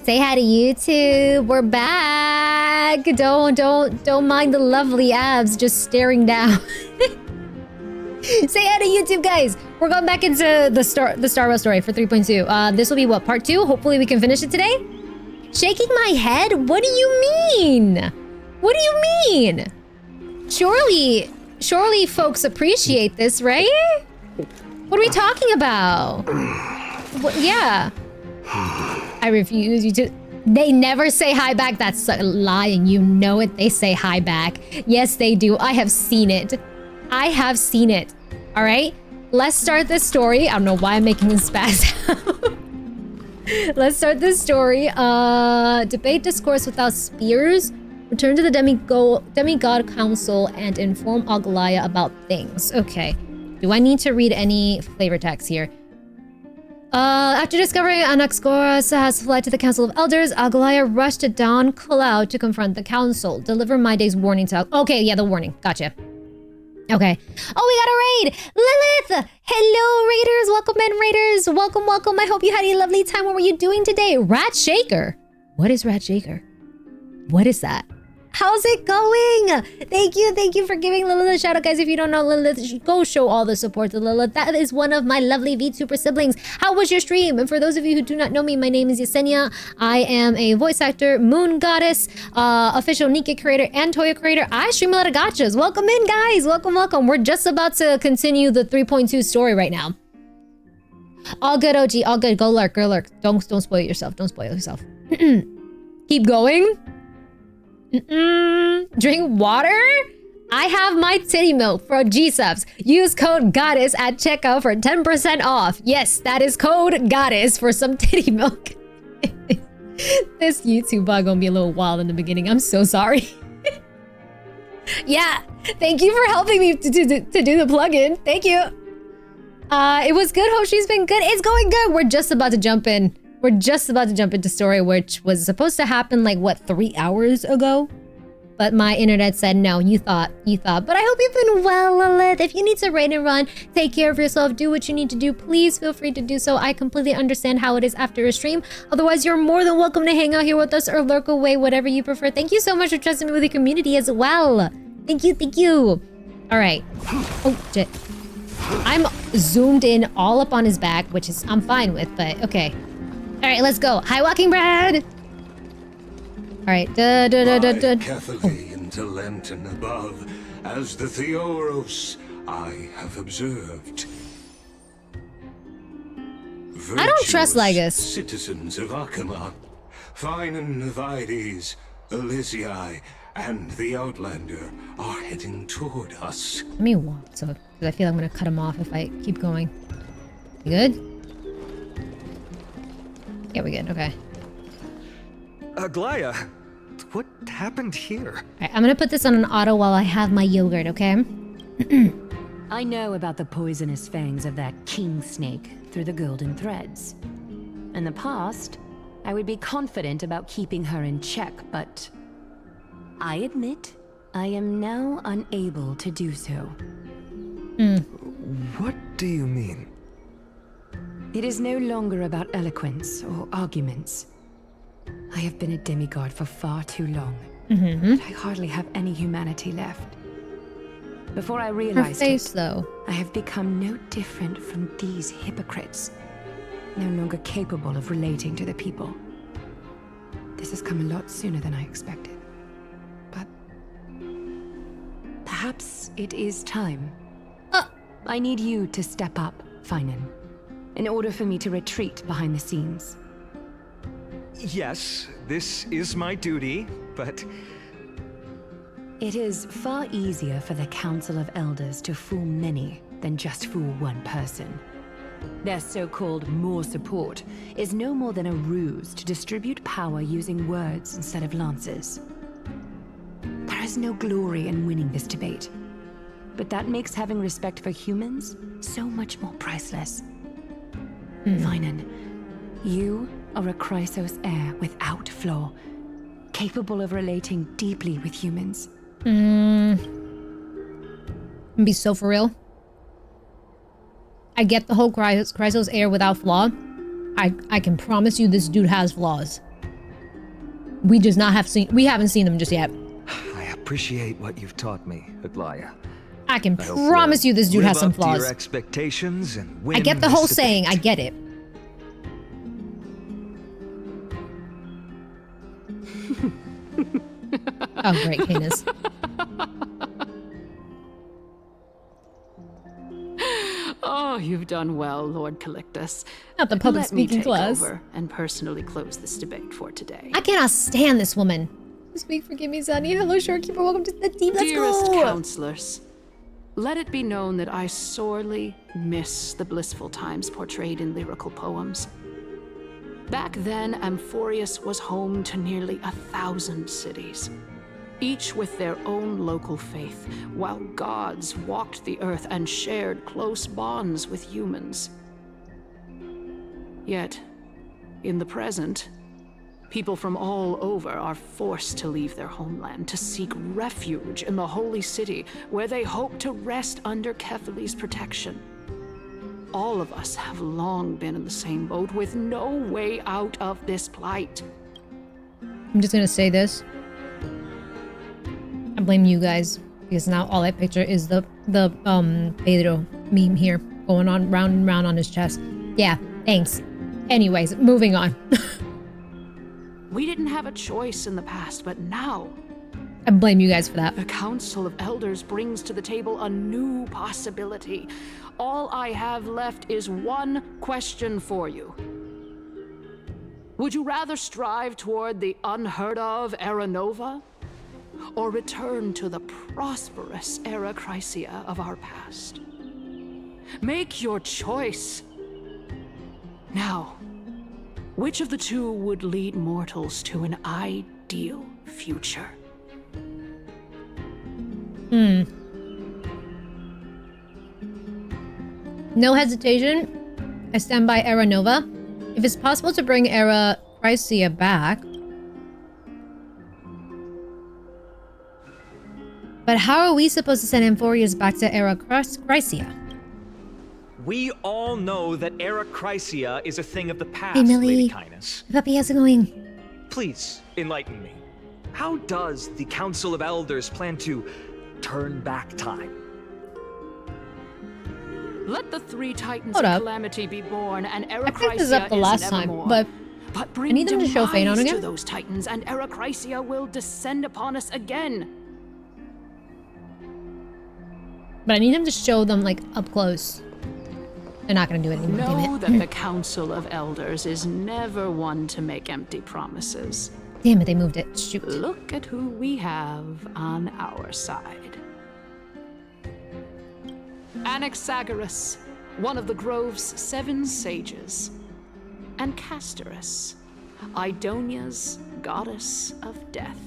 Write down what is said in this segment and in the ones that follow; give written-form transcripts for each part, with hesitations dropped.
Say hi to YouTube. We're back. Don't mind the lovely abs just staring down. Say hi to YouTube, guys. We're going back into the Star Rail story for 3.2. This will be what, part 2? Hopefully we can finish it today. Shaking my head? What do you mean? What do you mean? Surely folks appreciate this, right? What are we talking about? What, yeah. I refuse you to. They never say hi back. That's lying. You know it. They say hi back. Yes, they do. I have seen it. I have seen it. All right. Let's start this story. I don't know why I'm making this spaz out. Let's start this story. Debate discourse without spears. Return to the demigod council and inform Aglaya about things. Okay. Do I need to read any flavor text here? After discovering Anaxa has fled to the Council of Elders, Aglaya rushed to Dawn Cloud to confront the council. Deliver my day's warning to... Okay, yeah, the warning. Gotcha. Okay. Oh, we got a raid! Lilith! Hello, raiders! Welcome in, raiders! Welcome, welcome. I hope you had a lovely time. What were you doing today? Rat Shaker. What is Rat Shaker? What is that? How's it going? Thank you for giving Lilith a shout out, guys. If you don't know Lilith, go show all the support to Lilith. That is one of my lovely VTuber siblings. How was your stream? And for those of you who do not know me, my name is Yesenia. I am a voice actor, moon goddess, official Nika creator, and Toya creator. I stream a lot of gachas. Welcome in, guys. Welcome, welcome. We're just about to continue the 3.2 story right now. All good, OG. All good. Go lurk, go lurk. Don't spoil yourself. Don't spoil yourself. Keep going. Drink water? I have my titty milk for G-subs. Use code GODDESS at checkout for 10% off. Yes, that is code GODDESS for some titty milk. This YouTube bug gonna be a little wild in the beginning. I'm so sorry. Yeah, thank you for helping me to do the plugin. Thank you. It was good. Hope she's been good. It's going good. We're just about to jump in. We're just about to jump into story, which was supposed to happen like, what, 3 hours ago? But my internet said, no, you thought. But I hope you've been well, Lilith. If you need to raid and run, take care of yourself, do what you need to do. Please feel free to do so. I completely understand how it is after a stream. Otherwise, you're more than welcome to hang out here with us or lurk away, whatever you prefer. Thank you so much for trusting me with your community as well. Thank you. All right. Oh, shit. I'm zoomed in all up on his back, which is I'm fine with, but okay. All right, let's go. Hi, Walking Bread. All right. Carefully into Lenten above, as the Theoros I have observed. I don't trust Lygus. Citizens of Akama, Finan Vides, Elysiae, and the Outlander are heading toward us. Let me walk, so I feel I'm gonna cut him off if I keep going. You good? Yeah, we're good. Okay. Aglaya, what happened here? All right, I'm gonna put this on an auto while I have my yogurt, okay? I know about the poisonous fangs of that king snake through the golden threads. In the past, I would be confident about keeping her in check, but I admit I am now unable to do so. What do you mean? It is no longer about eloquence or arguments. I have been a demigod for far too long. But I hardly have any humanity left. Before I realized though. I have become no different from these hypocrites. No longer capable of relating to the people. This has come a lot sooner than I expected. But perhaps it is time. I need you to step up, Finan, in order for me to retreat behind the scenes. Yes, this is my duty, but... It is far easier for the Council of Elders to fool many than just fool one person. Their so-called more support is no more than a ruse to distribute power using words instead of lances. There is no glory in winning this debate, but that makes having respect for humans so much more priceless. Finan, you are a Chrysos heir without flaw, capable of relating deeply with humans. Be so for real. I get the whole Chrysos heir without flaw. I can promise you this dude has flaws. We just not have seen. We haven't seen them just yet. I appreciate what you've taught me, Aglaya. I can I hope promise you'll you this dude live has some up to your flaws. expectations and win I get the this whole debate. saying. I get it. Oh, great, Canis. Oh, you've done well, Lord Calictus. Not the public Let me speaking take class. over and personally close this debate for today. I cannot stand this woman. Speak for Gimme Sunny. Hello, Shorekeeper. Welcome to the team. Let's Dearest go. counselors, let it be known that I sorely miss the blissful times portrayed in lyrical poems. Back then, Amphorius was home to nearly 1,000 cities, each with their own local faith, while gods walked the earth and shared close bonds with humans. Yet, in the present, people from all over are forced to leave their homeland to seek refuge in the holy city, where they hope to rest under Kethely's protection. All of us have long been in the same boat, with no way out of this plight. I'm just gonna say this. I blame you guys, because now all I picture is the Pedro meme here going on round and round on his chest. Yeah, thanks. Anyways, moving on. We didn't have a choice in the past, but now I blame you guys for that. the Council of Elders brings to the table a new possibility. All I have left is one question for you. Would you rather strive toward the unheard of Era Nova, or return to the prosperous Era Chrysia of our past? Make your choice. Now, which of the two would lead mortals to an ideal future? No hesitation. I stand by Era Nova. If it's possible to bring Era Chrysia back. But how are we supposed to send Amphorius back to Era Chrysia? We all know that Era Chrysia is a thing of the past, Hey, Millie. Lady Kindness. Puppy, how's it going? Please, enlighten me. How does the Council of Elders plan to turn back time? Let the three titans Hold of up. calamity be born, and Era I picked this Chrysia up the is last time, nevermore. but But bring need them to show Phanon demise again? to those titans, and Era Chrysia will descend upon us again. I need them to show them like up close. They're not gonna do it anymore, damn Know it. that the Council of Elders is never one to make empty promises. Damn it, they moved it. Shoot. Look at who we have on our side. Anaxagoras, one of the Grove's 7 sages, and Castorice, Idonia's goddess of death.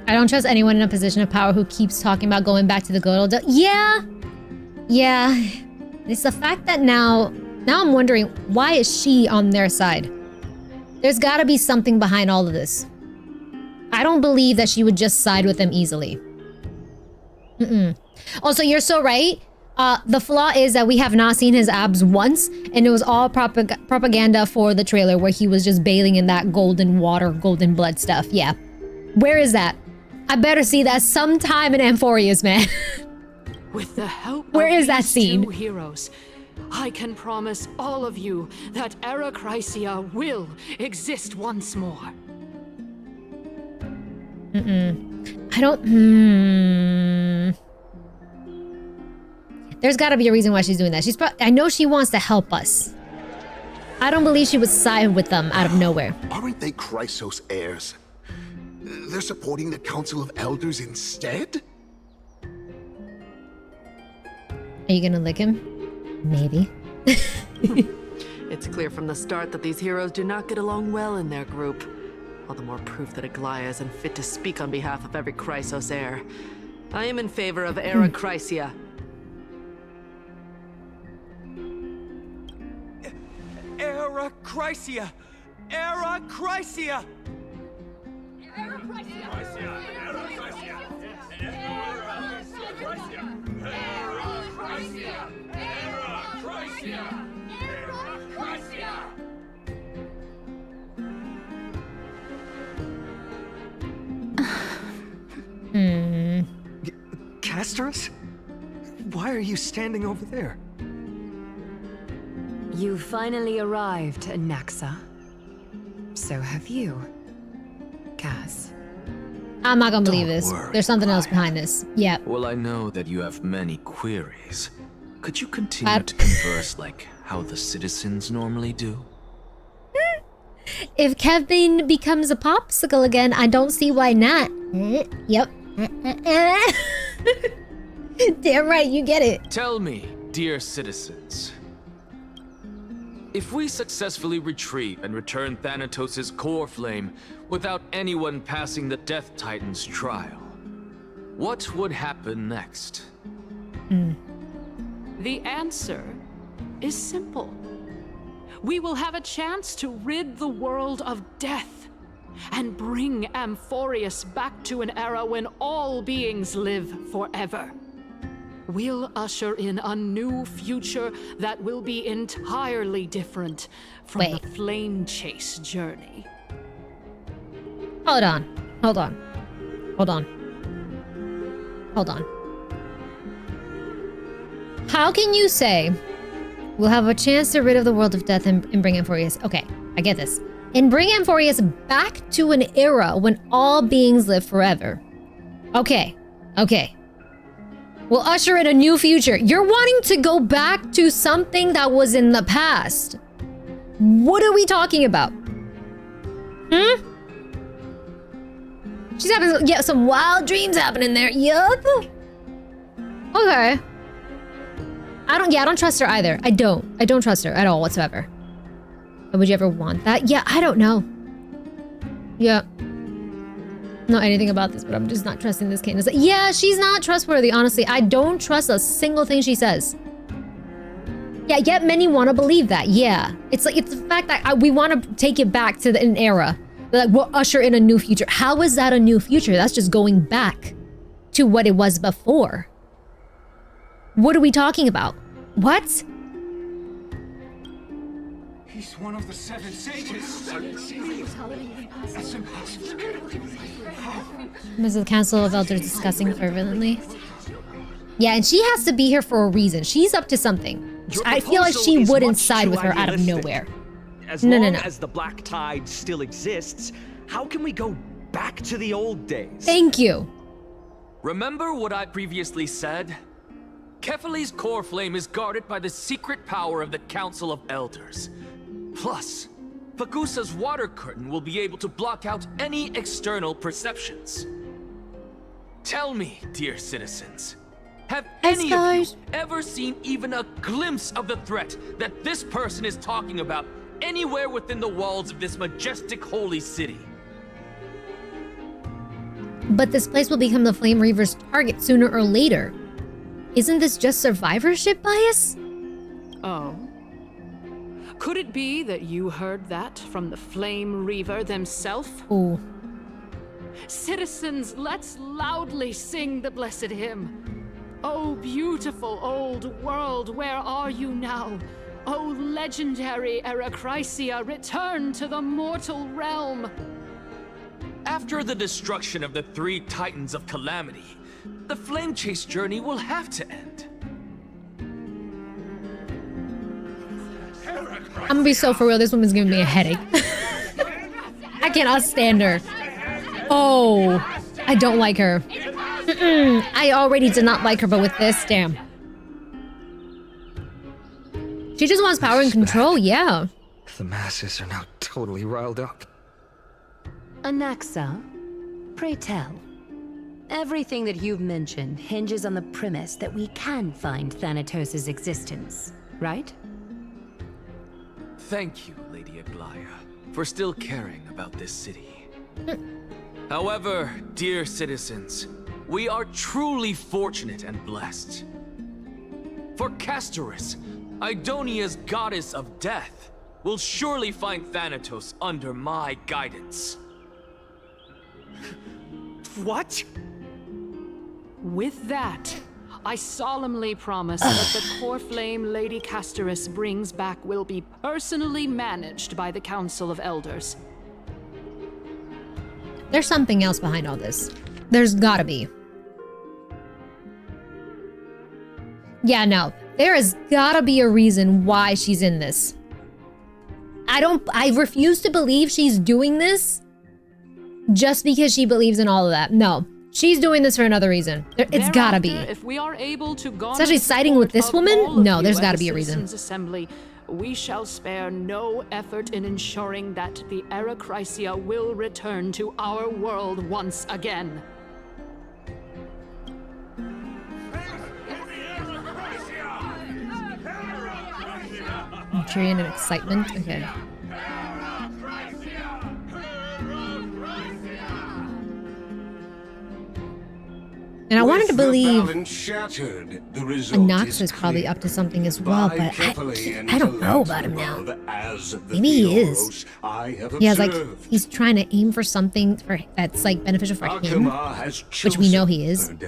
I don't trust anyone in a position of power who keeps talking about going back to the good old days. Yeah. It's the fact that now I'm wondering, why is she on their side? There's gotta be something behind all of this. I don't believe that she would just side with them easily. Also, you're so right. The flaw is that we have not seen his abs once, and it was all propaganda for the trailer where he was just bathing in that golden water, golden blood stuff. Yeah. Where is that? I better see that sometime in Amphorius, man. With the help Where of is that these scene? 2 heroes, I can promise all of you that Era Chrysia will exist once more. I don't... There's gotta be a reason why she's doing that. I know she wants to help us. I don't believe she would side with them out of nowhere. Aren't they Chrysos heirs? They're supporting the Council of Elders instead? Are you gonna lick him? Maybe. It's clear from the start that these heroes do not get along well in their group. All the more proof that Aglaya is unfit to speak on behalf of every Chrysos heir. I am in favor of Era Chrysia. Era Chrysia! Era Chrysia! Castorice? Why are you standing over there? You finally arrived, Anaxa. So have you, Cass. I'm not gonna believe Don't this. worry, There's something else Aya. behind this. Yep. Well, I know that you have many queries. Could you continue What? to converse like how the citizens normally do? If Kevin becomes a popsicle again, I don't see why not. Yep. Damn right, you get it. Tell me, dear citizens, if we successfully retrieve and return Thanatos' core flame without anyone passing the Death Titan's trial, what would happen next? The answer is simple. We will have a chance to rid the world of death and bring Amphorius back to an era when all beings live forever. We'll usher in a new future that will be entirely different from Wait. the flame chase journey. Hold on. Hold on. Hold on. Hold on. How can you say we'll have a chance to rid of the world of death and bring Amphorius? Okay, I get this. And bring Amphorius back to an era when all beings live forever. Okay. Okay. We'll usher in a new future. You're wanting to go back to something that was in the past. What are we talking about? She's having some wild dreams happening there. Yup. Okay. I don't trust her either. I don't trust her at all whatsoever. Would you ever want that? Yeah, I don't know. Yeah. Not anything about this, but I'm just not trusting this Candace. Yeah, she's not trustworthy, honestly. I don't trust a single thing she says. Yeah, yet many want to believe that. Yeah. It's the fact that we want to take it back to an era. Like, we'll usher in a new future. How is that a new future? That's just going back to what it was before. What are we talking about? What? He's one of the 7 sages. That's impossible. Members of the Council of Elders discussing fervently. Yeah, and she has to be here for a reason. She's up to something. Your I feel like proposal she is wouldn't much side too with her out of idealistic. nowhere. As No, long no. as the Black Tide still exists, how can we go back to the old days? Thank you. Remember what I previously said? Kefali's core flame is guarded by the secret power of the Council of Elders. Plus, Fagusa's water curtain will be able to block out any external perceptions. Tell me, dear citizens, have any of you ever seen even a glimpse of the threat that this person is talking about anywhere within the walls of this majestic holy city? But this place will become the Flame Reaver's target sooner or later. Isn't this just survivorship bias? Oh. Could it be that you heard that from the Flame Reaver themselves? Ooh. Citizens, let's loudly sing the blessed hymn. Oh, beautiful old world, where are you now? Oh, legendary Eracrycia, return to the mortal realm. After the destruction of the 3 Titans of Calamity, the Flame Chase journey will have to end. I'm gonna be so for real, this woman's giving me a headache. I cannot stand her. Oh, I don't like her. I already did not like her, but with this, damn. She just wants power and control, yeah. The masses are now totally riled up. Anaxa, pray tell. Everything that you've mentioned hinges on the premise that we can find Thanatos' existence, right? Thank you, Lady Aglaya, for still caring about this city. However, dear citizens, we are truly fortunate and blessed. For Castorice, Idonia's goddess of death, will surely find Thanatos under my guidance. What? With that, I solemnly promise that the core flame Lady Castorice brings back will be personally managed by the Council of Elders. There's something else behind all this. There's gotta be. Yeah, no. There has gotta be a reason why she's in this. I refuse to believe she's doing this just because she believes in all of that. No. She's doing this for another reason. It's gotta be. If we are able to especially siding with this woman? No, there's gotta be a reason. Assembly, we shall spare no effort in ensuring that the Arachrysia will return to our world once again. Cheering and excitement. Okay. And I wanted to believe Anaxa is probably up to something as well, but I don't know about him now. Maybe he is. Yeah, like he's trying to aim for something that's like beneficial for him, which we know he is. Hold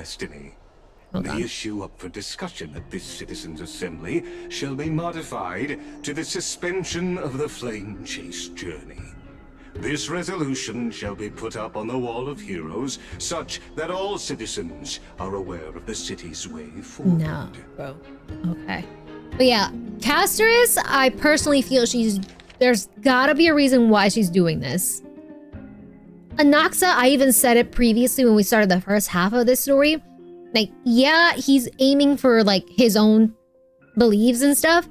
on. The issue up for discussion at this citizens' assembly shall be modified to the suspension of the flame chase journey. This resolution shall be put up on the Wall of Heroes, such that all citizens are aware of the city's way forward. No, bro. Okay. But yeah, Castorice, I personally feel there's gotta be a reason why she's doing this. Anaxa, I even said it previously when we started the first half of this story. Like, yeah, he's aiming for like his own beliefs and stuff.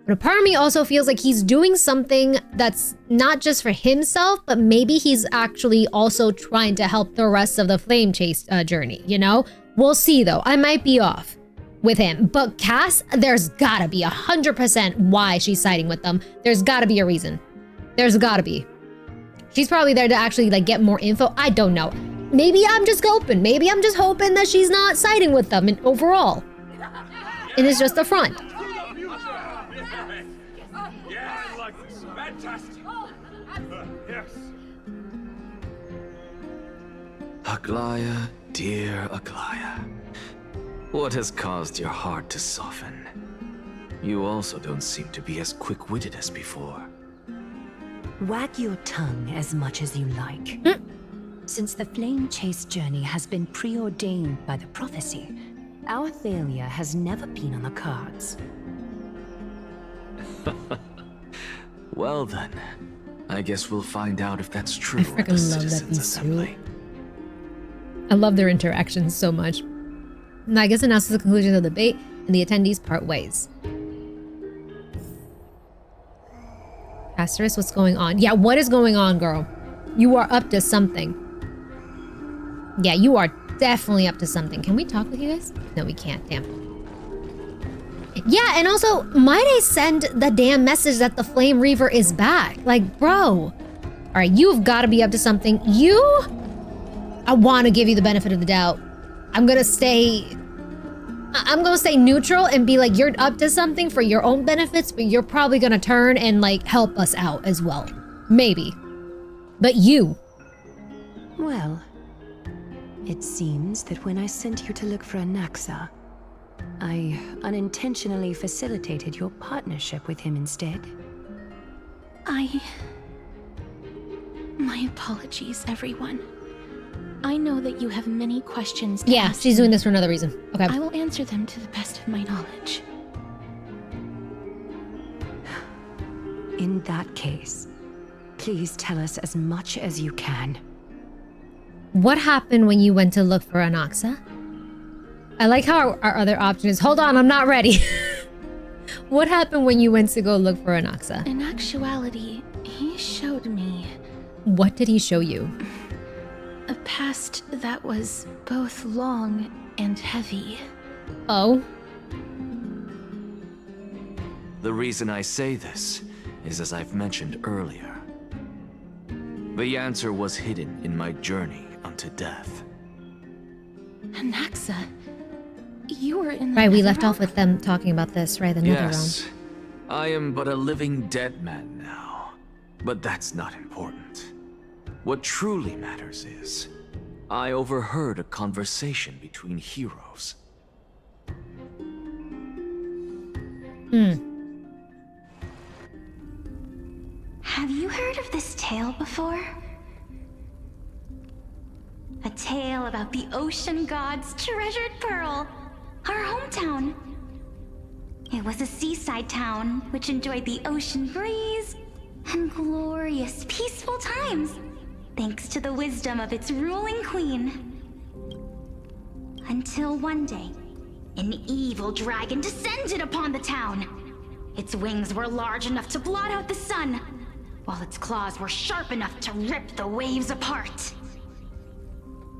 But a part of me also feels like he's doing something that's not just for himself, but maybe he's actually also trying to help the rest of the flame chase journey, you know? We'll see though, I might be off with him. But Cass, there's gotta be 100% why she's siding with them. There's gotta be a reason. There's gotta be. She's probably there to actually like get more info, I don't know. Maybe I'm just hoping. Maybe I'm just hoping that she's not siding with them overall. And it's just the front. Yeah, I like this. Fantastic. Yes. Aglaya, dear Aglaya. What has caused your heart to soften? You also don't seem to be as quick-witted as before. Wag your tongue as much as you like. Since the flame chase journey has been preordained by the prophecy, our failure has never been on the cards. Well then, I guess we'll find out if that's true I at the freaking love that Citizens these two. Assembly. I love their interactions so much. And I guess announces the conclusion of the debate and the attendees part ways. Castorice, what's going on? Yeah, what is going on, girl? You are up to something. Yeah, you are definitely up to something. Can we talk with you guys? No, we can't. Damn. Yeah, and also, might I send the damn message that the Flame Reaver is back? Like, bro. All right, you've got to be up to something. I want to give you the benefit of the doubt. I'm gonna stay neutral and be like, you're up to something for your own benefits, but you're probably gonna turn and like help us out as well. Maybe. But you. Well, it seems that when I sent you to look for Anaxa, I unintentionally facilitated your partnership with him instead. My apologies, everyone. I know that you have many questions to Yeah, ask she's me. doing this for another reason. Okay. I will answer them to the best of my knowledge. In that case, please tell us as much as you can. What happened when you went to look for Anaxa? I like how our other option is, hold on, I'm not ready. What happened when you went to go look for Anaxa? In actuality, he showed me What did he show you? a past that was both long and heavy. Oh? The reason I say this is as I've mentioned earlier. The answer was hidden in my journey unto death. Anaxa, you were in the Right, we left Netherrealm? off with them talking about this, right? The Netherrealm. Yes, I am but a living dead man now, but that's not important. What truly matters is, I overheard a conversation between heroes. Have you heard of this tale before? A tale about the ocean god's treasured pearl, our hometown. It was a seaside town which enjoyed the ocean breeze and glorious, peaceful times, thanks to the wisdom of its ruling queen. Until one day, an evil dragon descended upon the town. Its wings were large enough to blot out the sun, while its claws were sharp enough to rip the waves apart.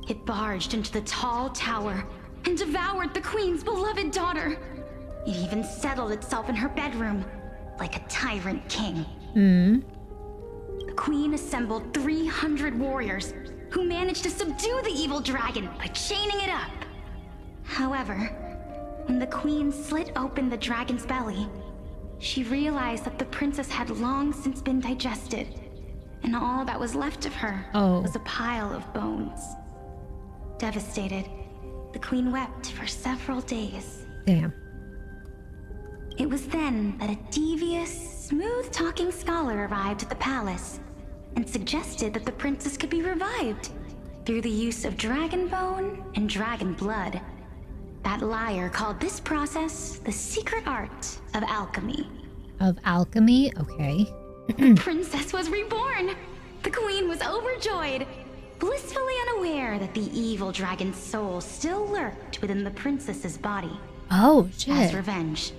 It barged into the tall tower and devoured the queen's beloved daughter. It even settled itself in her bedroom, like a tyrant king. The queen assembled 300 warriors who managed to subdue the evil dragon by chaining it up. However, when the queen slit open the dragon's belly, she realized that the princess had long since been digested, and all that was left of her was a pile of bones. Devastated, the queen wept for several days. Damn. It was then that a devious, smooth-talking scholar arrived at the palace and suggested that the princess could be revived through the use of dragon bone and dragon blood. That liar called this process the secret art of alchemy. Of alchemy? Okay. The princess was reborn! The queen was overjoyed, blissfully unaware that the evil dragon's soul still lurked within the princess's body. Oh, shit. As revenge,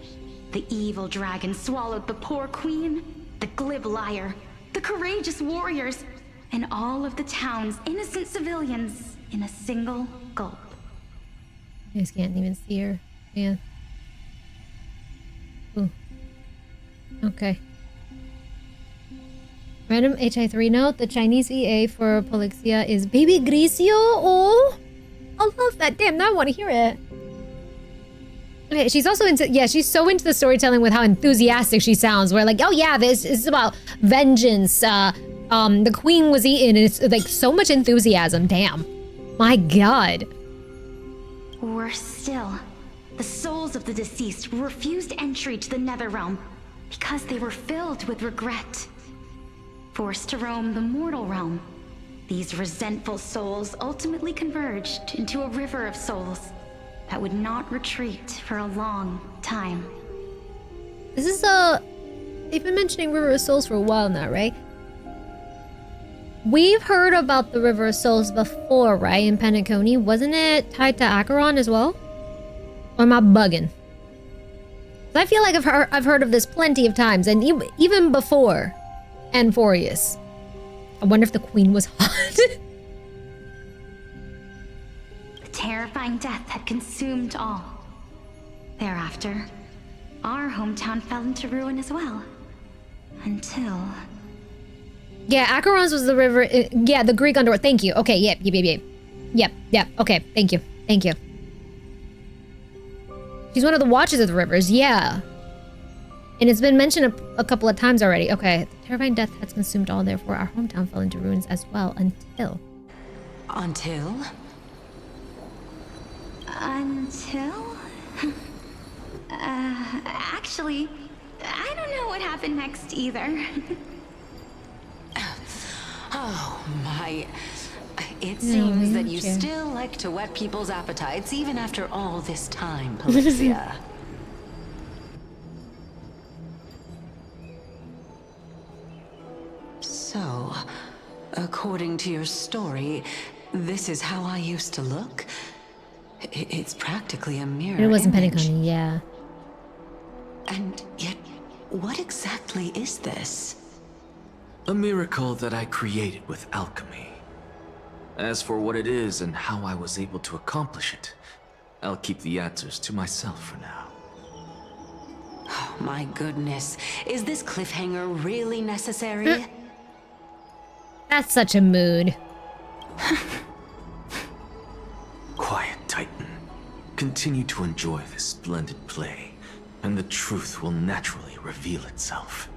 the evil dragon swallowed the poor queen, the glib liar, the courageous warriors, and all of the town's innocent civilians in a single gulp. I just can't even see her. Yeah. Ooh. Okay. Random HI3 note. The Chinese VA for Polixia is Baby Grisio. Oh, I love that. Damn, now I want to hear it. Okay, she's also into, yeah, she's so into the storytelling with how enthusiastic she sounds. Where like, oh yeah, this is about vengeance. The queen was eaten, and it's like so much enthusiasm. Damn. My God. Worse still, the souls of the deceased refused entry to the Netherrealm because they were filled with regret. Forced to roam the mortal realm, these resentful souls ultimately converged into a river of souls that would not retreat for a long time. This is they've been mentioning River of Souls for a while now, right? We've heard about the River of Souls before, right? In Penacony. Wasn't it tied to Acheron as well? Or am I bugging? I feel like I've heard of this plenty of times, and even before Anforius. I wonder if the queen was hot. The terrifying death had consumed all. Thereafter, our hometown fell into ruin as well. Until... Yeah, Acheron's was the river. Yeah, the Greek underworld. Thank you. Okay, yep. Yep. Okay, thank you. She's one of the watchers of the rivers, yeah. And it's been mentioned a couple of times already. Okay, the terrifying death has consumed all, therefore our hometown fell into ruins as well until... Until? Actually, I don't know what happened next either. Oh, my... It seems that you still like to whet people's appetites even after all this time, Polixia. So, according to your story, this is how I used to look? It's practically a mirror It wasn't image. Penacony, yeah. And yet, what exactly is this? A miracle that I created with alchemy. As for what it is and how I was able to accomplish it, I'll keep the answers to myself for now. Oh, my goodness. Is this cliffhanger really necessary? That's such a mood. Quiet, Titan. Continue to enjoy this splendid play, and the truth will naturally reveal itself.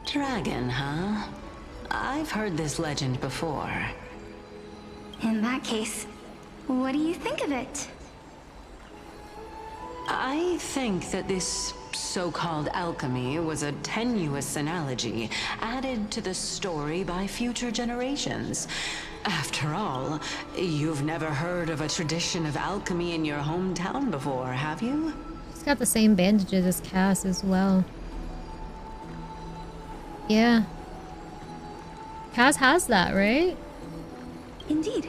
Dragon, huh? I've heard this legend before. In that case, what do you think of it? I think that this so-called alchemy was a tenuous analogy added to the story by future generations. After all, you've never heard of a tradition of alchemy in your hometown before, have you? got the same bandages as Cass as well. Yeah. Cass has that, right? Indeed.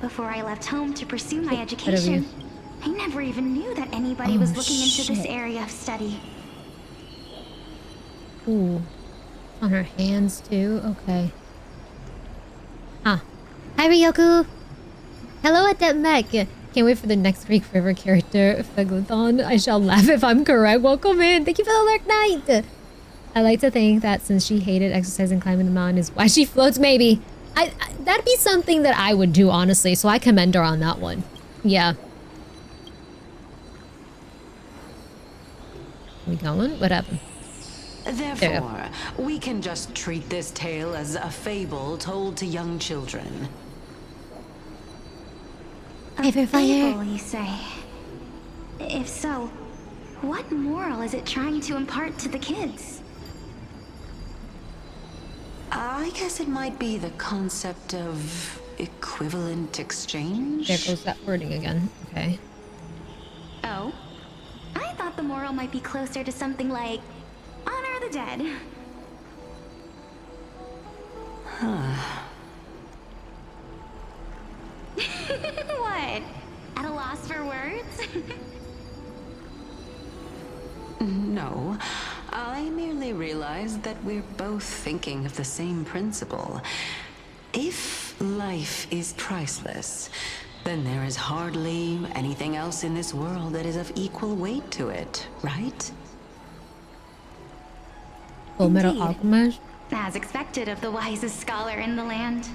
Before I left home to pursue my education, I never even knew that anybody was looking into this area of study. Ooh. On her hands too? Okay. Huh. Hi Ryoku! Hello Adept Mech! Can't wait for the next Greek River character, Pheglathon. I shall laugh if I'm correct. Welcome in! Thank you for the Lurk Knight! I like to think that since she hated exercising climbing the mountain is why she floats, maybe. That'd be something that I would do, honestly, so I commend her on that one. Yeah. We going? What happened? Therefore, we can just treat this tale as a fable told to young children. A fable, you say? If so, what moral is it trying to impart to the kids? I guess it might be the concept of equivalent exchange. There goes that wording again. Okay. Oh? I thought the moral might be closer to something like honor the dead. Huh. What? At a loss for words? No. I merely realized that we're both thinking of the same principle. If life is priceless, then there is hardly anything else in this world that is of equal weight to it, right? Full Metal Alchemist? As expected of the wisest scholar in the land.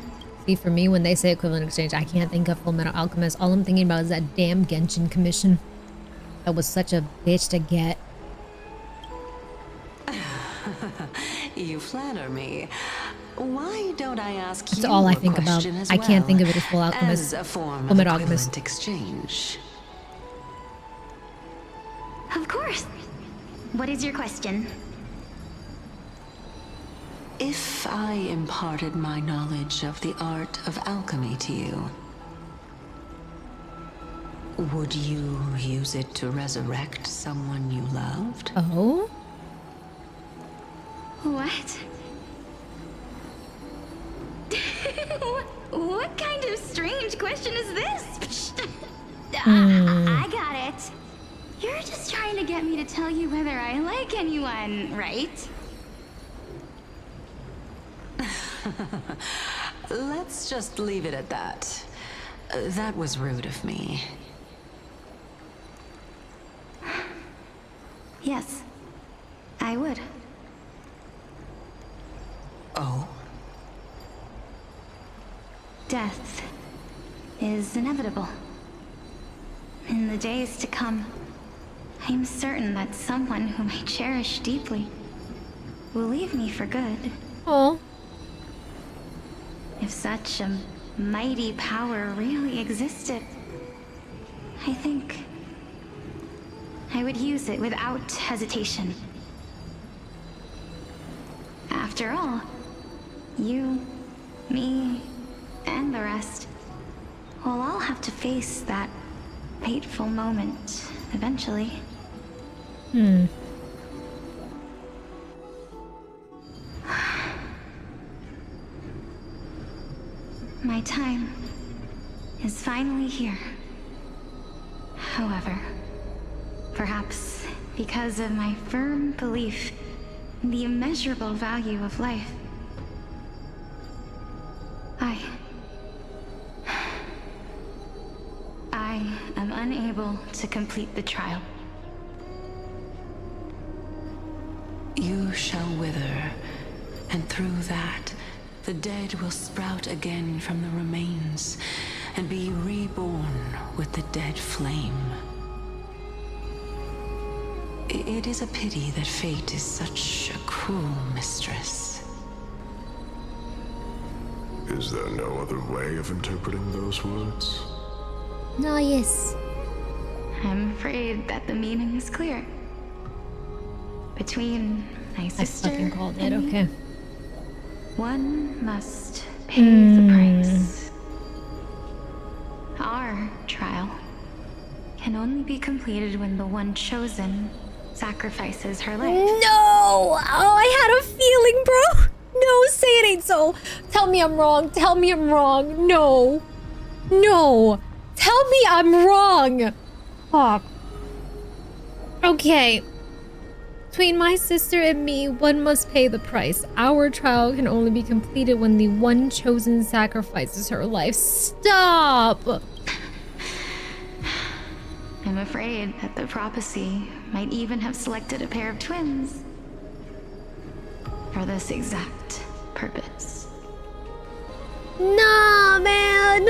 See, for me, when they say equivalent exchange, I can't think of Full Metal Alchemist. All I'm thinking about is that damn Genshin commission. That was such a bitch to get. You flatter me. Why don't I ask you That's all I think about. I can't think of it as Full Alchemist. As a form Full of Metal Alchemist. equivalent exchange. Of course. What is your question? If I imparted my knowledge of the art of alchemy to you, would you use it to resurrect someone you loved? Oh? What? What kind of strange question is this? I got it. You're just trying to get me to tell you whether I like anyone, right? Let's just leave it at that. That was rude of me. Yes, I would. Oh? Death is inevitable. In the days to come, I'm certain that someone whom I cherish deeply will leave me for good. Oh. If such a mighty power really existed, I think I would use it without hesitation. After all, you, me, and the rest will all have to face that fateful moment eventually. My time is finally here. However, perhaps because of my firm belief in the immeasurable value of life, I am unable to complete the trial. You shall wither, and through that, the dead will sprout again from the remains, and be reborn with the dead flame. It is a pity that fate is such a cruel mistress. Is there no other way of interpreting those words? No, yes. I'm afraid that the meaning is clear. Between my sister I fucking called it, and me, okay. one must pay the price. Our trial can only be completed when the one chosen sacrifices her life. No! Oh, I had a feeling, bro. No, say it ain't so. Tell me I'm wrong. Tell me I'm wrong. No. No. Tell me I'm wrong. Fuck. Okay. Between my sister and me, one must pay the price. Our trial can only be completed when the one chosen sacrifices her life. Stop! I'm afraid that the prophecy might even have selected a pair of twins for this exact purpose. Nah, man!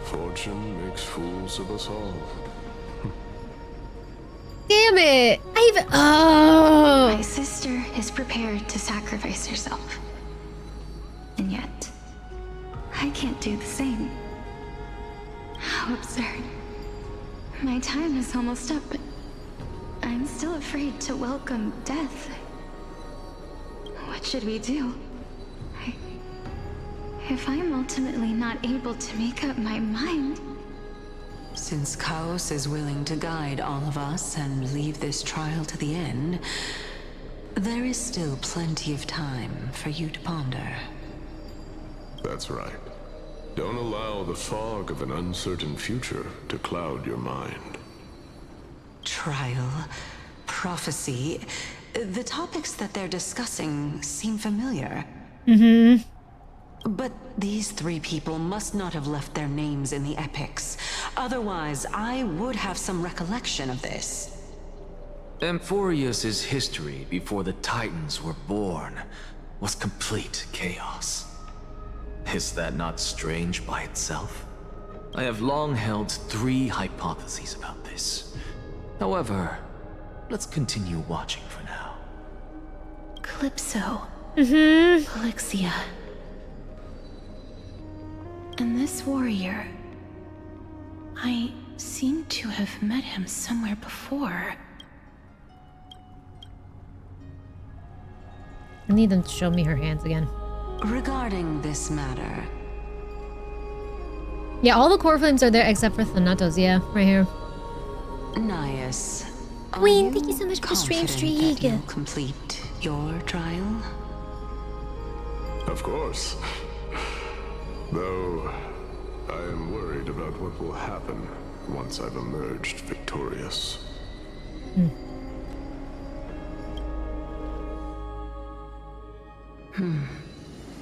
Fortune makes fools of us all. Damn it! Oh! My sister is prepared to sacrifice herself. And yet, I can't do the same. How absurd. My time is almost up, but I'm still afraid to welcome death. What should we do? If I'm ultimately not able to make up my mind... Since Chaos is willing to guide all of us and leave this trial to the end, there is still plenty of time for you to ponder. That's right. Don't allow the fog of an uncertain future to cloud your mind. Trial, prophecy, the topics that they're discussing seem familiar. Mm-hmm. But these three people must not have left their names in the epics. Otherwise, I would have some recollection of this. Amphorius's history before the Titans were born was complete chaos. Is that not strange by itself? I have long held 3 hypotheses about this. However, let's continue watching for now. Calypso. Mm-hmm. Polixia. And this warrior... I seem to have met him somewhere before. I need them to show me her hands again. Regarding this matter... Yeah, all the core flames are there except for Thanatos. Yeah, right here. Nias, Queen, thank you so much for the stream streak. You'll complete your trial? Of course. Though, I am worried about what will happen once I've emerged victorious.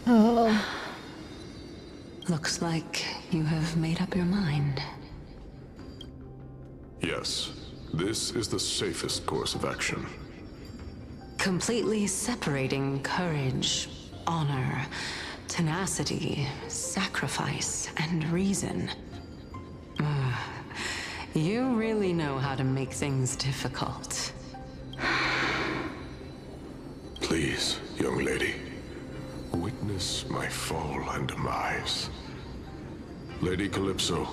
Oh. Looks like you have made up your mind. Yes, this is the safest course of action. Completely separating courage, honor, tenacity, sacrifice, and reason. You really know how to make things difficult. Please, young lady, witness my fall and demise. Lady Calypso,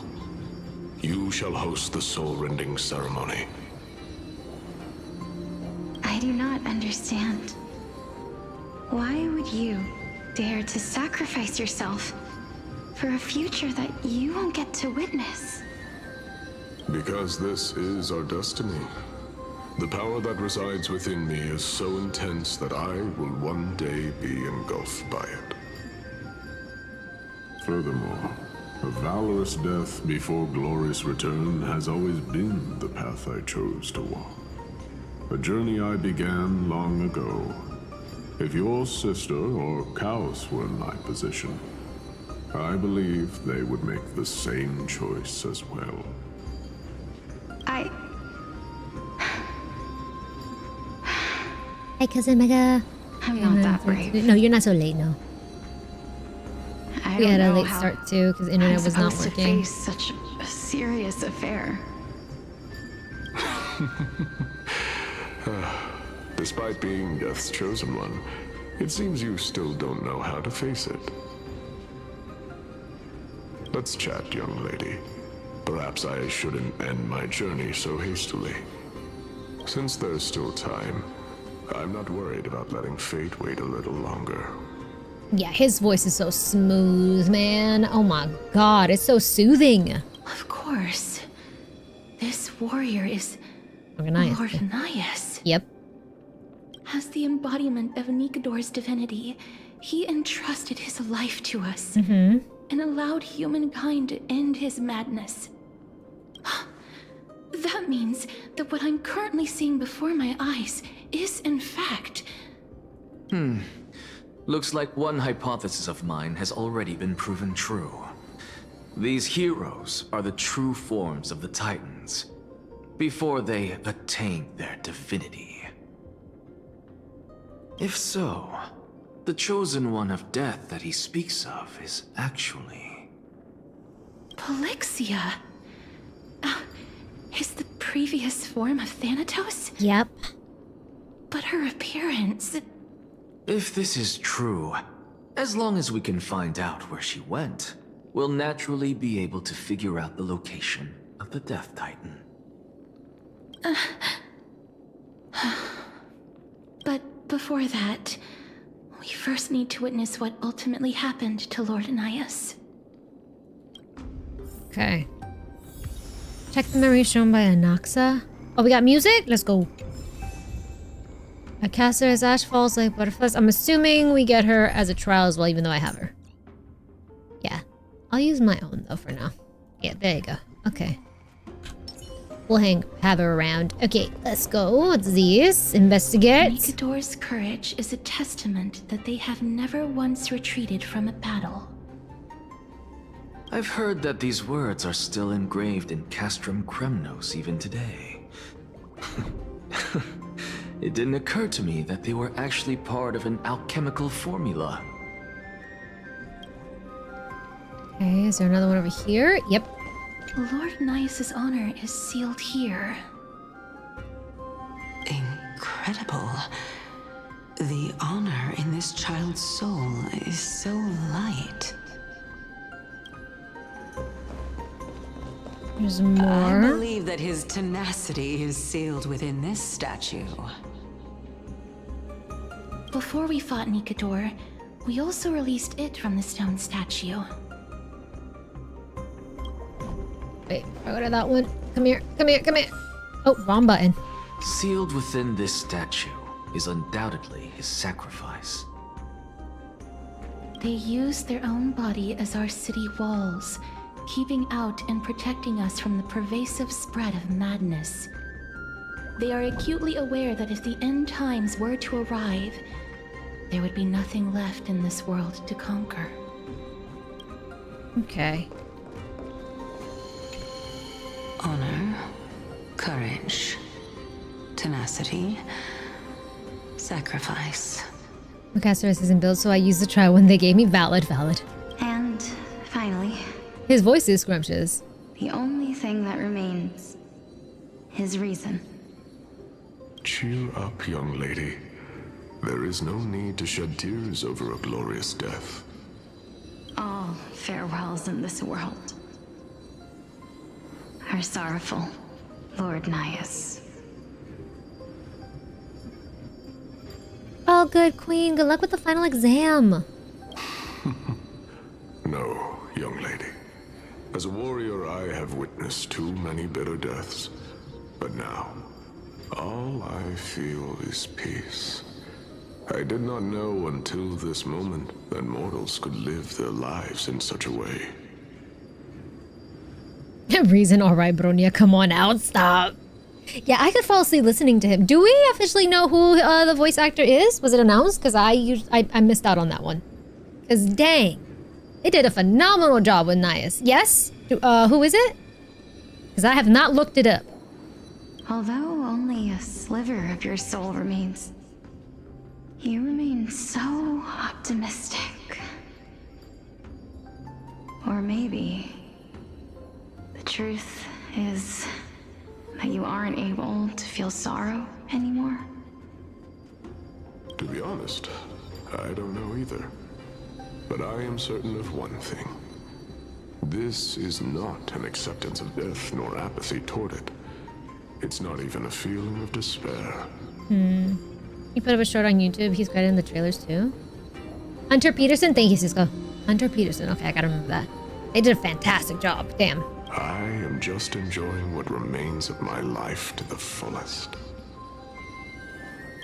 you shall host the soul-rending ceremony. I do not understand. Why would you dare to sacrifice yourself for a future that you won't get to witness? Because this is our destiny. The power that resides within me is so intense that I will one day be engulfed by it. Furthermore, a valorous death before glorious return has always been the path I chose to walk. A journey I began long ago. If your sister or Chaos were in my position, I believe they would make the same choice as well. Hi, cousin Mega. I'm not that brave. No, you're not so late, no. I We had a don't know late how start too, because internet I'm was not supposed working. to face such a serious affair. Despite being Death's chosen one, it seems you still don't know how to face it. Let's chat, young lady. Perhaps I shouldn't end my journey so hastily. Since there's still time, I'm not worried about letting fate wait a little longer. Yeah, his voice is so smooth, man. Oh my god, it's so soothing. Of course. warrior is Organize. Lord Anaxa. Yep. As the embodiment of Nikador's divinity, he entrusted his life to us and allowed humankind to end his madness. That means that what I'm currently seeing before my eyes is, in fact... Looks like one hypothesis of mine has already been proven true. These heroes are the true forms of the Titans, before they attained their divinity. If so, the chosen one of death that he speaks of is actually... Polixia? Is the previous form of Thanatos? Yep. But her appearance... If this is true, as long as we can find out where she went, we'll naturally be able to figure out the location of the Death Titan. But before that, we first need to witness what ultimately happened to Lord Anaxa. Okay. Check the memory shown by Anaxa. Oh, we got music? Let's go. A caster as ash falls like butterflies. I'm assuming we get her as a trial as well, even though I have her. Yeah. I'll use my own, though, for now. Yeah, there you go. Okay. We'll have her around. Okay, let's go. What's this? Investigate. Nikador's courage is a testament that they have never once retreated from a battle. I've heard that these words are still engraved in Castrum Kremnos even today. It didn't occur to me that they were actually part of an alchemical formula. Okay, is there another one over here? Yep. Lord Anaxa's honor is sealed here. Incredible. The honor in this child's soul is so light. There's more. I believe that his tenacity is sealed within this statue. Before we fought Nikador, we also released it from the stone statue. Wait, I go to that one. Come here, come here, come here. Oh, wrong button. Sealed within this statue is undoubtedly his sacrifice. They used their own body as our city walls, keeping out and protecting us from the pervasive spread of madness. They are acutely aware that if the end times were to arrive, there would be nothing left in this world to conquer. Okay. Honor, courage, tenacity, sacrifice. The Castorice isn't built, so I used the try when they gave me valid. And finally, His voice is scrumptious. the only thing that remains, his reason. Cheer up, young lady. There is no need to shed tears over a glorious death. All farewells in this world are sorrowful, Lord Anaxa. Oh, good queen. Good luck with the final exam. No, young lady. As a warrior, I have witnessed too many bitter deaths. But now, all I feel is peace. I did not know until this moment that mortals could live their lives in such a way. Reason, alright, Bronya. Come on out. Stop. Yeah, I could fall asleep listening to him. Do we officially know who the voice actor is? Was it announced? Because I missed out on that one. Because dang. They did a phenomenal job with Anaxa. Yes? Who is it? Because I have not looked it up. Although only a sliver of your soul remains, you remain so optimistic. Or maybe the truth is that you aren't able to feel sorrow anymore. To be honest, I don't know either. But I am certain of one thing. This is not an acceptance of death nor apathy toward it. It's not even a feeling of despair. He put up a short on YouTube. He's credited in the trailers too. Hunter Peterson. Thank you, Cisco. Hunter Peterson. Okay, I gotta remember that. They did a fantastic job. Damn. I am just enjoying what remains of my life to the fullest.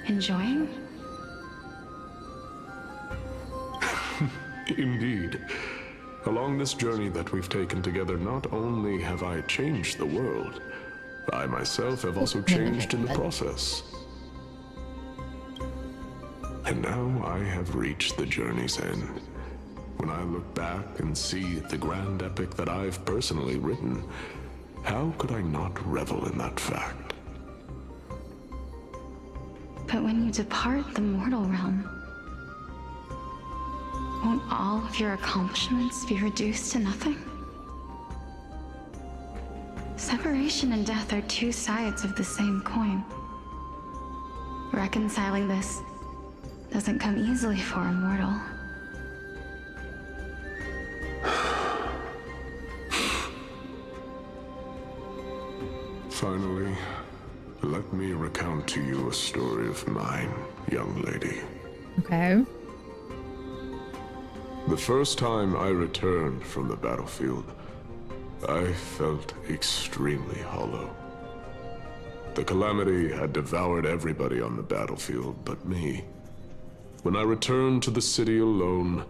Enjoying? Indeed. Along this journey that we've taken together, not only have I changed the world, I myself have also changed in the process. And now I have reached the journey's end. When I look back and see the grand epic that I've personally written, how could I not revel in that fact? But when you depart the mortal realm, won't all of your accomplishments be reduced to nothing? Separation and death are two sides of the same coin. Reconciling this doesn't come easily for a mortal. Finally, let me recount to you a story of mine, young lady. Okay. The first time I returned from the battlefield, I felt extremely hollow. The calamity had devoured everybody on the battlefield but me. When I returned to the city alone,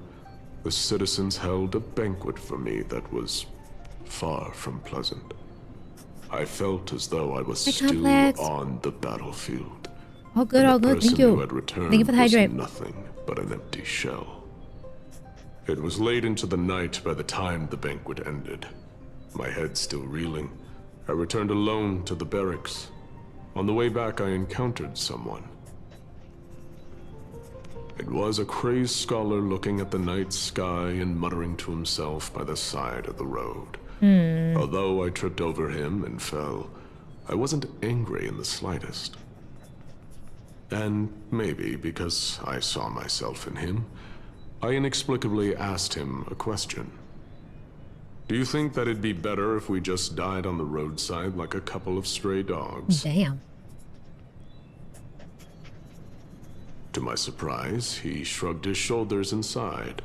the citizens held a banquet for me that was far from pleasant. I felt as though I was still on the battlefield. All good, all good. Thank you. Who had returned Thank you for the hydrate. was nothing but an empty shell. It was late into the night by the time the banquet ended. My head still reeling, I returned alone to the barracks. On the way back, I encountered someone. It was a crazed scholar looking at the night sky and muttering to himself by the side of the road. Although I tripped over him and fell, I wasn't angry in the slightest. And maybe because I saw myself in him, I inexplicably asked him a question. Do you think that it'd be better if we just died on the roadside like a couple of stray dogs? Damn. To my surprise, he shrugged his shoulders and sighed.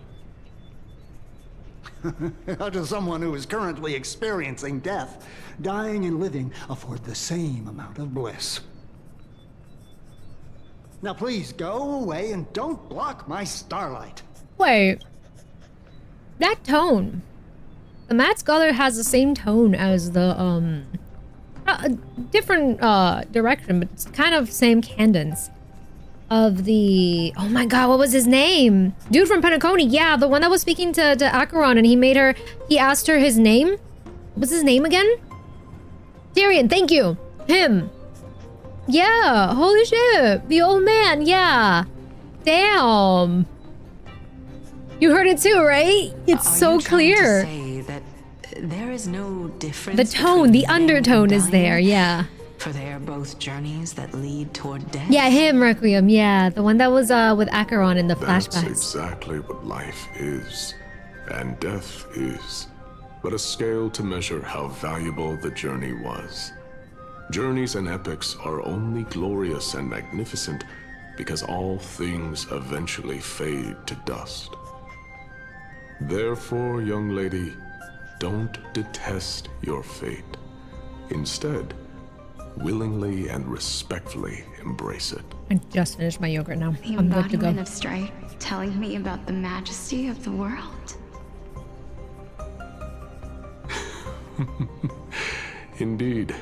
How does someone who is currently experiencing death, dying and living, afford the same amount of bliss? Now please go away and don't block my starlight. Wait. That tone. The Mad Scholar has the same tone as the, different, direction, but it's kind of same cadence of the, oh my god, what was his name? Dude from Penacony, yeah, the one that was speaking to Acheron and he asked her his name? What was his name again? Tyrion, thank you. Him. Yeah, holy shit. The old man, yeah. Damn. You heard it too, right? It's so clear. To say that there is no difference. The tone, the undertone is there, yeah. For they are both journeys that lead toward death. Yeah, him, Requiem, yeah. The one that was with Acheron in the flashbacks. That's exactly what life is, and death is, but a scale to measure how valuable the journey was. Journeys and epics are only glorious and magnificent because all things eventually fade to dust. Therefore, young lady, don't detest your fate. Instead, willingly and respectfully embrace it. I just finished my yogurt now. The I'm good to go. embodiment of strife, telling me about the majesty of the world. Indeed.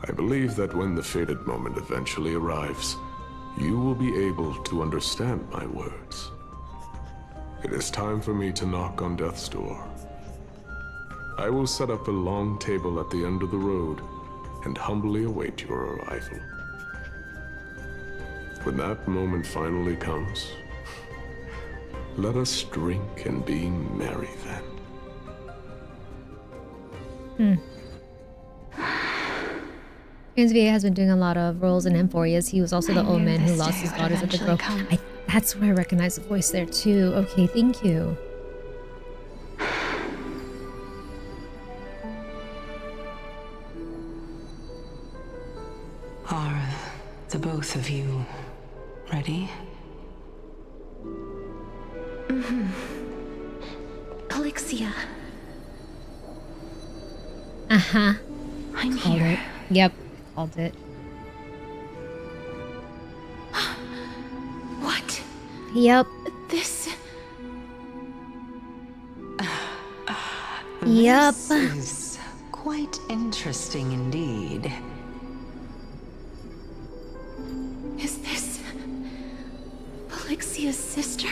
I believe that when the fated moment eventually arrives, you will be able to understand my words. It is time for me to knock on death's door. I will set up a long table at the end of the road and humbly await your arrival. When that moment finally comes, let us drink and be merry then. VA has been doing a lot of roles in Emphorias. He was also the old man who lost his daughters at the grove. That's where I recognize the voice there too. Okay, thank you. Are the both of you ready? Alexia. Uh-huh. I'm Called here. it. Yep. Called it. What? Yep. This... Yep. This is quite interesting indeed. Is this... Polyxia's sister?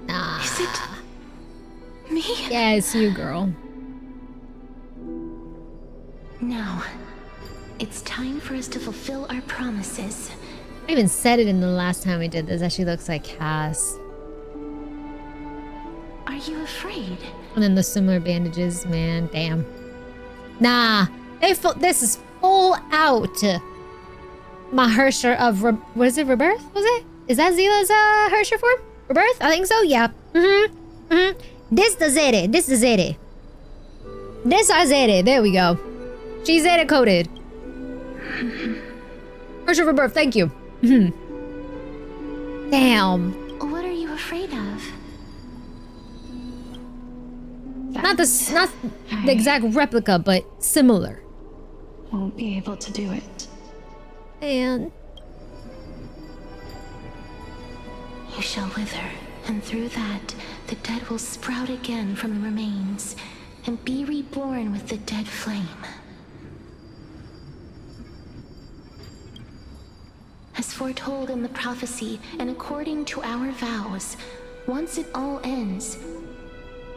Nah. Is it... me? Yeah, it's you, girl. Now, it's time for us to fulfill our promises. I even said it in the last time we did this. That she looks like Cass. Are you afraid? And then the similar bandages, man. Damn. Nah. This is full out. Mahersher of... what is it? Rebirth? Was it? Is that Zila's Hersher form? Rebirth? I think so. Yeah. This the Zere. This the Zere. This our Zere. There we go. She's Zere coded. Hersher Rebirth. Thank you. Damn. What are you afraid of? Not the exact replica, but similar. Won't be able to do it. And You shall wither, and through that, the dead will sprout again from the remains, and be reborn with the dead flame. As foretold in the prophecy, and according to our vows, once it all ends,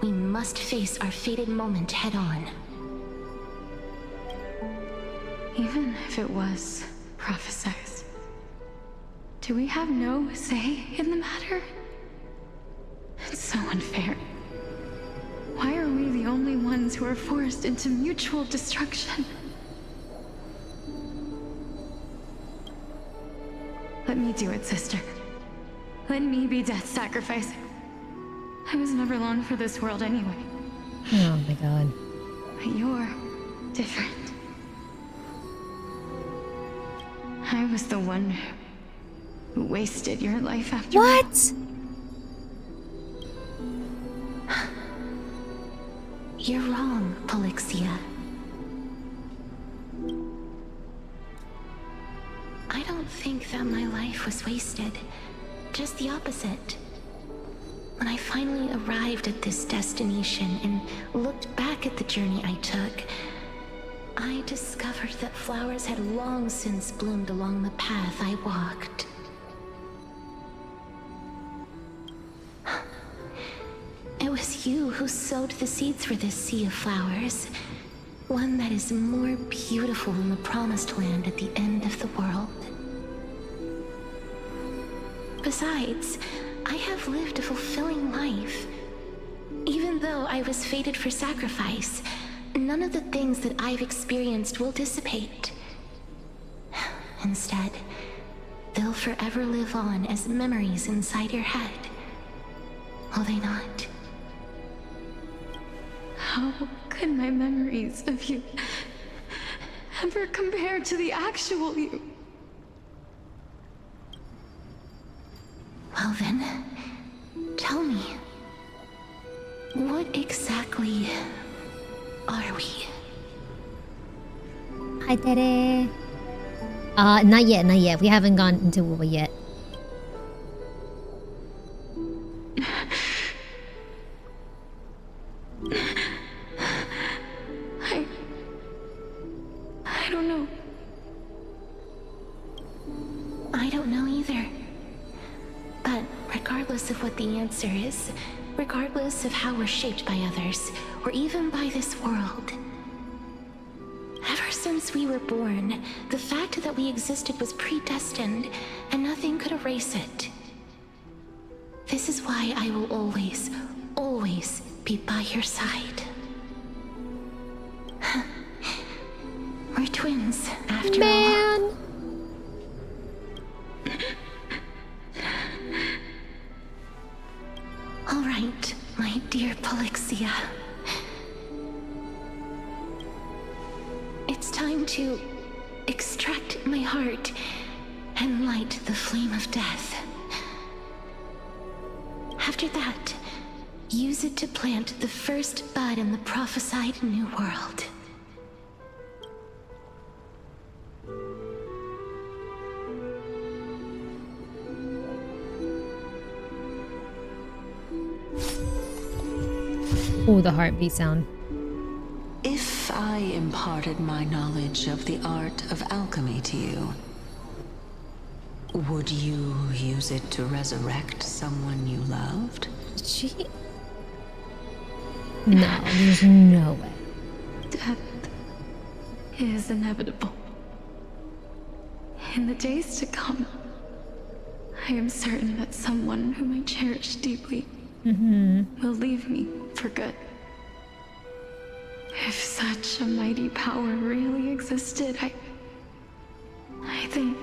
we must face our fated moment head-on. Even if it was prophesied, do we have no say in the matter? It's so unfair. Why are we the only ones who are forced into mutual destruction? Let me do it, sister. Let me be death's sacrifice. I was never long for this world anyway. oh my god. But you're different. I was the one who wasted your life after What? You're wrong, Polyxia. I don't think that my life was wasted. Just the opposite. When I finally arrived at this destination and looked back at the journey I took, I discovered that flowers had long since bloomed along the path I walked. It was you who sowed the seeds for this sea of flowers, one that is more beautiful than the promised land at the end of the world. Besides, I have lived a fulfilling life. Even though I was fated for sacrifice, none of the things that I've experienced will dissipate. Instead, they'll forever live on as memories inside your head. Will they not? How could my memories of you ever compare to the actual you? Well then, tell me, what exactly are we? Hi, Tere. Not yet, not yet. We haven't gone into it yet. I don't know. I don't know either. But regardless of what the answer is, regardless of how we're shaped by others, or even by this world, ever since we were born, the fact that we existed was predestined, and nothing could erase it. This is why I will always, always be by your side. We're twins, after all. All right, my dear Polyxia. It's time to extract my heart and light the flame of death. After that, use it to plant the first bud in the prophesied new world. Oh, the heartbeat sound. If I imparted my knowledge of the art of alchemy to you, would you use it to resurrect someone you loved? No, there's no way. Death is inevitable. In the days to come, I am certain that someone whom I cherish deeply will leave me for good. If such a mighty power really existed, I think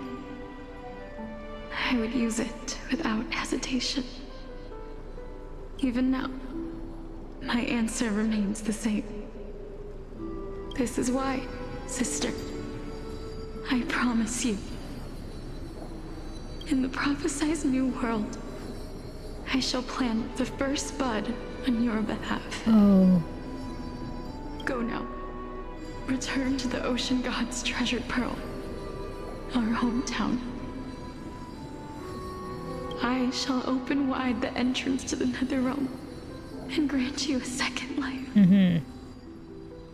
I would use it without hesitation. Even now, my answer remains the same. This is why, sister, I promise you, in the prophesized new world, I shall plant the first bud on your behalf. Oh. Go now. Return to the ocean god's treasured pearl, our hometown. I shall open wide the entrance to the nether realm and grant you a second life.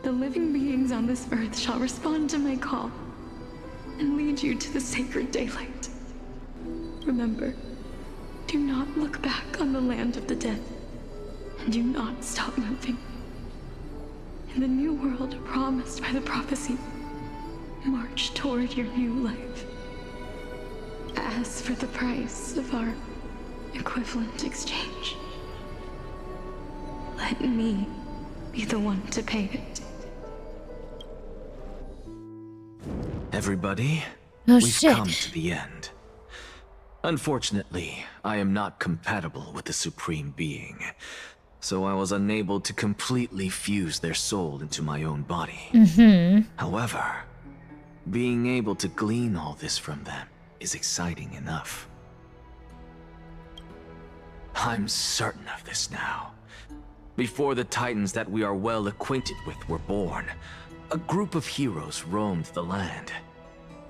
The living beings on this earth shall respond to my call and lead you to the sacred daylight. Remember, do not look back on the land of the dead, and do not stop moving. In the new world promised by the prophecy, march toward your new life. As for the price of our equivalent exchange, let me be the one to pay it. Everybody, Oh, we've shit. come to the end. Unfortunately, I am not compatible with the Supreme Being, so I was unable to completely fuse their soul into my own body. However, being able to glean all this from them is exciting enough. I'm certain of this now. Before the Titans that we are well acquainted with were born, a group of heroes roamed the land.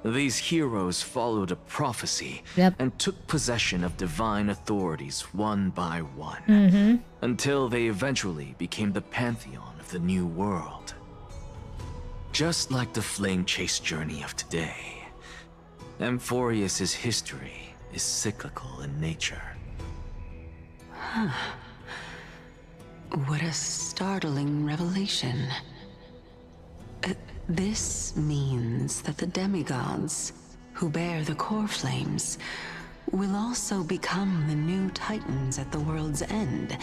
These heroes followed a prophecy and took possession of divine authorities one by one, until they eventually became the pantheon of the new world. Just like the flame chase journey of today, Amphorius's history is cyclical in nature. What a startling revelation. This means that the demigods, who bear the core flames, will also become the new Titans at the world's end,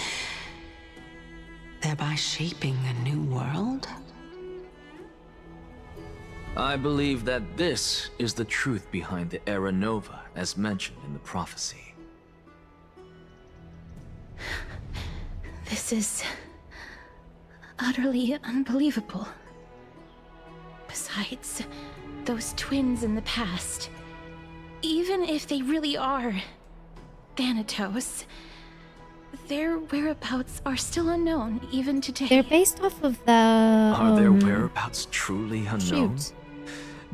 thereby shaping a new world? I believe that this is the truth behind the Era Nova as mentioned in the prophecy. This is utterly unbelievable. Besides, those twins in the past, even if they really are Thanatos, their whereabouts are still unknown even today. They're based off of the... Are their whereabouts truly unknown? shoot.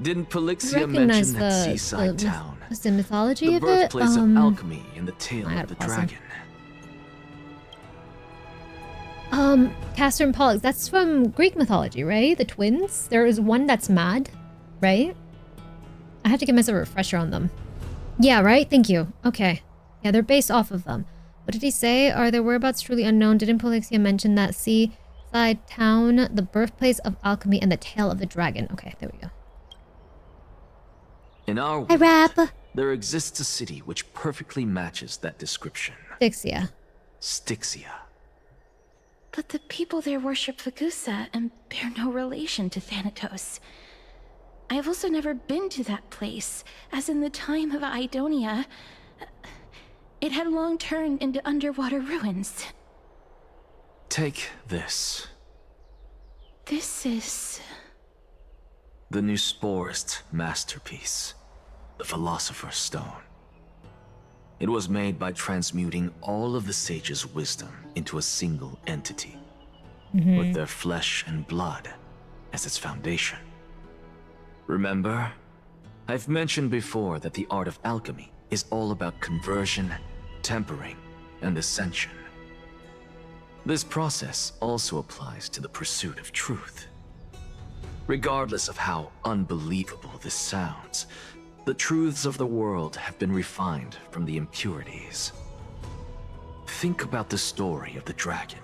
Didn't Polixia Recognize mention that seaside town? The mythology The of it? birthplace of alchemy and the tale of the dragon. Castor and Pollux, that's from Greek mythology, right? The twins? There is one that's mad, right? I have to give myself a refresher on them. Yeah, right? Thank you. Okay. Yeah, they're based off of them. What did he say? Are their whereabouts truly unknown? Didn't Polixia mention that seaside town, the birthplace of alchemy, and the tale of the dragon? Okay, there we go. In our Hi, world, Rap. there exists a city which perfectly matches that description. Styxia. Styxia. But the people there worship Vagusa and bear no relation to Thanatos. I have also never been to that place, as in the time of Idonia, it had long turned into underwater ruins. Take this. This is... The Nusporist masterpiece, the Philosopher's Stone. It was made by transmuting all of the sages' wisdom into a single entity, with their flesh and blood as its foundation. Remember, I've mentioned before that the art of alchemy is all about conversion, tempering, and ascension. This process also applies to the pursuit of truth. Regardless of how unbelievable this sounds, the truths of the world have been refined from the impurities. Think about the story of the dragon.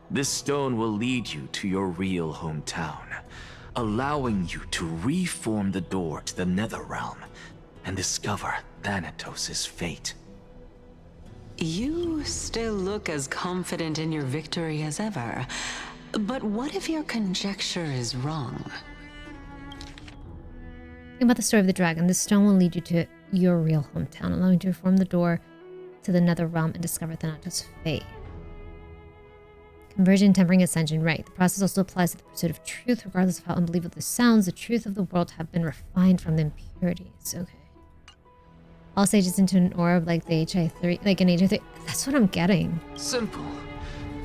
This stone will lead you to your real hometown, allowing you to reform the door to the Netherrealm and discover Thanatos' fate. You still look as confident in your victory as ever. But what if your conjecture is wrong? Think about the story of the dragon. This stone will lead you to your real hometown, allowing you to reform the door to the Netherrealm and discover Thanatos' fate. Conversion, tempering, ascension, right. The process also applies to the pursuit of truth, regardless of how unbelievable this sounds. The truth of the world have been refined from the impurities. Okay. All sages into an orb like the HI3, like an HI3. That's what I'm getting. Simple.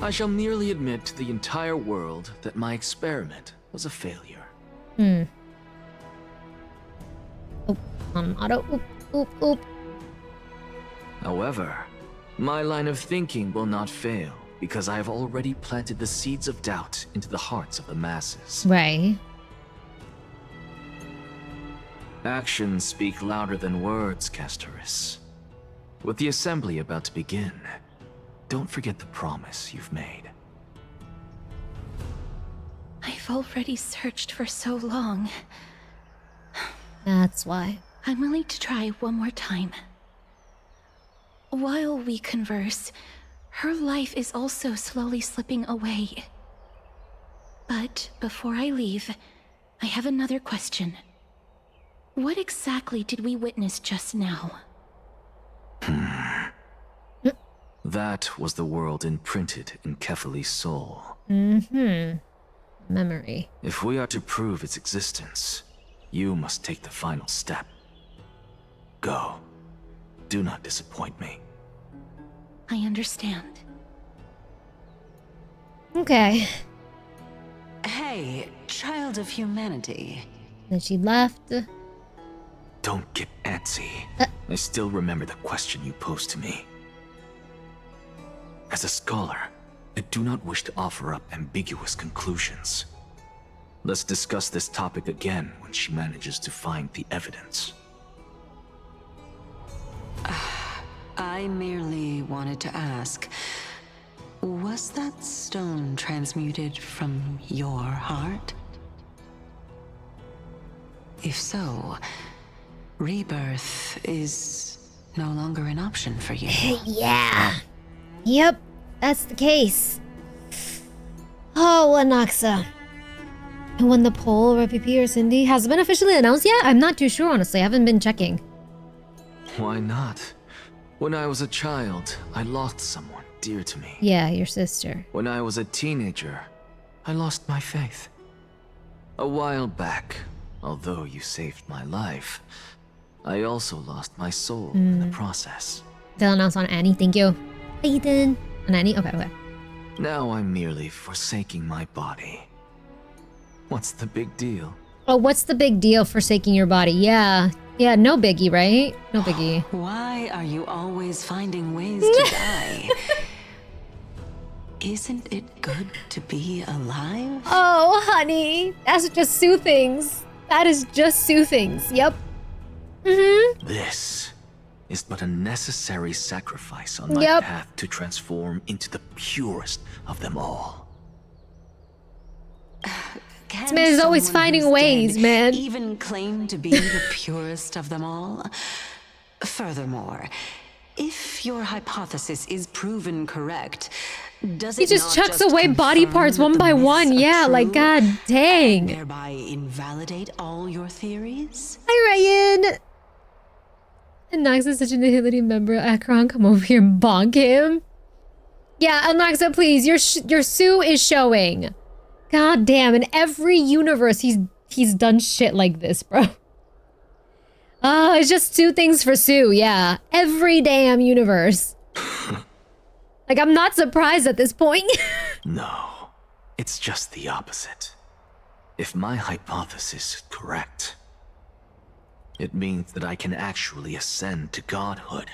I shall merely admit to the entire world that my experiment was a failure. Oh, on auto. Oop, oop, oop. However, my line of thinking will not fail because I have already planted the seeds of doubt into the hearts of the masses. Right. Actions speak louder than words, Castorice. With the assembly about to begin, don't forget the promise you've made. I've already searched for so long. That's why. I'm willing to try one more time. While we converse, her life is also slowly slipping away. But before I leave, I have another question. What exactly did we witness just now? That was the world imprinted in Kefali's soul. Memory. If we are to prove its existence, you must take the final step. Go. Do not disappoint me. I understand. Okay. Hey, child of humanity. Then she left. Don't get antsy. I still remember the question you posed to me. As a scholar, I do not wish to offer up ambiguous conclusions. Let's discuss this topic again when she manages to find the evidence. I merely wanted to ask, was that stone transmuted from your heart? If so, rebirth is no longer an option for you. Yeah. Yep, that's the case. Oh, Anaxa. And when the poll, RPP or Cindy, has it been officially announced yet? I'm not too sure, honestly. I haven't been checking. Why not? When I was a child, I lost someone dear to me. Yeah, your sister. When I was a teenager, I lost my faith. A while back, although you saved my life, I also lost my soul in the process. They'll announce on Annie, thank you. Ethan. On Annie? Okay. Now I'm merely forsaking my body. What's the big deal? Oh, what's the big deal forsaking your body? Yeah, no biggie, right? No biggie. Why are you always finding ways to die? Isn't it good to be alive? Oh, honey. That's just soothings. That is just soothings. Yep. This is but a necessary sacrifice on my path to transform into the purest of them all. This man is always finding ways, man. Even claim to be the purest of them all? Furthermore, if your hypothesis is proven correct, does it he just chucks away body parts one by one. Yeah, like, god dang. Thereby invalidate all your theories? Hi, Ryan. Anaxa is such an agility member. Akron, come over here and bonk him. Yeah, Anaxa, please. Your Sue is showing. God damn, in every universe, he's done shit like this, bro. Oh, it's just two things for Sue, yeah. Every damn universe. Like, I'm not surprised at this point. No, it's just the opposite. If my hypothesis is correct, it means that I can actually ascend to godhood.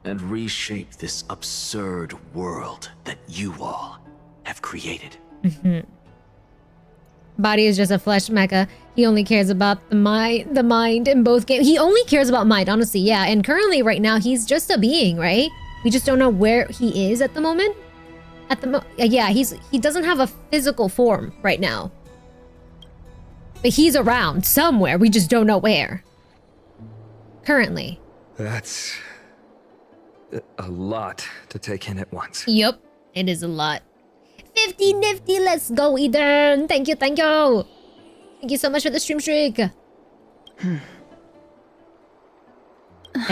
and reshape this absurd world that you all have created. Body is just a flesh mecha. He only cares about the mind in both games. He only cares about mind, honestly, yeah. And currently, right now, he's just a being, right? We just don't know where he is at the moment. Yeah, he doesn't have a physical form right now. But he's around somewhere. We just don't know where. Currently. That's a lot to take in at once. Yup, it is a lot. 50 nifty, let's go, Eden. Thank you, thank you. Thank you so much for the stream streak. That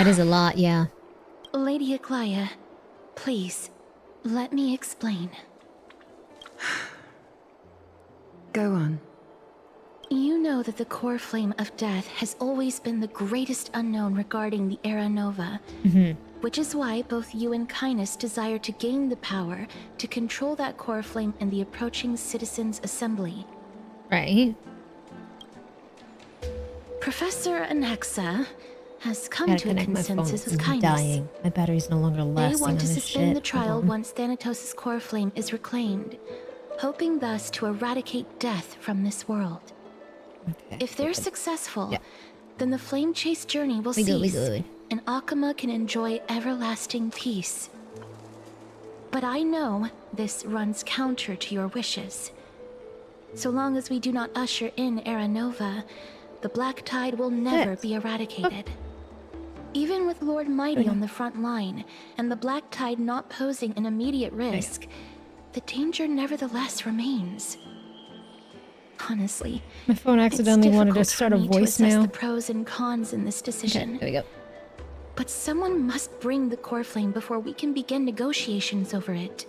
is a lot, yeah. Lady Aglaya, please, let me explain. Go on. You know that the core flame of death has always been the greatest unknown regarding the Era Nova. Which is why both you and Kindness desire to gain the power to control that core flame in the approaching Citizens' Assembly. Right. Professor Anaxa has come to a consensus with Kindness. Dying. My battery's no longer lasting. They want to on this suspend shit. the trial once Thanatos' core flame is reclaimed, hoping thus to eradicate death from this world. Okay. If they're successful, then the flame chase journey will cease, and Akama can enjoy everlasting peace. But I know this runs counter to your wishes. So long as we do not usher in Era Nova, the Black Tide will never be eradicated. Even with Lord Mighty on the front line, and the Black Tide not posing an immediate risk, the danger nevertheless remains. Honestly, my phone accidentally wanted to it's start a difficult for me to assess voicemail. the pros and cons in this decision. Okay, there we go. But someone must bring the core flame before we can begin negotiations over it.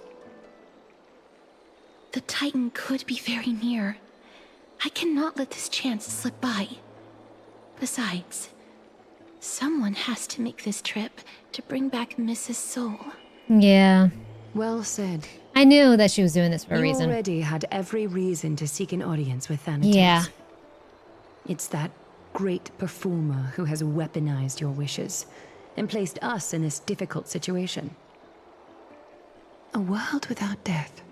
The Titan could be very near. I cannot let this chance slip by. Besides, someone has to make this trip to bring back Mrs. Soul. Yeah. Well said. I knew that she was doing this for a reason. You already had every reason to seek an audience with Thanatos. Yeah. It's that great performer who has weaponized your wishes and placed us in this difficult situation. A world without death.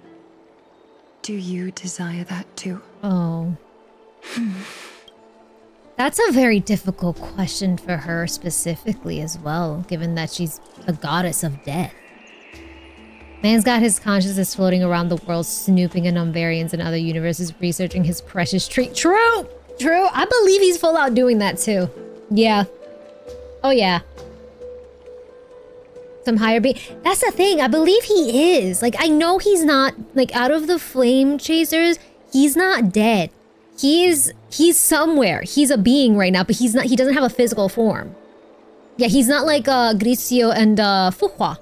Do you desire that too? Oh. That's a very difficult question for her specifically as well, given that she's a goddess of death. Man's got his consciousness floating around the world, snooping in variants and other universes, researching his precious tree. True! True! I believe he's full out doing that too. Yeah. Oh yeah. Some higher being. That's the thing, I believe he is. Like, I know he's not, like, out of the flame chasers, he's not dead. He's somewhere. He's a being right now, but he doesn't have a physical form. Yeah, he's not like Gricio and Fuhua.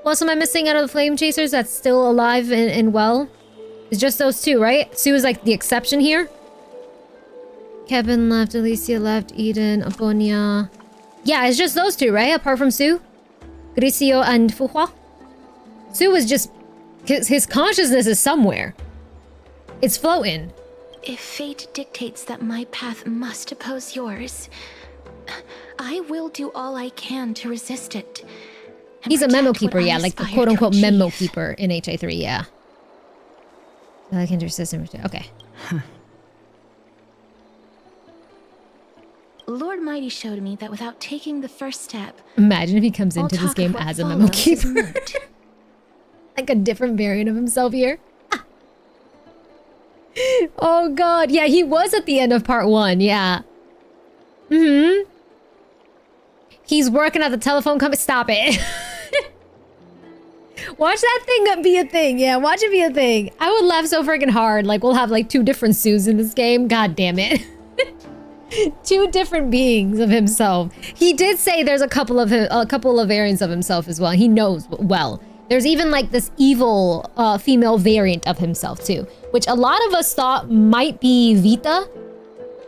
Who else am I missing out of the flame chasers that's still alive and well? It's just those two, right? Sue is like the exception here. Kevin left, Alicia left, Eden, Aponia. Yeah, it's just those two, right? Apart from Sue, Gricio and Fuhua. Sue is just... His consciousness is somewhere. It's floating. If fate dictates that my path must oppose yours, I will do all I can to resist it. He's a memo keeper, yeah, like the quote-unquote memo keeper in HI3, yeah. I can resist him. Okay. Lord Mighty showed me that without taking the first step... Imagine if he comes into this game as a memo keeper. Like a different variant of himself here. Oh god, yeah, he was at the end of part 1, yeah. He's working at the telephone company. Stop it. Watch that thing be a thing. Yeah, watch it be a thing. I would laugh so freaking hard. Like, we'll have like 2 different Sues in this game. God damn it. 2 different beings of himself. He did say there's a couple of variants of himself as well. He knows well. There's even like this evil female variant of himself too, which a lot of us thought might be Vita.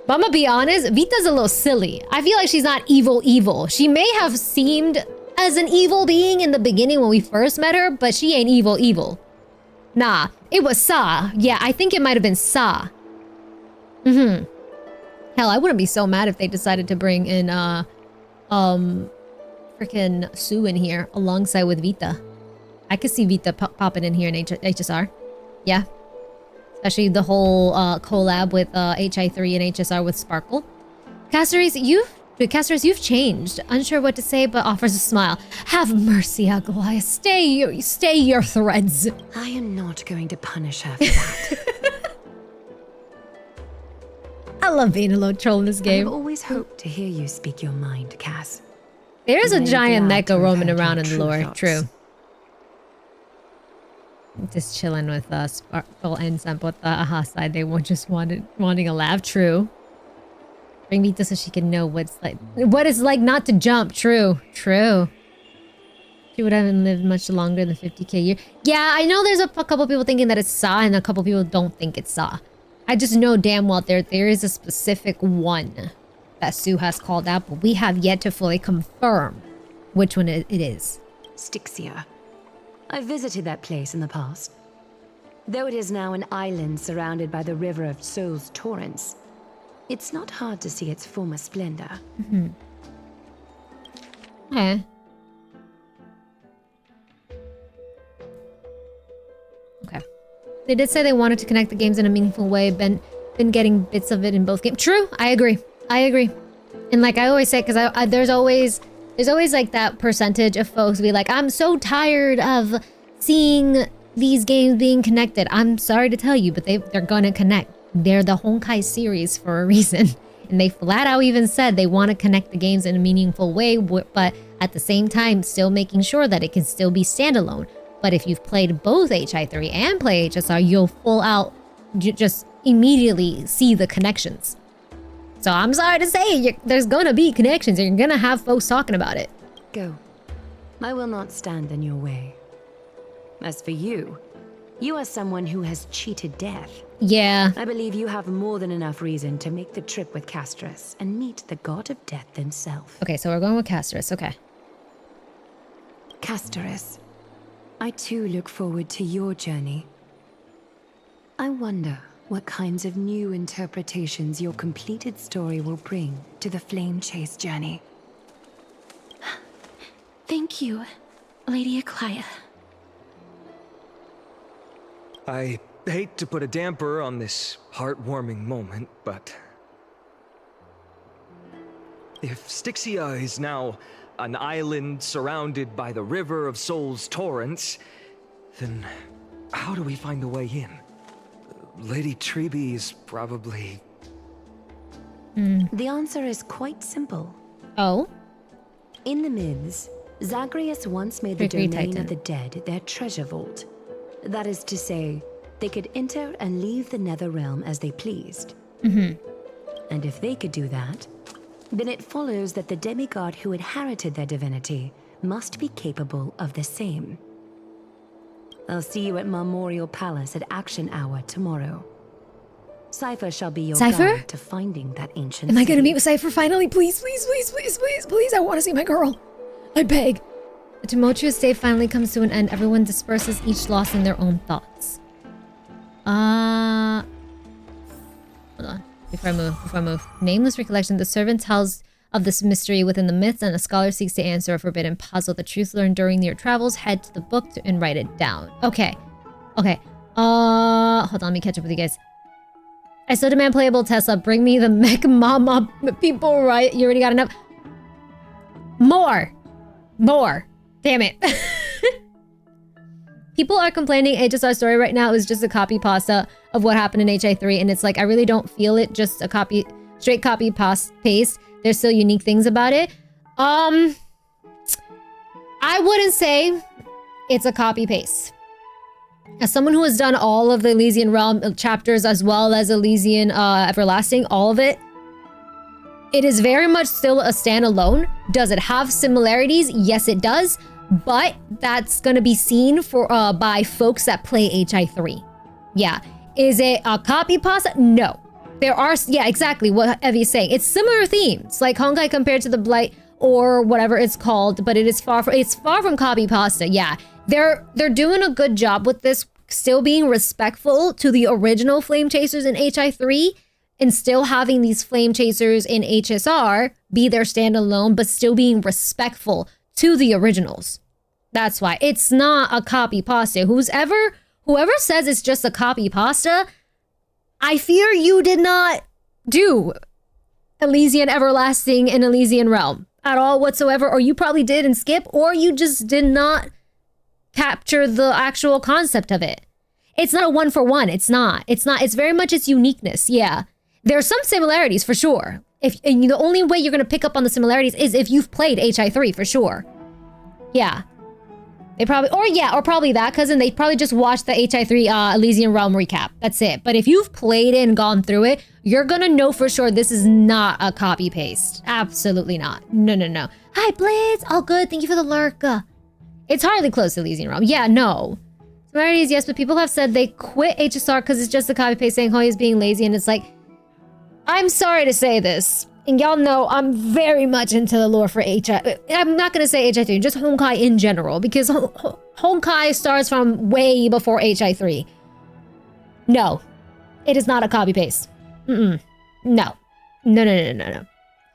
But I'm gonna be honest, Vita's a little silly. I feel like she's not evil. She may have seemed as an evil being in the beginning when we first met her, but she ain't evil. Nah, it was Sa. Yeah, I think it might have been Sa. Hell, I wouldn't be so mad if they decided to bring in freaking Sue in here alongside with Vita. I could see Vita popping in here in HSR. Yeah. Especially the whole collab with HI3 and HSR with Sparkle. Castorice, you've changed. Unsure what to say, but offers a smile. Have mercy, Aglaia. Stay your threads. I am not going to punish her for that. I love being a little troll in this game. I've always hoped to hear you speak your mind, Cass. There is a giant Neko roaming around in the lore. True. Just chilling with Sparkle and Semp with the aha side. They were just wanting a laugh. True. Bring Vita so she can know what it's like not to jump. True. She would haven't lived much longer than 50k year. Yeah, I know there's a couple people thinking that it's Sa and a couple people don't think it's Sa. I just know damn well there is a specific one that Sue has called out, but we have yet to fully confirm which one it is. Styxia. I visited that place in the past. Though it is now an island surrounded by the river of Souls Torrents, it's not hard to see its former splendor. Mm-hmm. Okay. Okay. They did say they wanted to connect the games in a meaningful way. Been getting bits of it in both games. True. I agree. And like I always say, because there's always like that percentage of folks be like, I'm so tired of seeing these games being connected. I'm sorry to tell you, but they're gonna connect. They're the Honkai series for a reason. And they flat out even said they want to connect the games in a meaningful way, but at the same time, still making sure that it can still be standalone. But if you've played both HI3 and play HSR, you'll full out just immediately see the connections. So I'm sorry to say, there's gonna be connections and you're gonna have folks talking about it. Go. I will not stand in your way. As for you, you are someone who has cheated death. Yeah. I believe you have more than enough reason to make the trip with Castorice and meet the god of death himself. Okay, so we're going with Castorice, okay. Castorice, I too look forward to your journey. I wonder what kinds of new interpretations your completed story will bring to the Flame Chase journey. Thank you, Lady Aglaia. I hate to put a damper on this heartwarming moment, but if Styxia is now an island surrounded by the river of Souls Torrents, then how do we find a way in? Lady Treeby is probably... The answer is quite simple. Oh? In the myths, Zagreus once made the domain of the dead their treasure vault. That is to say, they could enter and leave the nether realm as they pleased. And if they could do that, then it follows that the demigod who inherited their divinity must be capable of the same. I'll see you at Memorial Palace at Action Hour tomorrow. Cypher shall be your guide to finding that ancient Am I gonna city. meet with Cypher finally? Please, please, please, please, please, please. I want to see my girl. I beg. The tumultuous day finally comes to an end. Everyone disperses, each lost in their own thoughts. Hold on. Before I move. Nameless recollection. The servant tells of this mystery within the myths, and a scholar seeks to answer a forbidden puzzle. The truth learned during your travels. Head to the book and write it down. Okay. Hold on. Let me catch up with you guys. I still demand playable Tesla. Bring me the mech mama people, right? You already got enough. More. Damn it. People are complaining HSR story right now is just a copy pasta of what happened in HI3, and it's like I really don't feel it just a straight copy paste. There's still unique things about it. I wouldn't say it's a copy paste. As someone who has done all of the Elysian Realm chapters as well as Elysian Everlasting, all of it, it is very much still a standalone. Does it have similarities? Yes, it does. But that's gonna be seen for by folks that play HI3. Yeah. Is it a copy pasta? No. There are, yeah, exactly what Evie's saying. It's similar themes, like Honkai compared to the Blight or whatever it's called, but it's far from copy pasta. Yeah. They're doing a good job with this, still being respectful to the original Flame Chasers in HI3 and still having these Flame Chasers in HSR be their standalone, but still being respectful to the originals. That's why it's not a copy pasta. Whoever says it's just a copy pasta, I fear you did not do Elysian Everlasting and Elysian Realm at all whatsoever, or you probably did and skip, or you just did not capture the actual concept of it. It's not a one for one. It's not. It's very much its uniqueness. Yeah. There are some similarities for sure. And the only way you're going to pick up on the similarities is if you've played HI3 for sure. Yeah. They probably, or probably that, cousin. They probably just watched the HI3 Elysian Realm recap. That's it. But if you've played it and gone through it, you're gonna know for sure this is not a copy paste. Absolutely not. No. Hi, Blitz. All good. Thank you for the lurk. It's hardly close to Elysian Realm. Yeah, no. Similarities, yes, but people have said they quit HSR because it's just a copy paste saying Honkai is being lazy, and it's like, I'm sorry to say this. And y'all know I'm very much into the lore for HI. I'm not going to say HI3, just Honkai in general, because Honkai starts from way before HI3. No, it is not a copy paste. No.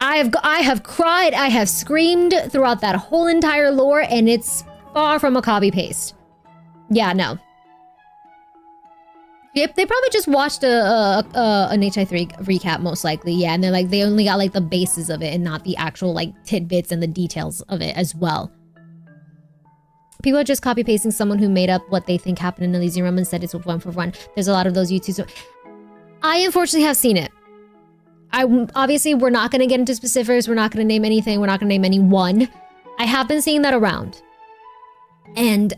I have cried, I have screamed throughout that whole entire lore, and it's far from a copy paste. Yeah, no. Yep, they probably just watched an HI3 recap, most likely. Yeah, and they're like, they only got like the bases of it and not the actual like tidbits and the details of it as well. People are just copy pasting someone who made up what they think happened in Elysian Realm and said it's one for one. There's a lot of those YouTubers. So I unfortunately have seen it. Obviously, we're not going to get into specifics. We're not going to name anything. We're not going to name anyone. I have been seeing that around. And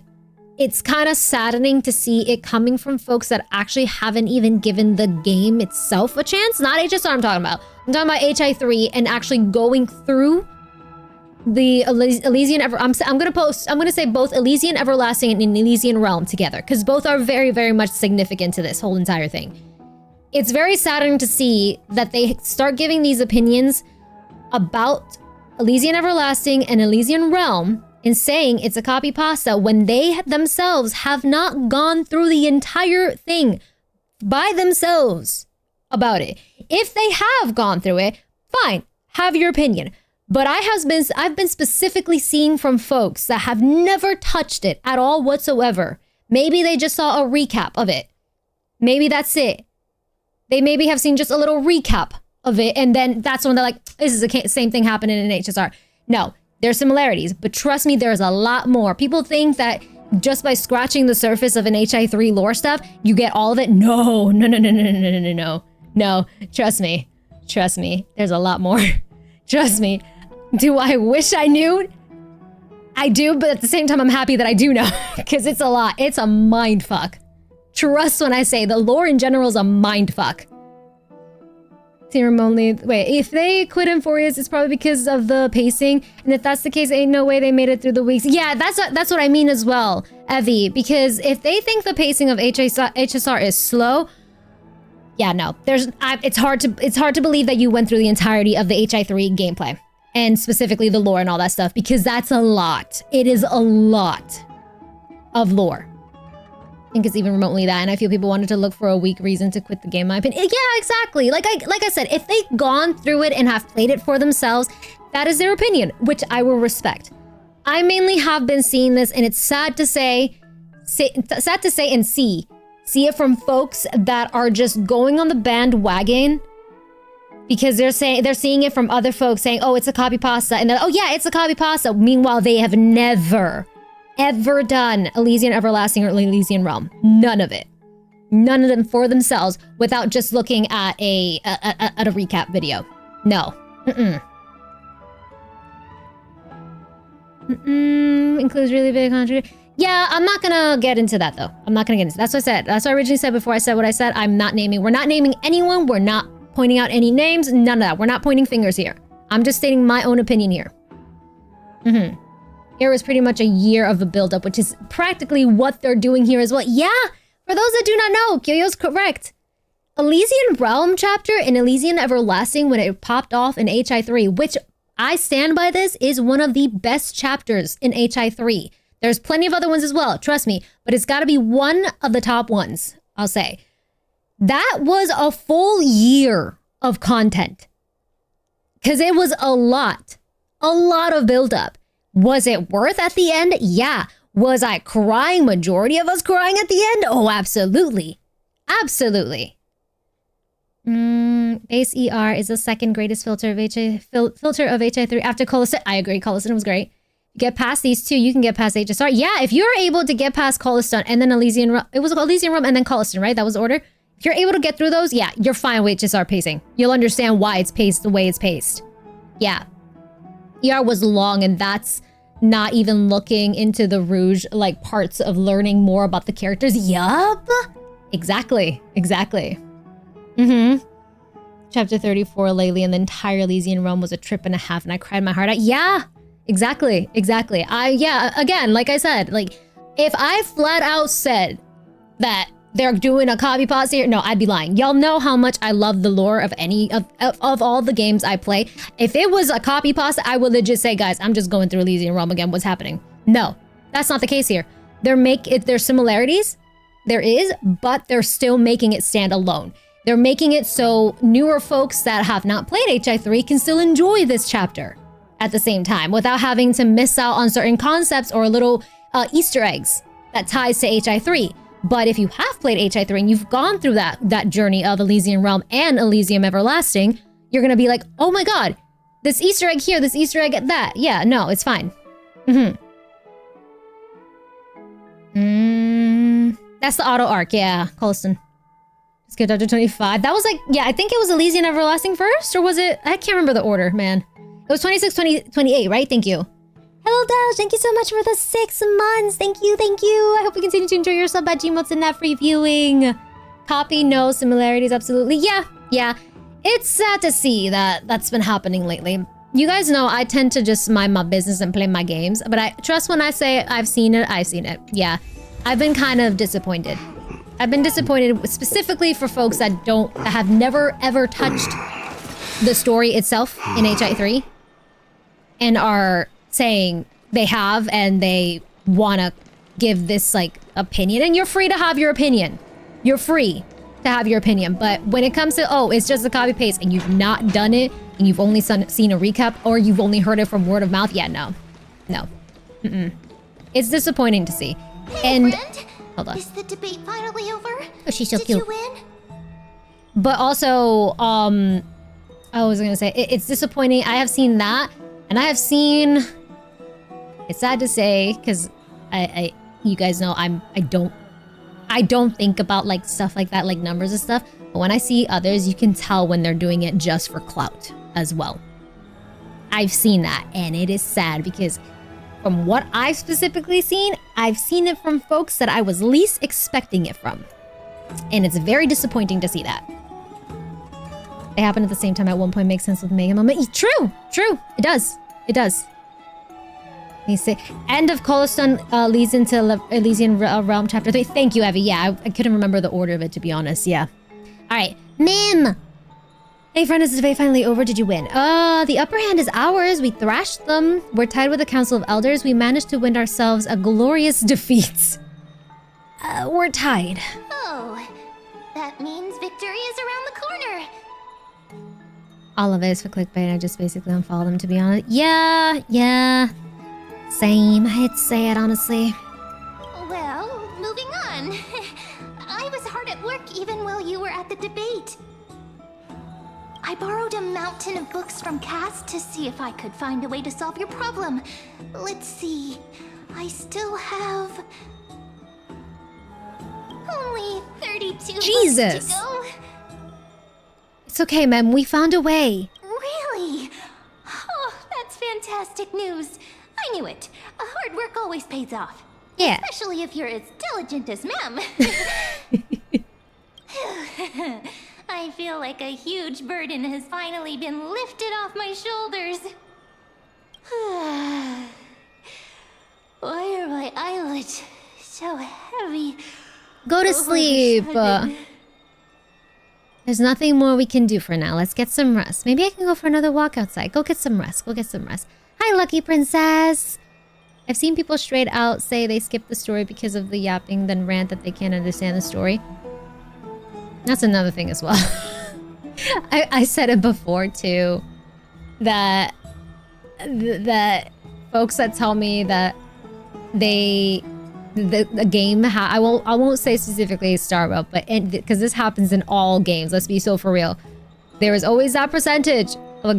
it's kind of saddening to see it coming from folks that actually haven't even given the game itself a chance. Not HSR I'm talking about. I'm talking about HI3 and actually going through the Elysian I'm gonna say both Elysian Everlasting and Elysian Realm together, because both are very, very much significant to this whole entire thing. It's very saddening to see that they start giving these opinions about Elysian Everlasting and Elysian Realm in saying it's a copy pasta when they themselves have not gone through the entire thing by themselves about it. If they have gone through it, fine, have your opinion. But I've been specifically seeing from folks that have never touched it at all whatsoever. Maybe they just saw a recap of it. Maybe that's it. They maybe have seen just a little recap of it, and then that's when they're like, this is the same thing happening in HSR. No. There's similarities, but trust me, there's a lot more. People think that just by scratching the surface of an HI3 lore stuff, you get all of it. No. No, trust me. There's a lot more. Trust me. Do I wish I knew? I do, but at the same time, I'm happy that I do know, because it's a lot. It's a mind fuck. Trust when I say the lore in general is a mind fuck. Only wait, if they quit in 4 years, it's probably because of the pacing, and if that's the case, ain't no way they made it through the weeks. Yeah, that's what I mean as well, Evie, because if they think the pacing of HSR is slow, yeah, no, it's hard to believe that you went through the entirety of the HI3 gameplay, and specifically the lore and all that stuff, because that's a lot. It is a lot of lore. I think it's even remotely that, and I feel people wanted to look for a weak reason to quit the game, in my opinion. Yeah, exactly. Like I said, if they've gone through it and have played it for themselves, that is their opinion, which I will respect. I mainly have been seeing this, and it's sad to say and see it from folks that are just going on the bandwagon because they're seeing it from other folks saying, oh, it's a copy pasta, and then, oh yeah, it's a copy pasta. Meanwhile, they have never ever done Elysian Everlasting or Elysian Realm. None of it. None of them for themselves without just looking at a recap video. No. Includes really big controversy. Yeah, I'm not gonna get into that though. I'm not gonna get into that. That's what I said. That's what I originally said before I said what I said. We're not naming anyone. We're not pointing out any names. None of that. We're not pointing fingers here. I'm just stating my own opinion here. Here was pretty much a year of a build-up, which is practically what they're doing here as well. Yeah, for those that do not know, Kyoyo's correct. Elysian Realm chapter in Elysian Everlasting, when it popped off in HI3, which I stand by this, is one of the best chapters in HI3. There's plenty of other ones as well, trust me, but it's gotta be one of the top ones, I'll say. That was a full year of content. Because it was a lot of build-up. Was it worth at the end? Yeah. Was I crying? Majority of us crying at the end? Oh, absolutely. Absolutely. Base ER is the second greatest filter of HI3 after Coloston. I agree, Coloston was great. Get past these two, you can get past HSR. Yeah, if you're able to get past Coloston and then Elysian Realm, it was Elysian Realm and then Coloston, right? That was the order. If you're able to get through those, yeah, you're fine with HSR pacing. You'll understand why it's paced the way it's paced. Yeah. ER was long, and that's not even looking into the Rouge, like, parts of learning more about the characters. Yup. Exactly. Exactly. Chapter 34, Lately, and the entire Elysian Realm was a trip and a half, and I cried my heart out. Yeah. Exactly. Exactly. Yeah, again, like I said, like, if I flat out said that they're doing a copy pasta here, no, I'd be lying. Y'all know how much I love the lore of any of all the games I play. If it was a copy pasta, I would legit say, guys, I'm just going through Elysian Realm again. What's happening? No, that's not the case here. There's similarities. There is, but they're still making it stand alone. They're making it so newer folks that have not played HI3 can still enjoy this chapter at the same time without having to miss out on certain concepts or little Easter eggs that ties to HI3. But if you have played HI3 and you've gone through that journey of Elysian Realm and Elysium Everlasting, you're gonna be like, oh my god, this Easter egg here, this Easter egg at that. Yeah, no, it's fine. That's the auto arc, yeah, Colston. Skip chapter 25. That was like, yeah, I think it was Elysian Everlasting first, or was it? I can't remember the order, man. It was 26, 20, 28, right? Thank you. Hello, Dash. Thank you so much for the 6 months. Thank you, thank you. I hope you continue to enjoy your sub at Gmotes and that free viewing. Copy, no similarities, absolutely. Yeah. It's sad to see that that's been happening lately. You guys know I tend to just mind my business and play my games, but I trust when I say I've seen it, I've seen it. Yeah, I've been kind of disappointed. I've been disappointed specifically for folks that have never ever touched the story itself in HI3 and are saying they have and they want to give this like opinion, and you're free to have your opinion. You're free to have your opinion, but when it comes to, oh, it's just a copy paste and you've not done it and you've only seen a recap or you've only heard it from word of mouth, yeah, no. It's disappointing to see. Hey, and friend. Hold on. Is the debate finally over? Oh, she's so Did cute. you win? But also, I was gonna say, it's disappointing. I have seen that, and I have seen, it's sad to say, because you guys know I don't think about like stuff like that, like numbers and stuff. But when I see others, you can tell when they're doing it just for clout as well. I've seen that, and it is sad because from what I've specifically seen, I've seen it from folks that I was least expecting it from. And it's very disappointing to see that. They happen at the same time at one point. Makes sense with Mega Moment. True. It does. Let me see. End of Coloston leads into Elysian Realm Chapter 3. Thank you, Evie. Yeah, I couldn't remember the order of it, to be honest. Yeah. All right. Mim! Hey, friend, is the debate finally over? Did you win? The upper hand is ours. We thrashed them. We're tied with the Council of Elders. We managed to win ourselves a glorious defeat. We're tied. Oh, that means victory is around the corner. All of it is for clickbait. I just basically unfollowed them, to be honest. Yeah. Same. I'd say it, honestly. Well, moving on. I was hard at work even while you were at the debate. I borrowed a mountain of books from Cass to see if I could find a way to solve your problem. Let's see. I still have only 32 Jesus. books to go. It's okay, Mem. We found a way. Really? Oh, that's fantastic news. I knew it. Hard work always pays off. Yeah. Especially if you're as diligent as Mem. I feel like a huge burden has finally been lifted off my shoulders. Why are my eyelids so heavy? Go to sleep. There's nothing more we can do for now. Let's get some rest. Maybe I can go for another walk outside. Go get some rest. Hi, Lucky Princess. I've seen people straight out say they skipped the story because of the yapping, then rant that they can't understand the story. That's another thing as well. I said it before too, that folks that tell me that the game I won't say specifically Star Rail, but because this happens in all games, let's be so for real. There is always that percentage of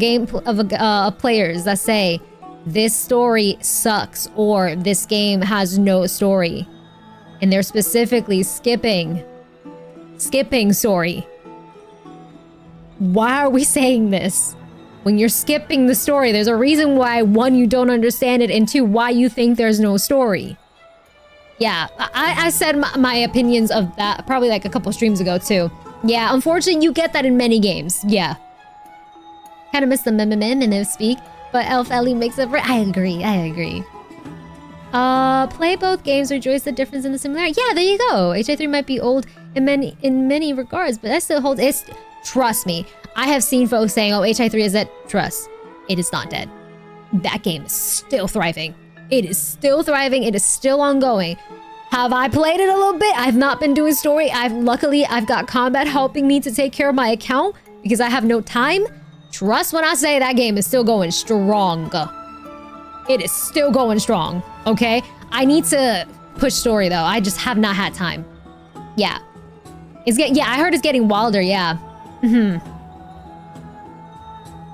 players that say this story sucks or this game has no story, and they're specifically skipping story. Why are we saying this? When you're skipping the story, there's a reason why, one, you don't understand it, and two, why you think there's no story. Yeah, I said my opinions of that probably like a couple streams ago too. Yeah, unfortunately, you get that in many games. Yeah. Kind of miss the meme and speak, but Elf Ellie makes up for it. I agree. Play both games, rejoice the difference in the similarity. Yeah, there you go. HI3 might be old in many regards, but that still holds. Trust me, I have seen folks saying, oh, HI3 is dead. Trust, it is not dead. That game is still thriving. It is still thriving. It is still ongoing. Have I played it a little bit? I've not been doing story. Luckily, I've got combat helping me to take care of my account because I have no time. Trust when I say that game is still going strong. It is still going strong, okay? I need to push story though. I just have not had time. Yeah. I heard it's getting wilder, yeah.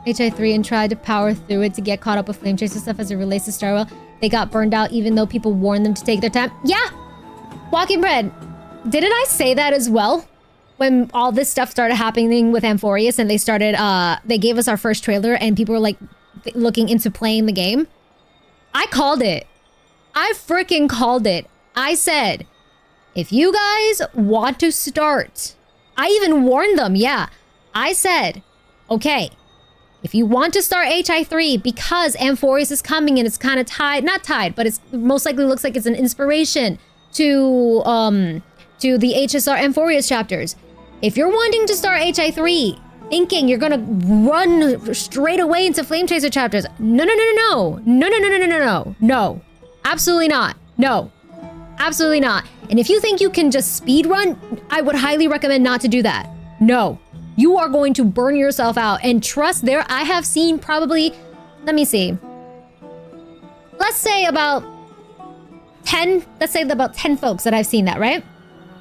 HI3 and tried to power through it to get caught up with Flame Chaser stuff as it relates to Star Rail. They got burned out even though people warned them to take their time. Yeah! Walking Bread. Didn't I say that as well? When all this stuff started happening with Amphorius and they started, they gave us our first trailer and people were like looking into playing the game. I called it. I freaking called it. I said, if you guys want to start, I even warned them, yeah. I said, okay, if you want to start HI3 because Amphorius is coming and it's kind of tied, not tied, but it's most likely looks like it's an inspiration to the HSR Amphorius chapters. If you're wanting to start HI3 thinking you're gonna run straight away into Flame Chaser chapters, no. Absolutely not. No. Absolutely not. And if you think you can just speed run, I would highly recommend not to do that. No. You are going to burn yourself out. And trust there, I have seen probably, let me see. Let's say about 10 folks that I've seen that, right?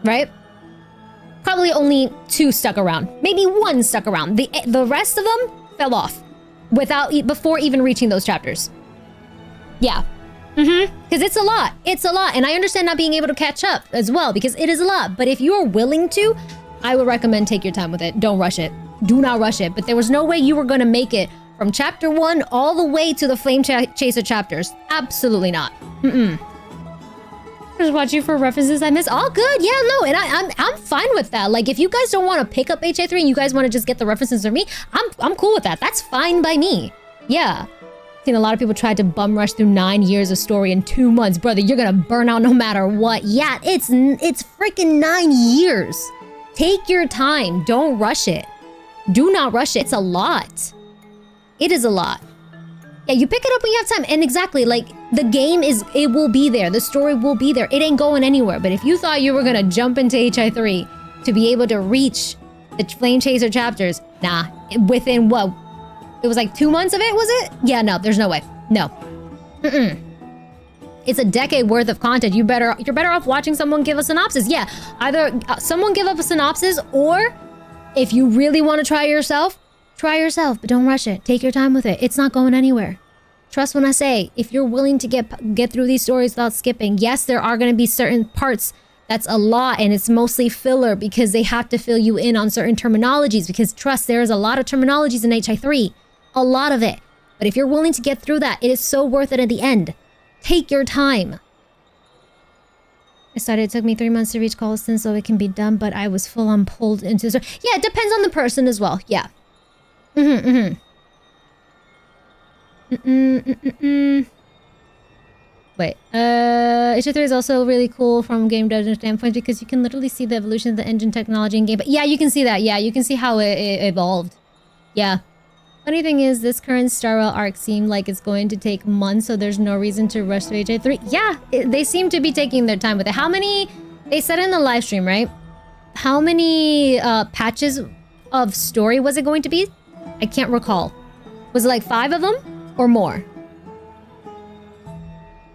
Right? Probably only 2 stuck around. Maybe 1 stuck around. The rest of them fell off before even reaching those chapters. Yeah. Because it's a lot. It's a lot. And I understand not being able to catch up as well because it is a lot. But if you are willing to, I would recommend take your time with it. Don't rush it. Do not rush it. But there was no way you were going to make it from chapter 1 all the way to the Flame Chaser chapters. Absolutely not. Just watch you for references I missed. All good. Yeah, no. And I'm fine with that. Like, if you guys don't want to pick up HI3 and you guys want to just get the references from me, I'm cool with that. That's fine by me. Yeah. Seen a lot of people try to bum rush through 9 years of story in 2 months. Brother, you're gonna burn out no matter what. Yeah, it's freaking 9 years. Take your time. Don't rush it. Do not rush it. It's a lot. It is a lot. Yeah, you pick it up when you have time. And exactly, like, the game it will be there. The story will be there. It ain't going anywhere. But if you thought you were gonna jump into HI3 to be able to reach the Flame Chaser chapters, nah. Within what? It was like 2 months of it, was it? Yeah, no, there's no way. No. It's a decade worth of content. You're better off watching someone give a synopsis. Yeah, either someone give up a synopsis, or if you really want to try yourself, but don't rush it. Take your time with it. It's not going anywhere. Trust when I say, if you're willing to get through these stories without skipping, yes, there are going to be certain parts that's a lot, and it's mostly filler because they have to fill you in on certain terminologies, because trust, there is a lot of terminologies in HI3. A lot of it. But if you're willing to get through that, it is so worth it at the end. Take your time. It took me 3 months to reach Colliston so it can be done, but I was full on pulled into the... Yeah, it depends on the person as well. Yeah. Wait. HI3 is also really cool from game dev standpoint because you can literally see the evolution of the engine technology in game. But yeah, you can see that. Yeah, you can see how it evolved. Yeah. Funny thing is, this current Star Rail arc seemed like it's going to take months, so there's no reason to rush through HI3. Yeah, they seem to be taking their time with it. How many... They said in the live stream, right? How many patches of story was it going to be? I can't recall. Was it like 5 of them? Or more?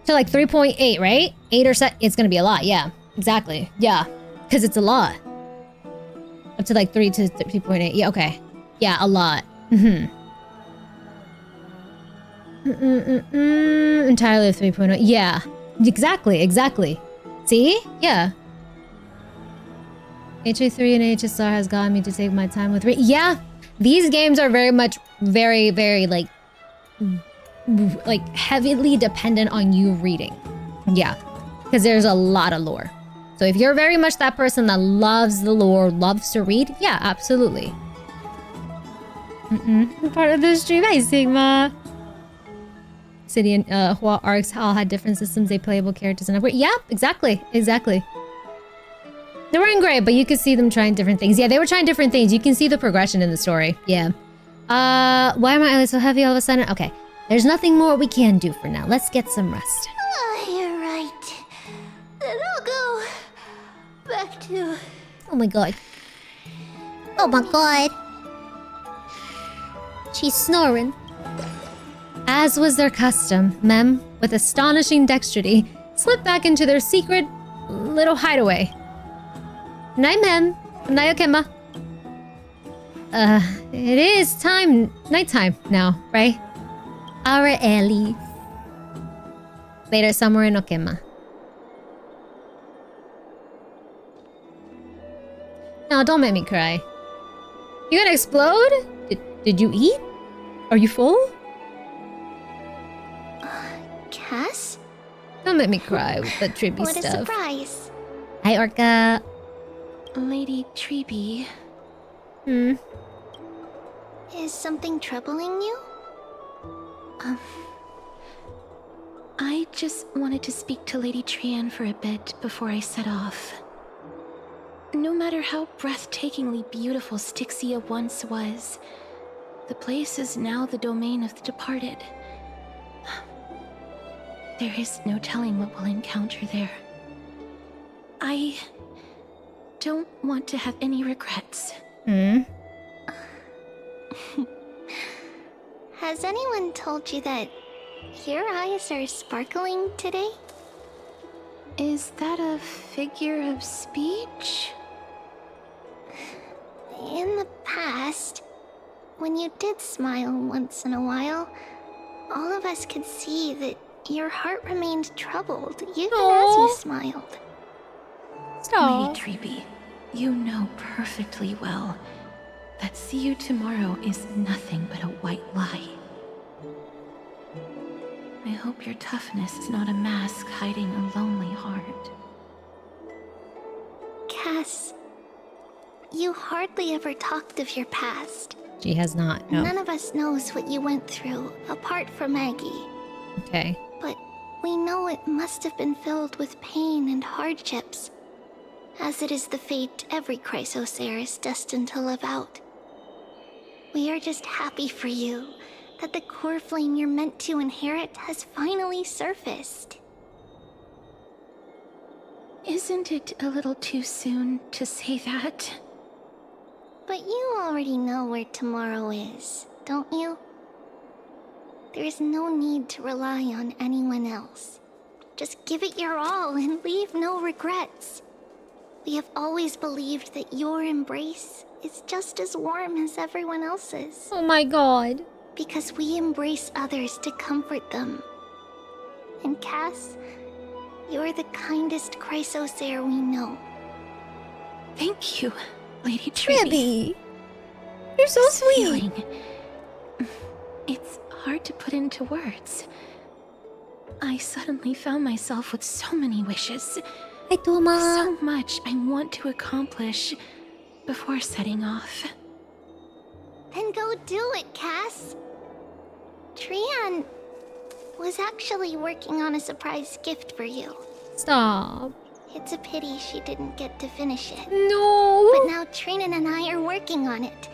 To like 3.8, right? 8 or 7. It's gonna be a lot. Yeah, exactly. Yeah, because it's a lot. Up to like 3 to 3.8. Yeah, okay. Yeah, a lot. Entirely of 3.0. Yeah, exactly. See? Yeah. HI3 and HSR has gotten me to take my time with yeah, these games are very much very like heavily dependent on you reading. Yeah, because there's a lot of lore. So if you're very much that person that loves the lore, loves to read, yeah, absolutely. Part of the stream, hi Sigma. City and Hua arcs all had different systems, they playable characters and upgrade. Yeah, exactly. They weren't great, but you could see them trying different things. Yeah, they were trying different things. You can see the progression in the story. Yeah. Why am I eyelids so heavy all of a sudden? Okay. There's nothing more we can do for now. Let's get some rest. You're right. Then I'll go back to... Oh my god. Oh my god. She's snoring. As was their custom, Mem, with astonishing dexterity, slipped back into their secret little hideaway. Night, Mem. Night, Okema. It is nighttime now, right? Our Ellie. Later, somewhere in Okema. No, don't make me cry. You gonna explode? Did you eat? Are you full? Cass? Don't make me cry with the trippy What stuff. a surprise. Hi, Orca. Lady Treeby. Is something troubling you? I just wanted to speak to Lady Trian for a bit before I set off. No matter how breathtakingly beautiful Styxia once was, the place is now the domain of the departed. There is no telling what we'll encounter there. I don't want to have any regrets. Has anyone told you that your eyes are sparkling today? Is that a figure of speech? In the past, when you did smile once in a while, all of us could see that your heart remained troubled even as you smiled. Lady Treeby, you know perfectly well that see you tomorrow is nothing but a white lie. I hope your toughness is not a mask hiding a lonely heart. Cass, you hardly ever talked of your past. She has not, no. None of us knows what you went through, apart from Maggie. Okay. But we know it must have been filled with pain and hardships, as it is the fate every Chrysosaur is destined to live out. We are just happy for you that the core flame you're meant to inherit has finally surfaced. Isn't it a little too soon to say that? But you already know where tomorrow is, don't you? There is no need to rely on anyone else. Just give it your all and leave no regrets. We have always believed that your embrace is just as warm as everyone else's. Oh my god. Because we embrace others to comfort them. And Cass, you're the kindest Chrysosaur we know. Thank you, Lady Treeby. You're so sweet. Feeling, it's hard to put into words. I suddenly found myself with so many wishes. So much I want to accomplish before setting off. Then go do it, Cass. Trian was actually working on a surprise gift for you. Stop. It's a pity she didn't get to finish it. No. But now Trinan and I are working on it.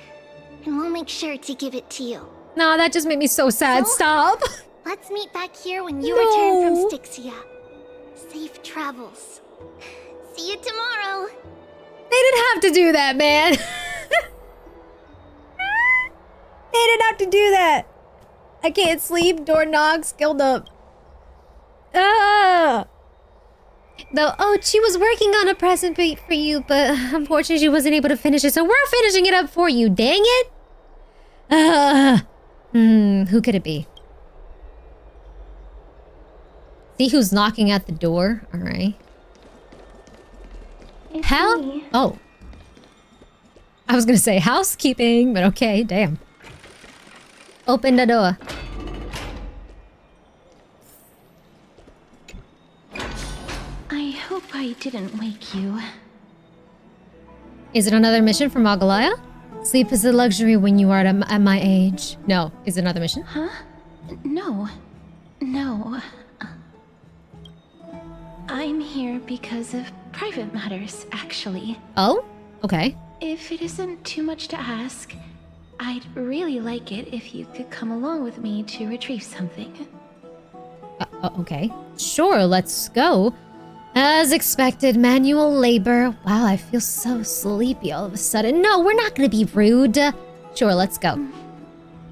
And we'll make sure to give it to you. No, that just made me so sad. Stop. Let's meet back here when you return from Styxia. Safe travels. See you tomorrow. They didn't have to do that, man. They didn't have to do that. I can't sleep. Door knocks. Skilled up. Though, oh, she was working on a present for you, but unfortunately she wasn't able to finish it, so we're finishing it up for you. Dang it! Who could it be? See who's knocking at the door? All right. How? Oh. I was gonna say housekeeping, but okay, damn. Open the door. I hope I didn't wake you. Is it another mission from Magalaya? Sleep is a luxury when you are at my age. No. Is it another mission? Huh? No. No. I'm here because of private matters, actually. Oh? Okay. If it isn't too much to ask, I'd really like it if you could come along with me to retrieve something. Okay. Sure, let's go. As expected, manual labor. Wow, I feel so sleepy all of a sudden. No, we're not gonna be rude. Sure, let's go.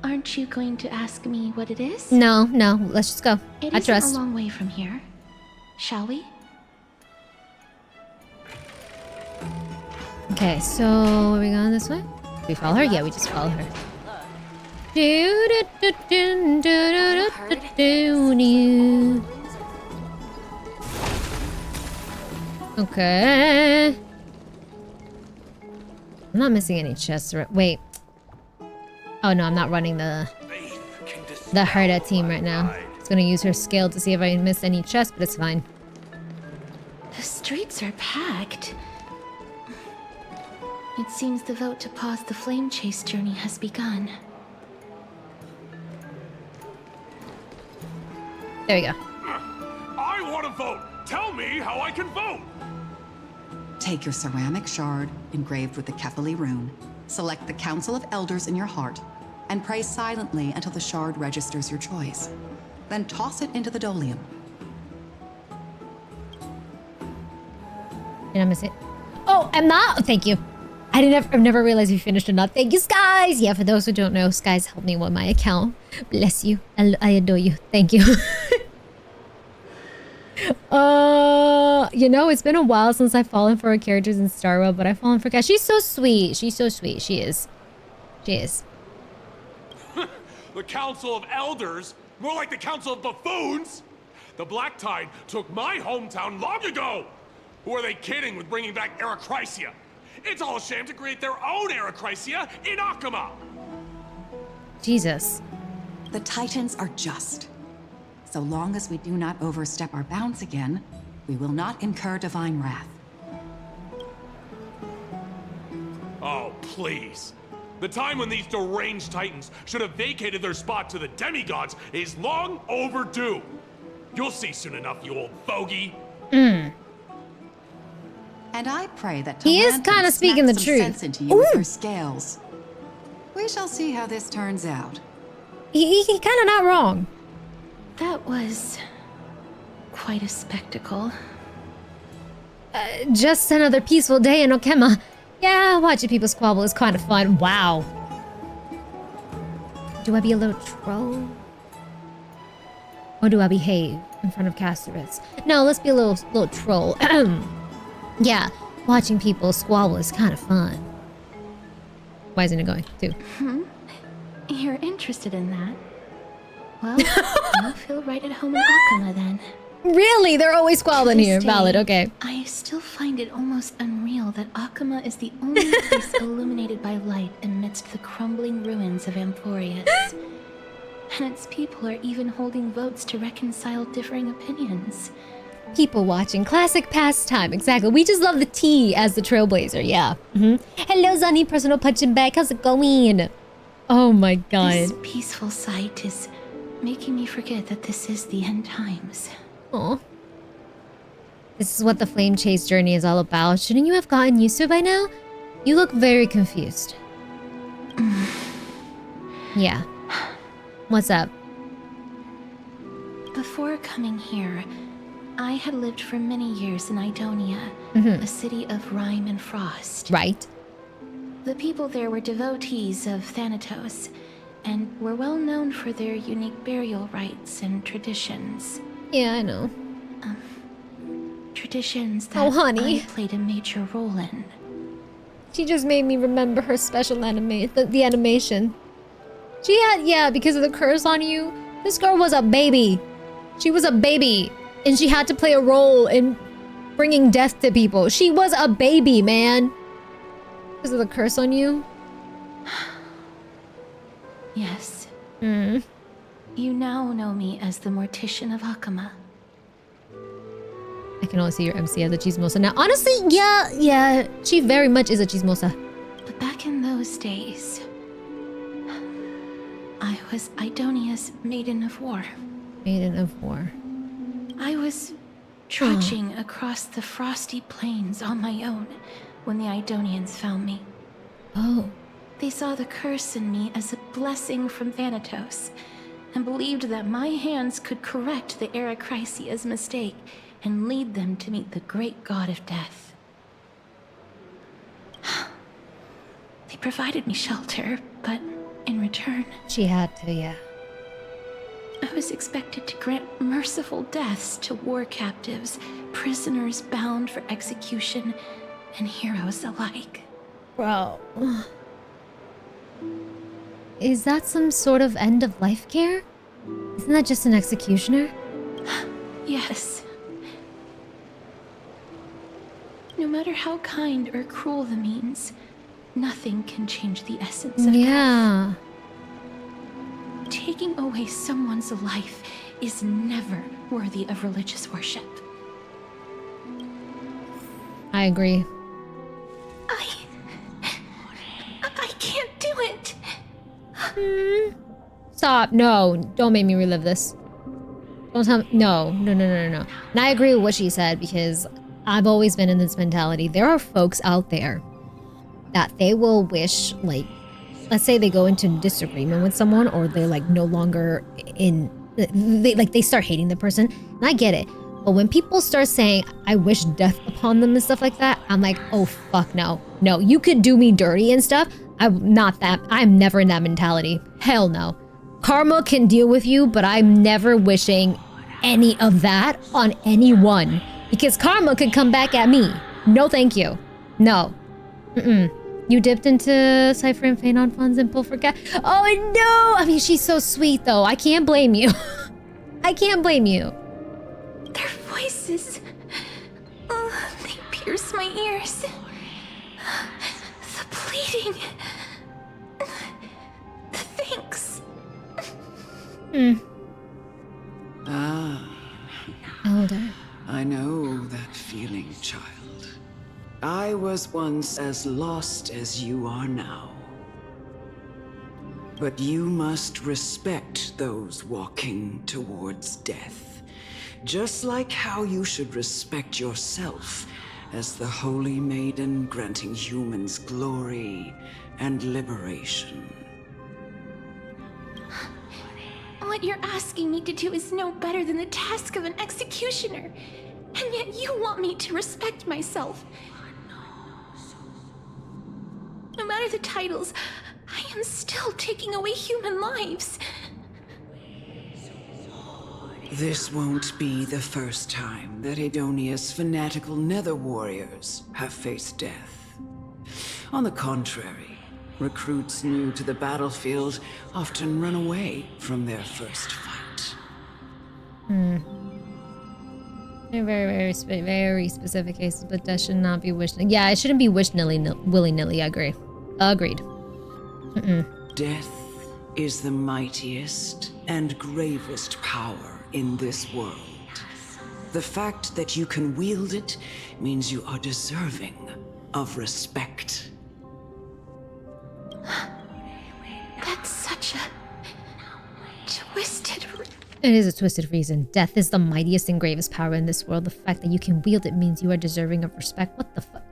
Aren't you going to ask me what it is? No, let's just go. I trust. It isn't a long way from here. Shall we? Okay, so are we going this way? We follow her? Yeah, we just follow her. Okay. I'm not missing any chests. Wait. Oh no, I'm not running the Herda team right now. I was gonna use her skill to see if I missed any chests, but it's fine. The streets are packed. It seems the vote to pause the flame chase journey has begun. There we go. I want to vote! Tell me how I can vote! Take your ceramic shard, engraved with the Kefali rune, select the Council of Elders in your heart, and pray silently until the shard registers your choice. Then toss it into the Dolium. Did I miss it? Oh, I'm not. Thank you. I've never realized you finished or not. Thank you, Skies. Yeah, for those who don't know, Skies helped me with my account. Bless you. I adore you. Thank you. You know, it's been a while since I've fallen for her characters in Star Rail, but I've fallen for Cass. She's so sweet. She's so sweet. She is. She is. The Council of Elders? More like the Council of Buffoons? The Black Tide took my hometown long ago! Who are they kidding with bringing back Arachrysia? It's all a shame to create their own Arachrysia in Akama! Jesus. The Titans are just. So long as we do not overstep our bounds again, we will not incur divine wrath. Oh, please. The time when these deranged Titans should have vacated their spot to the demigods is long overdue. You'll see soon enough, you old fogey. And I pray that he is kind of speaking the truth. Sense into you with her scales. We shall see how this turns out. He kind of not wrong. That was quite a spectacle. Just another peaceful day in Okema. Yeah, watching people squabble is kind of fun. Wow. Do I be a little troll? Or do I behave in front of Castorice? No, let's be a little troll. Yeah, watching people squabble is kind of fun. Why isn't it going? Too. You're interested in that? Well, you'll feel right at home in Akama then. Really? They're always squabbling here. Valid, okay. I still find it almost unreal that Akama is the only place illuminated by light amidst the crumbling ruins of Amphorius. And its people are even holding votes to reconcile differing opinions. People watching. Classic pastime. Exactly. We just love the tea as the trailblazer. Yeah. Hello, Zani. Personal punching bag. How's it going? Oh my god. This peaceful sight is making me forget that this is the end times. Oh. This is what the flame chase journey is all about. Shouldn't you have gotten used to it by now? You look very confused. Yeah. What's up? Before coming here, I had lived for many years in Idonia, a city of rime and frost. Right. The people there were devotees of Thanatos, and were well known for their unique burial rites and traditions. Yeah, I know. Traditions that Oh, honey. I played a major role in. She just made me remember her special the animation. She had, yeah, because of the curse on you. This girl was a baby. She was a baby. And she had to play a role in bringing death to people. She was a baby, man. Because of the curse on you. Yes. Hmm. You now know me as the Mortician of Akama. I can only see your MC as a chismosa now. Honestly, yeah, she very much is a chismosa. But back in those days, I was Idonia's Maiden of War. Maiden of War. I was trudging across the frosty plains on my own when the Idonians found me. Oh. They saw the curse in me as a blessing from Thanatos, and believed that my hands could correct the Heracrisia's mistake and lead them to meet the great god of death. They provided me shelter, but in return... She had to, yeah. I was expected to grant merciful deaths to war captives, prisoners bound for execution, and heroes alike. Bro. Is that some sort of end-of-life care? Isn't that just an executioner? Yes. No matter how kind or cruel the means, nothing can change the essence of yeah. death. Taking away someone's life is never worthy of religious worship. I agree. I can't do it. Stop. No. Don't make me relive this. Don't tell me. No. And I agree with what she said because I've always been in this mentality. There are folks out there that they will wish, like, let's say they go into disagreement with someone or they're like no longer in, they start hating the person. And I get it. But when people start saying, I wish death upon them and stuff like that, I'm like, oh, fuck no. No, you could do me dirty and stuff. I'm not that. I'm never in that mentality. Hell no. Karma can deal with you, but I'm never wishing any of that on anyone. Because karma could come back at me. No, thank you. No. You dipped into Cypher and Phanon funds and pull for gas. Oh no! I mean, she's so sweet though. I can't blame you. I can't blame you. Their voices. They pierce my ears. The pleading. The thanks. Elder. I know that feeling, child. I was once as lost as you are now. But you must respect those walking towards death. Just like how you should respect yourself as the Holy Maiden granting humans glory and liberation. What you're asking me to do is no better than the task of an executioner. And yet you want me to respect myself. No matter the titles, I am still taking away human lives. This won't be the first time that Edonia's fanatical nether warriors have faced death. On the contrary, recruits new to the battlefield often run away from their first fight. Very specific cases, but that should not be wished. Yeah, it shouldn't be wished willy-nilly. I agree. Agreed. Death is the mightiest and gravest power in this world. The fact that you can wield it means you are deserving of respect. That's such a twisted... It is a twisted reason. Death is the mightiest and gravest power in this world. The fact that you can wield it means you are deserving of respect. What the fuck?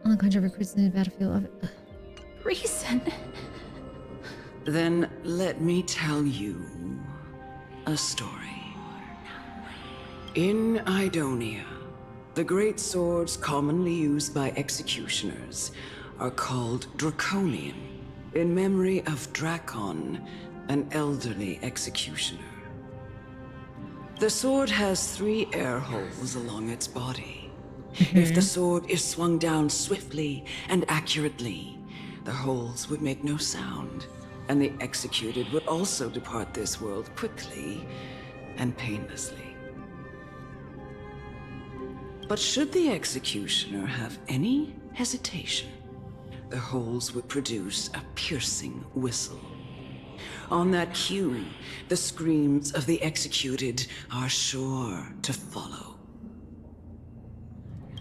On the contrary, recruits in the battlefield. Reason. Then let me tell you a story. In Idonia, the great swords commonly used by executioners are called Draconian, in memory of Drakon, an elderly executioner. The sword has 3 air holes along its body. If the sword is swung down swiftly and accurately, the holes would make no sound, and the executed would also depart this world quickly and painlessly. But should the executioner have any hesitation, the holes would produce a piercing whistle. On that cue, the screams of the executed are sure to follow.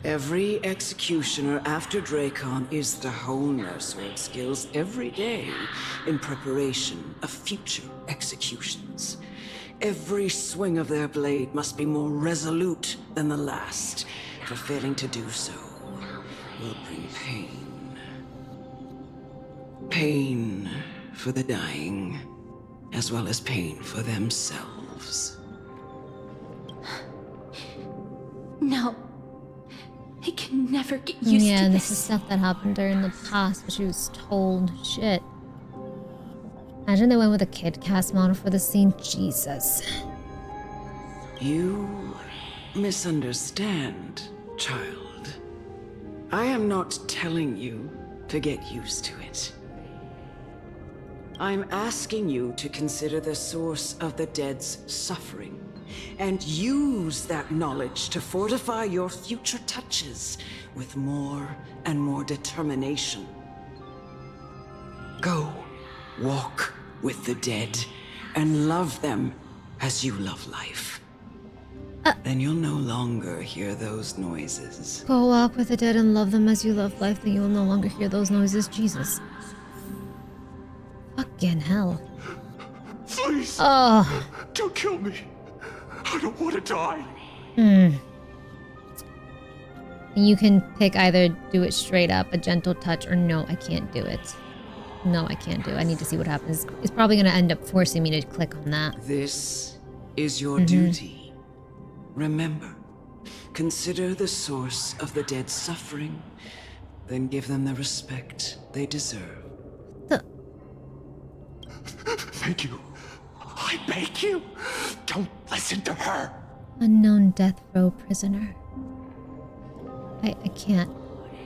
Every executioner after Dracon is to hone their sword skills every day in preparation of future executions. Every swing of their blade must be more resolute than the last, for failing to do so will bring pain. Pain for the dying, as well as pain for themselves. No. I can never get used to this. Yeah, this is stuff that happened during the past, but she was told. Shit. Imagine they went with a kid cast model for the scene. Jesus. You misunderstand, child. I am not telling you to get used to it. I'm asking you to consider the source of the dead's suffering and use that knowledge to fortify your future touches with more and more determination. Go, walk with the dead and love them as you love life. Then you'll no longer hear those noises. Go walk with the dead and love them as you love life, then you'll no longer hear those noises. Jesus. Fucking hell. Please! Oh. Don't kill me! I don't want to die! You can pick either do it straight up, a gentle touch, or no, I can't do it. No, I can't do it. I need to see what happens. It's probably going to end up forcing me to click on that. This is your duty. Remember, consider the source of the dead's suffering, then give them the respect they deserve. Thank you. I beg you, don't listen to her. Unknown death row prisoner. I can't.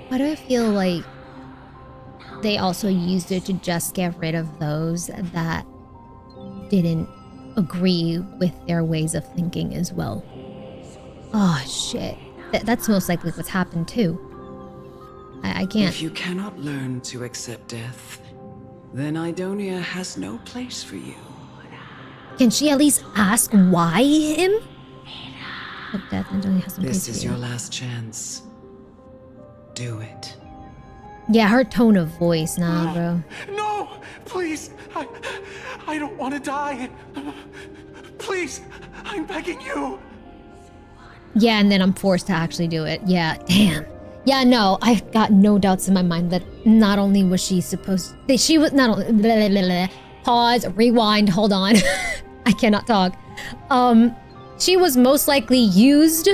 Why do I feel like they also used it to just get rid of those that didn't agree with their ways of thinking as well? Oh shit. That's most likely what's happened too. I can't. If you cannot learn to accept death, then Idonia has no place for you. Can she at least ask why him? Oh, death and Idonia has no place This is for you. your last chance. Do it. Yeah, her tone of voice, nah, bro. No! Please! I don't want to die! Please! I'm begging you! Yeah, and then I'm forced to actually do it. Yeah, damn. Yeah, no, I've got no doubts in my mind that not only was she supposed to, she was not only, blah, blah, blah, blah. Pause, rewind, hold on. I cannot talk. She was most likely used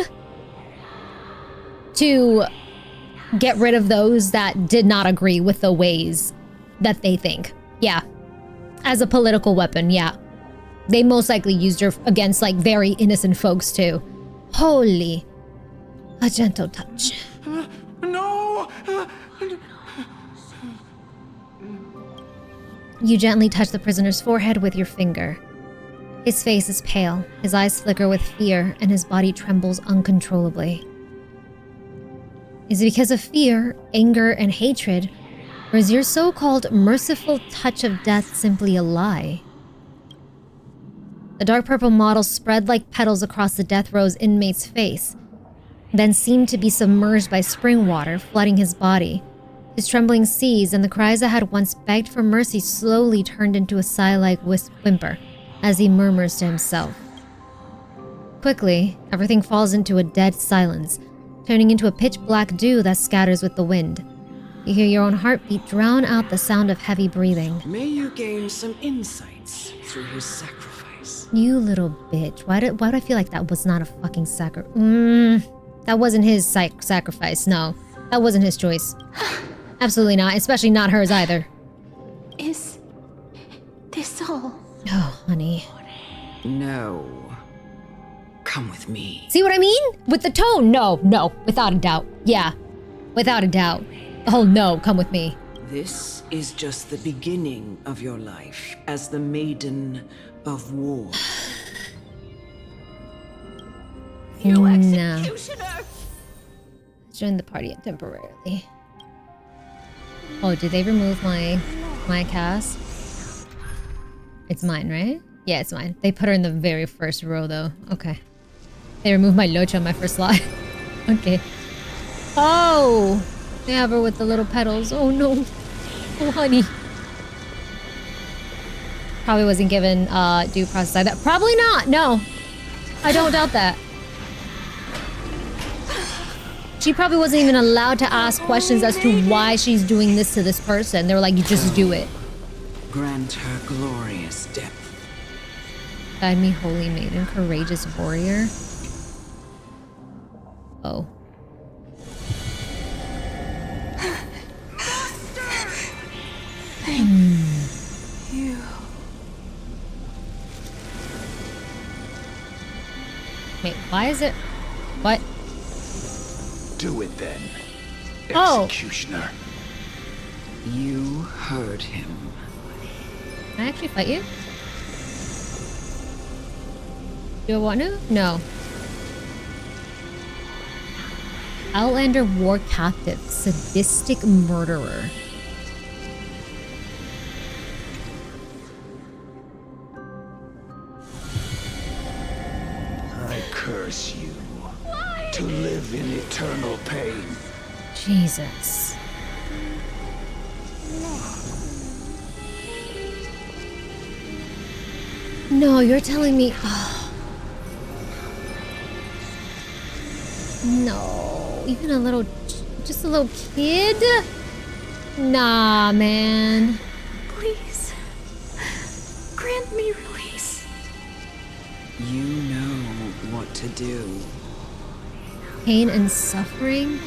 to get rid of those that did not agree with the ways that they think. Yeah. As a political weapon, yeah. They most likely used her against like very innocent folks too. Holy. A gentle touch. No! You gently touch the prisoner's forehead with your finger. His face is pale, his eyes flicker with fear, and his body trembles uncontrollably. Is it because of fear, anger, and hatred, or is your so-called merciful touch of death simply a lie? The dark purple models spread like petals across the death row's inmate's face, then seemed to be submerged by spring water, flooding his body. His trembling seas and the cries that had once begged for mercy slowly turned into a sigh-like whimper as he murmurs to himself. Quickly, everything falls into a dead silence, turning into a pitch-black dew that scatters with the wind. You hear your own heartbeat drown out the sound of heavy breathing. May you gain some insights through his sacrifice. You little bitch. Why do I feel like that was not a fucking sacrifice? That wasn't his sacrifice, no. That wasn't his choice. Absolutely not, especially not hers either. Is this all? No. Come with me. See what I mean? With the tone, no, without a doubt. Yeah, without a doubt. Oh no, come with me. This is just the beginning of your life as the Maiden of War. You executioner! Join the party temporarily. Oh, did they remove my cast? It's mine, right? Yeah, it's mine. They put her in the very first row, though. Okay. They removed my Locha on my first slot. Okay. Oh! They have her with the little petals. Oh, no. Oh, honey. Probably wasn't given due process like that. Probably not. No. I don't doubt that. She probably wasn't even allowed to ask questions as to why she's doing this to this person. They were like, you just do it. Grant her glorious depth. Guide me, holy maiden, courageous warrior. Oh. You. Wait, why is it? What? Do it then, Oh. executioner. You heard him. Can I actually fight you? Do I want to? No. Outlander war captive, sadistic murderer. I curse you to live in eternal pain. Jesus. No, you're telling me. Oh. No, even a little, just a little kid? Nah, man. Please. Grant me release. You know what to do. Pain and suffering?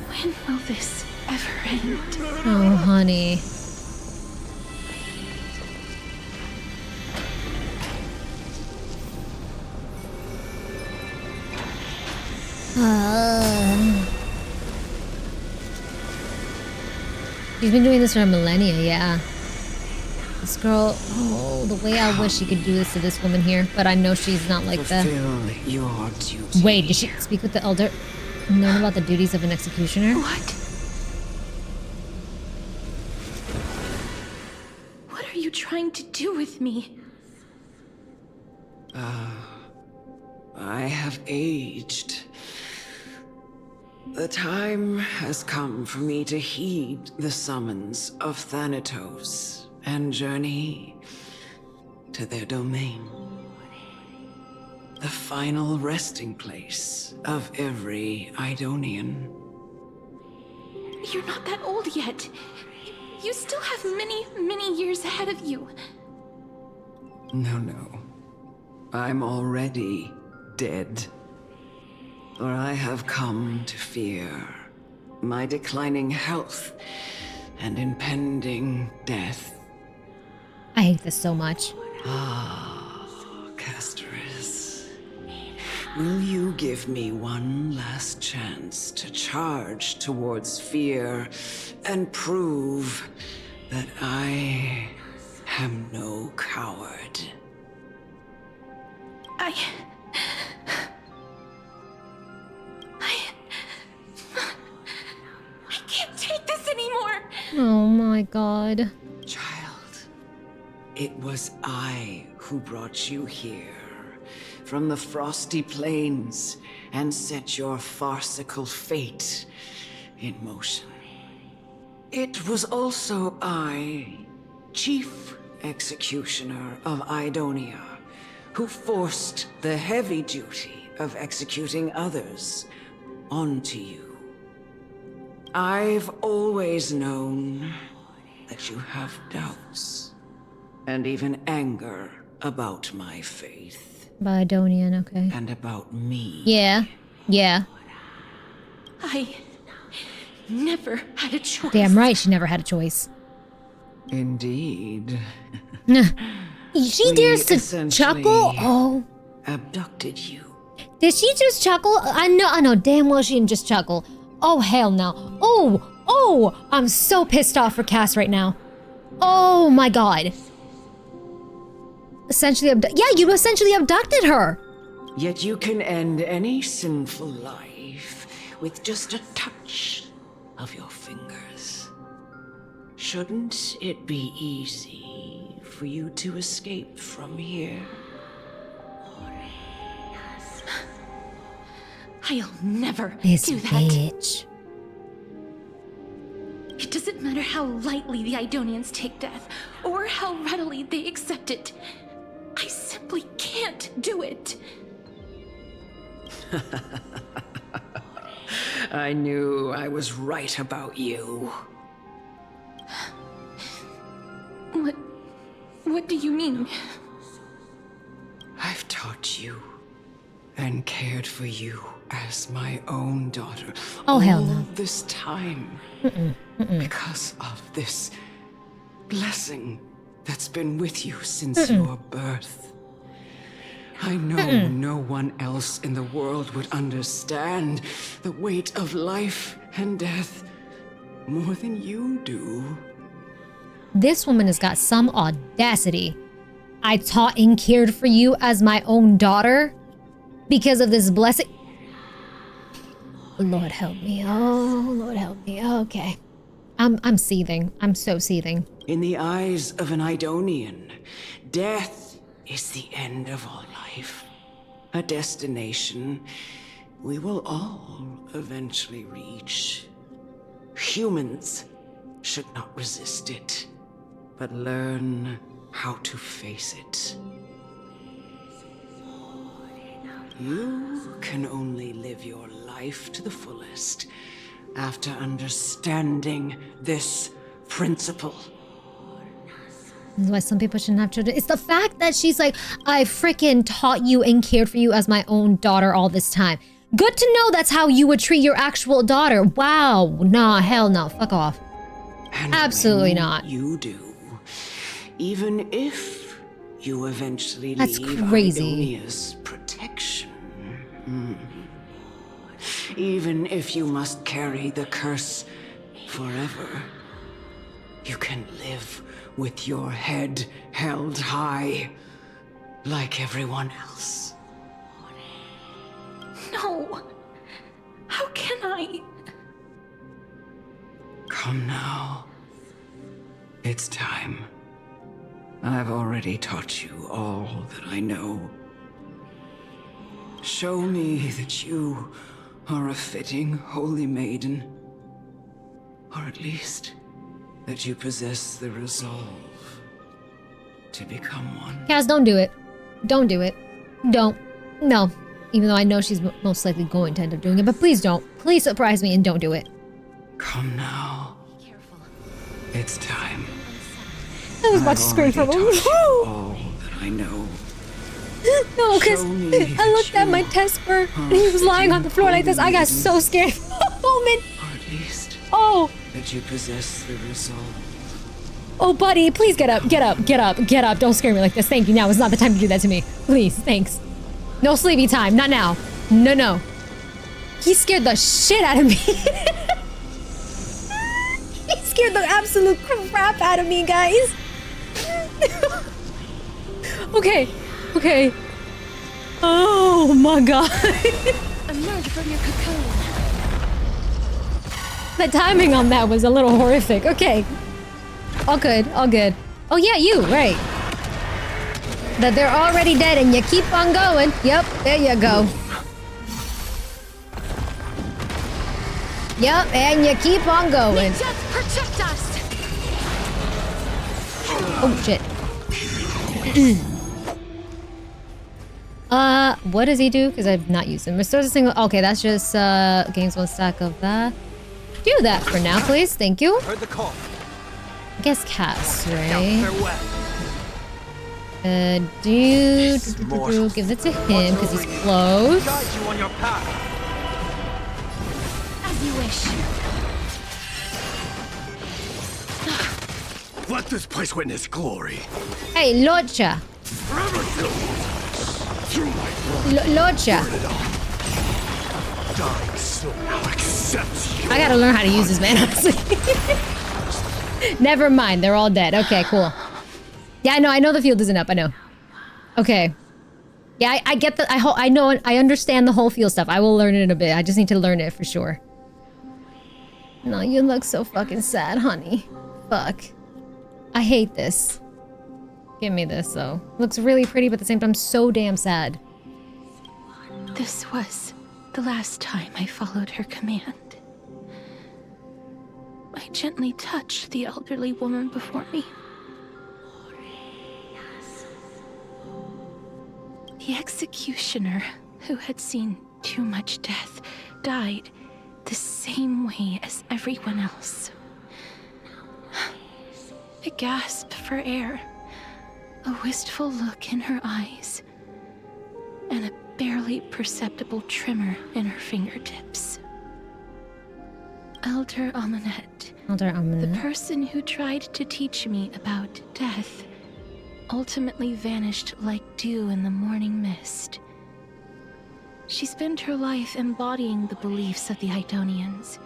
When will this ever end? Oh, honey. She's been doing this for a millennia, yeah. This girl, oh, the way I wish she could do this to this woman here, but I know she's not like that. Fulfill your duty. Wait, did she speak with the elder? Learn about the duties of an executioner? What? What are you trying to do with me? I have aged. The time has come for me to heed the summons of Thanatos and journey to their domain. The final resting place of every Idonian. You're not that old yet. You still have many, many years ahead of you. No. I'm already dead. For I have come to fear my declining health and impending death. I hate this so much. Castorice. Will you give me one last chance to charge towards fear and prove that I am no coward? I can't take this anymore. Oh my god. Child, it was I who brought you here from the frosty plains and set your farcical fate in motion. It was also I, Chief Executioner of Idonia, who forced the heavy duty of executing others onto you. I've always known that you have doubts and even anger about my faith. Bidonian, okay. And about me. Yeah. I never had a choice. Damn right she never had a choice. Indeed. She dares to chuckle? Oh. Abducted you. Did she just chuckle? I know damn well she didn't just chuckle. Oh, hell no. Oh, I'm so pissed off for Cass right now. Oh my god. Essentially you essentially abducted her. Yet you can end any sinful life with just a touch of your fingers. Shouldn't it be easy for you to escape from here? I'll never This do that. bitch. It doesn't matter how lightly the Idonians take death, or how readily they accept it. I simply can't do it. I knew I was right about you. What do you mean? I've taught you and cared for you as my own daughter. Oh, hell no. All this time. Because of this blessing that's been with you since your birth. I know no one else in the world would understand the weight of life and death more than you do. This woman has got some audacity. I taught and cared for you as my own daughter because of this blessing. Lord help me. Oh, Lord help me. Okay. I'm seething. I'm so seething. In the eyes of an Idonian, death is the end of all life. A destination we will all eventually reach. Humans should not resist it, but learn how to face it. You can only live your life to the fullest after understanding this principle. This is why some people shouldn't have children. It's the fact that she's like, I freaking taught you and cared for you as my own daughter all this time. Good to know that's how you would treat your actual daughter. Wow. Nah, hell no. Fuck off. And absolutely not. You do. Even if you eventually That's leave crazy. Idonia's protection. Even if you must carry the curse forever, you can live with your head held high, like everyone else. No. How can I? Come now. It's time. I've already taught you all that I know. Show me that you are a fitting holy maiden. Or at least that you possess the resolve to become one. Cass, don't do it. Don't do it. Don't. No. Even though I know she's most likely going to end up doing it, but please don't. Please surprise me and don't do it. Come now. Be careful. It's time. I was about to scream from him. All that I know. No, because I looked at my Tesper and he was lying on the floor like this. I got so scared for a moment. Or at least that you possess the resolve. Oh, buddy, please get up, get up, get up, get up. Don't scare me like this. Thank you. Now is not the time to do that to me. Please, thanks. No sleepy time. Not now. No, no. He scared the shit out of me. He scared the absolute crap out of me, guys. Okay. Okay. Oh my god. Emerge from your cocoon. The timing on that was a little horrific. Okay. All good. All good. Oh yeah, you, right. That they're already dead and you keep on going. Yep, there you go. Yep, and you keep on going. May death protect us. Oh shit. What does he do? Because I've not used him. Restores a single. Okay, that's just gains one stack of that. Do that for now, please. Thank you. Heard the call. I guess Cass, right? Farewell. Give it to him because he's close. Guide you on your path. As you wish. Let this place witness glory. Hey, Lordcha. Forever through my blood. Lordcha. Dying soul now accepts you. I gotta learn how to use this, man. Never mind, they're all dead. Okay, cool. Yeah, I know the field isn't up. I know. Okay. Yeah, I get the. I know. I understand the whole field stuff. I will learn it in a bit. I just need to learn it for sure. No, you look so fucking sad, honey. Fuck. I hate this. Give me this though. Looks really pretty, but at the same time, so damn sad. This was the last time I followed her command. I gently touched the elderly woman before me. The executioner, who had seen too much death, died the same way as everyone else. A gasp for air, a wistful look in her eyes, and a barely perceptible tremor in her fingertips. Elder Amunet, the person who tried to teach me about death, ultimately vanished like dew in the morning mist. She spent her life embodying the beliefs of the Idonians,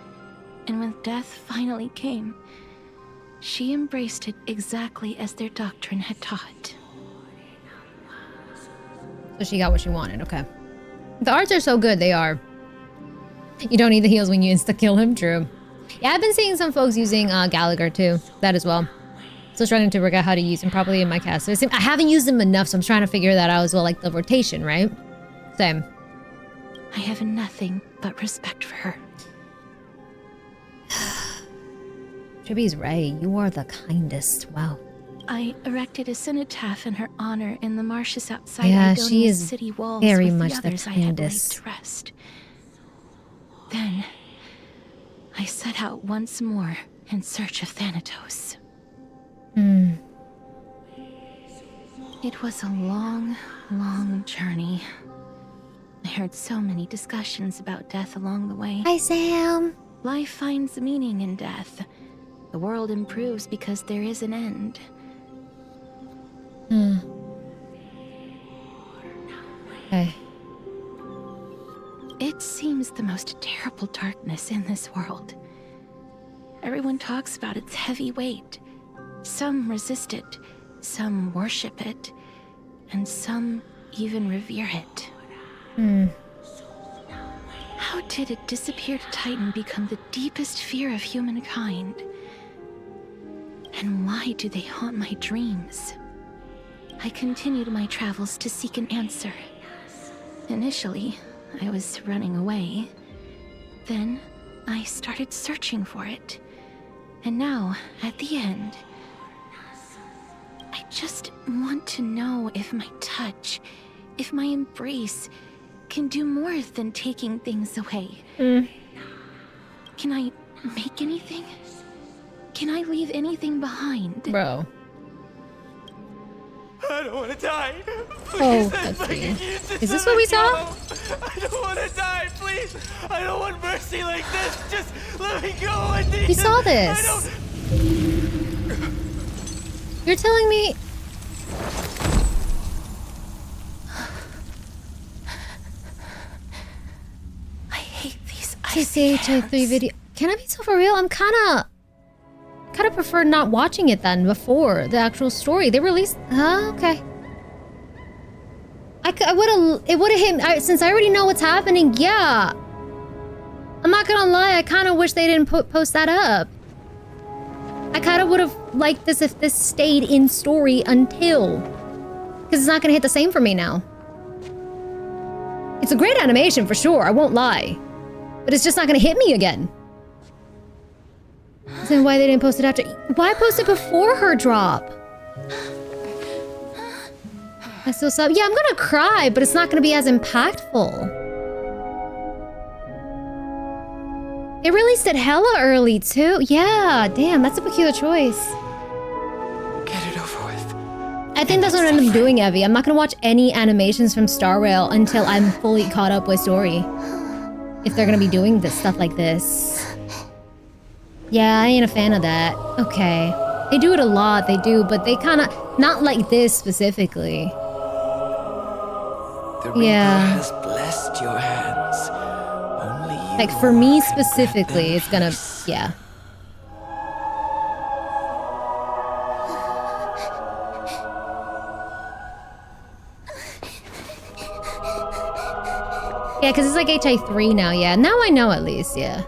and when death finally came, she embraced it exactly as their doctrine had taught. So she got what she wanted, okay. The arts are so good, they are. You don't need the heals when you insta-kill him, true. Yeah, I've been seeing some folks using Gallagher too, that as well. So trying to work out how to use him properly in my cast. So I haven't used him enough, so I'm trying to figure that out as well, like the rotation, right? Same. I have nothing but respect for her. Tribby's right, you are the kindest, wow. I erected a cenotaph in her honor in the marshes outside she Idonia's is city walls very with much the the others I had laid kindest. to rest. Then, I set out once more in search of Thanatos. It was a long, long journey. I heard so many discussions about death along the way. Hi, Sam. Life finds meaning in death. The world improves because there is an end. Okay. It seems the most terrible darkness in this world. Everyone talks about its heavy weight. Some resist it, some worship it, and some even revere it. How did a disappeared titan become the deepest fear of humankind? And why do they haunt my dreams? I continued my travels to seek an answer. Initially, I was running away. Then, I started searching for it. And now, at the end, I just want to know if my touch, if my embrace, can do more than taking things away. Can I make anything? Can I leave anything behind? Bro. I don't want to die. Oh, let's see. Is this what we saw? I don't want to die, please. I don't want mercy like this. Just let me go. I need We saw this. You're telling me... I hate these HI3 video. Can I be so for real? I'm kind of prefer not watching it then before the actual story. They released... okay. It would have hit me, since I already know what's happening, yeah. I'm not gonna lie, I kind of wish they didn't post that up. I kind of would have liked this if this stayed in story until... Because it's not gonna hit the same for me now. It's a great animation for sure, I won't lie. But it's just not gonna hit me again. Then why they didn't post it after? Why post it before her drop? I still saw. Yeah, I'm gonna cry, but it's not gonna be as impactful. They released it hella early too. Yeah, damn, that's a peculiar choice. Get it over with. I think that's what I'm gonna be doing, Evie. I'm not gonna watch any animations from Hsrcreators until I'm fully caught up with story. If they're gonna be doing this stuff like this. Yeah, I ain't a fan of that. Okay. They do it a lot, they do, but they kind of... Not like this specifically. The Reaper has blessed your hands. Only you Like, for me specifically, it's gonna... Yeah. Yeah, because it's like HI3 now, yeah. Now I know at least, yeah.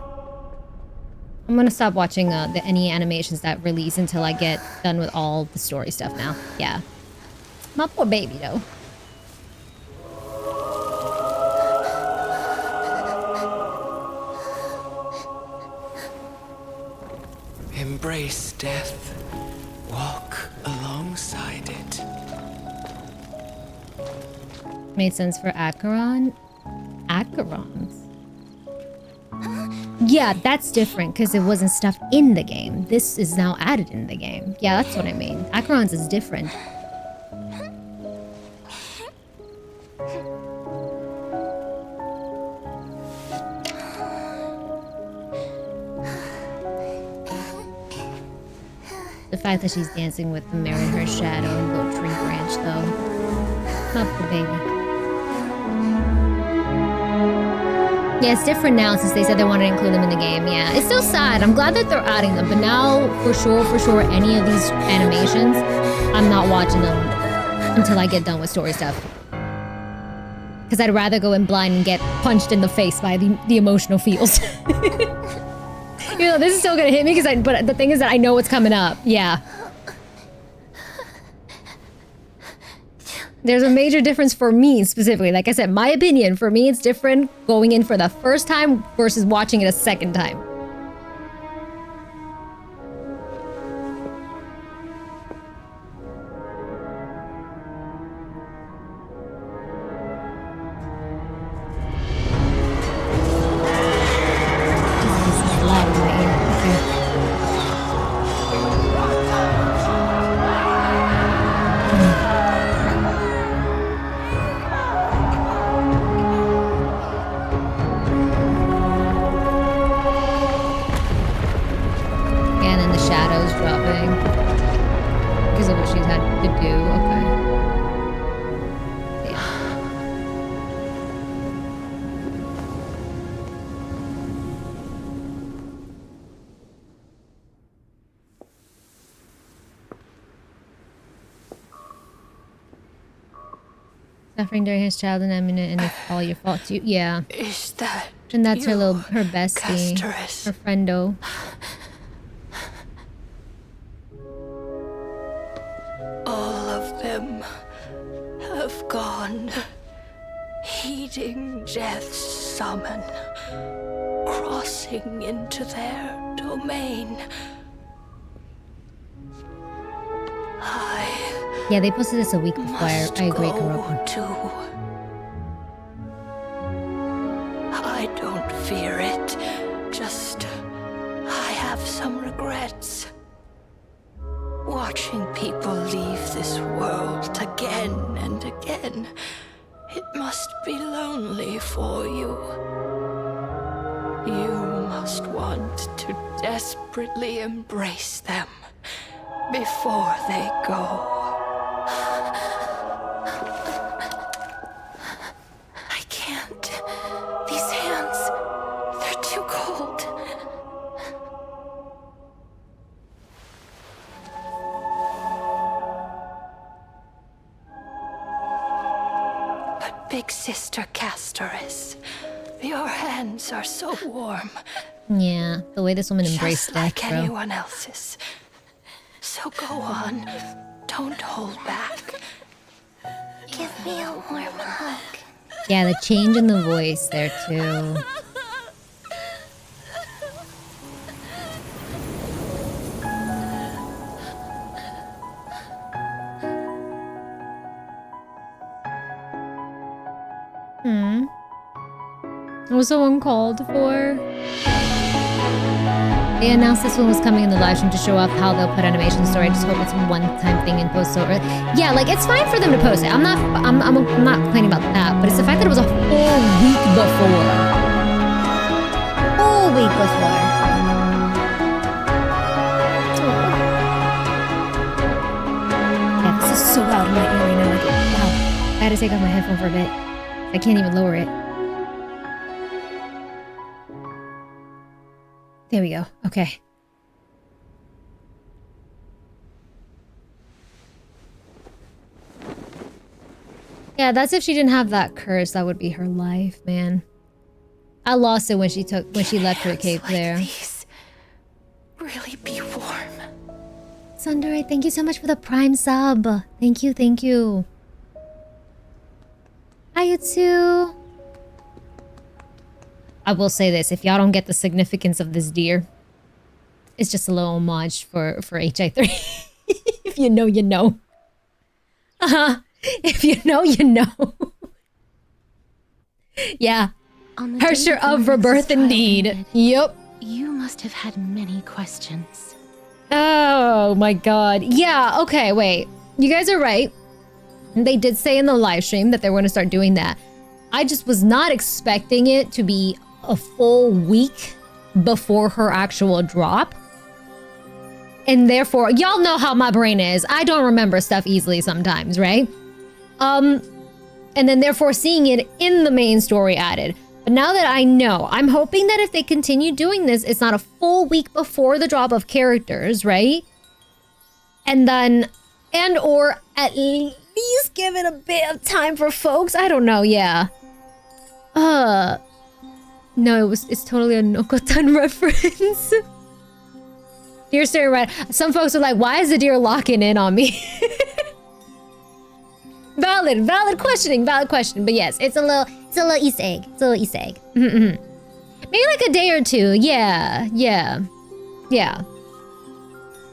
I'm gonna stop watching any animations that release until I get done with all the story stuff now. Yeah. My poor baby, though. embrace death. Walk alongside it. Made sense for Acheron. Acherons. Yeah, that's different because it wasn't stuff in the game. This is now added in the game. Yeah, that's what I mean. Acherons is different. The fact that she's dancing with the mirror in her shadow and little tree branch, though. Not the baby. Yeah, it's different now since they said they wanted to include them in the game. Yeah, it's still sad. I'm glad that they're adding them, but now, for sure, any of these animations, I'm not watching them until I get done with story stuff. Because I'd rather go in blind and get punched in the face by the emotional feels. You know, this is still gonna hit me but the thing is that I know what's coming up. Yeah. There's a major difference for me specifically. Like I said, my opinion, for me, it's different going in for the first time versus watching it a second time. Suffering during his childhood, I mean, and it's all your fault too. Yeah. Is that and that's you, her bestie, Castorice? her friendo. All of them have gone, heeding death's summon, crossing into their domain. Yeah, they posted this a week before. I agree, Kuroko. I don't fear it. Just, I have some regrets. Watching people leave this world again and again, it must be lonely for you. You must want to desperately embrace them before they go. I can't. These hands, they're too cold. But Big Sister Castorice, your hands are so warm. Yeah, the way this woman embraced Just death, like bro. anyone else's. So go on. Don't hold back. Give me a warm hug. Yeah, the change in the voice there too. What was the one called for? They announced this one was coming in the live stream to show off how they'll put animation story. I just hope it's a one-time thing and post so early. Yeah, like it's fine for them to post it. I'm not complaining about that, but it's the fact that it was a whole week before. Whole week before. so loud in my ear right now. Like, wow. I had to take off my headphone for a bit. I can't even lower it. There we go. Okay. Yeah, that's if she didn't have that curse. That would be her life, man. I lost it when she left her cape like there. These really be warm. Sundari, thank you so much for the Prime sub. Thank you, thank you. Hi, Yutsu. I will say this, if y'all don't get the significance of this deer, it's just a little homage for HI3. If you know, you know. If you know, you know. Yeah. Harsher of rebirth indeed. Yep. You must have had many questions. Oh my god. Yeah, okay, wait. You guys are right. They did say in the live stream that they were going to start doing that. I just was not expecting it to be a full week before her actual drop. And therefore, y'all know how my brain is. I don't remember stuff easily sometimes, right? And then therefore seeing it in the main story added. But now that I know, I'm hoping that if they continue doing this, it's not a full week before the drop of characters, right? And then, and or at least give it a bit of time for folks. I don't know, yeah. No, it's totally a Nokotan reference. Deer staring right. Some folks are like, why is the deer locking in on me? Valid questioning, valid question. But yes, it's a little Easter egg. It's a little Easter egg. Maybe like a day or two. Yeah.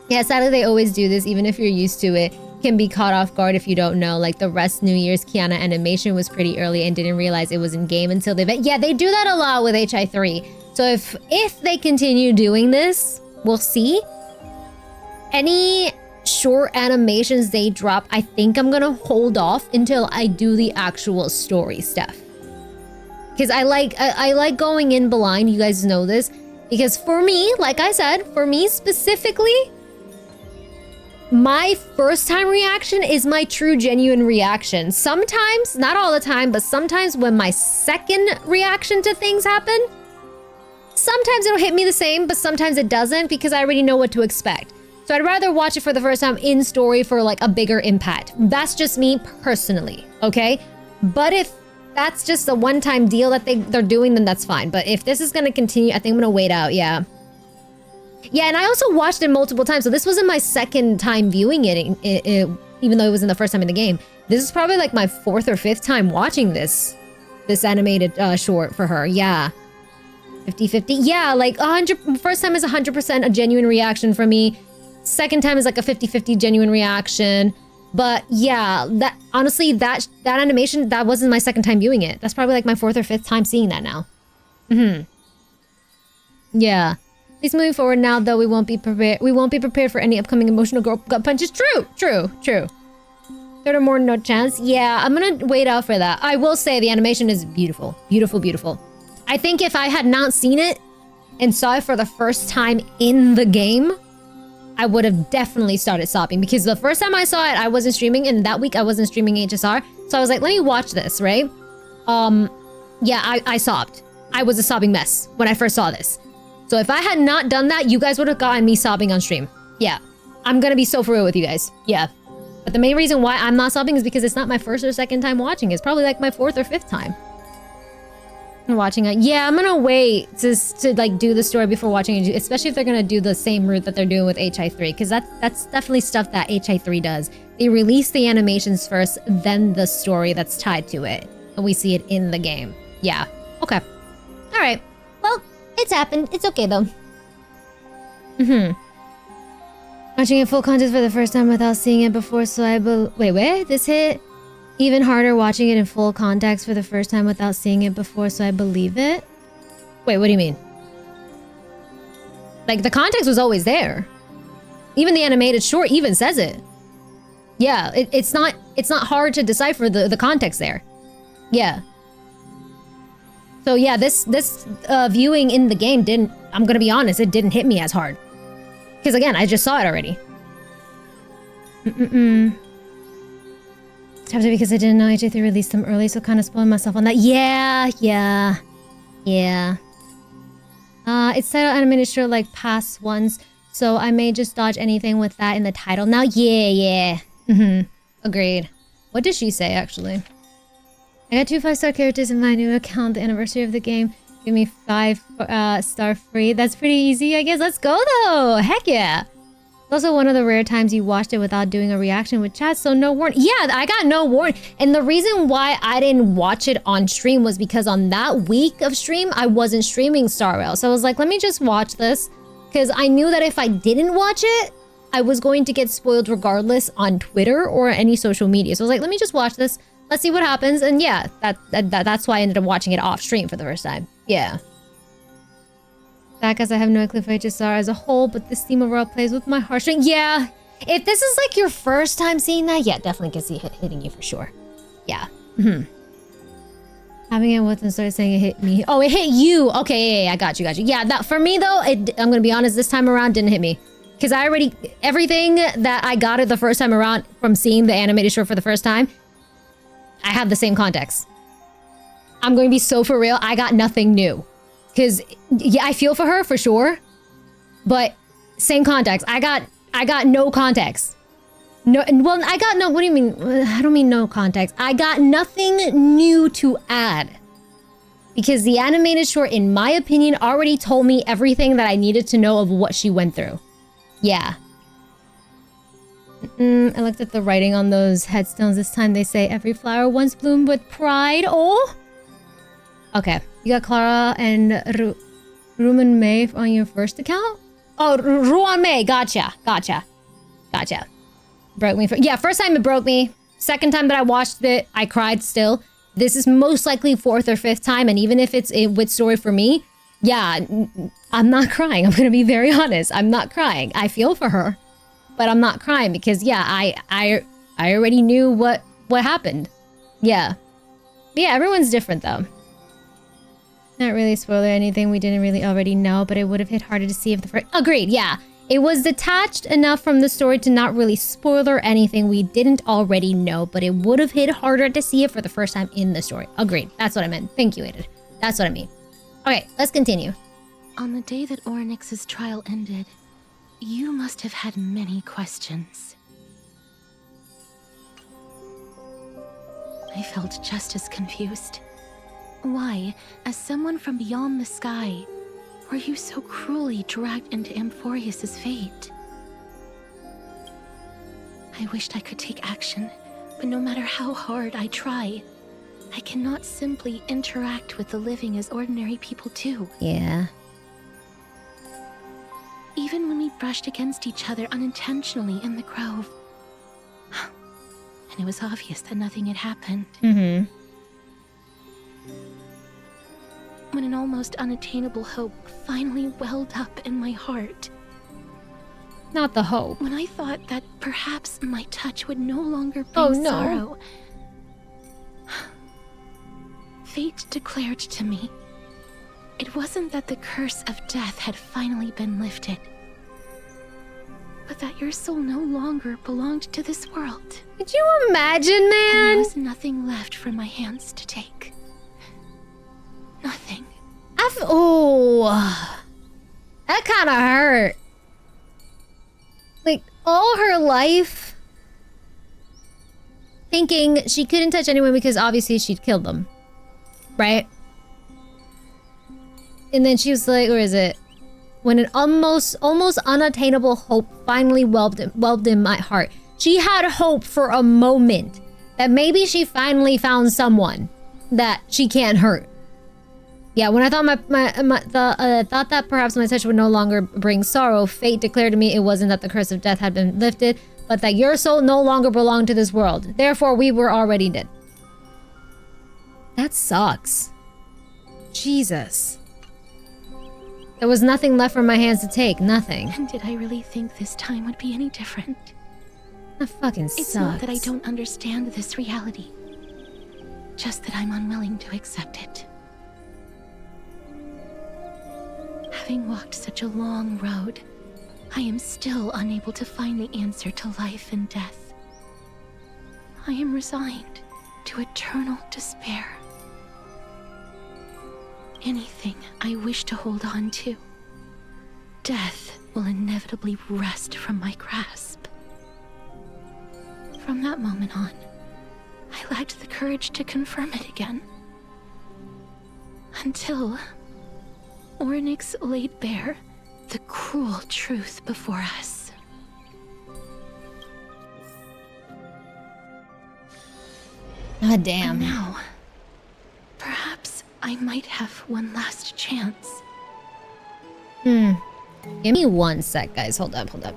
Sadly, they always do this, even if you're used to it. Can be caught off guard if you don't know. Like the Rest New Year's Kiana animation was pretty early and didn't realize it was in game until they... Yeah, they do that a lot with HI3. So if they continue doing this, we'll see. Any short animations they drop, I think I'm gonna hold off until I do the actual story stuff. Because I like going in blind, you guys know this. Because for me, like I said, for me specifically, my first time reaction is my true genuine reaction. Sometimes, not all the time, but sometimes when my second reaction to things happen, sometimes it'll hit me the same, but sometimes it doesn't because I already know what to expect. So I'd rather watch it for the first time in story for like a bigger impact. That's just me personally, okay? But if that's just a one-time deal that they're doing, then that's fine. But if this is gonna continue, I think I'm gonna wait out, yeah. Yeah, and I also watched it multiple times, so this wasn't my second time viewing it, even though it wasn't the first time in the game. This is probably like my fourth or fifth time watching this animated short for her, yeah. 50-50, yeah, like first time is 100% a genuine reaction from me. Second time is like a 50-50 genuine reaction. But yeah, that honestly, that animation, that wasn't my second time viewing it. That's probably like my fourth or fifth time seeing that now. Yeah. At least moving forward now, though, we won't be prepared for any upcoming emotional gut punches. True. Third or more, no chance. Yeah, I'm gonna wait out for that. I will say the animation is beautiful. Beautiful. I think if I had not seen it and saw it for the first time in the game, I would have definitely started sobbing because the first time I saw it, I wasn't streaming, and that week I wasn't streaming HSR. So I was like, let me watch this, right? Yeah, I sobbed. I was a sobbing mess when I first saw this. So if I had not done that, you guys would have gotten me sobbing on stream. Yeah, I'm gonna be so for real with you guys. Yeah. But the main reason why I'm not sobbing is because it's not my first or second time watching. It's probably like my fourth or fifth time watching it. Yeah, I'm gonna wait to like do the story before watching it, especially if they're gonna do the same route that they're doing with HI3, because that's definitely stuff that HI3 does. They release the animations first, then the story that's tied to it, and we see it in the game. Yeah. Okay. All right. Well, it's happened. It's okay though. Watching it full context for the first time without seeing it before, so I wait, this hit even harder watching it in full context for the first time without seeing it before, so I believe it. Wait, what do you mean? Like the context was always there. Even the animated short even says it. Yeah, it's not hard to decipher the context there. Yeah. So yeah, this viewing in the game didn't, I'm gonna be honest, it didn't hit me as hard. Because again, I just saw it already. Chapter because I didn't know HI3 released them early, so kind of spoiling myself on that. Yeah. It's titled animated short like past ones, so I may just dodge anything with that in the title. Now, yeah. Agreed. What did she say, actually? I got 2 5-star characters in my new account. The anniversary of the game. Give me 5-star free. That's pretty easy, I guess. Let's go, though. Heck yeah. It's also one of the rare times you watched it without doing a reaction with chat, so no warning. Yeah, I got no warning. And the reason why I didn't watch it on stream was because on that week of stream, I wasn't streaming HsrcRail. So I was like, let me just watch this. Because I knew that if I didn't watch it, I was going to get spoiled regardless on Twitter or any social media. So I was like, let me just watch this. Let's see what happens. And yeah, that's why I ended up watching it off stream for the first time. Yeah. That because I have no clue for HSR as a whole, but this theme overall plays with my heartstrings. Yeah. If this is like your first time seeing that, yeah, definitely can see it hitting you for sure. Yeah. Having it with and started saying it hit me. Oh, it hit you. Okay, yeah, I got you. Yeah, that for me though, I'm gonna be honest, this time around didn't hit me. Because I already, everything that I got it the first time around from seeing the animated short for the first time, I have the same context. I'm going to be so for real, I got nothing new. Because, yeah, I feel for her, for sure. But, same context. I got no context. No, well, I got no, what do you mean? I don't mean no context. I got nothing new to add. Because the animated short, in my opinion, already told me everything that I needed to know of what she went through. Yeah. I looked at the writing on those headstones. This time they say, every flower once bloomed with pride. Oh! Okay. You got Clara and Rumen May on your first account? Oh, Ruan May. Gotcha. Broke me. Yeah, first time it broke me. Second time that I watched it, I cried still. This is most likely 4th or 5th time, and even if it's a wit story for me, yeah, I'm not crying. I'm gonna be very honest. I'm not crying. I feel for her, but I'm not crying because yeah, I already knew what happened. Yeah. But yeah, everyone's different though. Not really spoiler anything we didn't really already know, but it would have hit harder to see if the first... Agreed, yeah. It was detached enough from the story to not really spoiler anything we didn't already know, but it would have hit harder to see it for the first time in the story. Agreed. That's what I meant. Thank you, Aiden. That's what I mean. Okay, let's continue. On the day that Orynyx's trial ended, you must have had many questions. I felt just as confused. Why, as someone from beyond the sky, were you so cruelly dragged into Amphorius's fate? I wished I could take action, but no matter how hard I try, I cannot simply interact with the living as ordinary people do. Yeah. Even when we brushed against each other unintentionally in the grove, and it was obvious that nothing had happened. When an almost unattainable hope finally welled up in my heart. Not the hope. When I thought that perhaps my touch would no longer bring sorrow. Fate declared to me, it wasn't that the curse of death had finally been lifted, but that your soul no longer belonged to this world. Could you imagine, man? And there was nothing left for my hands to take. Nothing. Oh, that kind of hurt. Like, all her life, thinking she couldn't touch anyone because obviously she'd killed them. Right? And then she was like, where is it? When an almost unattainable hope finally welled in my heart. She had hope for a moment that maybe she finally found someone that she can't hurt. Yeah, when I thought thought that perhaps my touch would no longer bring sorrow, fate declared to me it wasn't that the curse of death had been lifted, but that your soul no longer belonged to this world. Therefore, we were already dead. That sucks. Jesus. There was nothing left for my hands to take. Nothing. And did I really think this time would be any different? That fucking sucks. It's not that I don't understand this reality. Just that I'm unwilling to accept it. Having walked such a long road, I am still unable to find the answer to life and death. I am resigned to eternal despair. Anything I wish to hold on to, death will inevitably wrest from my grasp. From that moment on, I lacked the courage to confirm it again. Until Ornyx laid bare the cruel truth before us. God damn. And now, perhaps I might have one last chance. Give me 1 sec, guys. Hold up, hold up.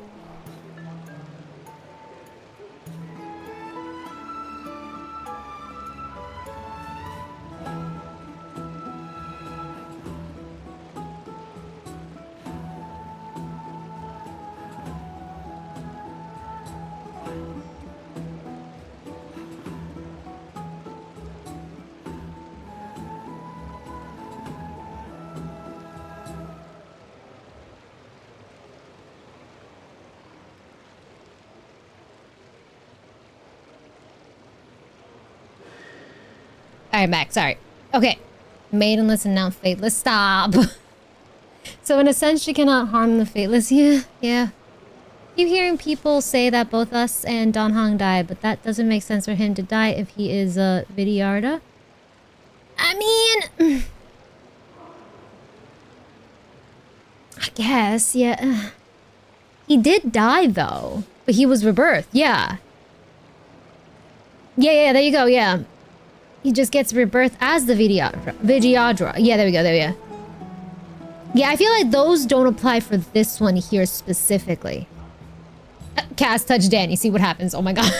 Alright, back. Sorry. Okay. Maidenless and now fateless. Stop. So in a sense, she cannot harm the fateless. Yeah. Keep hearing people say that both us and Don Hong died, but that doesn't make sense for him to die if he is a Vidyarda. I mean... I guess, yeah. He did die, though. But he was rebirthed, yeah. Yeah, there you go, yeah. He just gets rebirthed as the Vidyadra. Yeah, there we go. Yeah, I feel like those don't apply for this one here specifically. Cass, touch Danny, see what happens. Oh my god.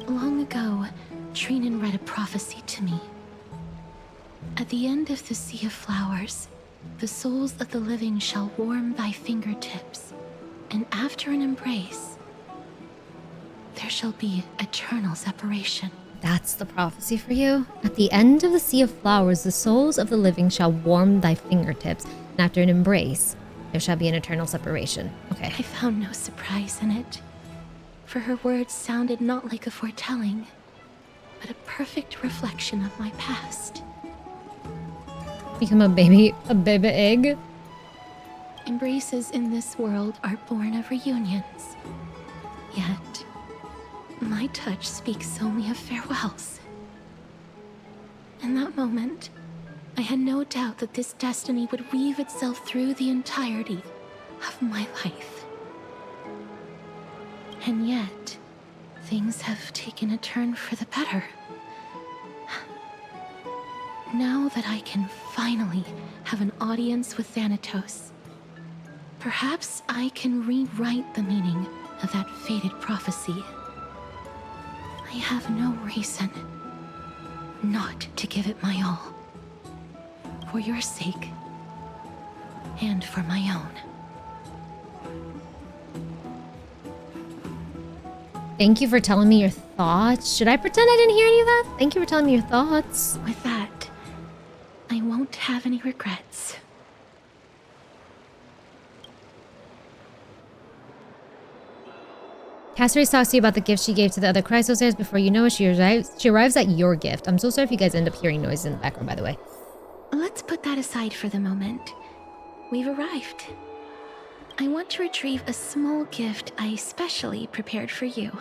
Long ago, Trinan read a prophecy to me. At the end of the Sea of Flowers, the souls of the living shall warm thy fingertips, and after an embrace, there shall be eternal separation. That's the prophecy for you. At the end of the Sea of Flowers, the souls of the living shall warm thy fingertips, and after an embrace, there shall be an eternal separation. Okay. I found no surprise in it, for her words sounded not like a foretelling, but a perfect reflection of my past. Become a baby egg? Embraces in this world are born of reunions. Yet, my touch speaks only of farewells. In that moment, I had no doubt that this destiny would weave itself through the entirety of my life. And yet, things have taken a turn for the better. Now that I can finally have an audience with Thanatos, perhaps I can rewrite the meaning of that fated prophecy. I have no reason not to give it my all. For your sake, and for my own. Thank you for telling me your thoughts. Should I pretend I didn't hear any of that? Thank you for telling me your thoughts. With that, I won't have any regrets. Castorice talks to you about the gift she gave to the other Chrysosairs. Before you know it, she arrives at your gift. I'm so sorry if you guys end up hearing noises in the background, by the way. Let's put that aside for the moment. We've arrived. I want to retrieve a small gift I specially prepared for you.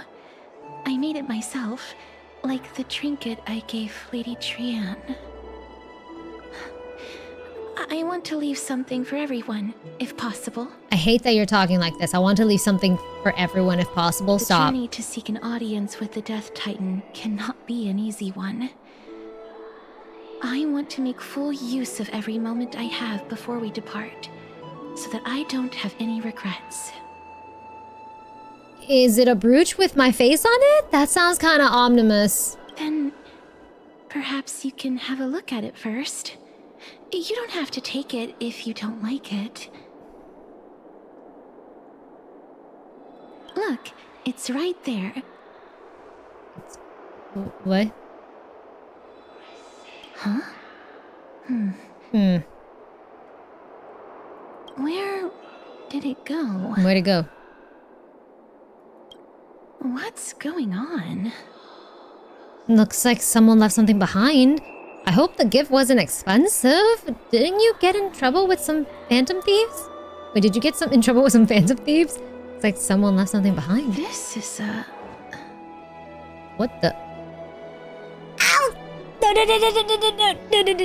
I made it myself, like the trinket I gave Lady Trian. I want to leave something for everyone, if possible. I hate that you're talking like this. I want to leave something for everyone if possible. Stop. The journey to seek an audience with the Death Titan cannot be an easy one. I want to make full use of every moment I have before we depart, so that I don't have any regrets. Is it a brooch with my face on it? That sounds kind of ominous. Then, perhaps you can have a look at it first. You don't have to take it if you don't like it. Look, it's right there. What? Huh? Where did it go? Where'd it go? What's going on? Looks like someone left something behind. I hope the gift wasn't expensive. Didn't you get in trouble with some phantom thieves? Wait, did you get in trouble with some phantom thieves? It's like someone left something behind. This is What the? Ow! No, no, no, no, no, no, no, no, no, no,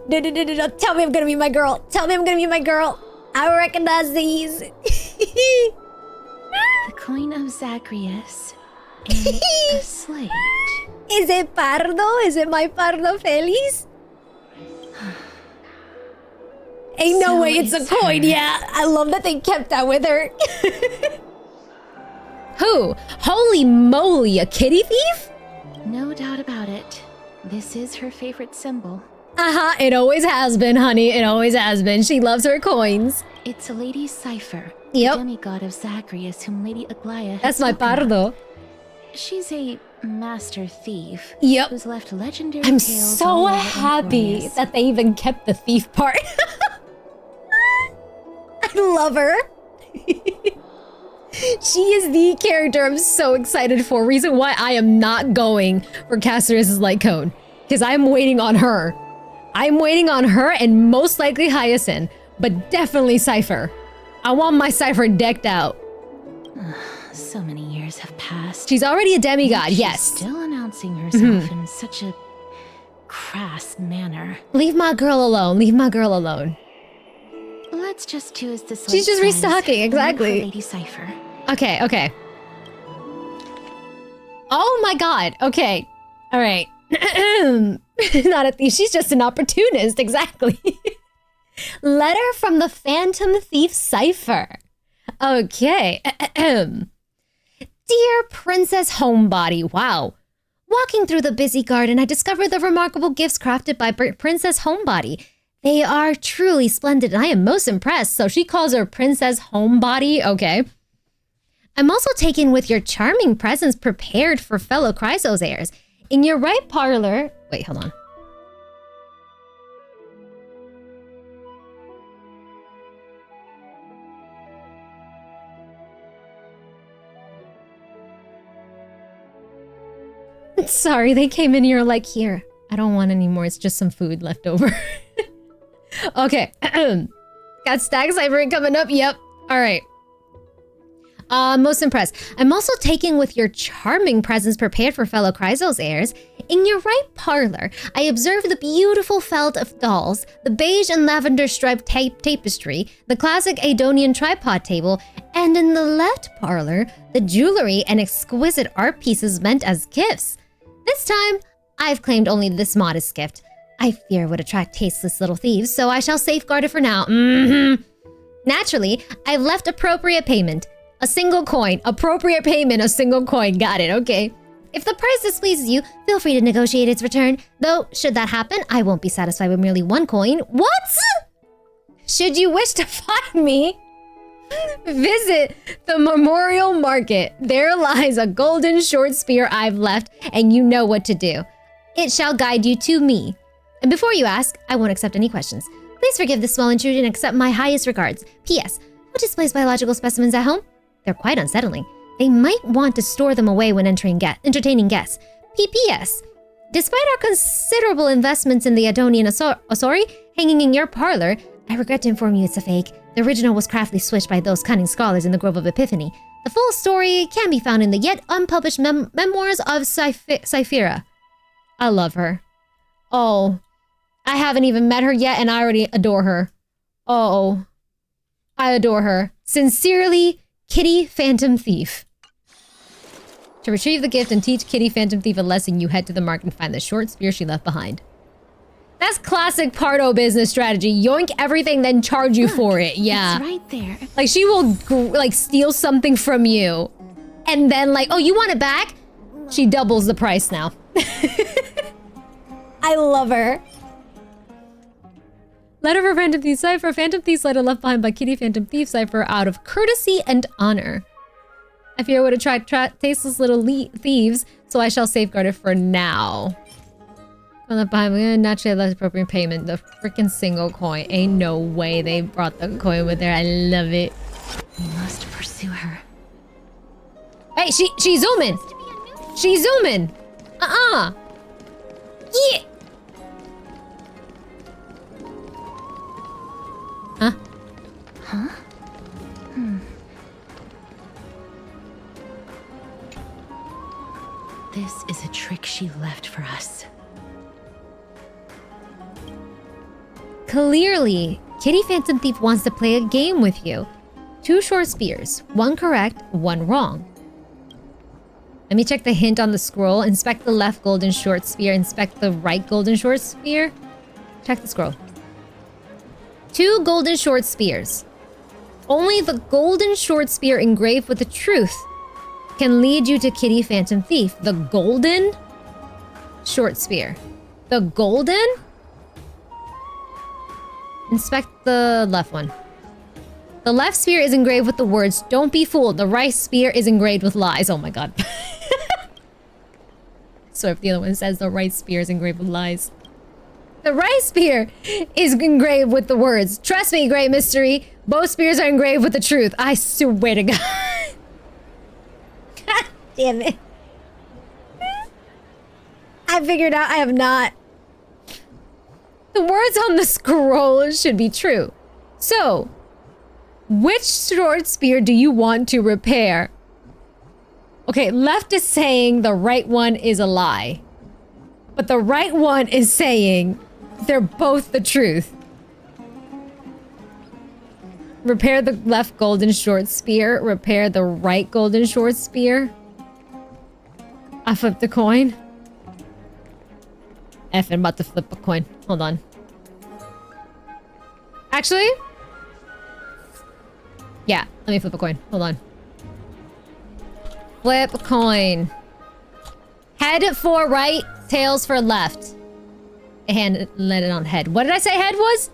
no, no, no, no. Tell me I'm gonna be my girl. Tell me I'm gonna be my girl. I recognize these. the coin of Zagreus and a slate. Is it Pardo? Is it my Pardo Feliz? Ain't no way it's a coin, yeah. I love that they kept that with her. Who? Holy moly, a kitty thief? No doubt about it. This is her favorite symbol. It always has been, honey. It always has been. She loves her coins. It's a Lady Cypher, yep. the demigod of Zagreus, whom Lady Aglaia That's my Pardo. She's a master thief. Yep. Who's left legendary I'm tales so happy that they even kept the thief part. I love her. She is the character I'm so excited for. Reason why I am not going for Castorice's light cone. Because I'm waiting on her. I'm waiting on her and most likely Hyacinth. But definitely Cypher. I want my Cypher decked out. So many years have passed. She's already a demigod, She's yes. Still announcing herself in such a crass manner. Leave my girl alone. Leave my girl alone. Let's just do as this. She's just restocking, exactly. Lady Cypher. Okay, okay. Oh my god. Okay. All right. Not a thief. She's just an opportunist. Exactly. Letter from the Phantom Thief Cypher. Okay. Dear Princess Homebody. Wow. Walking through the busy garden, I discovered the remarkable gifts crafted by Princess Homebody. They are truly splendid, and I am most impressed. So she calls her Princess Homebody. Okay. I'm also taken with your charming presents prepared for fellow Chrysos heirs. In your right parlor... Wait, hold on. Sorry, they came in here like, here. I don't want any more. It's just some food left over. Okay. Got Stag Cypher coming up. Yep. All right. Most impressed. I'm also taken with your charming presents prepared for fellow Chrysos heirs. In your right parlor, I observe the beautiful felt of dolls, the beige and lavender striped tapestry, the classic Adonian tripod table, and in the left parlor, the jewelry and exquisite art pieces meant as gifts. This time, I've claimed only this modest gift. I fear it would attract tasteless little thieves, so I shall safeguard it for now. Naturally, I've left appropriate payment. A single coin. Appropriate payment, a single coin. Got it, okay. If the price displeases you, feel free to negotiate its return. Though, should that happen, I won't be satisfied with merely one coin. What? Should you wish to find me, visit the Memorial Market. There lies a golden short spear I've left, and you know what to do. It shall guide you to me. And before you ask, I won't accept any questions. Please forgive this small intrusion and accept my highest regards. P.S. Who displays biological specimens at home? They're quite unsettling. They might want to store them away when entertaining guests. P.P.S. Despite our considerable investments in the Adonian Osori hanging in your parlor, I regret to inform you it's a fake. The original was craftily switched by those cunning scholars in the Grove of Epiphany. The full story can be found in the yet unpublished memoirs of Cyphera. I love her. Oh, I haven't even met her yet and I already adore her. Oh, I adore her. Sincerely, Kitty Phantom Thief. To retrieve the gift and teach Kitty Phantom Thief a lesson, you head to the market and find the short spear she left behind. That's classic Pardo business strategy. Yoink everything, then charge you for it. Yeah. It's right there. Like, she will, like, steal something from you. And then, like, oh, you want it back? She doubles the price now. I love her. Letter for Phantom Thief Cypher. Phantom Thief's letter left behind by Kitty Phantom Thief Cypher out of courtesy and honor. I fear it would attract tasteless little thieves, so I shall safeguard it for now. Left behind, naturally left appropriate payment. The freaking single coin. Ain't no way they brought the coin with her. I love it. We must pursue her. Wait, she's zooming. She's zooming. Yeah. Huh? Huh? This is a trick she left for us. Clearly, Kitty Phantom Thief wants to play a game with you. 2 short spears, 1 correct, 1 wrong. Let me check the hint on the scroll. Inspect the left golden short spear, inspect the right golden short spear. Check the scroll. 2 golden short spears. Only the golden short spear engraved with the truth can lead you to Kitty Phantom Thief. The golden short spear. The golden? Inspect the left one. The left spear is engraved with the words, "Don't be fooled." The right spear is engraved with lies. Oh my god. So if the other one says the right spear is engraved with lies. The right spear is engraved with the words, "Trust me, great mystery. Both spears are engraved with the truth." I swear to God. God damn it. I figured out I have not. The words on the scroll should be true. So, which short spear do you want to repair? Okay, left is saying the right one is a lie. But the right one is saying they're both the truth. Repair the left golden short spear. Repair the right golden short spear. I flipped a coin. F, I'm about to flip a coin. Hold on. Actually? Yeah, let me flip a coin. Hold on. Flip a coin. Head for right, tails for left. Hand let it on head. What did I say head was?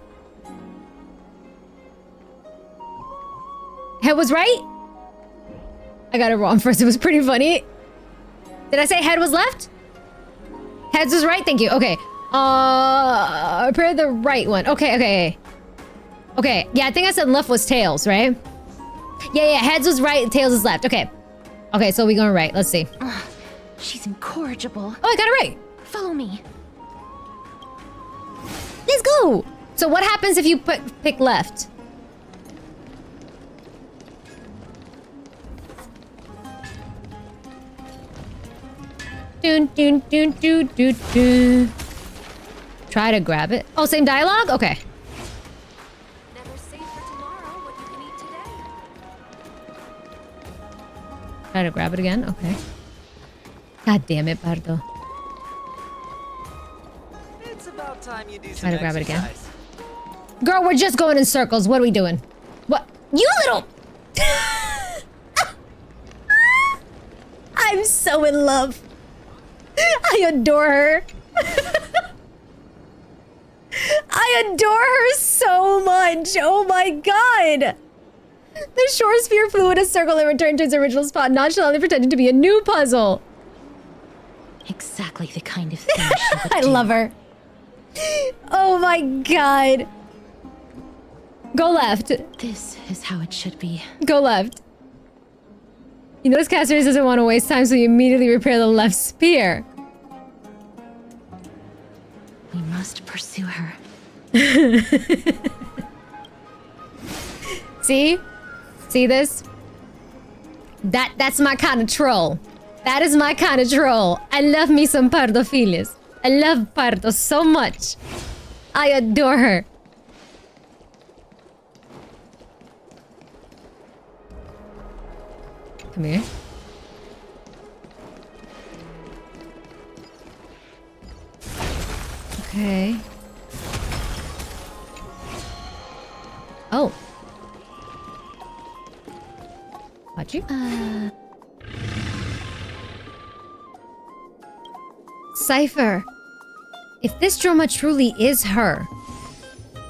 Head was right? I got it wrong first. It was pretty funny. Did I say head was left? Heads was right, thank you. Okay. Repair the right one. Okay. Okay, yeah, I think I said left was tails, right? Yeah, heads was right, tails is left. Okay. Okay, so we're going right. Let's see. She's incorrigible. Oh, I got it right. Follow me. Let's go. So what happens if you pick left? Dun. Try to grab it. Oh, same dialogue? Okay. Never save for tomorrow what you can eat today. Try to grab it again? Okay. God damn it, Bardo. It's about time you do Try to grab it again. Girl, we're just going in circles. What are we doing? What? You little... I'm so in love. I adore her. I adore her so much. Oh my god. The short spear flew in a circle and returned to its original spot, nonchalantly pretending to be a new puzzle. Exactly the kind of thing she would I do. love her. Oh my god. Go left. This is how it should be. Go left. You notice Castorice doesn't want to waste time, so you immediately repair the left spear. We must pursue her. See? See this? That's my kind of troll. That is my kind of troll. I love me some Pardophilias. I love Pardo so much. I adore her. Come here. Okay. Oh. Watch you? Cypher. If this drama truly is her,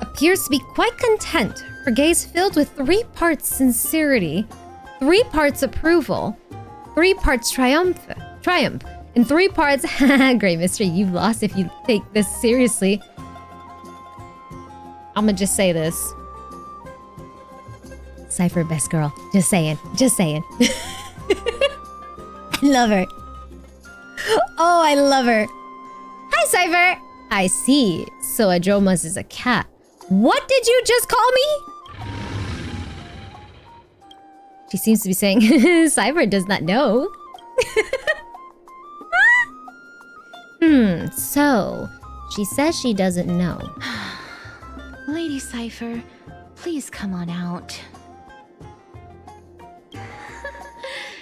appears to be quite content, her gaze filled with 3 parts sincerity, 3 parts approval, 3 parts triumph, and 3 parts great mystery, you've lost if you take this seriously. I'ma just say this. Cypher best girl. Just saying. Just saying. love her. Oh, I love her. Hi, Cypher. I see. So Adromas is a cat. What did you just call me? She seems to be saying, Cypher does not know. So she says she doesn't know. Lady Cypher, please come on out.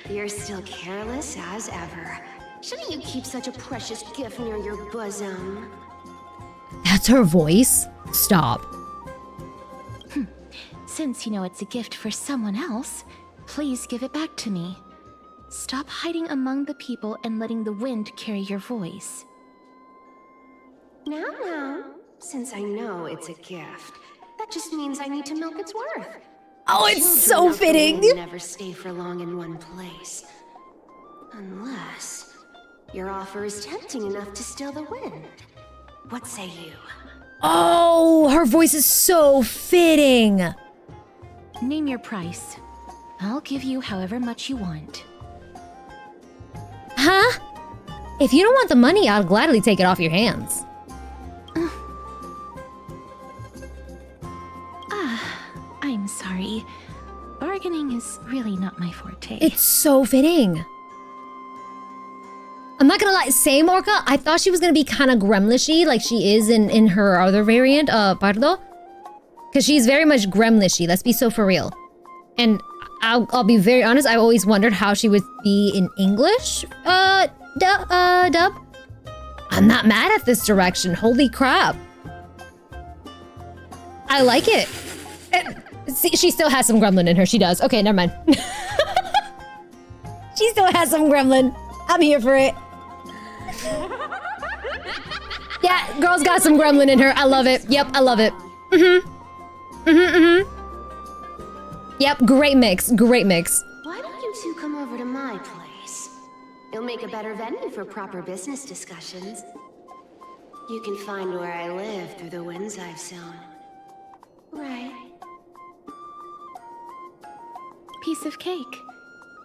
You're still careless as ever. Shouldn't you keep such a precious gift near your bosom? That's her voice? Stop. Since you know it's a gift for someone else, please give it back to me. Stop hiding among the people and letting the wind carry your voice. Now, since I know it's a gift, that just means I need to milk its worth. Oh, it's so fitting. Never stay for long in one place. Unless your offer is tempting enough to still the wind. What say you? Oh, her voice is so fitting. Name your price. I'll give you however much you want. Huh? If you don't want the money, I'll gladly take it off your hands. I'm sorry. Bargaining is really not my forte. It's so fitting. I'm not gonna lie, same Orca. I thought she was gonna be kind of gremlishy, like she is in her other variant, Pardo. Because she's very much gremlishy, let's be so for real. And I'll be very honest, I always wondered how she would be in English, dub. I'm not mad at this direction, holy crap. I like it. See, she still has some gremlin in her, she does. Okay, never mind. She still has some gremlin. I'm here for it. Yeah, girl's got some gremlin in her. I love it. Yep, I love it. Yep, great mix. Great mix. Why don't you two come over to my place? It'll make a better venue for proper business discussions. You can find where I live through the winds I've sown. Right. Piece of cake.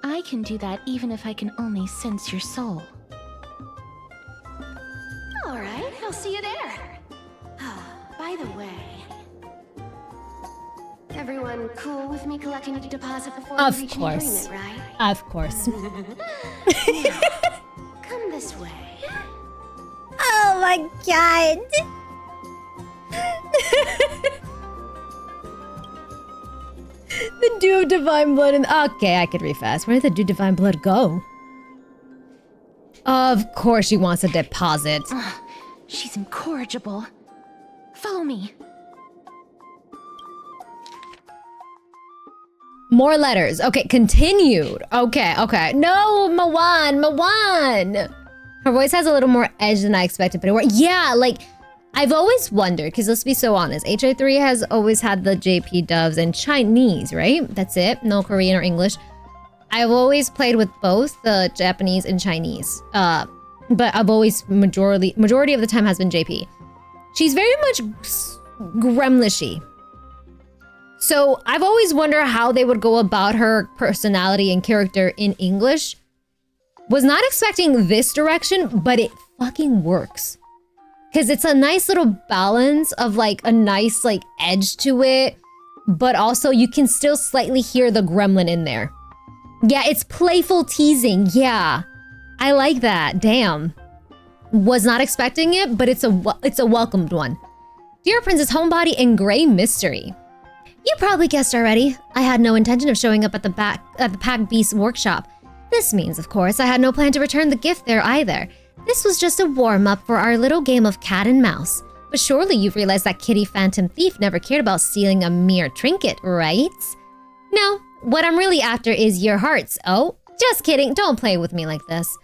I can do that even if I can only sense your soul. All right, I'll see you there. By the way, everyone cool with me collecting a deposit before we reach an agreement, right? Of course. Now, come this way. Oh my god. The Dew of Divine Blood and... Okay, I could read fast. Where did the Dew of Divine Blood go? Of course she wants a deposit. She's incorrigible. Follow me. More letters. Okay, continued. Okay. No, Mawan. Her voice has a little more edge than I expected, but it worked. Yeah, like... I've always wondered, because let's be so honest, HI3 has always had the JP dubs in Chinese, right? That's it, no Korean or English. I've always played with both the Japanese and Chinese, but I've always, majority of the time has been JP. She's very much gremlishy. So I've always wondered how they would go about her personality and character in English. Was not expecting this direction, but it fucking works. Because it's a nice little balance of like a nice like edge to it, but also you can still slightly hear the gremlin in there. Yeah, it's playful teasing. Yeah, I like that. Damn. Was not expecting it, but it's a welcomed one. Dear Princess Homebody and Grey Mystery. You probably guessed already. I had no intention of showing up at the Pack Beast workshop. This means, of course, I had no plan to return the gift there either. This was just a warm-up for our little game of cat and mouse. But surely you've realized that Kitty Phantom Thief never cared about stealing a mere trinket, right? No, what I'm really after is your hearts. Oh, just kidding, don't play with me like this.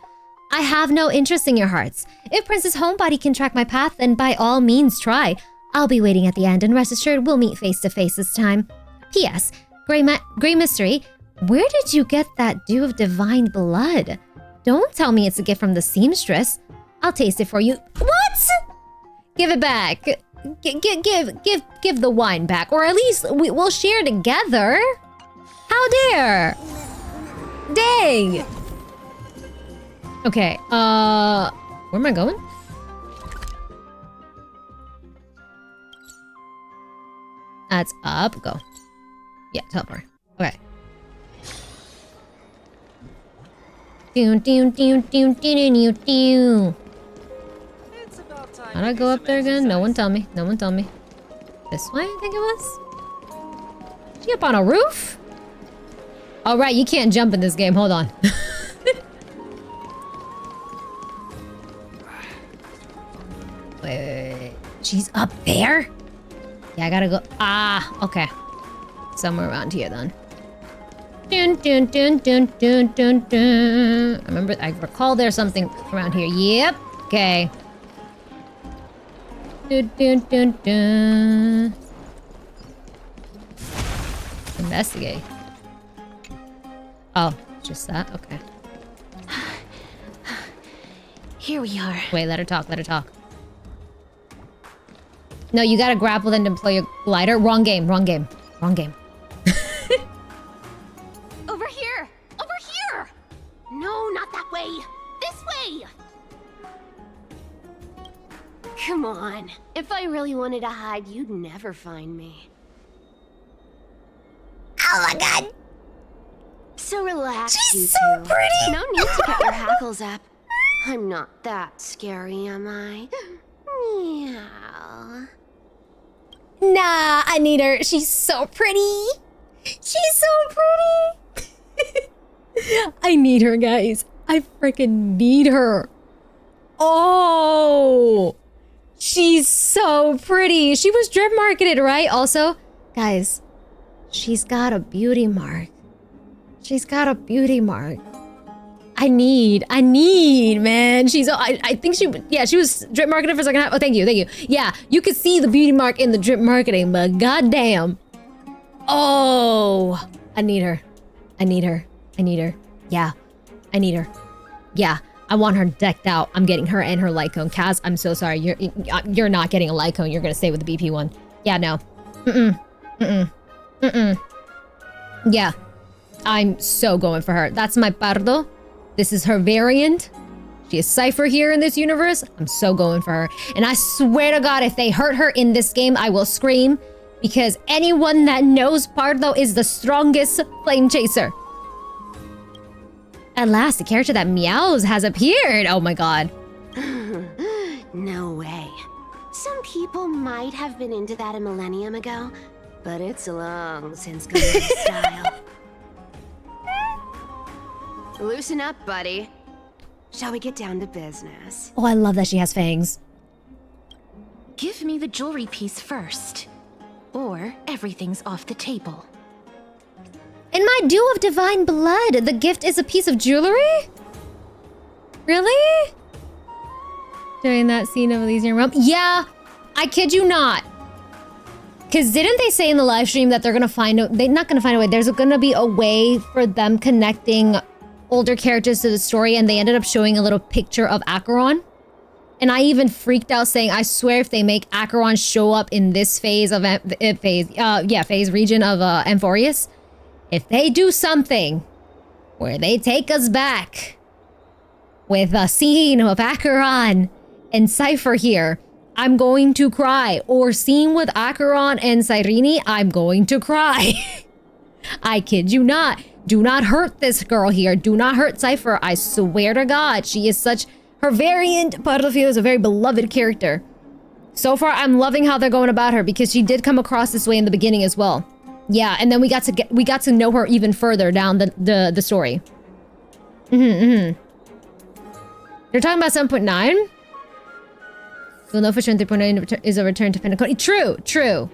I have no interest in your hearts. If Princess Homebody can track my path, then by all means try. I'll be waiting at the end, and rest assured we'll meet face to face this time. P.S. Grey Mystery, where did you get that Dew of Divine Blood? Don't tell me it's a gift from the seamstress. I'll taste it for you. What? Give it back. Give the wine back, or at least we'll share together. How dare? Dang. Okay, where am I going? That's up. Go. Yeah, teleport. Okay. How'd I go up there again? No one tell me. No one tell me. This way, I think it was? Is she up on a roof? All right, you can't jump in this game. Hold on. Wait. She's up there? Yeah, I gotta go. Ah, okay. Somewhere around here then. Dun, dun, dun, dun, dun, dun, dun. I recall there's something around here. Yep. Okay. Dun, dun, dun, dun. Investigate. Oh, just that? Okay. Here we are. Wait, let her talk, let her talk. No, you gotta grapple then deploy your glider. Wrong game, wrong game, wrong game. Over here! Over here! No, not that way! This way! Come on. If I really wanted to hide, you'd never find me. Oh my god! So relax, She's you so two. pretty! No need to get your hackles up. I'm not that scary, am I? Meow. Nah, I need her. She's so pretty. She's so pretty. I need her, guys. I freaking need her. Oh, she's so pretty. She was drip marketed, right? Also, guys, she's got a beauty mark. She's got a beauty mark. I need, man. I think she was drip marketed for a second half. Oh, thank you. Yeah, you could see the beauty mark in the drip marketing, but goddamn. Oh, I need her. Yeah, I need her. Yeah, I want her decked out. I'm getting her and her light cone. Kaz, I'm so sorry. You're not getting a light cone. You're gonna stay with the BP one. Yeah, no. Yeah, I'm so going for her. That's my Pardo. This is her variant. She is Cypher here in this universe. I'm so going for her. And I swear to God, if they hurt her in this game, I will scream. Because anyone that knows Pardo is the strongest flame chaser. At last, the character that meows has appeared. Oh my God. No way. Some people might have been into that a millennium ago, but it's long since gone out of style. Loosen up, buddy. Shall we get down to business? Oh, I love that she has fangs. Give me the jewelry piece first, or everything's off the table. In my dew of divine blood, the gift is a piece of jewelry? Really? During that scene of Elysian Realm? Yeah, I kid you not. Because didn't they say in the live stream that they're gonna find a, they're not gonna find a way, there's gonna be a way for them connecting older characters to the story, and they ended up showing a little picture of Acheron. And I even freaked out saying, I swear if they make Acheron show up in this phase of phase region of Amphorius, if they do something where they take us back with a scene of Acheron and Cypher here, I'm going to cry. Or scene with Acheron and Cyrene, I'm going to cry. I kid you not. Do not hurt this girl here. Do not hurt Cypher. I swear to God, she is such... Her variant, Pardofield, is a very beloved character. So far, I'm loving how they're going about her because she did come across this way in the beginning as well. Yeah, and then we got to know her even further down the story. You're talking about 7.9? We'll know for sure 3.9 is a return to Pentacon. True.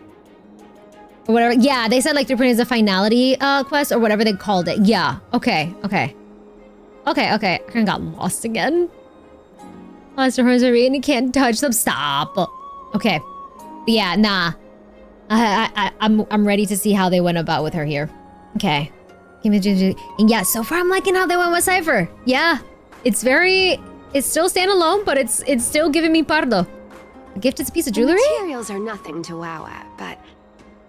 Or whatever. Yeah, they said like 3.8 is a finality quest or whatever they called it. Yeah. Okay. I kind of got lost again. Monster Rosary and you can't touch them. Stop. Okay. But yeah, nah. I'm ready to see how they went about with her here. Okay. And yeah, so far I'm liking how they went with Cypher. Yeah. It's still standalone, but it's still giving me Pardo. A gift is a piece of jewelry? The materials are nothing to wow at, but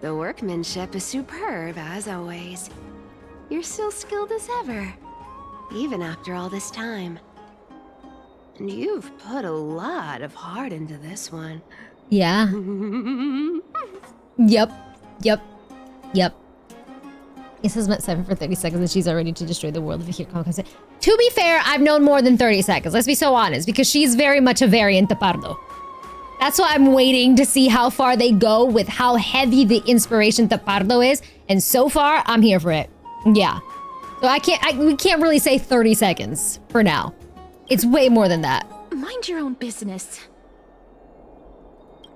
the workmanship is superb as always. You're still skilled as ever, even after all this time. And you've put a lot of heart into this one. Yeah. Yep. It says met 7 for 30 seconds and she's already to destroy the world of Honkai. To be fair, I've known more than 30 seconds. Let's be so honest, because she's very much a variant of Pardo. That's why I'm waiting to see how far they go with how heavy the inspiration to Pardo is. And so far, I'm here for it. Yeah. So we can't really say 30 seconds for now. It's way more than that. Mind your own business.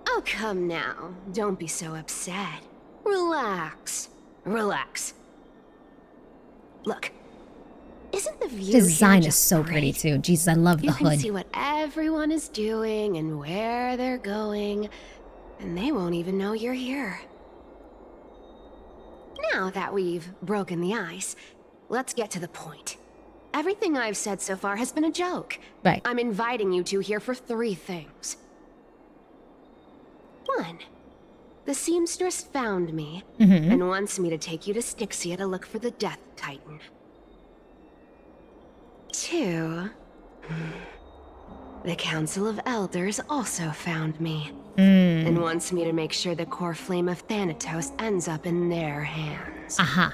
Oh, come now. Don't be so upset. Relax. Look, isn't the view Design here is just so great? pretty too. Jesus, I love the You can hood. see what everyone is doing and where they're going, and they won't even know you're here. Now that we've broken the ice, let's get to the point. Everything I've said so far has been a joke. Right. I'm inviting you two here for 3 things. 1. The seamstress found me and wants me to take you to Styxia to look for the Death Titan. 2. The Council of Elders also found me and wants me to make sure the core flame of Thanatos ends up in their hands. Aha.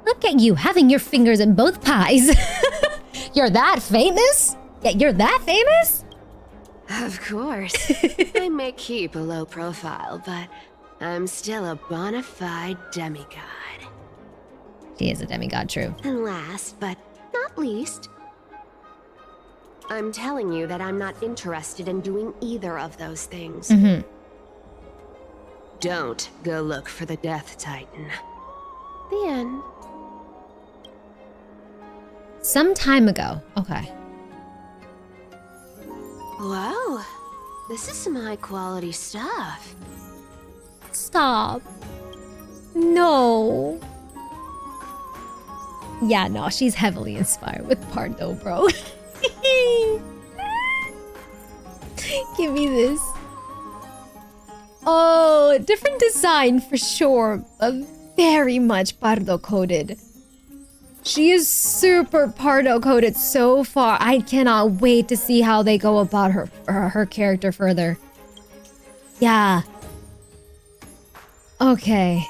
Look at you having your fingers in both pies. You're that famous? Yeah, you're that famous? Of course. I may keep a low profile, but I'm still a bona fide demigod. She is a demigod, true. And last, but not least, I'm telling you that I'm not interested in doing either of those things. Don't go look for the Death Titan. The end. Some time ago. Okay. Wow, this is some high quality stuff. Stop. No. Yeah, no, she's heavily inspired with Pardo, bro. Give me this. Oh, different design for sure, but very much Pardo coded. She is super Pardo coded so far. I cannot wait to see how they go about her character further. Yeah. Okay.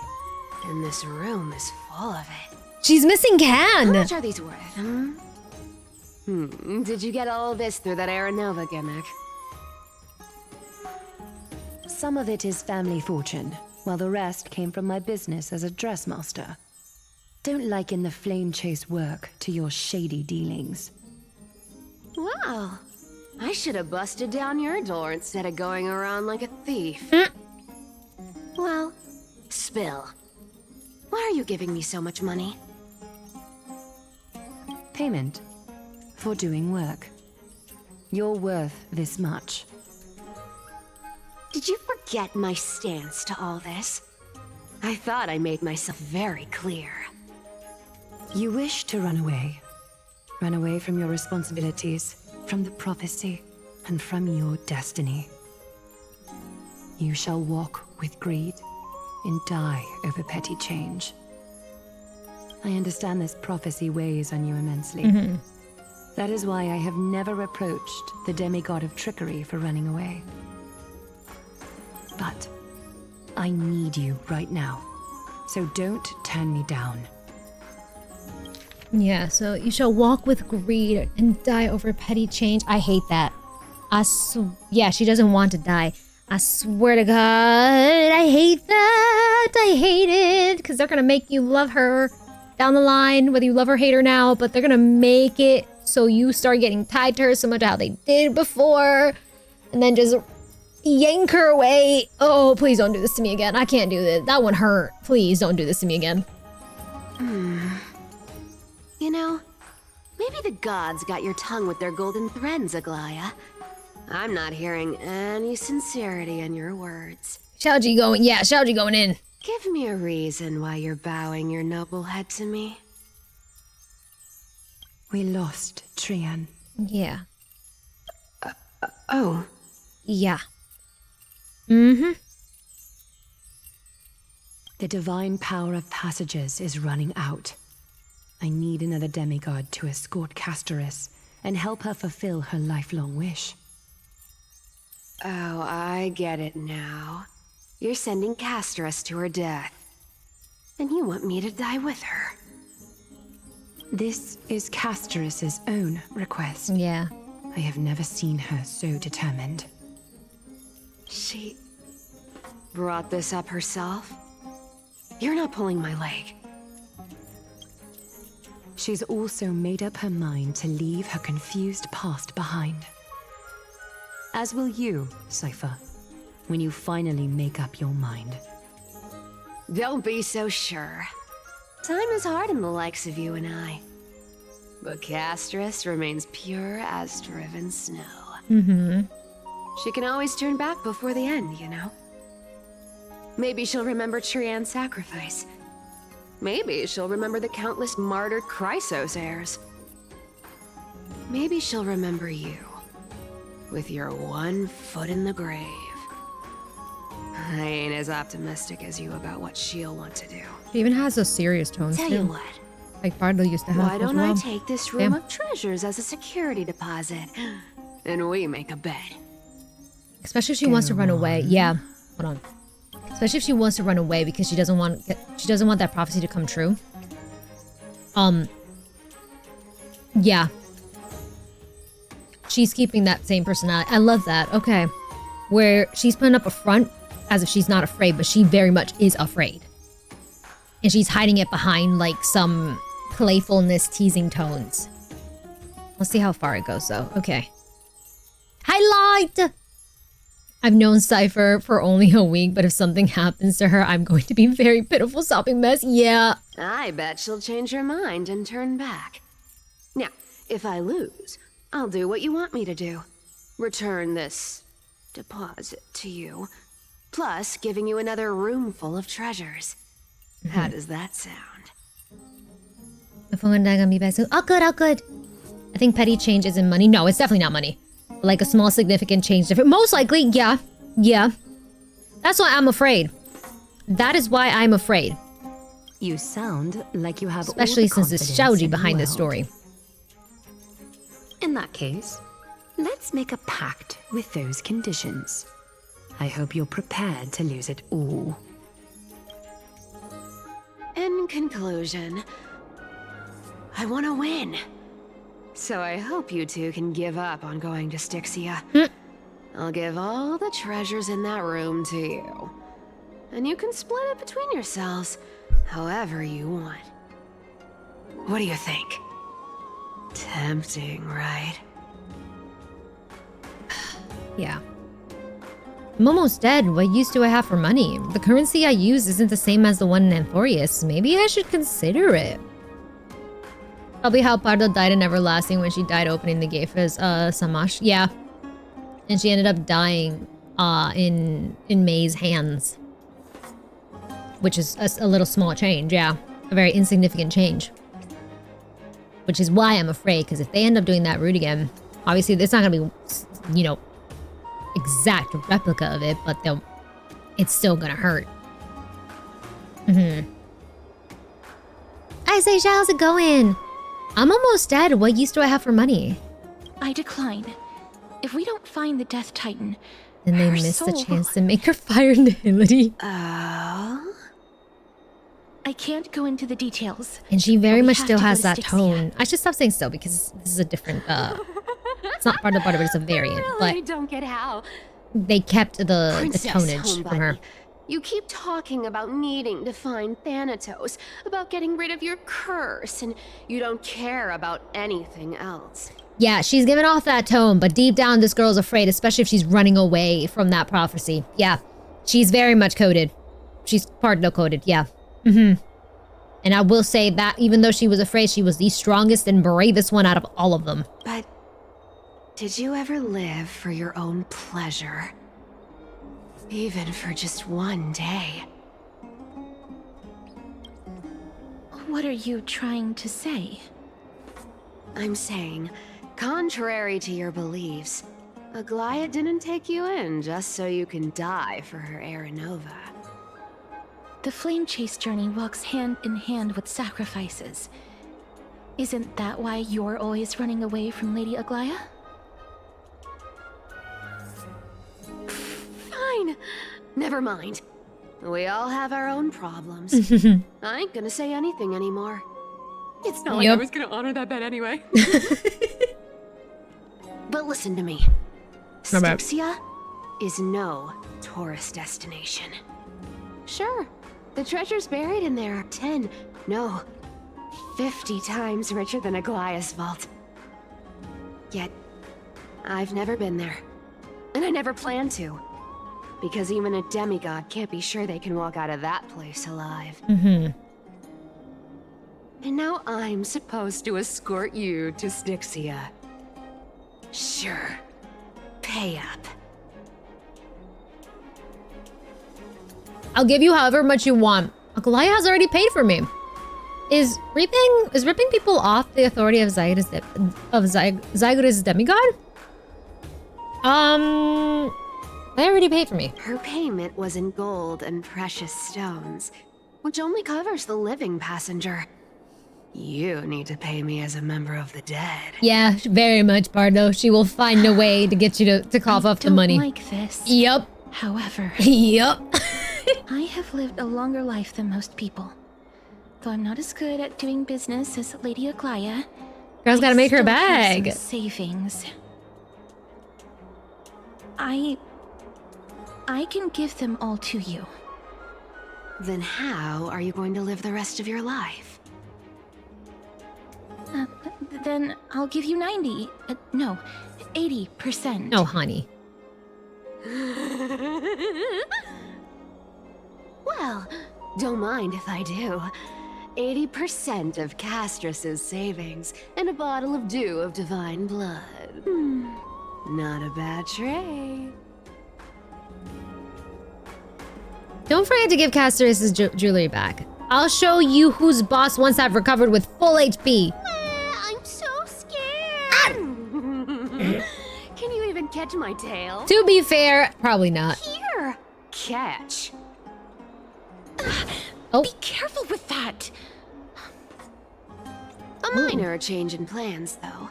And this room is full of it. She's missing Can. How much are these worth, Did you get all this through that Aranova gimmick? Some of it is family fortune, while the rest came from my business as a dressmaster. Don't liken the flame chase work to your shady dealings. Wow. I should have busted down your door instead of going around like a thief. Well, spill. Why are you giving me so much money? Payment for doing work. You're worth this much. Did you forget my stance to all this? I thought I made myself very clear. You wish to run away. Run away from your responsibilities, from the prophecy, and from your destiny. You shall walk with greed and die over petty change. I understand this prophecy weighs on you immensely. That is why I have never approached the demigod of trickery for running away. But I need you right now, so don't turn me down. Yeah, so you shall walk with greed and die over petty change. I hate that. Yeah, she doesn't want to die. I swear to God, I hate that. I hate it. Because they're going to make you love her down the line, whether you love her or hate her now. But they're going to make it so you start getting tied to her so much how they did before. And then just yank her away. Oh, please don't do this to me again. I can't do this. That one hurt. Please don't do this to me again. You know, maybe the gods got your tongue with their golden threads, Aglaya. I'm not hearing any sincerity in your words. Xiaoji going, yeah, Xiaoji going in. Give me a reason why you're bowing your noble head to me. We lost Trian. Yeah. Oh. Yeah. The divine power of passages is running out. I need another demigod to escort Castorice and help her fulfill her lifelong wish. Oh, I get it now. You're sending Castorice to her death. And you want me to die with her. This is Castorice's own request. Yeah. I have never seen her so determined. She brought this up herself? You're not pulling my leg. She's also made up her mind to leave her confused past behind. As will you, Cypher, when you finally make up your mind. Don't be so sure. Time is hard in the likes of you and I. But Castorice remains pure as driven snow. Mm-hmm. She can always turn back before the end, you know? Maybe she'll remember Trian's sacrifice. Maybe she'll remember the countless martyred Chrysos heirs. Maybe she'll remember you, with your one foot in the grave. I ain't as optimistic as you about what she'll want to do. She even has those serious tones Tell too. you what. Like Bardo used to have. Why don't as well. I take this room of treasures as a security deposit, and we make a bet? Especially if she wants to run away. Yeah. Hold on. Especially if she wants to run away because she doesn't want that prophecy to come true. Yeah. She's keeping that same personality. I love that. Okay. Where she's putting up a front as if she's not afraid, but she very much is afraid. And she's hiding it behind like some playfulness teasing tones. Let's see how far it goes though. Okay. Highlight! I've known Cypher for only a week, but if something happens to her, I'm going to be a very pitiful sobbing mess. Yeah. I bet she'll change her mind and turn back. Now, if I lose, I'll do what you want me to do. Return this deposit to you, plus giving you another room full of treasures. How does that sound? If I'm gonna be back soon. Oh, good, oh, good. I think petty change isn't money. No, it's definitely not money. But like a small significant change. Most likely, yeah. Yeah. That's why I'm afraid. That is why I'm afraid. You sound like you have especially all the since there's confidence strategy in the behind this world. story. In that case, let's make a pact with those conditions. I hope you're prepared to lose it all. In conclusion, I want to win. So I hope you two can give up on going to Styxia. I'll give all the treasures in that room to you. And you can split it between yourselves however you want. What do you think? Tempting, right? Yeah. I'm almost dead. What use do I have for money? The currency I use isn't the same as the one in Anthorius. Maybe I should consider it. Probably how Pardo died in Everlasting when she died opening the gate for his Samash. Yeah. And she ended up dying in May's hands. Which is a little small change, yeah. A very insignificant change. Which is why I'm afraid, because if they end up doing that route again, obviously it's not going to be, you know, exact replica of it, but it's still going to hurt. I say, how's it going? I'm almost dead. What use do I have for money? I decline. If we don't find the Death Titan, Then they missed the chance to make her fire nihility. I can't go into the details. And she very but we much have still to go has to that Styxia. tone. I should stop saying still because this is a different, it's not part of the butter, but it's a variant. I But don't get how. they kept the Princess, tonage from her. homebody, you keep talking about needing to find Thanatos, about getting rid of your curse, and you don't care about anything else. Yeah, she's giving off that tone, but deep down this girl's afraid, especially if she's running away from that prophecy. Yeah, she's very much coded. She's Pardo coded, yeah. And I will say that even though she was afraid, she was the strongest and bravest one out of all of them. But did you ever live for your own pleasure? Even for just one day? What are you trying to say? I'm saying, contrary to your beliefs, Aglaia didn't take you in just so you can die for her Aranova. The flame chase journey walks hand in hand with sacrifices. Isn't that why you're always running away from Lady Aglaya? Fine. Never mind. We all have our own problems. I ain't gonna say anything anymore. It's not like I was gonna honor that bet anyway. But listen to me. Not bad. Styxia is no tourist destination. Sure, the treasures buried in there are 10, no, 50 times richer than Aglaya's vault. Yet, I've never been there. And I never plan to. Because even a demigod can't be sure they can walk out of that place alive. Mm-hmm. And now I'm supposed to escort you to Styxia. Sure. Pay up. I'll give you however much you want. Aglaya has already paid for me. Is ripping people off the authority of Zygora's demigod? They already paid for me. Her payment was in gold and precious stones, which only covers the living passenger. You need to pay me as a member of the dead. Yeah, very much, Bardo. She will find a way to get you to cough up the money. I don't like this. Yep. However. Yep. I have lived a longer life than most people. Though I'm not as good at doing business as Lady Aglaya. Girl's gotta make her still have bag. some savings. I can give them all to you. Then how are you going to live the rest of your life? Then I'll give you 90. No, 80%. No, honey. Well, don't mind if I do. 80% of Castorice's savings and a bottle of dew of divine blood. Not a bad trade. Don't forget to give Castorice's jewelry back. I'll show you who's boss once I've recovered with full HP. I'm so scared. Can you even catch my tail? To be fair, probably not. Here, catch. Oh. Be careful with that. A minor change in plans, though.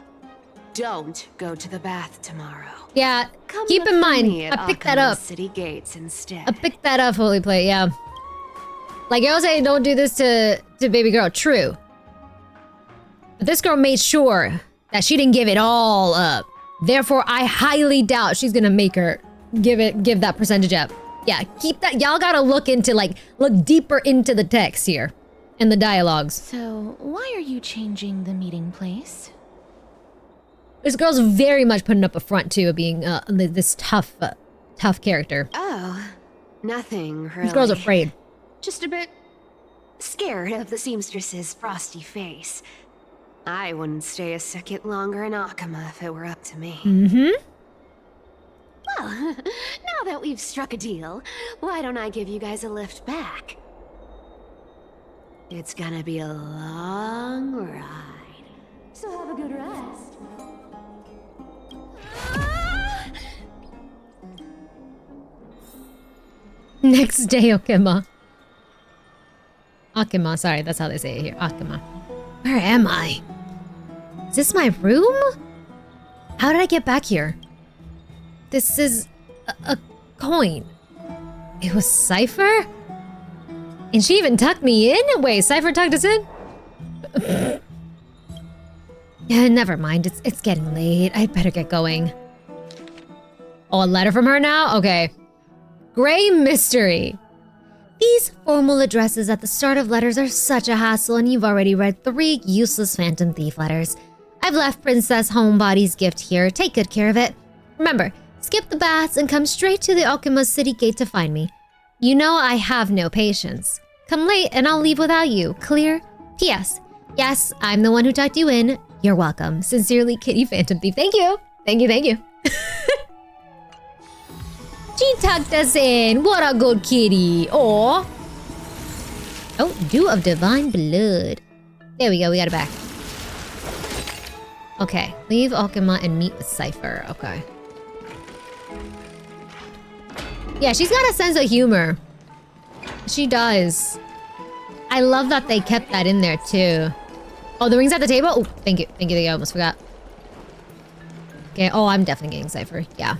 Don't go to the bath tomorrow. Yeah, Come keep look in for mind, me at I picked that up. City gates instead. I picked that up, Holy Plate, yeah. Like, y'all say don't do this to baby girl, true. But this girl made sure that she didn't give it all up. Therefore, I highly doubt she's gonna make her give that percentage up. Yeah, keep that. Y'all gotta look deeper into the text here and the dialogues. So, why are you changing the meeting place? This girl's very much putting up a front too of being this tough character. Oh, nothing really. This girl's afraid. Just a bit scared of the seamstress's frosty face. I wouldn't stay a second longer in Akama if it were up to me. Mm-hmm. Well, now that we've struck a deal, why don't I give you guys a lift back? It's gonna be a long ride, so have a good rest. Next day, Okima. Akima, sorry, that's how they say it here. Akima. Where am I? Is this my room? How did I get back here? This is a coin. It was Cypher? And she even tucked me in? Wait, Cypher tucked us in? Never mind, it's getting late. I'd better get going. Oh, a letter from her now? Okay. Gray Mystery. These formal addresses at the start of letters are such a hassle, and you've already read 3 useless Phantom Thief letters. I've left Princess Homebody's gift here. Take good care of it. Remember, skip the baths and come straight to the Okima City Gate to find me. You know I have no patience. Come late and I'll leave without you. Clear? P.S. Yes, I'm the one who tucked you in. You're welcome. Sincerely, Kitty Phantom Thief. Thank you. Thank you, thank you. She tucked us in. What a good kitty. Aw. Oh, Dew of Divine Blood. There we go. We got it back. Okay. Leave Okima and meet with Cypher. Okay. Yeah, she's got a sense of humor. She does. I love that they kept that in there, too. Oh, the ring's at the table? Oh, thank you. Thank you. I almost forgot. Okay. Oh, I'm definitely getting Cypher. Yeah.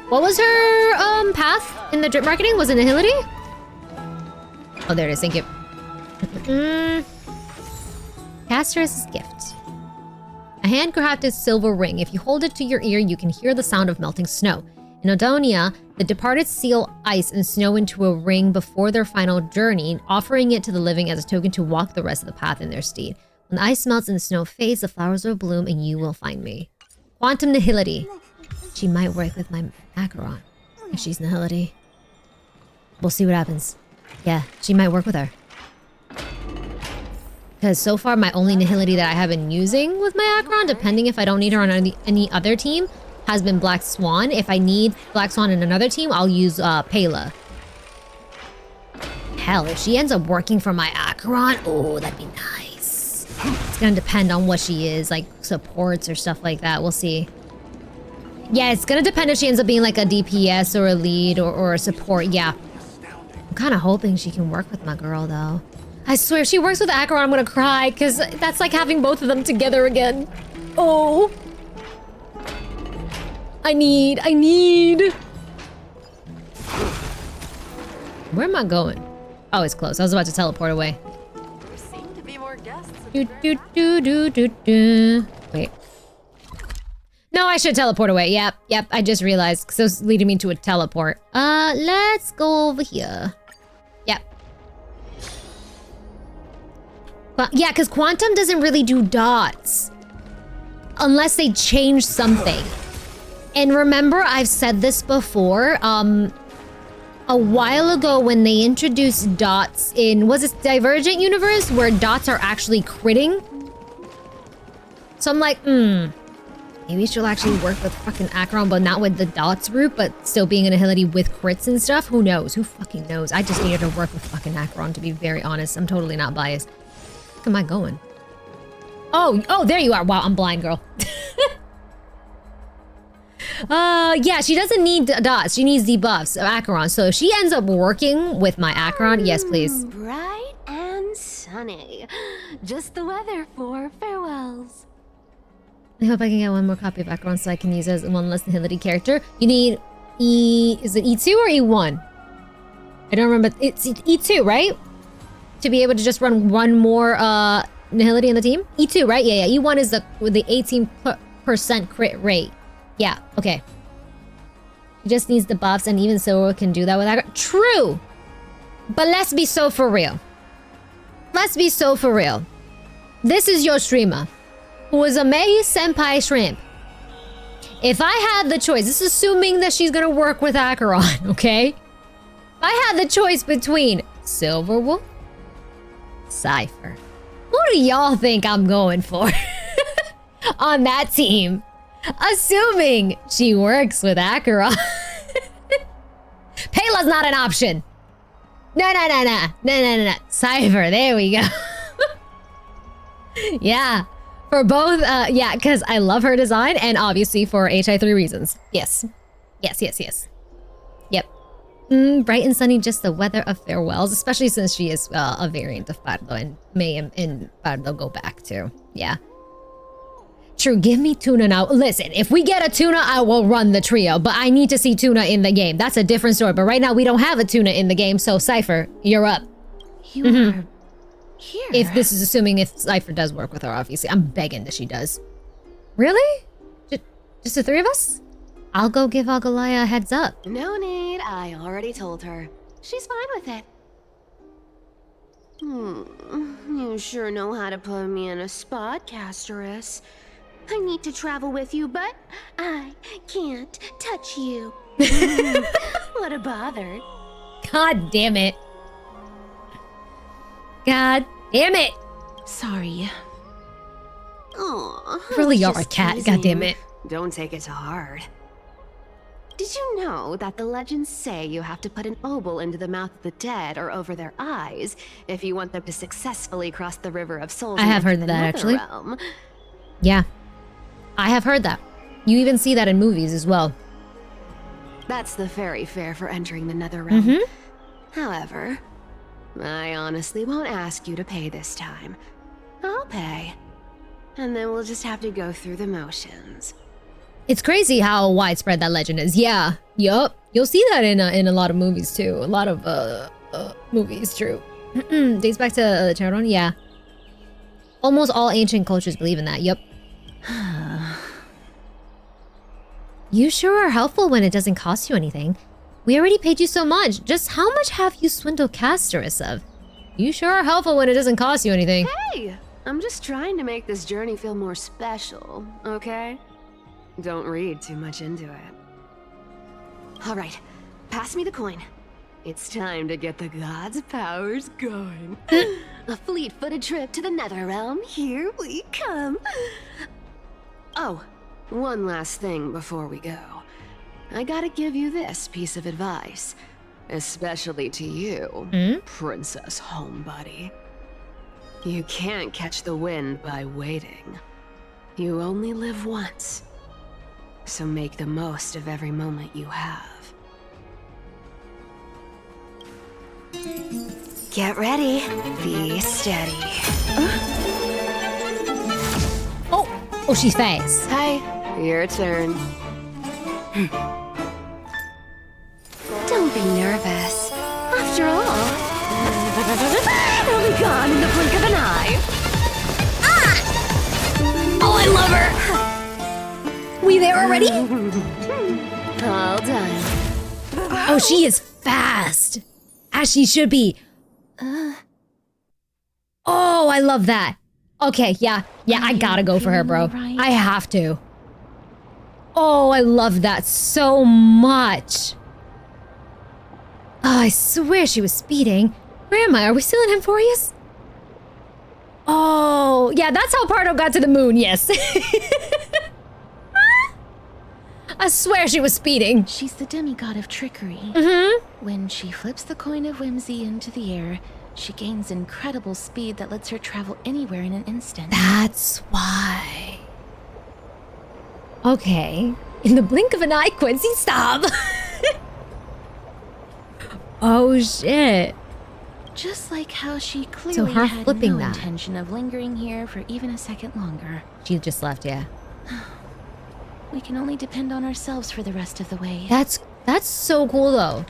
What was her path in the drip marketing? Was it Nihility? Oh, there it is. Thank you. Castorice's gift. A handcrafted silver ring. If you hold it to your ear, you can hear the sound of melting snow. In Odonia, the departed seal ice and snow into a ring before their final journey, offering it to the living as a token to walk the rest of the path in their stead. When the ice melts and the snow fades, the flowers will bloom and you will find me. Quantum Nihility. She might work with my Acheron if she's Nihility. We'll see what happens. Yeah, she might work with her. Because so far, my only Nihility that I have been using with my Acheron, depending if I don't need her on any other team, has been Black Swan. If I need Black Swan in another team, I'll use Pela. Hell, if she ends up working for my Acheron, oh, that'd be nice. It's gonna depend on what she is, like supports or stuff like that. We'll see. Yeah, it's gonna depend if she ends up being like a DPS or a lead or a support. Yeah. I'm kind of hoping she can work with my girl, though. I swear, if she works with Acheron, I'm gonna cry, because that's like having both of them together again. Oh. I need. Where am I going? Oh, it's close. I was about to teleport away. There seem to be more guests. Wait. No, I should teleport away. Yep. I just realized, because it was leading me to a teleport. Let's go over here. Yep. But yeah, because Quantum doesn't really do dots. Unless they change something. And remember, I've said this before, a while ago when they introduced dots in, was it Divergent Universe, where dots are actually critting? So I'm like, maybe she'll actually work with fucking Acheron, but not with the dots route, but still being an Nihility with crits and stuff. Who knows? Who fucking knows? I just needed to work with fucking Acheron, to be very honest. I'm totally not biased. Where am I going? Oh, there you are. Wow, I'm blind, girl. Yeah, she doesn't need dots. She needs debuffs of Acheron. So if she ends up working with my Acheron, yes, please. Bright and sunny. Just the weather for farewells. I hope I can get one more copy of Acheron so I can use it as one less Nihility character. You need is it E2 or E1? I don't remember. It's E2, right? To be able to just run one more Nihility in the team? E2, right? Yeah. E1 is with the 18% crit rate. Yeah, okay. He just needs the buffs, and even so can do that with Acheron. True! But let's be so for real. Let's be so for real. This is your streamer, who is a Mei Senpai Shrimp. If I had the choice, this is assuming that she's gonna work with Acheron, okay? If I had the choice between Silverwolf, Cypher, who do y'all think I'm going for on that team? Assuming she works with Acheron. Pela's not an option. No. Cypher, there we go. Yeah. For both, yeah, because I love her design and obviously for HI3 reasons. Yes. Yep. Bright and sunny, just the weather of farewells, especially since she is a variant of Pardo, and May and Pardo go back too. Yeah. True, give me Tuna now. Listen, if we get a Tuna, I will run the trio, but I need to see Tuna in the game. That's a different story, but right now we don't have a Tuna in the game, so Cypher, you're up. You are here? If this is assuming if Cypher does work with her, obviously. I'm begging that she does. Really? Just the three of us? I'll go give Algalaya a heads up. No need, I already told her. She's fine with it. You sure know how to put me in a spot, Castorice. I need to travel with you, but I can't touch you. What a bother. God damn it. God damn it. Sorry. Aw, You really are a cat, god damn it. Don't take it to heart. Did you know that the legends say you have to put an obol into the mouth of the dead or over their eyes if you want them to successfully cross the river of souls? I have heard that, actually. Yeah. I have heard that. You even see that in movies as well. That's the fairy fare for entering the nether realm. However, I honestly won't ask you to pay this time. I'll pay. And then we'll just have to go through the motions. It's crazy how widespread that legend is. Yeah. Yup. You'll see that in a lot of movies too. A lot of movies, true. Dates back to Charon. Yeah. Almost all ancient cultures believe in that. Yup. You sure are helpful when it doesn't cost you anything. We already paid you so much. Just how much have you swindled Castorice of? You sure are helpful when it doesn't cost you anything. Hey! I'm just trying to make this journey feel more special, okay? Don't read too much into it. Alright, pass me the coin. It's time to get the gods' powers going. A fleet-footed trip to the Netherrealm. Here we come. Oh, one last thing before we go. I gotta give you this piece of advice. Especially to you, Princess Homebody. You can't catch the wind by waiting. You only live once. So make the most of every moment you have. Get ready. Be steady. Oh, she's fast. Hi, your turn. Don't be nervous. After all, it'll be gone in the blink of an eye. Oh, I love her. We there already? All done. Oh, she is fast. As she should be. Oh, I love that. Okay, yeah, I gotta go for her, bro. I have to. Oh, I love that so much. Oh, I swear she was speeding. Where am I? Are we still in Amphorius? Oh, yeah, that's how Pardo got to the moon, yes. I swear she was speeding. She's the demigod of trickery. When she flips the coin of whimsy into the air, she gains incredible speed that lets her travel anywhere in an instant. That's why. Okay. In the blink of an eye, Quincy, stop. Oh, shit. Just like how she clearly her had flipping no that. intention of lingering here for even a second longer. She just left, yeah. We can only depend on ourselves for the rest of the way. That's so cool, though.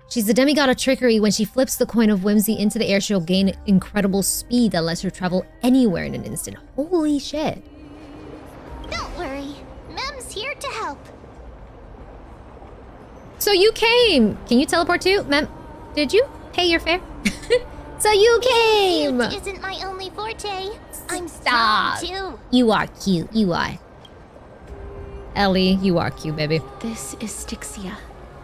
She's the demigod of trickery. When she flips the coin of whimsy into the air, she'll gain incredible speed that lets her travel anywhere in an instant. Holy shit. Don't worry. Mem's here to help. So you came. Can you teleport too? Mem, did you pay your fare? So you came. Cute isn't my only forte. I'm Stop. strong too. You are cute. You are. Ellie, you are cute, baby. This is Styxia,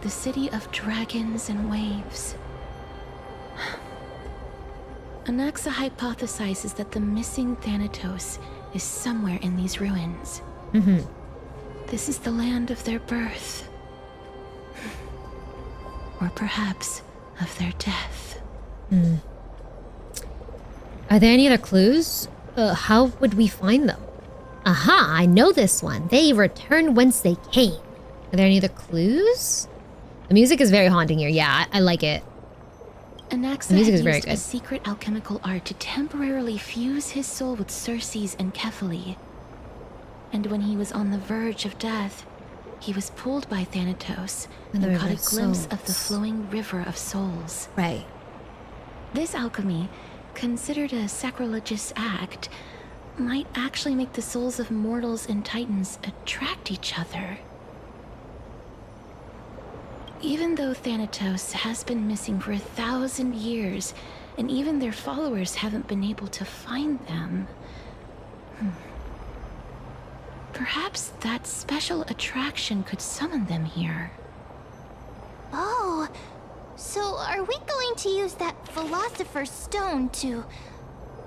the city of dragons and waves. Anaxa hypothesizes that the missing Thanatos is somewhere in these ruins. This is the land of their birth. Or perhaps of their death. Are there any other clues? How would we find them? Aha, I know this one. They returned whence they came. Are there any other clues? The music is very haunting here. Yeah, I like it. Anaxa The music had is very used a good. secret alchemical art to temporarily fuse his soul with Circe's and Kephae. And when he was on the verge of death, he was pulled by Thanatos And the and caught a River of glimpse of the Souls. flowing River of Souls. Right. This alchemy, considered a sacrilegious act, might actually make the souls of mortals and titans attract each other. Even though Thanatos has been missing for 1,000 years, and even their followers haven't been able to find them, perhaps that special attraction could summon them here. Oh, so are we going to use that Philosopher's Stone to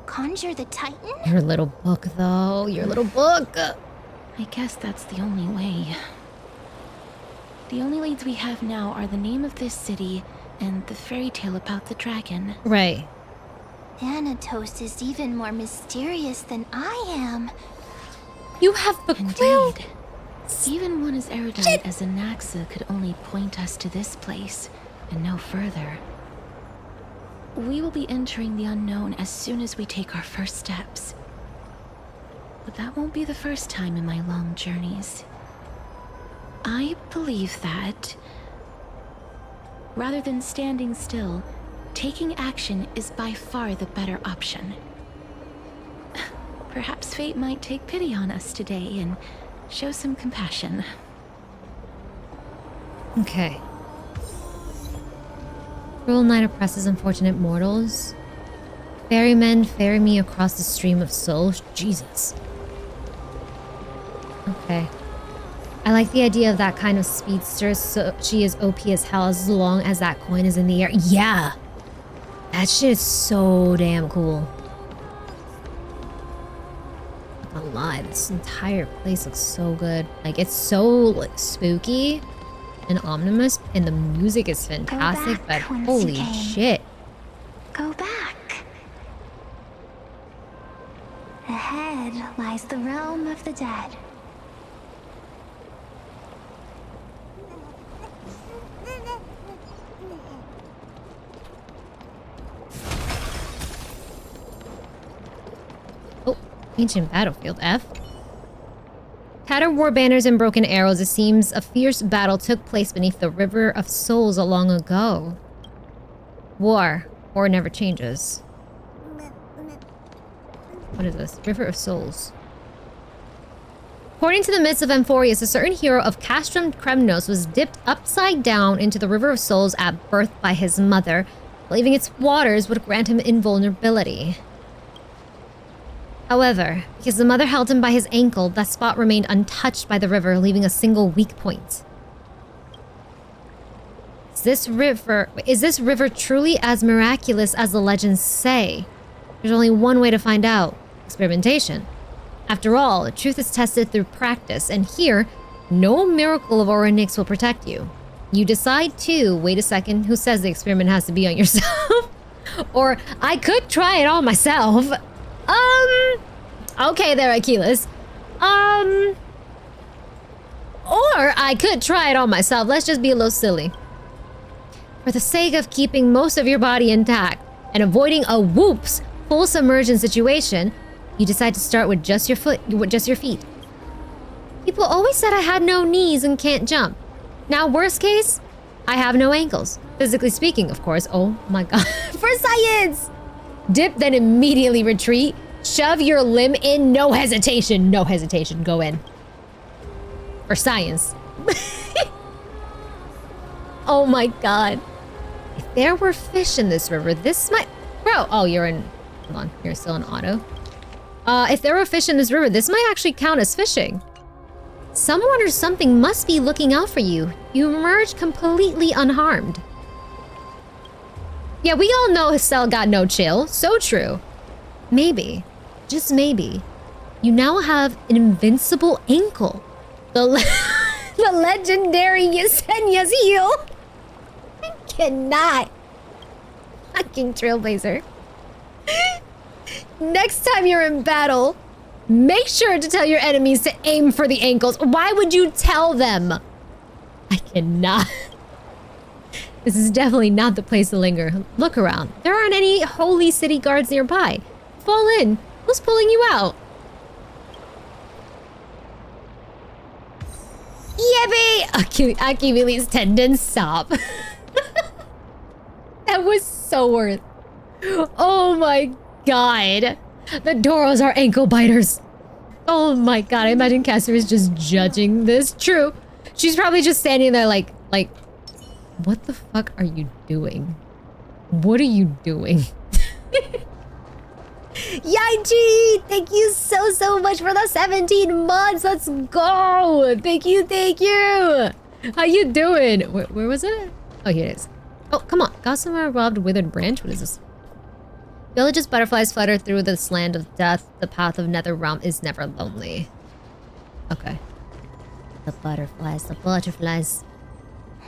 conjure the Titan? Your little book, though. Your little book. I guess that's the only way. The only leads we have now are the name of this city and the fairy tale about the dragon. Right. Thanatos is even more mysterious than I am. You have the clue. Indeed. Even one as erudite as Anaxa could only point us to this place and no further. We will be entering the unknown as soon as we take our first steps. But that won't be the first time in my long journeys. I believe that, rather than standing still, taking action is by far the better option. Perhaps fate might take pity on us today and show some compassion. Okay. Cruel night oppresses unfortunate mortals. Ferrymen ferry me across the stream of souls. Jesus. Okay. I like the idea of that kind of speedster, so she is OP as hell as long as that coin is in the air. Yeah! That shit is so damn cool. Not gonna lie, this entire place looks so good. Like, it's so like, spooky and ominous, and the music is fantastic, but holy shit. Go back. Ahead lies the realm of the dead. Oh, ancient battlefield, F. Tattered war banners and broken arrows. It seems a fierce battle took place beneath the River of Souls long ago. War never changes. What is this? River of Souls. According to the myths of Amphorius, a certain hero of Castrum Kremnos was dipped upside down into the River of Souls at birth by his mother, believing its waters would grant him invulnerability. However, because the mother held him by his ankle, that spot remained untouched by the river, leaving a single weak point. Is this river truly as miraculous as the legends say? There's only one way to find out. Experimentation. After all, the truth is tested through practice, and here, no miracle of Orynyx will protect you. You decide to, wait a second, who says the experiment has to be on yourself? Or, I could try it on myself. Okay there, Achilles. Or I could try it on myself. Let's just be a little silly. For the sake of keeping most of your body intact and avoiding a whoops full submersion situation, you decide to start with just your feet. People always said I had no knees and can't jump. Now, worst case, I have no ankles. Physically speaking, of course. Oh my god. For science! Dip, then immediately retreat. Shove your limb in, no hesitation. No hesitation, go in. For science. Oh my god. If there were fish in this river, this might... Bro, oh, you're in... Hold on, you're still in auto. If there were fish in this river, this might actually count as fishing. Someone or something must be looking out for you. You emerge completely unharmed. Yeah, we all know Estelle got no chill. So true. Maybe, just maybe, you now have an invincible ankle. The legendary Yesenia's heel. I cannot. Fucking trailblazer. Next time you're in battle, make sure to tell your enemies to aim for the ankles. Why would you tell them? I cannot. This is definitely not the place to linger. Look around. There aren't any holy city guards nearby. Fall in. Who's pulling you out? Yippee! Achilles tendons, stop. That was so worth. Oh my god. The Doros are ankle biters. Oh my god, I imagine Castorice just judging this. True. She's probably just standing there like, what the fuck are you doing? What are you doing? Yaiji! Thank you so much for the 17 months! Let's go! Thank you! How you doing? Where was it? Oh, here it is. Oh, come on. Gossamer robbed withered branch? What is this? Village's butterflies flutter through this land of death. The path of nether realm is never lonely. Okay. The butterflies.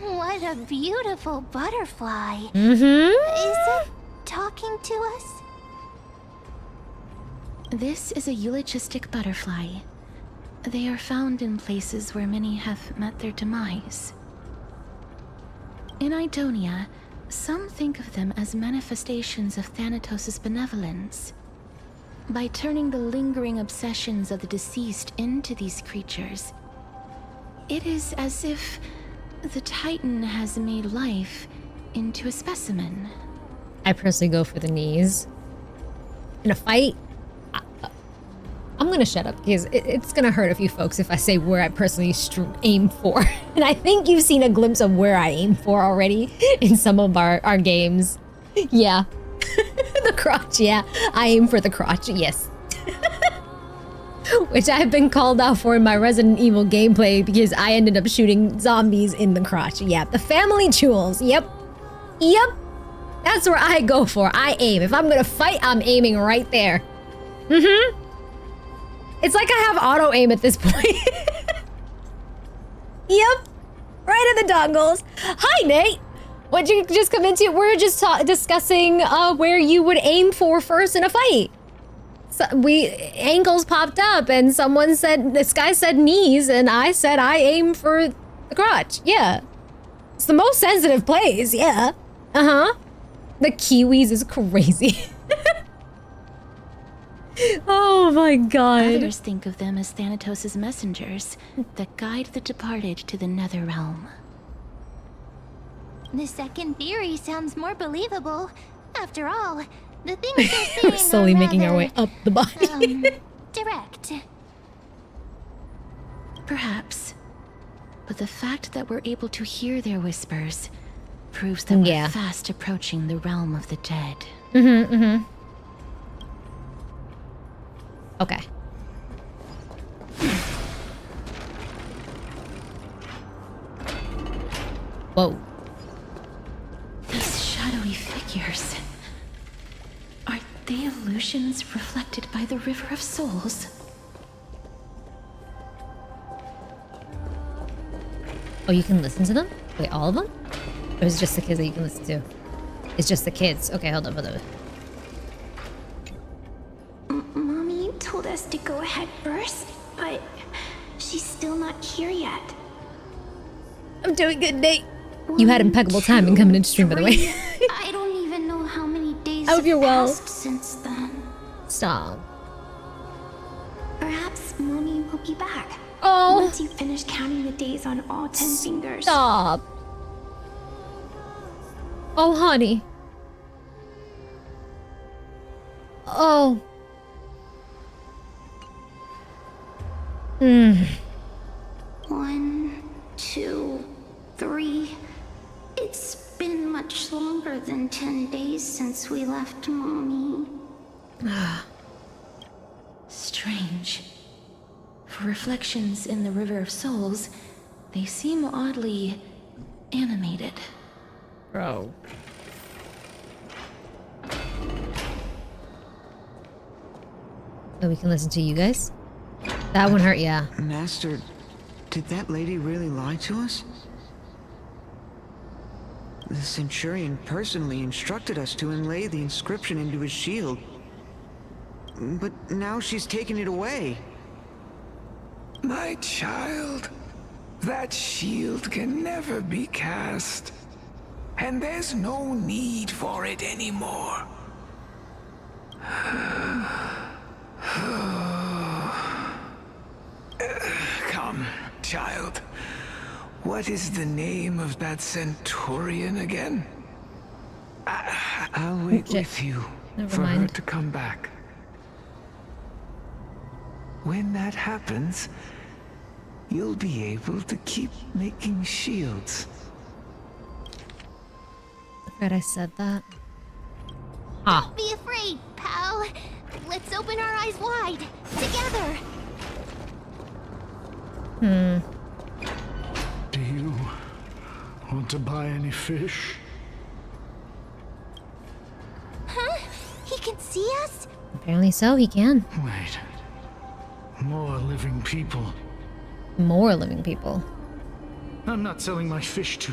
What a beautiful butterfly. Mm-hmm. Is it talking to us? This is a eulogistic butterfly. They are found in places where many have met their demise. In Idonia, Some think of them as manifestations of Thanatos' benevolence. By turning the lingering obsessions of the deceased into these creatures, it is as if the Titan has made life into a specimen. I personally go for the knees. In a fight, I'm gonna shut up because it's gonna hurt a few folks if I say where I personally aim for. And I think you've seen a glimpse of where I aim for already in some of our games. Yeah. The crotch, yeah. I aim for the crotch, yes. Which I've been called out for in my Resident Evil gameplay because I ended up shooting zombies in the crotch. Yeah, the family jewels, yep. Yep. That's where I go for. I aim. If I'm gonna fight, I'm aiming right there. Mm-hmm. It's like I have auto aim at this point. Yep. Right at the dongles. Hi, Nate. What'd you just come into? We're just discussing where you would aim for first in a fight. So angles popped up and someone said, this guy said knees and I said I aim for the crotch. Yeah. It's the most sensitive place. Yeah. Uh-huh. The Kiwis is crazy. Oh my god. Others think of them as Thanatos' messengers that guide the departed to the nether realm. The second theory sounds more believable. After all, the things they're saying We're slowly making our way up the body. Direct. Perhaps. But the fact that we're able to hear their whispers proves that we're fast approaching the realm of the dead. Mm-hmm, mm-hmm. Okay. Whoa. These shadowy figures. Are they illusions reflected by the River of Souls? Oh, you can listen to them? Wait, all of them? Or is it just the kids that you can listen to? It's just the kids. Okay, hold on. Mommy told us to go ahead first, but she's still not here yet. I'm doing good, Nate. You had impeccable timing coming into stream, by the way. I don't even know how many days I hope you're well. passed since then. Stop. Perhaps Mommy will be back. Oh. Once you finish counting the days on all 10 fingers. Stop. Oh, honey. Oh. 1, 2, 3. It's been much longer than 10 days since we left Mommy. Strange. For reflections in the River of Souls, they seem oddly animated. Bro. So we can listen to you guys? That one hurt, yeah. Master, did that lady really lie to us? The Centurion personally instructed us to inlay the inscription into his shield. But now she's taken it away. My child, that shield can never be cast. And there's no need for it anymore. Come, child. What is the name of that Centurion again? I'll wait with you for her to come back. When that happens, you'll be able to keep making shields. I forgot I said that. Don't be afraid, pal. Let's open our eyes wide. Together. Do you want to buy any fish? Huh? He can see us? Apparently so, he can. Wait. More living people. More living people. I'm not selling my fish to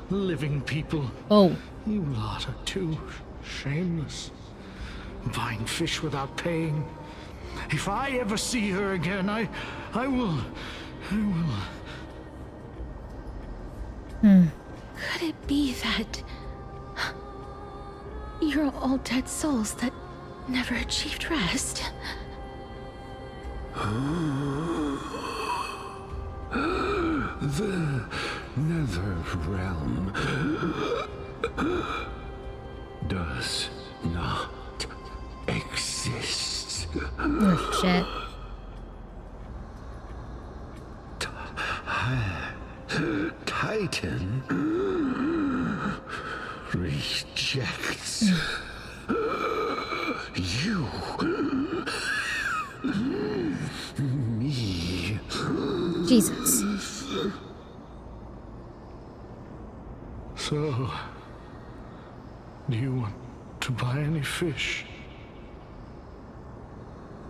living people. Oh. You lot are too shameless. Buying fish without paying. If I ever see her again, I will. Could it be that You're all dead souls that never achieved rest. The Nether Realm does not exist. Oh, shit. Titan rejects you. Me. Jesus. So, do you want to buy any fish?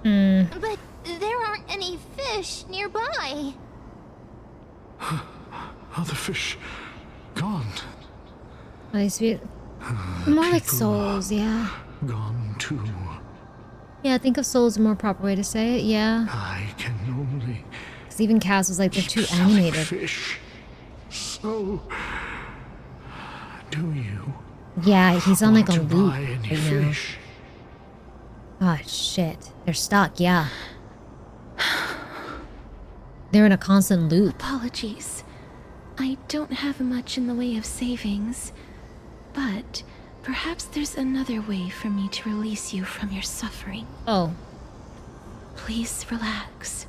But there aren't any fish nearby. Other fish gone. I see. More like souls, yeah. Gone too. Yeah, I think of souls is a more proper way to say it, yeah. I can only. Because even Cass was like, they're too animated. Fish. So, do you? Yeah, he's on like a want to loop buy any right now. fish? Oh shit. They're stuck, yeah. They're in a constant loop. Apologies. I don't have much in the way of savings, but perhaps there's another way for me to release you from your suffering. Oh. Please relax.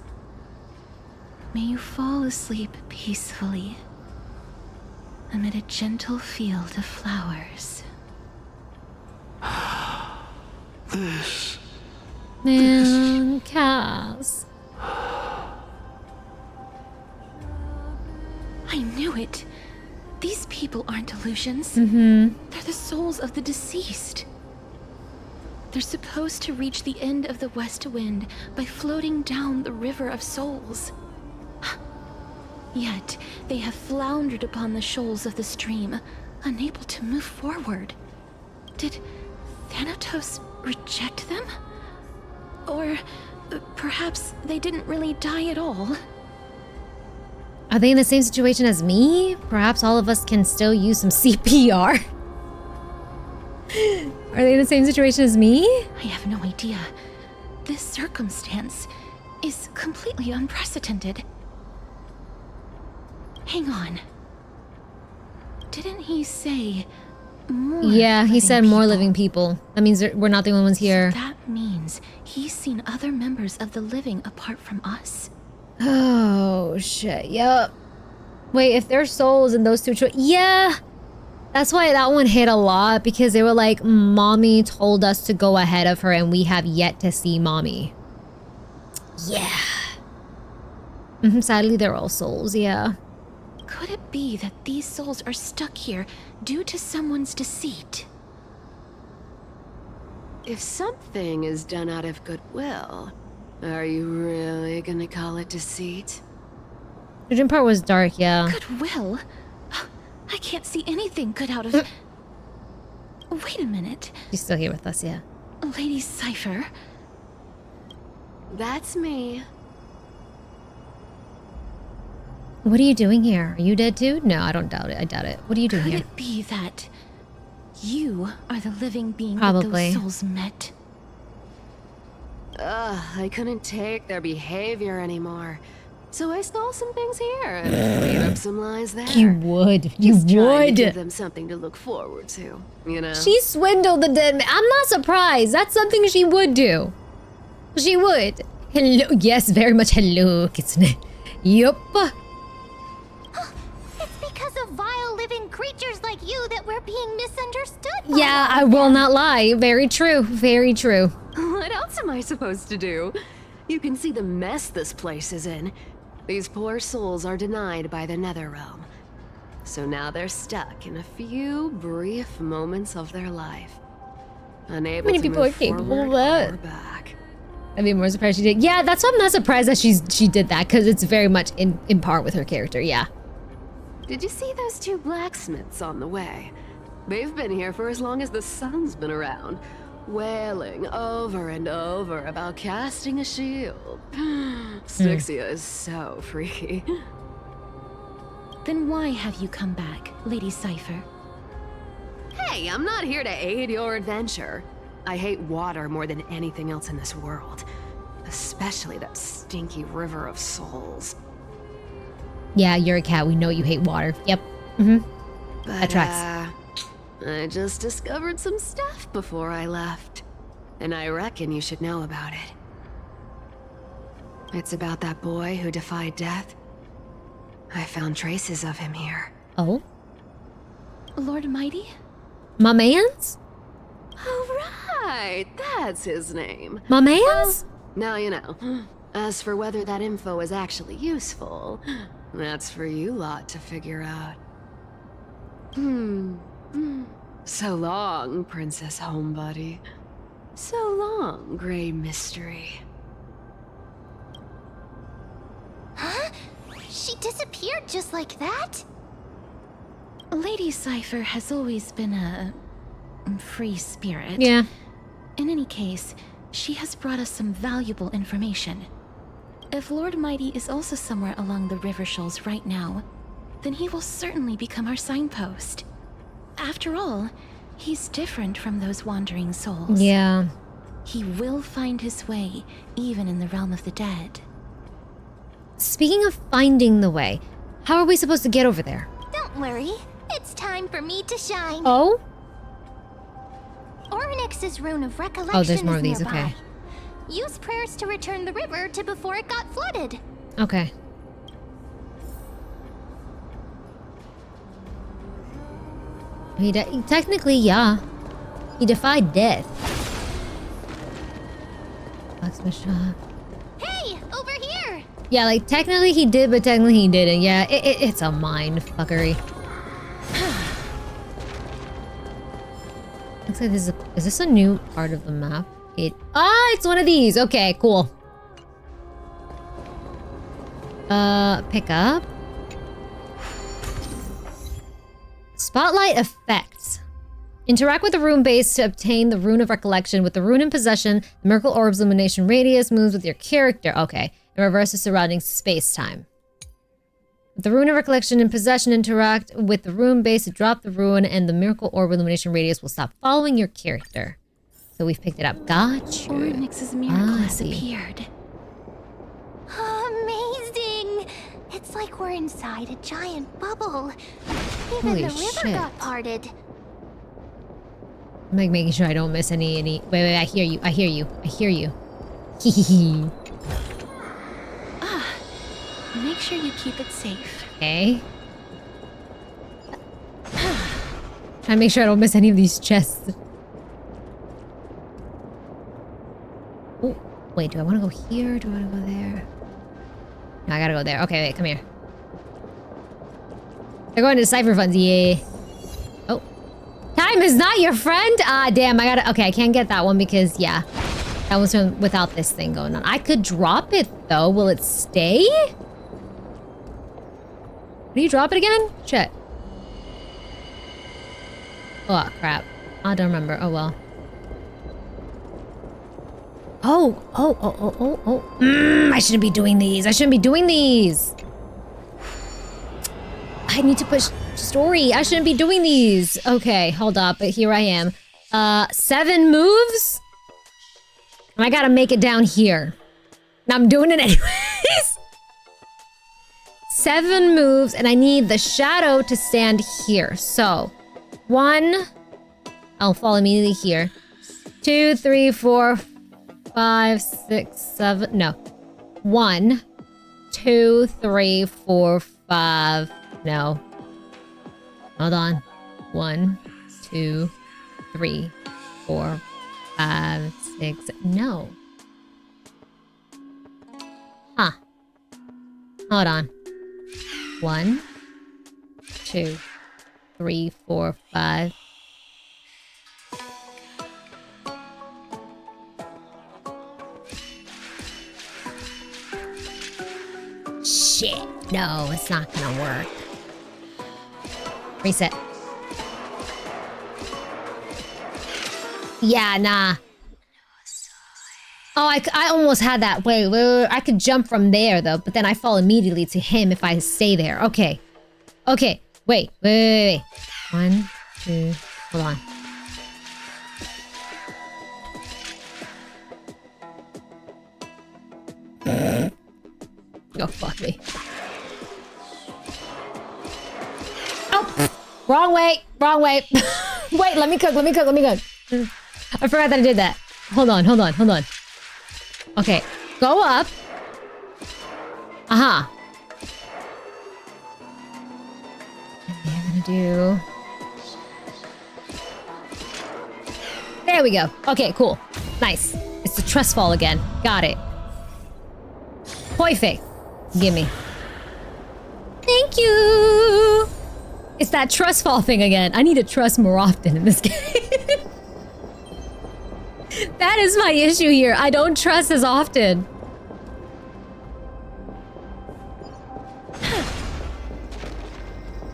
May you fall asleep peacefully amid a gentle field of flowers. This. Man, Cass. I knew it. These people aren't illusions. Mm-hmm. They're the souls of the deceased. They're supposed to reach the end of the west wind by floating down the river of souls. Yet, they have floundered upon the shoals of the stream, unable to move forward. Did Thanatos reject them? Or perhaps they didn't really die at all? Are they in the same situation as me? Perhaps all of us can still use some CPR? Are they in the same situation as me? I have no idea. This circumstance is completely unprecedented. Hang on. Didn't he say more? Yeah, he said more living people. That means we're not the only ones here. So that means he's seen other members of the living apart from us. Oh, shit. Yep. Wait, if there's souls in those two yeah. That's why that one hit a lot, because they were like, Mommy told us to go ahead of her and we have yet to see Mommy. Yeah. Sadly, they're all souls, yeah. Could it be that these souls are stuck here due to someone's deceit? If something is done out of goodwill, are you really gonna call it deceit? The gym part was dark, yeah. Goodwill? I can't see anything good out of... Wait a minute. She's still here with us, yeah. Lady Cypher? That's me. What are you doing here? Are you dead too? No, I don't doubt it. I doubt it. What are you doing Could here? it be that you are the living being Probably. that those souls met? I couldn't take their behavior anymore. So I stole some things here and made up some lies there. You would. You Just trying to would. give them something to look forward to, you know? She swindled the dead man. I'm not surprised. That's something she would do. She would. Hello. Yes, very much hello, Kitsune. Yup. It's because of vile living creatures like you that we're being misunderstood by Yeah, I will not lie. Very true. Very true. What else am I supposed to do? You can see the mess this place is in. These poor souls are denied by the Netherrealm. So now they're stuck in a few brief moments of their life. Unable How many to people are move capable of forward that? or back. I'd be more surprised she did. Yeah, that's why I'm not surprised that she did that, because it's very much in par with her character, yeah. Did you see those two blacksmiths on the way? They've been here for as long as the sun's been around, wailing over and over about casting a shield. Styxia is so freaky. Then why have you come back, Lady Cypher? Hey, I'm not here to aid your adventure. I hate water more than anything else in this world. Especially that stinky river of souls. Yeah, you're a cat. We know you hate water. Yep. Mm-hmm. But, That tracks. I just discovered some stuff before I left. And I reckon you should know about it. It's about that boy who defied death. I found traces of him here. Oh? Lord Mighty? My mans? Oh, right. That's his name. My mans? Now you know. As for whether that info is actually useful, that's for you lot to figure out. So long, Princess Homebody. So long, Grey Mystery. Huh? She disappeared just like that? Lady Cypher has always been a free spirit. Yeah. In any case, she has brought us some valuable information. If Lord Mighty is also somewhere along the river shoals right now, then he will certainly become our signpost. After all, he's different from those wandering souls. Yeah. He will find his way, even in the realm of the dead. Speaking of finding the way, how are we supposed to get over there? Don't worry. It's time for me to shine. Oh? Ornyx's rune of recollection Oh, there's more is of these, nearby. okay. Use prayers to return the river to before it got flooded. Okay. Technically, yeah. He defied death. Blacksmith shop. Hey, over here! Yeah, like, technically he did, but technically he didn't. Yeah, it's a mind fuckery. Looks like this is this a new part of the map? It's one of these. Okay, cool. Pick up. Spotlight effects. Interact with the rune base to obtain the rune of recollection. With the rune in possession, the miracle orb's illumination radius moves with your character. Okay. It reverses surrounding space-time. With the rune of recollection in possession, interact with the rune base to drop the rune, and the miracle orb illumination radius will stop following your character. So we've picked it up. Gotcha. Ornyx's miracle has see. appeared. Amazing! It's like we're inside a giant bubble. Even Holy the river shit. got parted. I'm like making sure I don't miss any. Wait, I hear you. I hear you. I hear you. Hehehe. Make sure you keep it safe. Okay. Trying to make sure I don't miss any of these chests. Oh, wait, do I want to go here? Do I want to go there? No, I gotta go there. Okay, wait, come here. They're going to Cypher Funds, yeah. Oh. Time is not your friend? Ah, damn, I gotta... Okay, I can't get that one because, yeah. That one's without this thing going on. I could drop it, though. Will it stay? Do you drop it again? Shit. Oh, crap. I don't remember. Oh, well. Oh. I shouldn't be doing these. I shouldn't be doing these. I need to push story. I shouldn't be doing these. Okay, hold up. But here I am. 7 moves? And I gotta make it down here. Now I'm doing it anyways. 7 moves, and I need the shadow to stand here. So, 1. I'll fall immediately here. 2, 3, 4, 5, 6, 7. No. 1, 2, 3, 4, 5. No. Hold on. 1, 2, 3, 4, 5, 6. No. Huh. Hold on. 1, 2, 3, 4, 5. Shit. No, it's not gonna work. Reset. Yeah, nah. Oh, I almost had that. Wait. I could jump from there, though. But then I fall immediately to him if I stay there. Okay. Okay. Wait. 1, 2, Hold on. Oh, fuck me. Oh! Wrong way! Wrong way! Wait, let me cook. I forgot that I did that. Hold on. Okay, go up. Aha. Okay, I'm gonna do... There we go. Okay, cool. Nice. It's the trust fall again. Got it. Perfect. Gimme. Thank you! It's that trust fall thing again. I need to trust more often in this game. That is my issue here. I don't trust as often.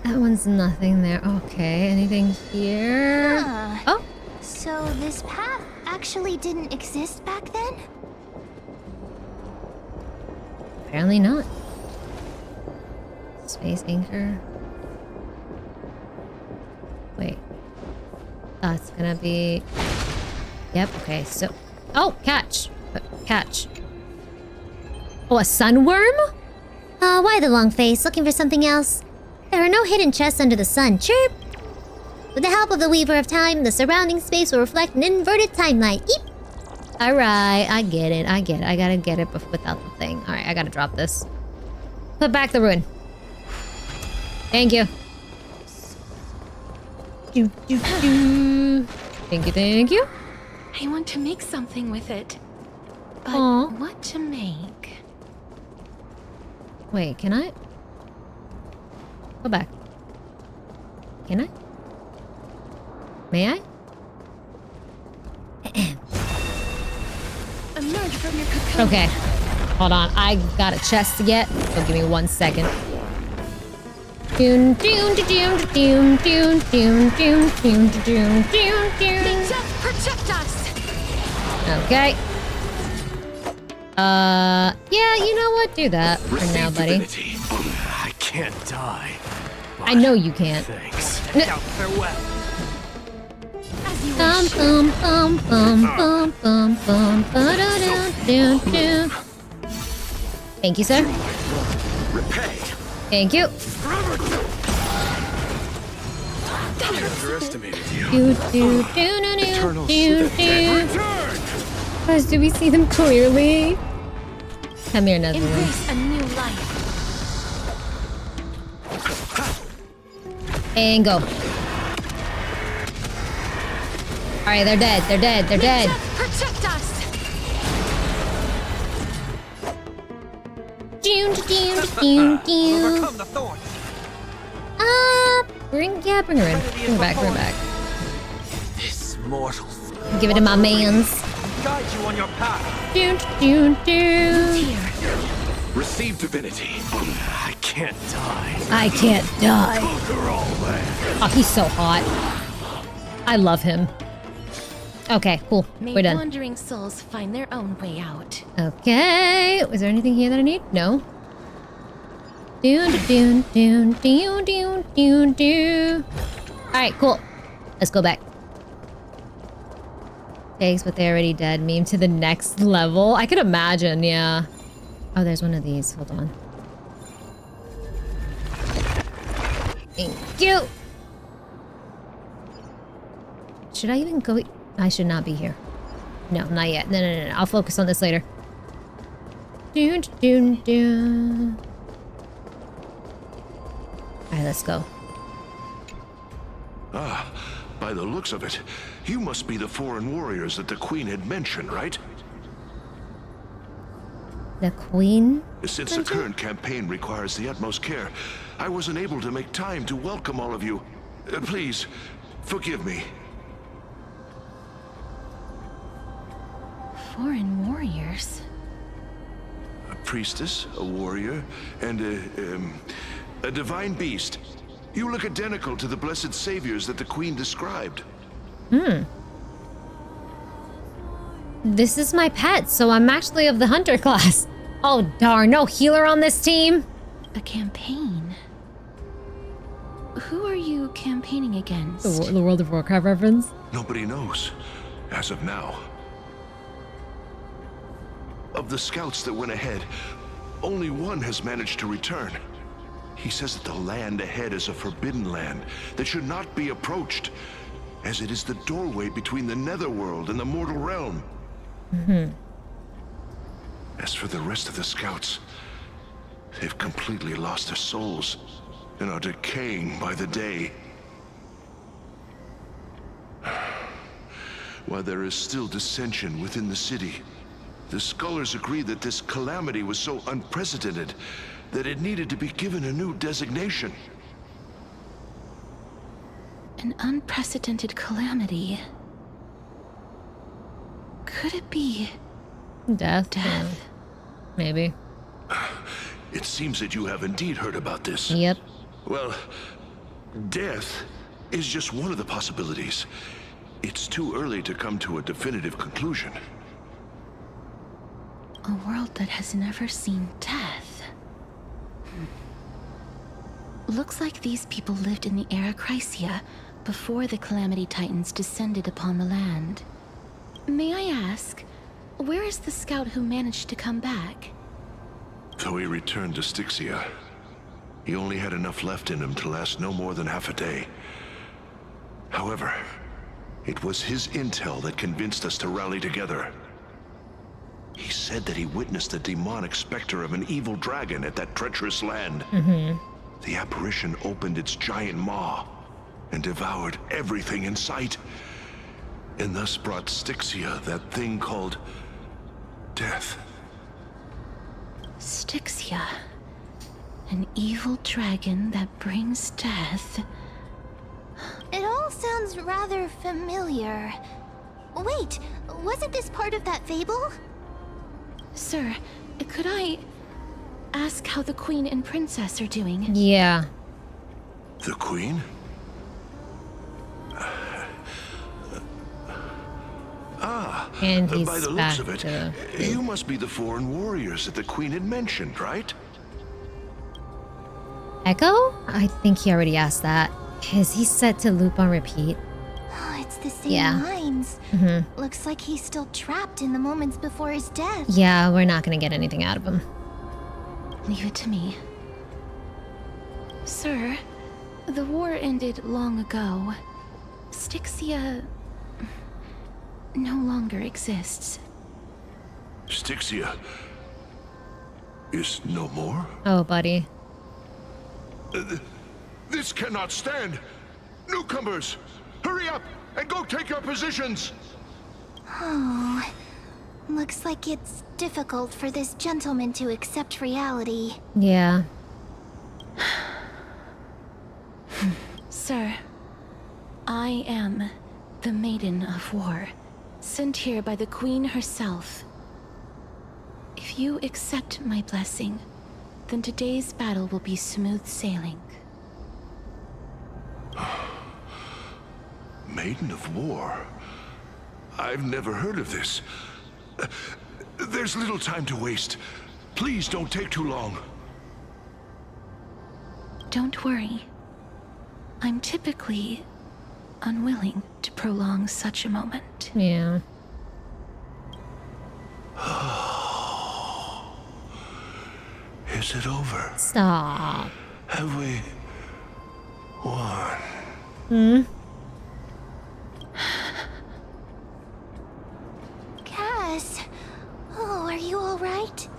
That one's nothing there. Okay, anything here? Huh. Oh. So this path actually didn't exist back then? Apparently not. Space anchor. Wait. That's gonna be... Yep, okay, so... Oh, catch! Catch. Oh, a sunworm? Why the long face? Looking for something else? There are no hidden chests under the sun. Chirp! With the help of the Weaver of Time, the surrounding space will reflect an inverted timeline. Eep! Alright, I get it. I gotta get it without the thing. Alright, I gotta drop this. Put back the ruin. Thank you. Thank you. I want to make something with it. But what to make? Wait, can I? Go back. Can I? May I? Emerge from your cocoon. Okay. Hold on. I got a chest to get. So give me 1 second. Big Jeff, protect us. Okay. Yeah, you know what? Do that for now, buddy. Divinity. I can't die. I know you can't. Thanks. Now farewell. Thank you, sir. Repay. Thank you. I underestimated you. Guys, do we see them clearly? Come here, Netherlands. Embrace a new life. And go. Alright, they're dead. They're dead. Protect us. Overcome the thorns. Bring her in. Bring her back. This mortal. Give it to my mans. Guide you on your path. Receive divinity. I can't die. I can't die. Conquer all land. Oh, he's so hot. I love him. Okay, cool. May We're done. wandering souls find their own way out. Okay. Was there anything here that I need? No. Alright, cool. Let's go back. Thanks, but they already dead. Meme to the next level. I could imagine, yeah. Oh, there's one of these. Hold on. Thank you. Should I even go? I should not be here. No, not yet. No. I'll focus on this later. Alright, let's go. Ah, by the looks of it, you must be the foreign warriors that the Queen had mentioned, right? The Queen? Since the current campaign requires the utmost care, I wasn't able to make time to welcome all of you. Please, forgive me. Foreign warriors? A priestess, a warrior, and a divine beast. You look identical to the blessed saviors that the Queen described. This is my pet, so I'm actually of the hunter class. Oh darn, no healer on this team. A campaign? Who are you you campaigning against? The World of Warcraft reference? Nobody knows, as of now. Of the scouts that went ahead, only one has managed to return. He says that the land ahead is a forbidden land that should not be approached, as it is the doorway between the netherworld and the mortal realm. As for the rest of the scouts, they've completely lost their souls and are decaying by the day. While there is still dissension within the city, the scholars agree that this calamity was so unprecedented that it needed to be given a new designation. An unprecedented calamity. Could it be... Death? Death? Maybe. It seems that you have indeed heard about this. Yep. Well, death is just one of the possibilities. It's too early to come to a definitive conclusion. A world that has never seen death. Looks like these people lived in the era Chrysia before the Calamity Titans descended upon the land. May I ask, where is the scout who managed to come back? Though he returned to Styxia, he only had enough left in him to last no more than half a day. However, it was his intel that convinced us to rally together. He said that he witnessed the demonic specter of an evil dragon at that treacherous land. The apparition opened its giant maw and devoured everything in sight, and thus brought Styxia that thing called death. Styxia. An evil dragon that brings death. It all sounds rather familiar. Wait, wasn't this part of that fable? Sir, could I ask how the Queen and Princess are doing? Yeah. The Queen? And he's by the back looks of it, to... you must be the foreign warriors that the Queen had mentioned, right? Echo? I think he already asked that. Is he set to loop on repeat? Oh, it's the same lines. Looks like he's still trapped in the moments before his death. Yeah, we're not gonna get anything out of him. Leave it to me. Sir, the war ended long ago. Styxia no longer exists. Styxia is no more? Oh, buddy. This cannot stand! Newcomers, hurry up and go take your positions! Oh, looks like it's difficult for this gentleman to accept reality. Yeah. Sir, I am the Maiden of War, sent here by the Queen herself. If you accept my blessing, then today's battle will be smooth sailing. Maiden of War? I've never heard of this. There's little time to waste. Please don't take too long. Don't worry. I'm typically unwilling to prolong such a moment. Yeah. Is it over? Stop. Have we won? Cass, oh, are you all right?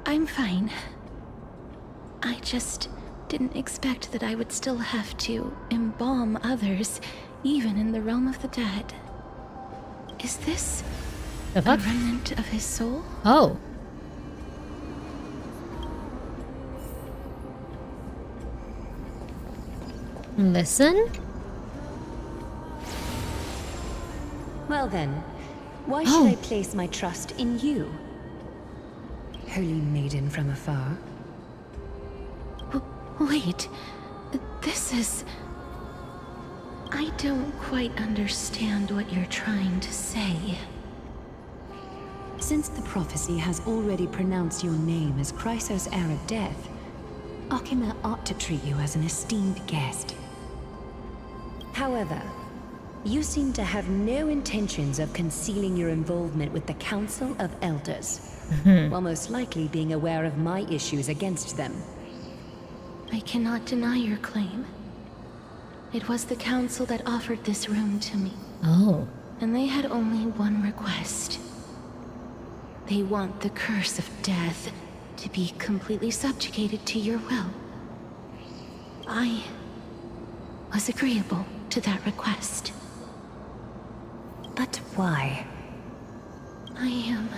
I'm fine. I just didn't expect that I would still have to embalm others, even in the realm of the dead. Is this the a remnant of his soul? Oh. Listen? Well then, why should I place my trust in you? Holy maiden from afar. Wait, this is... I don't quite understand what you're trying to say. Since the prophecy has already pronounced your name as Chrysos' heir of death, Akima ought to treat you as an esteemed guest. However, you seem to have no intentions of concealing your involvement with the Council of Elders, while most likely being aware of my issues against them. I cannot deny your claim. It was the Council that offered this room to me. Oh. And they had only one request. They want the curse of death to be completely subjugated to your will. I was agreeable to that request. But why? I am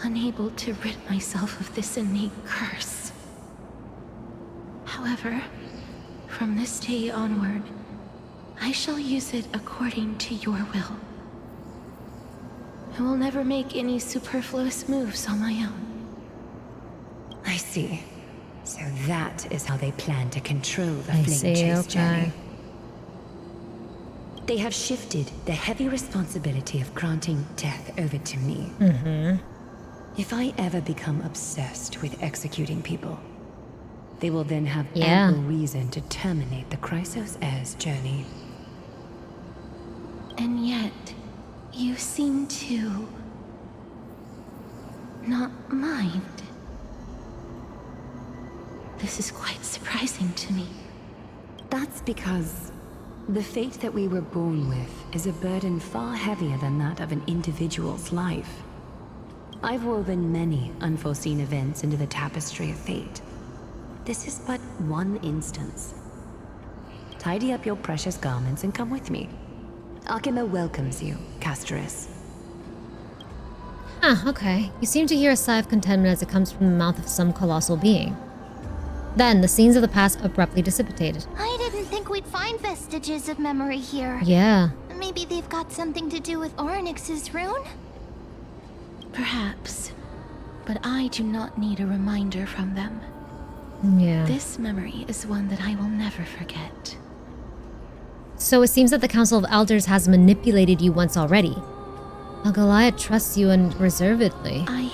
unable to rid myself of this innate curse. However, from this day onward, I shall use it according to your will. I will never make any superfluous moves on my own. I see. So that is how they plan to control the I Flame see, Chase okay. journey. They have shifted the heavy responsibility of granting death over to me. If I ever become obsessed with executing people, they will then have ample reason to terminate the Chrysos Heir's journey. And yet, you seem to not mind. This is quite surprising to me. That's because the fate that we were born with is a burden far heavier than that of an individual's life. I've woven many unforeseen events into the tapestry of fate. This is but one instance. Tidy up your precious garments and come with me. Akima welcomes you, Castorice. Ah, okay. You seem to hear a sigh of contentment as it comes from the mouth of some colossal being. Then, the scenes of the past abruptly dissipated. I didn't think we'd find vestiges of memory here. Yeah. Maybe they've got something to do with Ornyx's rune? Perhaps. But I do not need a reminder from them. Yeah. This memory is one that I will never forget. So it seems that the Council of Elders has manipulated you once already. Goliath trusts you unreservedly. I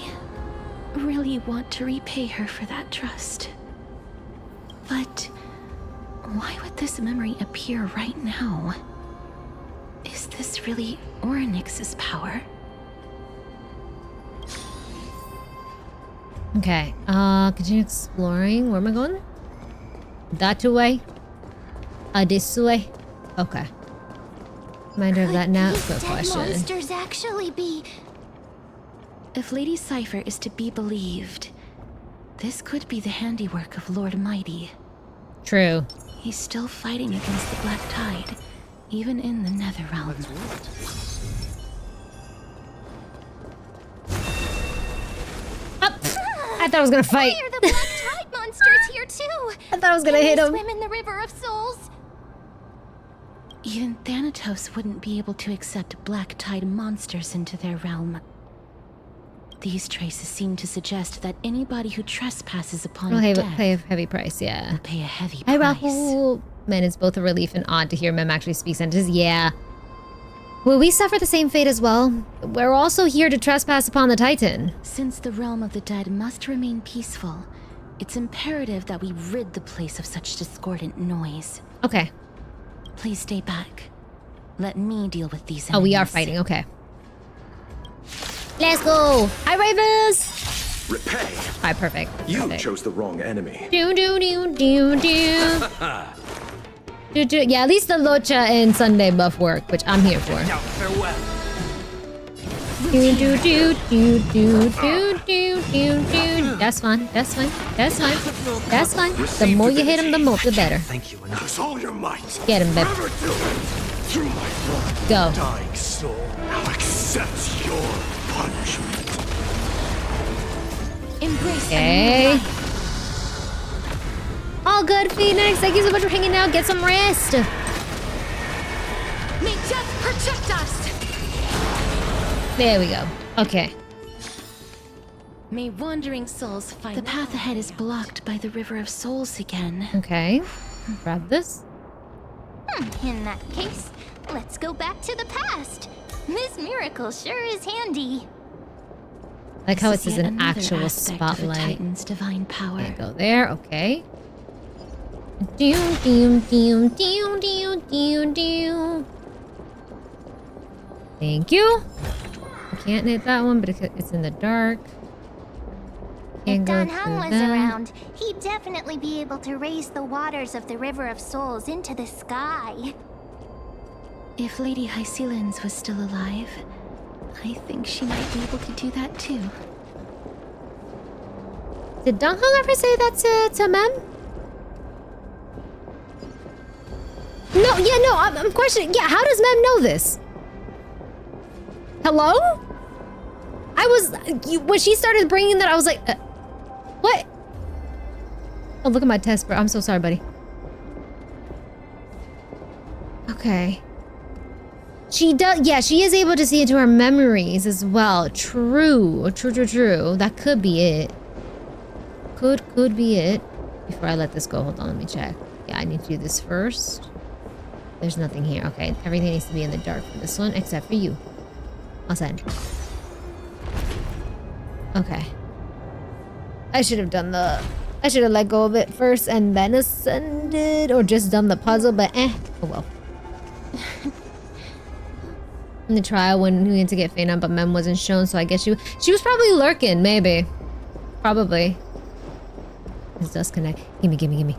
really want to repay her for that trust. But why would this memory appear right now? Is this really Ornyx's power? Okay, continue exploring. Where am I going? That way? This way? Okay. Reminder of that now. Good Dead question. monsters actually be... If Lady Cypher is to be believed, this could be the handiwork of Lord Mighty. True. He's still fighting against the Black Tide, even in the Netherrealm. I thought I was gonna fight. Why are the Black Tide monsters here too? I thought I was gonna hit him. Swim in the River of Souls? Even Thanatos wouldn't be able to accept Black Tide monsters into their realm. These traces seem to suggest that anybody who trespasses upon death pay a heavy price, yeah. will pay a heavy Hi, price. Rahul. Man, it's both a relief and odd to hear Mem actually speak sentences. Yeah. Will we suffer the same fate as well? We're also here to trespass upon the Titan. Since the realm of the dead must remain peaceful, it's imperative that we rid the place of such discordant noise. Okay. Please stay back. Let me deal with these enemies. Oh, we are fighting. Okay. Let's go. Hi, Ravens. Repay. Hi, perfect. You chose the wrong enemy. Do do do do do. Yeah, at least the Locha and Sunday buff work, which I'm here for. Farewell. Do do do do do do do do do. That's fine. That's fine. That's fine. That's fine. The more you hit him, the more the better. Thank you. Use all your might. Get him, babe. Through my blood. Go. Dying soul. Now accept your punishment. Embrace. Okay. All good, Phoenix. Thank you so much for hanging out. Get some rest. May death protect us. There we go. Okay. May wandering souls find the path ahead is blocked by the River of Souls again. Okay. Grab this. In that case, let's go back to the past. This miracle sure is handy. Like how it This is says yet an another actual aspect of a spotlight. Titan's divine power. Can't go there, okay. Doom, doom, doom, doom, doom, doom, doom. Thank you. I can't hit that one, but it's in the dark. Can't If go Don through Hung was that. around, he'd definitely be able to raise the waters of the River of Souls into the sky. If Lady Hycelens was still alive, I think she might be able to do that too. Did Don Hung ever say that to Mem? No, yeah, no, I'm questioning. Yeah, how does Mem know this? Hello? When she started bringing that, I was like, what? Oh, look at my test, bro. I'm so sorry, buddy. Okay. She does, yeah, she is able to see into her memories as well. True. That could be it. Could be it. Before I let this go, hold on, let me check. Yeah, I need to do this first. There's nothing here. Okay, everything needs to be in the dark for this one, except for you. I'll send. Okay. I should have let go of it first and then ascended, or just done the puzzle, but oh well. In the trial when we went to get Faina, but Mem wasn't shown, so I guess she was probably lurking, maybe. Probably. This does connect. Gimme.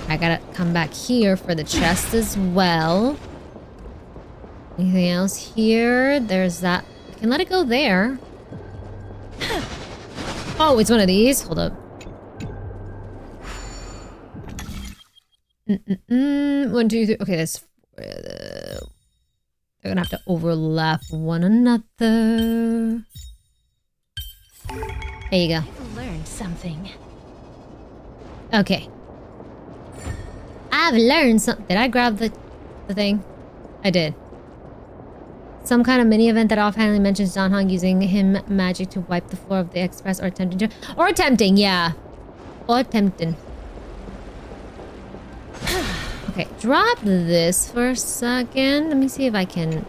I gotta come back here for the chest as well. Anything else here? There's that. I can let it go there. Oh, it's one of these. Hold up. 1, 2, 3. Okay, that's. They're gonna have to overlap one another. There you go. I've learned something. Okay. I've learned something. Did I grab the thing? I did. Some kind of mini event that offhandedly mentions Don Hong using him magic to wipe the floor of the express or attempting to. Or attempting, yeah. Or attempting. Okay, drop this for a second. Let me see if I can.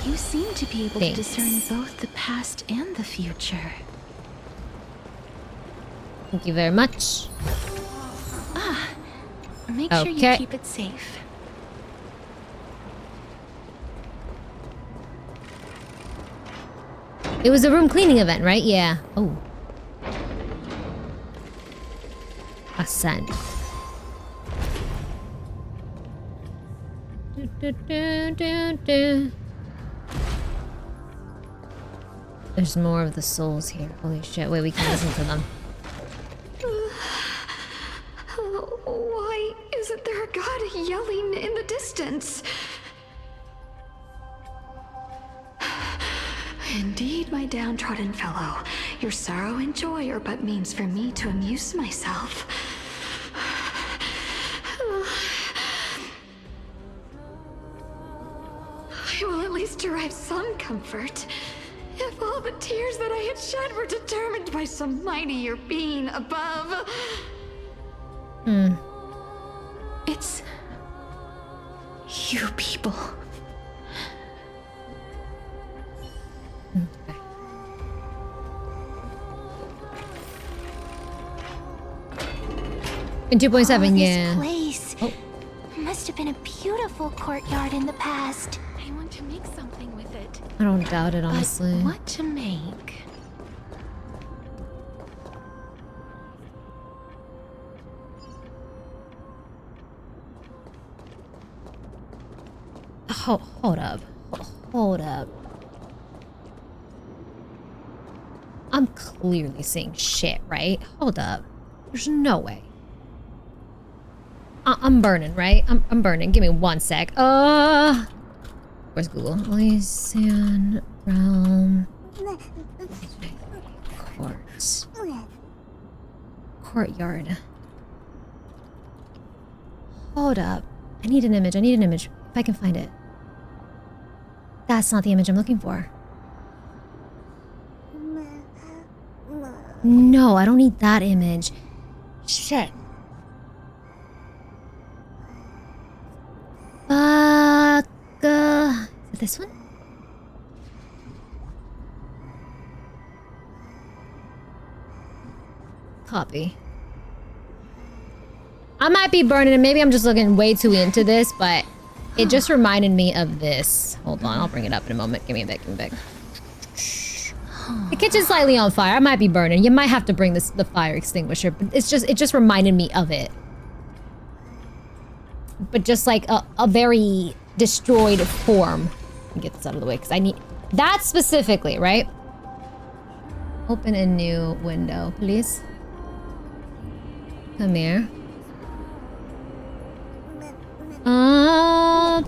You seem to be able Thanks. to discern both the past and the future. Thank you very much. Make sure you Okay. keep it safe. It was a room cleaning event, right? Yeah. Oh. Ascend. There's more of the souls here. Holy shit. Wait, we can listen to them. Why isn't there a god yelling in the distance? Indeed, my downtrodden fellow, your sorrow and joy are but means for me to amuse myself. I will at least derive some comfort. If all the tears that I had shed were determined by some mightier being above. It's you people. In 2.7, This yeah. place must have been a beautiful courtyard in the past. I want to make something with it. I don't doubt it, honestly. But what to make? Hold up. Hold up. I'm clearly seeing shit, right? Hold up. There's no way. I'm burning, right? I'm burning. Give me 1 sec. Where's Google? Elysian Realm. Courts. Courtyard. Hold up. I need an image. If I can find it. That's not the image I'm looking for. No, I don't need that image. Shit. Fuck. Is it this one? Copy. I might be burning, and maybe I'm just looking way too into this, but it just reminded me of this. Hold on, I'll bring it up in a moment. Give me a bit, give me a bit. The kitchen's slightly on fire. I might be burning. You might have to bring the fire extinguisher, but it just reminded me of it. But just like a very destroyed form. Let me get this out of the way, because I need that specifically, right? Open a new window, please. Come here. And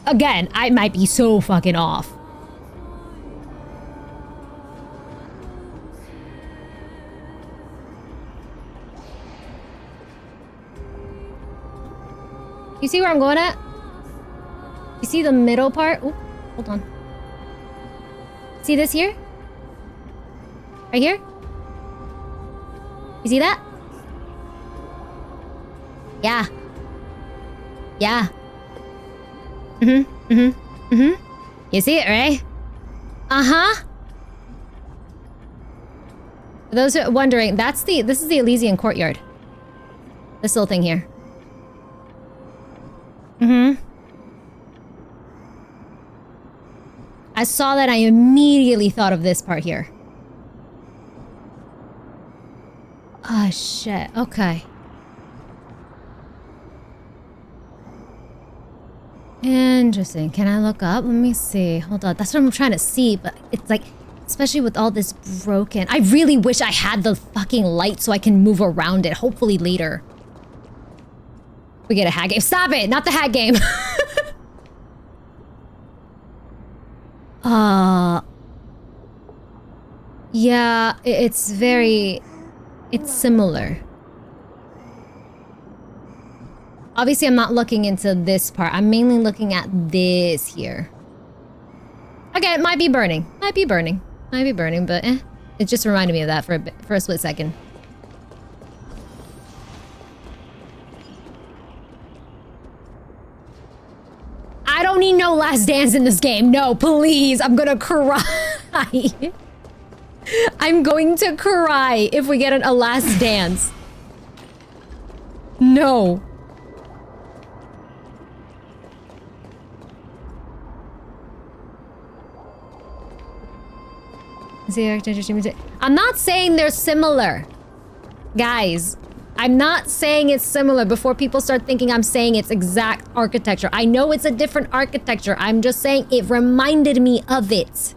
again, I might be so fucking off. You see where I'm going at? You see the middle part? Ooh, hold on. See this here? Right here? You see that? Yeah. Yeah. You see it, right? Uh-huh. For those who are wondering, this is the Elysian courtyard. This little thing here. I saw that, I immediately thought of this part here. Oh, shit. Okay. Interesting. Can I look up? Let me see. Hold on. That's what I'm trying to see, but it's like, especially with all this broken... I really wish I had the fucking light so I can move around it. Hopefully later. We get a hat game. Stop it! Not the hat game! Yeah, it's very... It's similar. Obviously, I'm not looking into this part. I'm mainly looking at this here. Okay, it might be burning. Might be burning, but it just reminded me of that for a split second. I don't need no last dance in this game. No, please. I'm gonna cry. I'm going to cry if we get a last dance. No. I'm not saying they're similar. Guys, I'm not saying it's similar before people start thinking I'm saying it's exact architecture. I know it's a different architecture. I'm just saying it reminded me of it.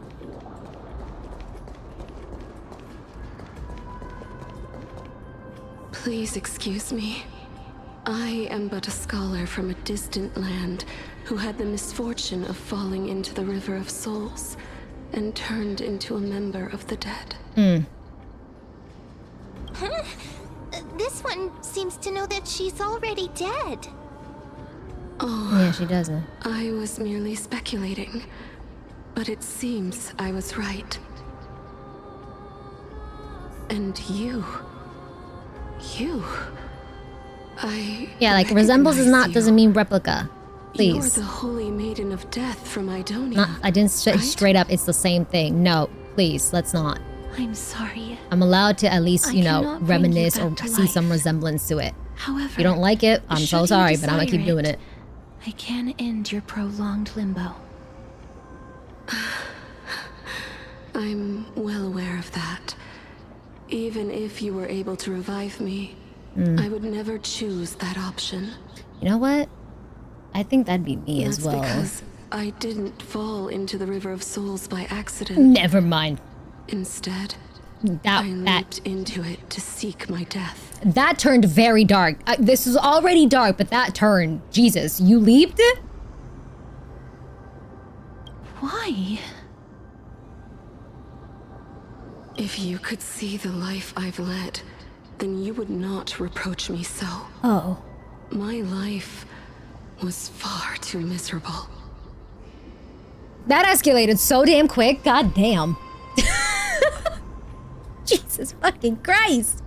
Please excuse me. I am but a scholar from a distant land who had the misfortune of falling into the River of Souls and turned into a member of the dead. Huh? This one seems to know that she's already dead. Oh, yeah, she doesn't. I was merely speculating, but it seems I was right. And you, yeah, like resembles is not doesn't mean replica. Please. You're the holy maiden of death from Idonia. I didn't straight up. It's the same thing. No, please, let's not. I'm sorry. I'm allowed to at least, you know, reminisce or see some resemblance to it. However, if you don't like it, I'm so sorry, but I'm gonna keep doing it. I can end your prolonged limbo. I'm well aware of that. Even if you were able to revive me, I would never choose that option. You know what? I think that'd be me as well. Because I didn't fall into the River of Souls by accident. Never mind. Instead, I leaped into it to seek my death. That turned very dark. This was already dark, but that turned. Jesus, you leaped? Why? If you could see the life I've led, then you would not reproach me so. Oh. My life was far too miserable. That escalated so damn quick. God damn. Jesus fucking Christ.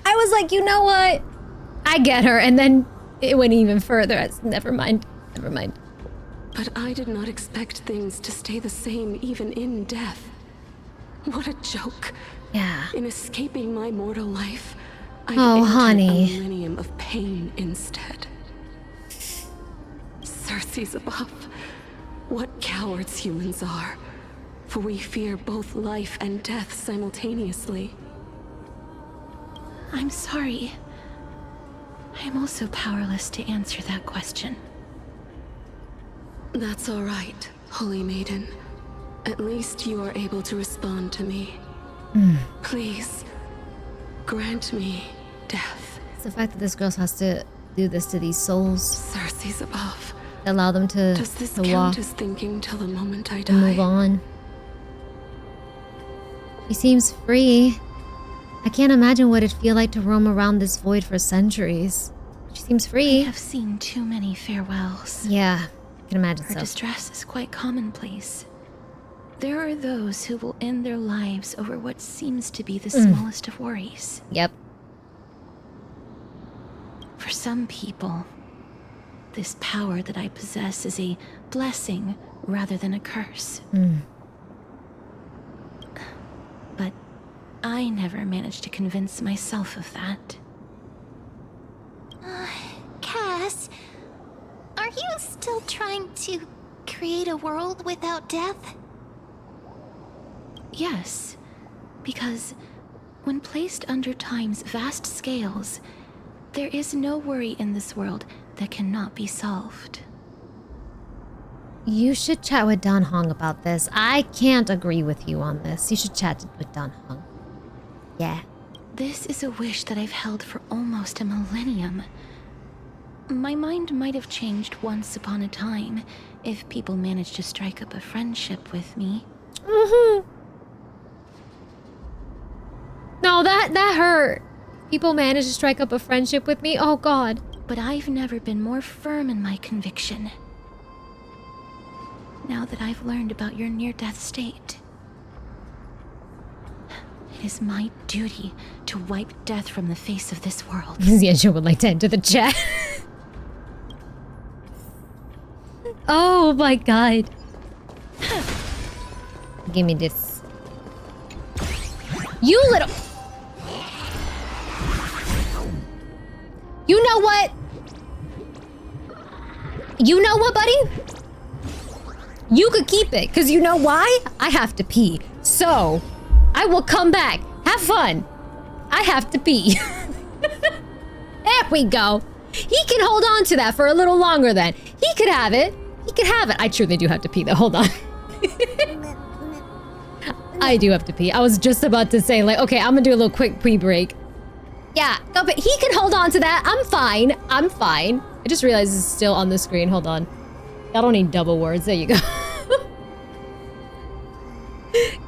I was like, you know what? I get her. And then it went even further. Never mind. Never mind. But I did not expect things to stay the same even in death. What a joke Yeah. In escaping my mortal life, I've Oh, entered honey. a millennium of pain instead. Circe's above. What cowards humans are. For we fear both life and death simultaneously. I'm sorry. I am also powerless to answer that question. That's all right, Holy Maiden. At least you are able to respond to me. Please, grant me death. It's the fact that this girl has to do this to these souls. Circe's above. Allow them to, Does this to count walk as thinking till the moment I die? and move on. She seems free. I can't imagine what it'd feel like to roam around this void for centuries. She seems free. I have seen too many farewells. Yeah, I can imagine Her so. distress is quite commonplace. There are those who will end their lives over what seems to be the smallest of worries. Yep. For some people, this power that I possess is a blessing rather than a curse. But I never managed to convince myself of that. Cass, are you still trying to create a world without death? Yes, because when placed under time's vast scales, there is no worry in this world that cannot be solved. You should chat with Don Hong about this. I can't agree with you on this. You should chat with Don Hong. Yeah. This is a wish that I've held for almost a millennium. My mind might have changed once upon a time if people managed to strike up a friendship with me. No, that hurt. People managed to strike up a friendship with me. Oh, God. But I've never been more firm in my conviction. Now that I've learned about your near-death state, it is my duty to wipe death from the face of this world. Zianzhu would like to enter the chat. Oh my God. Give me this. You little... You know what? You know what, buddy? You could keep it, because you know why? I have to pee. So, I will come back. Have fun. I have to pee. There we go. He can hold on to that for a little longer then. He could have it. He could have it. I truly do have to pee though. Hold on. I do have to pee. I was just about to say like, okay, I'm gonna do a little quick pee break. Yeah, go, but he can hold on to that. I'm fine. I'm fine. I just realized it's still on the screen. Hold on. I don't need double words. There you go.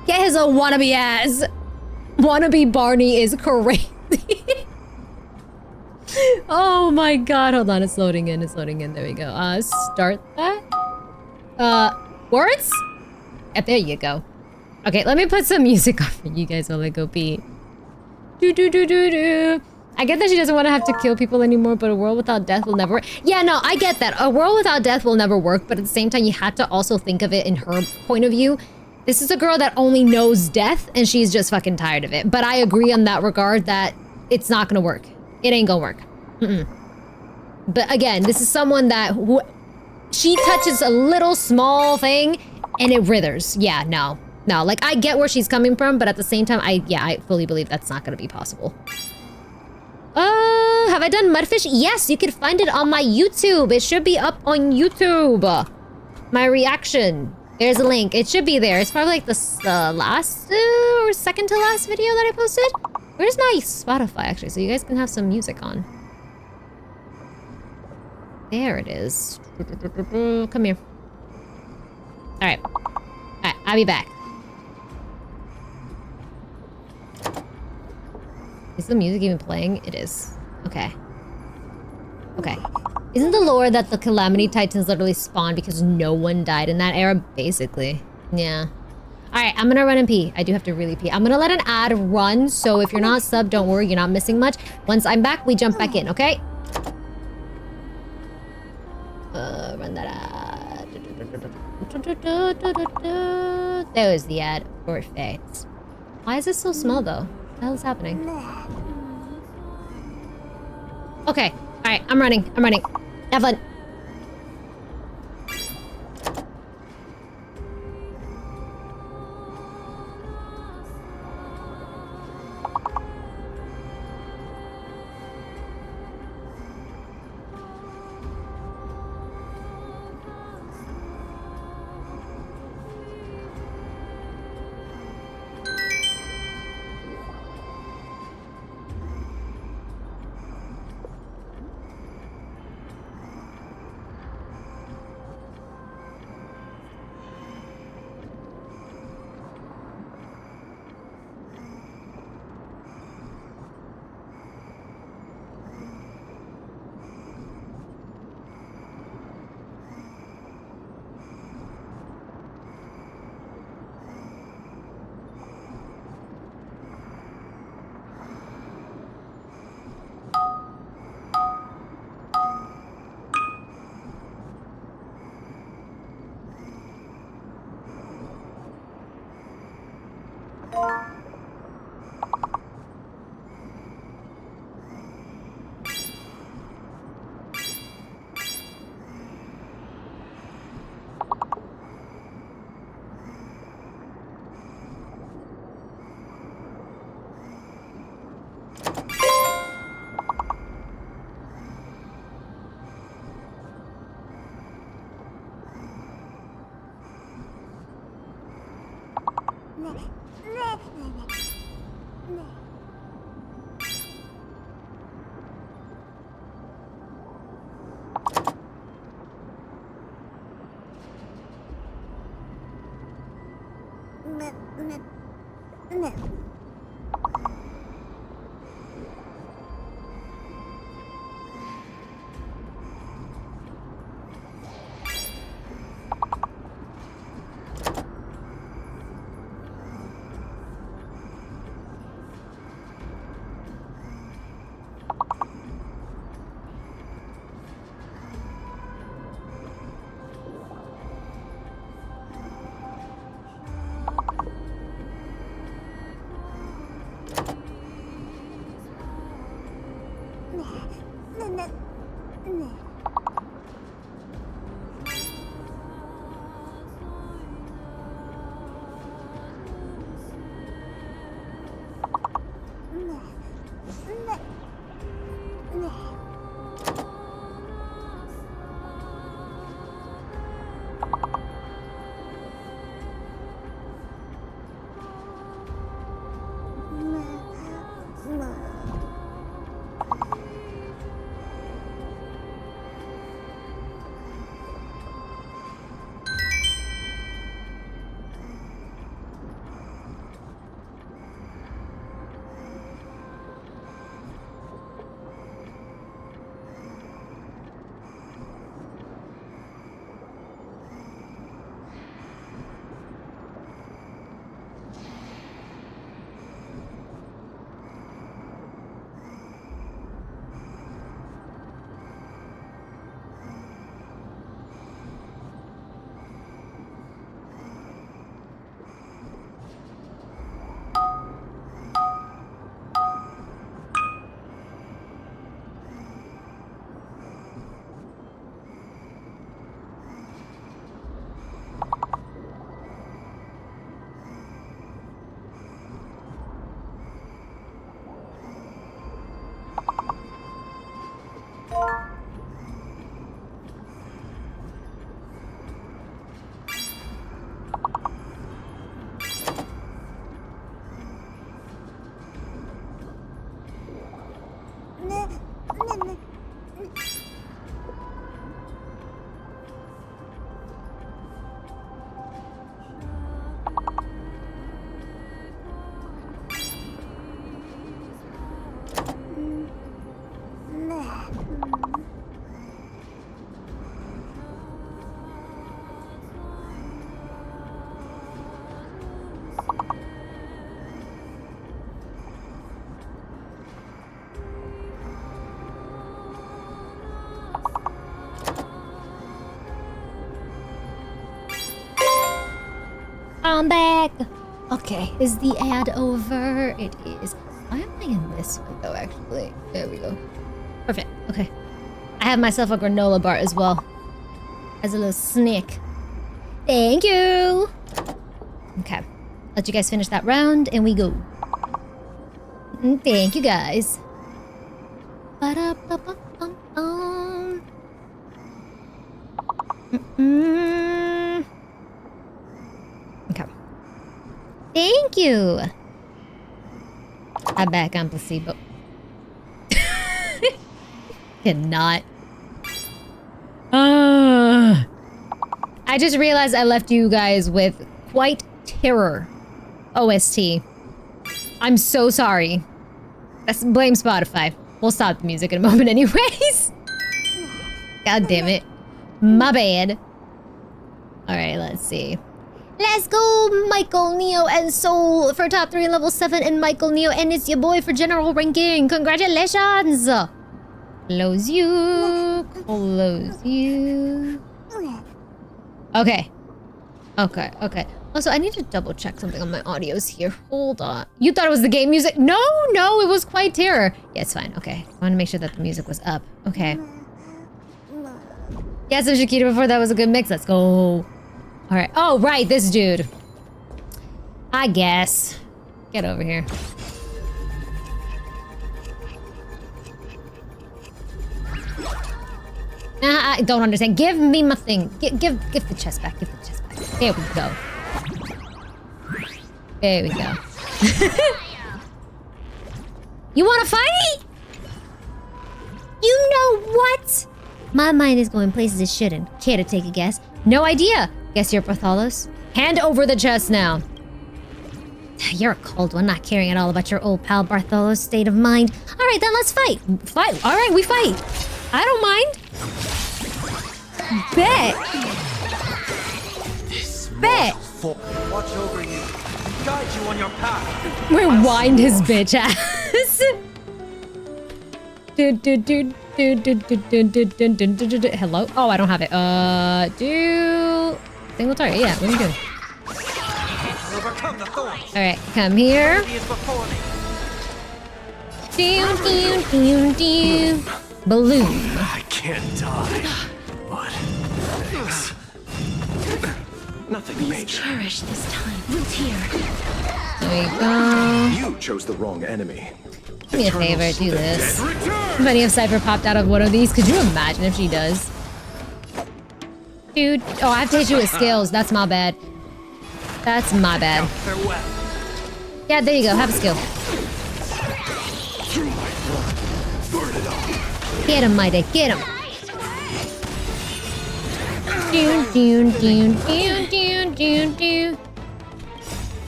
Get his old wannabe ass. Wannabe Barney is crazy. Oh my God. Hold on. It's loading in. It's loading in. There we go. Start that. Words? Yeah, there you go. Okay, let me put some music on for you guys while I go pee. Do do do do do. I get that she doesn't want to have to kill people anymore, but a world without death will never work. Yeah, no, I get that. A world without death will never work, but at the same time, you have to also think of it in her point of view. This is a girl that only knows death, and she's just fucking tired of it. But I agree on that regard that it's not gonna work. It ain't gonna work. But again, this is someone that she touches a little small thing, and it withers. Yeah, no. No, like, I get where she's coming from, but at the same time, I fully believe that's not gonna be possible. Have I done Mudfish? Yes, you can find it on my YouTube. It should be up on YouTube. My reaction. There's a link. It should be there. It's probably like the last or second to last video that I posted. Where's my Spotify, actually? So you guys can have some music on. There it is. Come here. Alright. Alright, I'll be back. Is the music even playing? It is. Okay. Okay. Isn't the lore that the Calamity Titans literally spawned because no one died in that era? Basically. Yeah. Alright, I'm gonna run and pee. I do have to really pee. I'm gonna let an ad run, so if you're not subbed, don't worry, you're not missing much. Once I'm back, we jump back in, okay? Run that ad. There's the ad. Perfect. Why is this so small though? What the hell is happening? Okay, alright, I'm running. Have fun. I'm back. Okay, is the ad over? It is. Why am I in this one though, actually? There we go. Perfect, okay. I have myself a granola bar as well. As a little snack. Thank you! Okay, let you guys finish that round and we go. Thank you guys. Ba-da-ba-ba-bum-bum. Okay. Thank you. I'm back on placebo. Cannot. I just realized I left you guys with Quite Terror OST. I'm so sorry. Blame Spotify. We'll stop the music in a moment anyways. God damn it. My bad. Alright, let's see. Let's go, Michael, Neo, and Soul for top 3 level 7, and Michael, Neo, and it's your boy for general ranking. Congratulations! Close you. Close you. Okay. Okay, okay. Also, I need to double check something on my audios here. Hold on. You thought it was the game music? No, no, it was Quite Terror. Yeah, it's fine. Okay. I want to make sure that the music was up. Okay. Yeah, some Shakira before. That was a good mix. Let's go. All right. Oh, right. This dude. I guess. Get over here. I don't understand. Give me my thing. Give the chest back. Give the chest back. There we go. There we go. You want to fight? You know what? My mind is going places it shouldn't. Care to take a guess? No idea. Guess you're Bartholos. Hand over the chest now. You're a cold one, not caring at all about your old pal Bartholos' state of mind. All right, then let's fight. Fight. All right, we fight. I don't mind. Bet. Bet. Watch over you. Guide you on your path. Rewind his bitch ass. Hello? Oh, I don't have it. Do single target. Yeah, what are you doing? Overcome the thorns. All right, come here. Balloon. I can't die, but thanks. Nothing major. Cherish this time. Root here. There you go. You chose the wrong enemy. Do me a favor, do this. Funny if Cypher popped out of one of these. Could you imagine if she does? Dude. Oh, I have to hit you with skills. That's my bad. That's my bad. Yeah, there you go. Have a skill. Get him, my dick. Get him.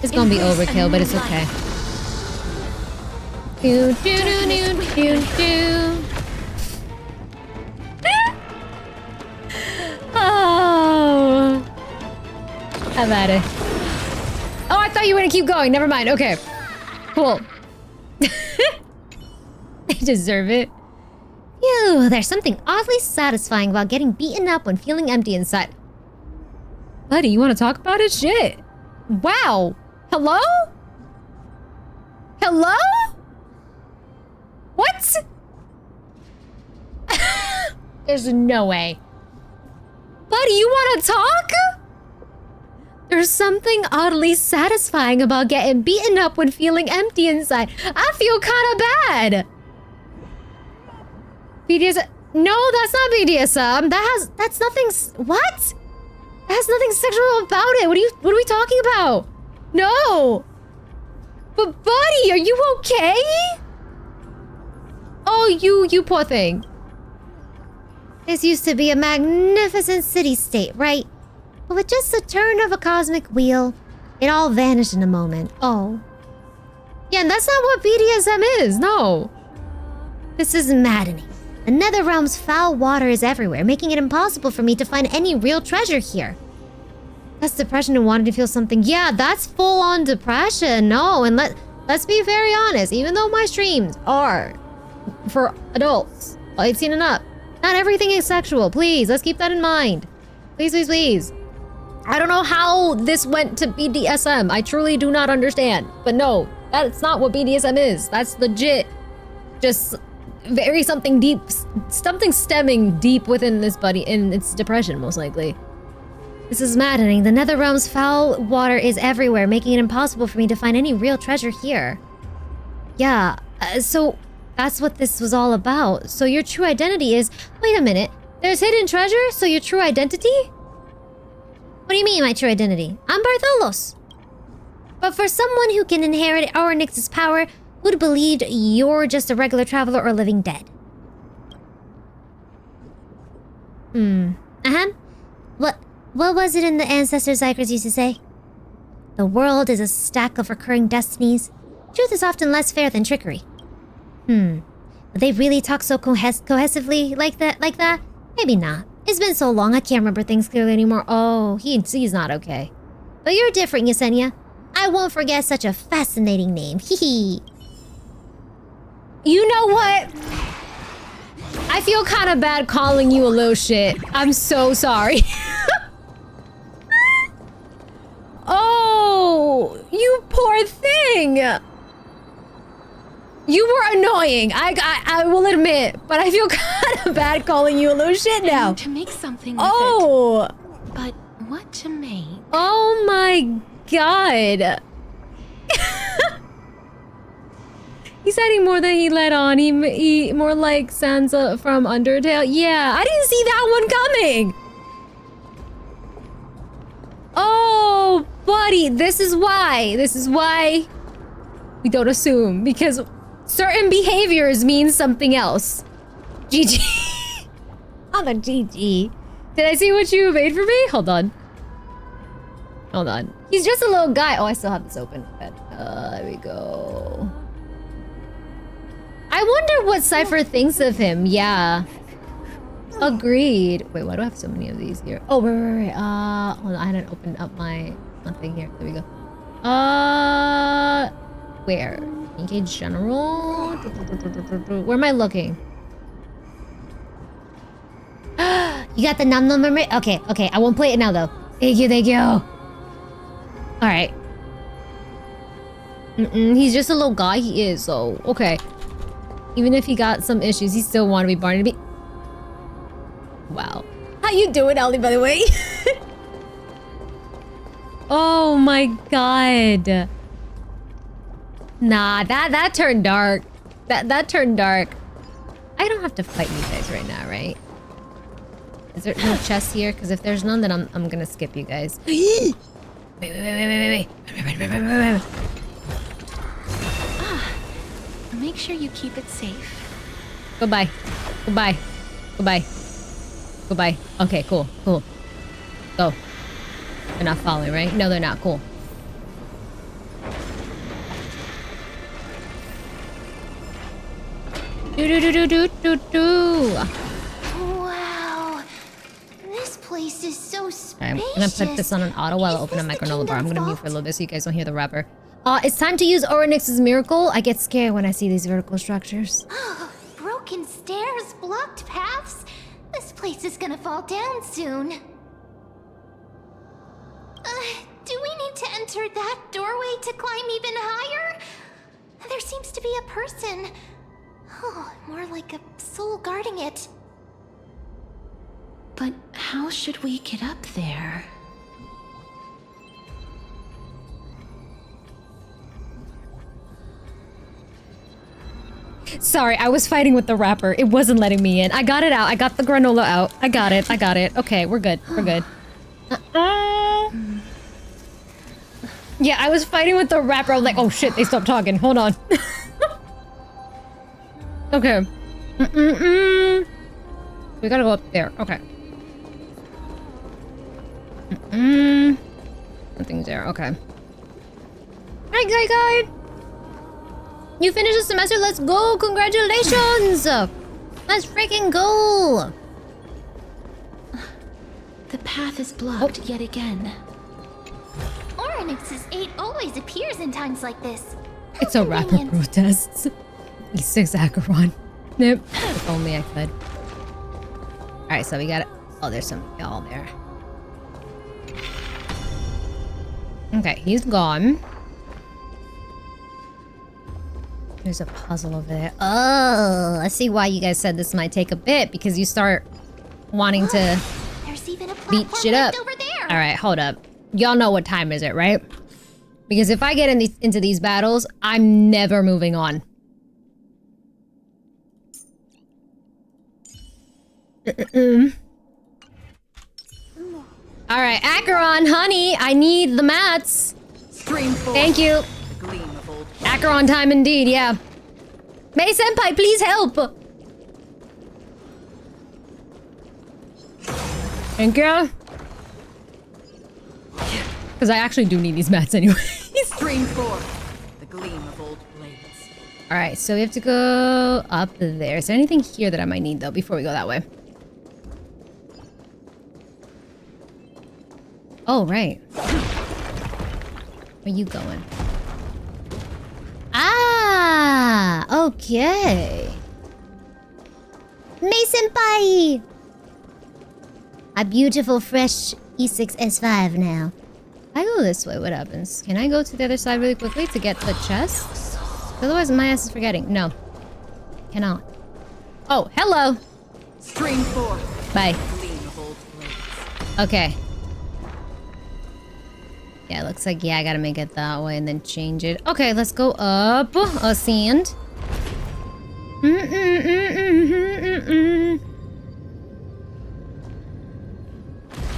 It's gonna be overkill, but it's okay. Oh, how about it? Oh, I thought you were gonna keep going. Never mind. Okay, cool. I deserve it. Phew, there's something oddly satisfying about getting beaten up when feeling empty inside. Buddy, you want to talk about it? Shit. Wow. Hello? Hello? What? There's no way. Buddy, you want to talk? There's something oddly satisfying about getting beaten up when feeling empty inside. I feel kind of bad. BDSM? No, that's not BDSM. That's nothing. What? That has nothing sexual about it. What are we talking about? No. But buddy, are you okay? Oh, you poor thing. This used to be a magnificent city-state, right? But with just a turn of a cosmic wheel, it all vanished in a moment. Oh. Yeah, and that's not what BDSM is, no. This is maddening. The Netherrealm's foul water is everywhere, making it impossible for me to find any real treasure here. That's depression and wanting to feel something. Yeah, that's full-on depression. No, and let's be very honest. Even though my streams are for adults, 18 and up, not everything is sexual. Please, let's keep that in mind. Please, please, please. I don't know how this went to BDSM. I truly do not understand. But no, that's not what BDSM is. That's legit just very something deep, something stemming deep within this buddy, in its depression, most likely. This is maddening. The Netherrealm's foul water is everywhere, making it impossible for me to find any real treasure here. Yeah, so that's what this was all about. So your true identity is... Wait a minute. There's hidden treasure? So your true identity? What do you mean, my true identity? I'm Bartholos. But for someone who can inherit Ornyx's power, who'd believed you're just a regular traveler or living dead? What was it in the Ancestor Zychers used to say? The world is a stack of recurring destinies. Truth is often less fair than trickery. Would they really talk so cohesively like that? Maybe not. It's been so long, I can't remember things clearly anymore. Oh, he's not okay. But you're different, Yesenia. I won't forget such a fascinating name. Hee. You know what? I feel kind of bad calling you a little shit. I'm so sorry. Oh, you poor thing. You were annoying. I will admit, but I feel kind of bad calling you a little shit now. To make something with it. But what to make? Oh my god. He's adding more than he let on. He more like Sansa from Undertale. Yeah, I didn't see that one coming. Oh, buddy, this is why we don't assume, because certain behaviors mean something else. GG. I'm a GG. Did I see what you made for me? Hold on. He's just a little guy. Oh, I still have this open. There we go. I wonder what Cypher thinks of him. Yeah. Agreed. Wait, why do I have so many of these here? Oh, right. Hold on, I hadn't opened up my thing here. There we go. Where? Engage general? Where am I looking? You got the num number? Okay, I won't play it now though. Thank you. Alright. He's just a little guy, he is, so okay. Even if he got some issues, he still wanted to be Barnaby. Wow. How you doing, Ellie, by the way? Oh my god. Nah, that turned dark. That turned dark. I don't have to fight you guys right now, right? Is there no chest here? Because if there's none, then I'm gonna skip you guys. Wait. Make sure you keep it safe. Goodbye. Okay, cool. Go. They're not following, right? No, they're not. Cool. Wow. This place is so spacious. Alright, I'm gonna put this on an auto while I open up my granola bar. I'm gonna mute for a little bit so you guys don't hear the wrapper. It's time to use Ornyx's miracle. I get scared when I see these vertical structures. Broken stairs, blocked paths. This place is gonna fall down soon. Do we need to enter that doorway to climb even higher? There seems to be a person. Oh, more like a soul guarding it. But how should we get up there? Sorry, I was fighting with the wrapper. It wasn't letting me in. I got it out. I got the granola out. I got it. Okay, we're good. Yeah, I was fighting with the wrapper. I was like, oh shit, they stopped talking. Hold on. Okay. We gotta go up there. Okay. Nothing's there. Okay. Hi, guy. You finished the semester. Let's go. Congratulations. Let's freaking go. The path is blocked yet again. Ornyx's 8 always appears in times like this. It's a rapper protests. E6 Acheron. Nope. If only I could. Alright, so we got it. Oh, there's some y'all there. Okay, he's gone. There's a puzzle over there. Oh, I see why you guys said this might take a bit, because you start wanting to beat shit up. All right, hold up. Y'all know what time is it, right? Because if I get into these battles, I'm never moving on. All right, Acheron, honey, I need the mats. Thank you. Acheron time indeed, yeah. May Senpai, please help. Thank you. Because I actually do need these mats anyway. Stream 4. The gleam of old blades. All right, so we have to go up there. Is there anything here that I might need though before we go that way? Oh, right. Where you going? Ah, okay. May Senpai! A beautiful fresh E6 S5 now. I go this way, what happens? Can I go to the other side really quickly to get the chest? Otherwise my ass is forgetting. No. Cannot. Oh, hello! Stream 4. Bye. Okay. Yeah, it looks like, yeah, I gotta make it that way and then change it. Okay, let's go up. Ascend.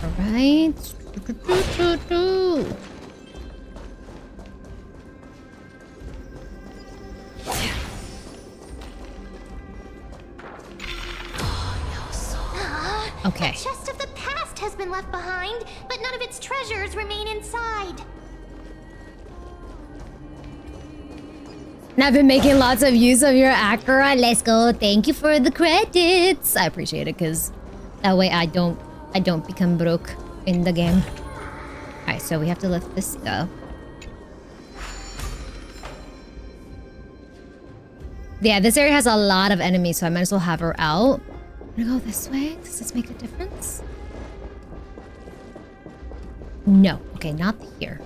Alright. Okay. The chest of the past has been left behind, but none of its treasures remain inside. And I've been making lots of use of your Acheron. Let's go. Thank you for the credits. I appreciate it, because that way I don't become broke in the game. Alright, so we have to lift this up. Yeah, this area has a lot of enemies, so I might as well have her out. I'm gonna go this way. Does this make a difference? No. Okay, not here.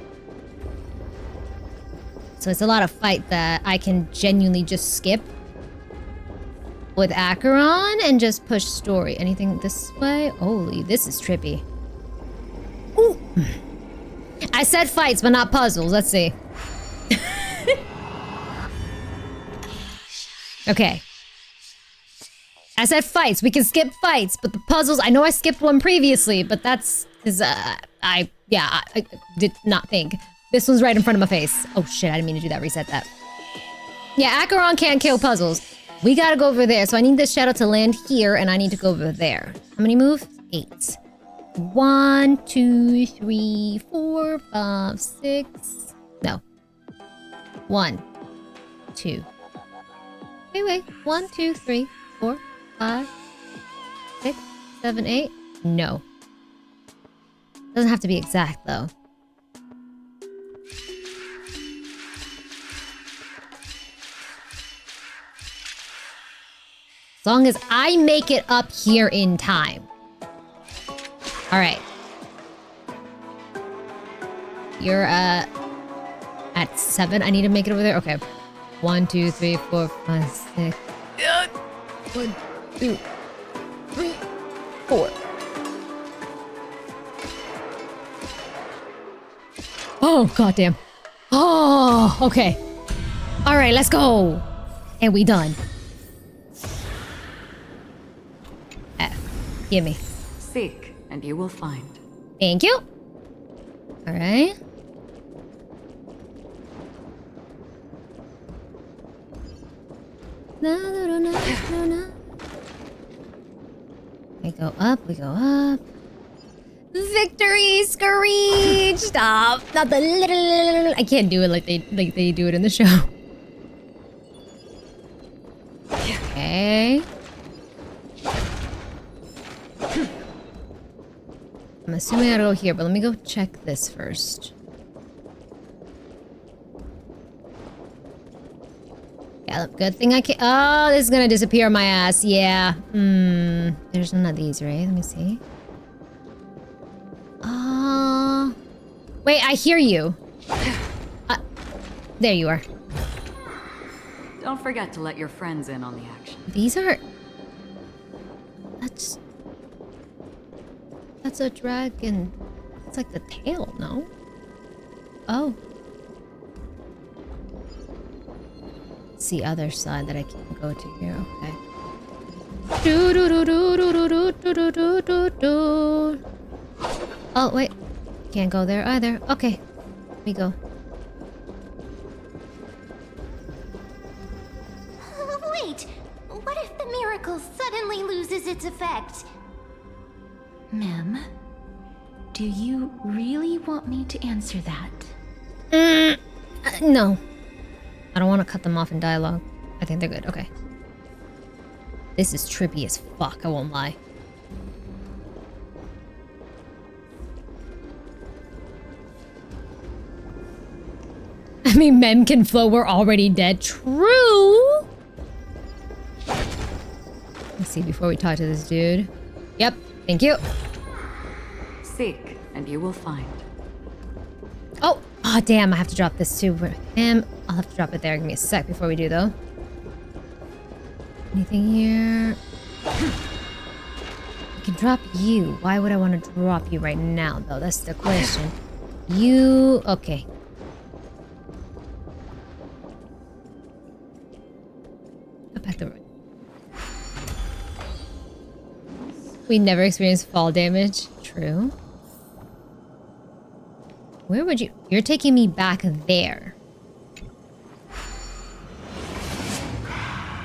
So it's a lot of fight that I can genuinely just skip with Acheron and just push story. Anything this way? Holy, this is trippy. Ooh. I said fights, but not puzzles. Let's see. Okay. I said fights. We can skip fights, but the puzzles, I know I skipped one previously, but that's because I did not think. This one's right in front of my face. Oh shit, I didn't mean to do that. Reset that. Yeah, Acheron can't kill puzzles. We gotta go over there. So I need this shadow to land here, and I need to go over there. How many moves? 8. 1, 2, 3, 4, 5, 6. No. 1, 2. Wait. 1, 2, 3, 4, 5, 6, 7, 8. No. Doesn't have to be exact though. As long as I make it up here in time. All right. You're at 7. I need to make it over there. Okay. 1, 2, 3, 4, 5, 6. 1, 2, 3, 4. Oh, goddamn. Oh, okay. All right, let's go. And we done. Give me. Seek, and you will find. Thank you. All right. No. We go up, we go up. Victory screech! Stop! Not the little. I can't do it like they do it in the show. Okay. I'm assuming I gotta go here, but let me go check this first. Yeah, good thing I can't. Oh, this is gonna disappear my ass. Yeah. There's none of these, right? Let me see. Wait, I hear you. There you are. Don't forget to let your friends in on the action. These are... That's a dragon. It's like the tail, no? Oh. It's the other side that I can't go to here. Okay. Oh, wait. Can't go there either. Okay. Let me go. Wait! What if the miracle suddenly loses its effect? Ma'am, do you really want me to answer that? No. I don't want to cut them off in dialogue. I think they're good. Okay. This is trippy as fuck, I won't lie. I mean, men can float, we're already dead. True! Let's see before we talk to this dude. Yep, thank you. Seek, and you will find. Oh! Oh, damn, I have to drop this too for him. I'll have to drop it there. Give me a sec before we do, though. Anything here? I can drop you. Why would I want to drop you right now, though? That's the question. You... Okay. Go back the road. We never experienced fall damage. True. Where would you... You're taking me back there.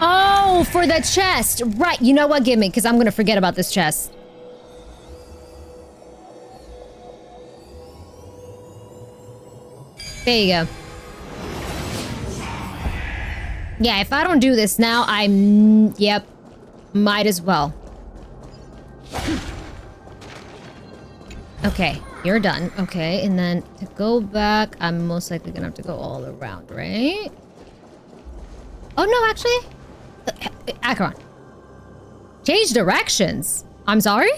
Oh, for the chest. Right. You know what? Give me, because I'm going to forget about this chest. There you go. Yeah, if I don't do this now, I'm... Yep. Might as well. Okay. You're done. Okay, and then to go back, I'm most likely gonna have to go all around, right? Oh, no, actually. Acheron. Change directions. I'm sorry?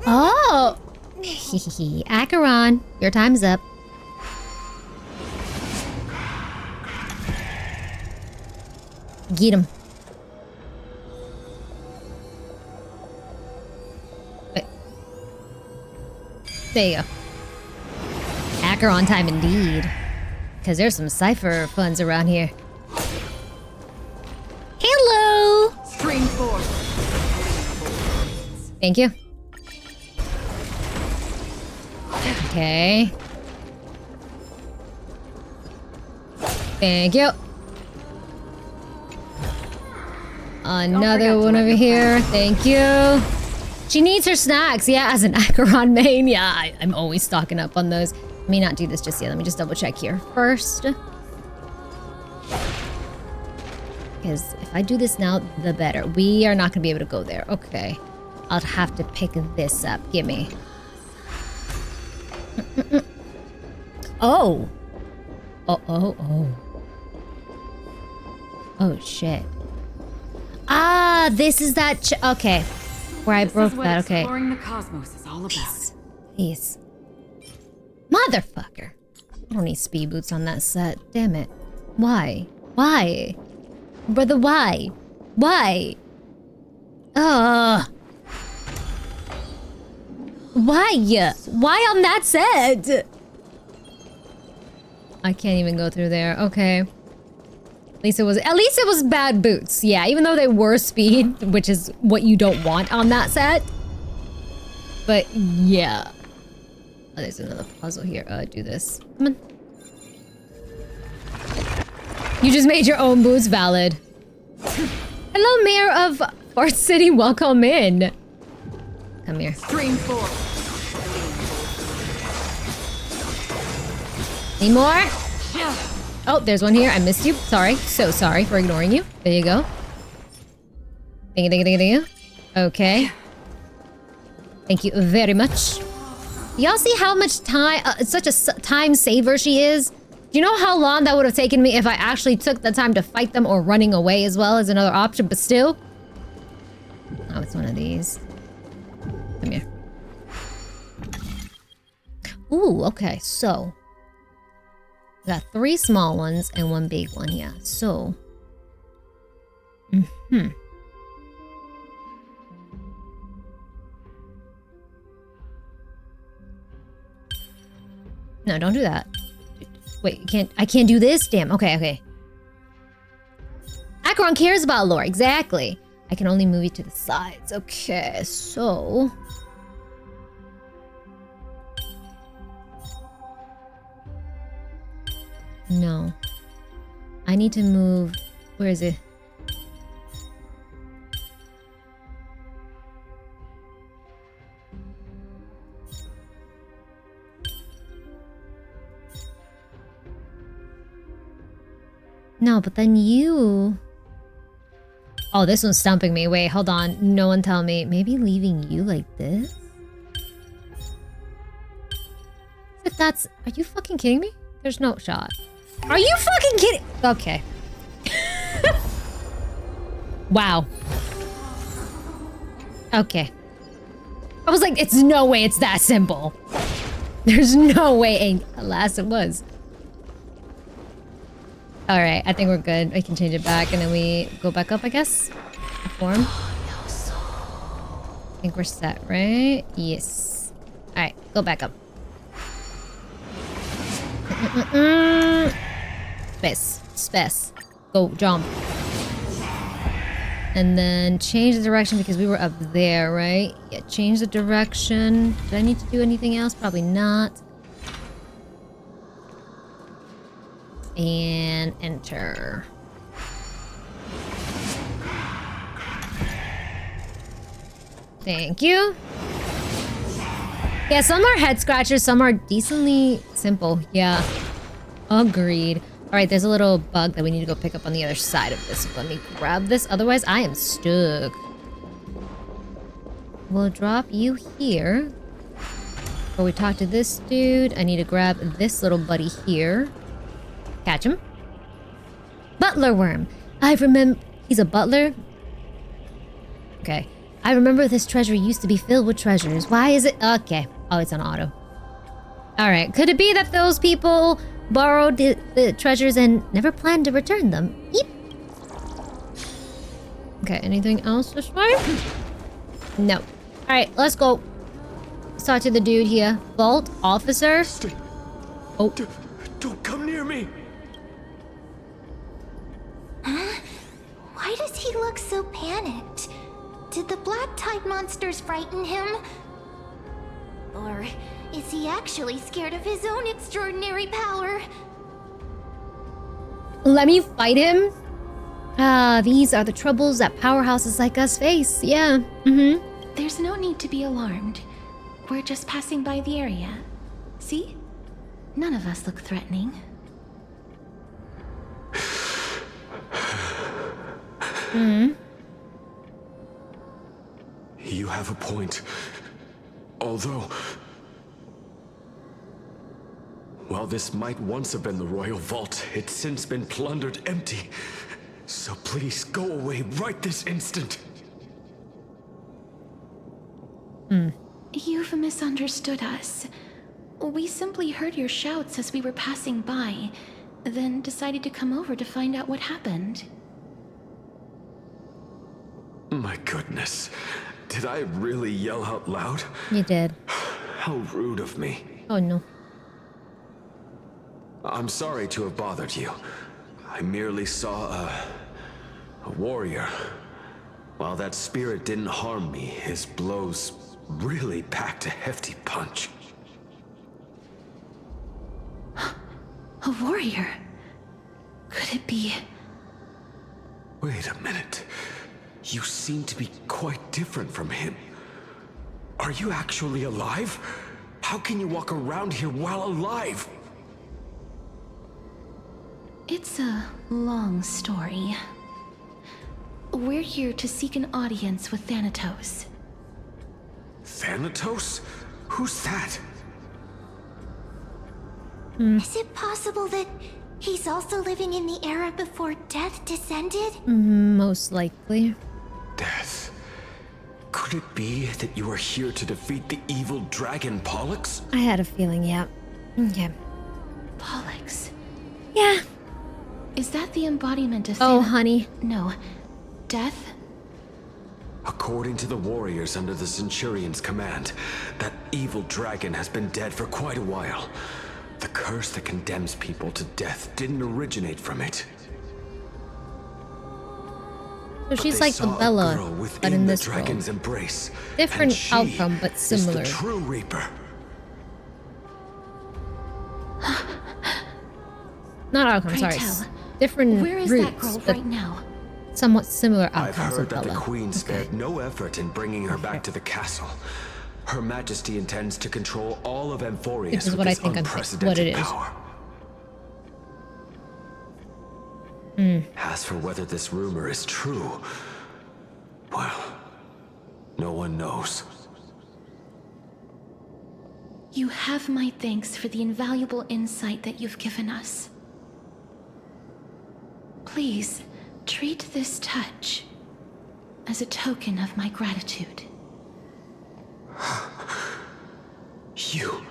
Oh! Acheron, your time's up. Get him. Wait. There you go. Acheron time indeed. Because there's some cipher funds around here. Hello! Stream 4. Thank you. Okay. Thank you. Another one over here. Thank you. She needs her snacks. Yeah, as an Acheron main. Yeah, I'm always stocking up on those. Let me not do this just yet. Let me just double check here first. Because if I do this now, the better. We are not going to be able to go there. Okay. I'll have to pick this up. Gimme. Oh. Oh. Oh, shit. Ah, this is that okay. Where I broke that, okay. Exploring the cosmos is all about. Please. Motherfucker. I don't need speed boots on that set. Damn it. Why? Why? Brother, why? Why? Ugh. Why? Why on that set? I can't even go through there. Okay. At least it was bad boots. Yeah, even though they were speed, which is what you don't want on that set. But yeah. Oh, there's another puzzle here. Do this. Come on. You just made your own boots valid. Hello, Mayor of Fort City. Welcome in. Come here. Stream 4. Any more? Oh, there's one here. I missed you. Sorry. So sorry for ignoring you. There you go. Thank you. Okay. Thank you very much. Y'all see how much time, such a time saver she is? Do you know how long that would have taken me if I actually took the time to fight them, or running away as well as another option, but still? Oh, it's one of these. Come here. Ooh, okay, so. We got 3 small ones and 1 big one, yeah. So. No, don't do that. Wait, I can't do this? Damn, okay. Acheron cares about lore, exactly. I can only move you to the sides. Okay, so... No. I need to move... Where is it? No, but then you... Oh, this one's stumping me. Wait, hold on. No one tell me. Maybe leaving you like this? If that's... Are you fucking kidding me? There's no shot. Are you fucking kidding? Okay. Wow. Okay. I was like, it's no way it's that simple. There's no way. And alas, it was. Alright, I think we're good. I can change it back and then we go back up, I guess. Form. I think we're set, right? Yes. Alright, go back up. Space. Go, jump. And then change the direction because we were up there, right? Yeah, change the direction. Did I need to do anything else? Probably not. And enter. Thank you. Yeah, some are head scratchers, some are decently simple. Yeah, agreed. All right, there's a little bug that we need to go pick up on the other side of this. Let me grab this, otherwise I am stuck. We'll drop you here. Before we talk to this dude, I need to grab this little buddy here. Catch him. Butler worm. I remember... He's a butler? Okay. I remember this treasury used to be filled with treasures. Why is it... Okay. Oh, it's on auto. Alright. Could it be that those people borrowed the treasures and never planned to return them? Yep. Okay. Anything else this way? No. Alright. Let's go. Let's talk to the dude here. Vault officer. Oh. Don't come near me. Huh? Why does he look so panicked? Did the black tide monsters frighten him? Or is he actually scared of his own extraordinary power? Let me fight him? Ah, these are the troubles that powerhouses like us face. Yeah. There's no need to be alarmed. We're just passing by the area. See? None of us look threatening. You have a point. Although... While this might once have been the royal vault, it's since been plundered empty. So please go away right this instant. You've misunderstood us. We simply heard your shouts as we were passing by, then decided to come over to find out what happened. My goodness. Did I really yell out loud? You did. How rude of me. Oh no. I'm sorry to have bothered you. I merely saw a warrior. While that spirit didn't harm me, his blows really packed a hefty punch. A warrior? Could it be... Wait a minute. You seem to be quite different from him. Are you actually alive? How can you walk around here while alive? It's a long story. We're here to seek an audience with Thanatos. Thanatos? Who's that? Is it possible that he's also living in the era before death descended? Most likely. Death. Could it be that you are here to defeat the evil dragon Pollux? I had a feeling, yeah. Okay. Pollux. Yeah. Is that the embodiment of Oh, honey. No. Death? According to the warriors under the Centurion's command, that evil dragon has been dead for quite a while. The curse that condemns people to death didn't originate from it. So she's like the Bella, but in this dragon's world. Embrace, Different outcome, but similar. Is the true Reaper. Not outcome, Pray sorry. tell, Different where is roots, that girl but right now? somewhat similar I've outcomes heard of that Bella. the Queen spared no effort in bringing her back to the castle. Her Majesty intends to control all of Amphorius Which is with what I this think unprecedented what it is. power. As for whether this rumor is true, well, no one knows. You have my thanks for the invaluable insight that you've given us. Please, treat this touch as a token of my gratitude. You...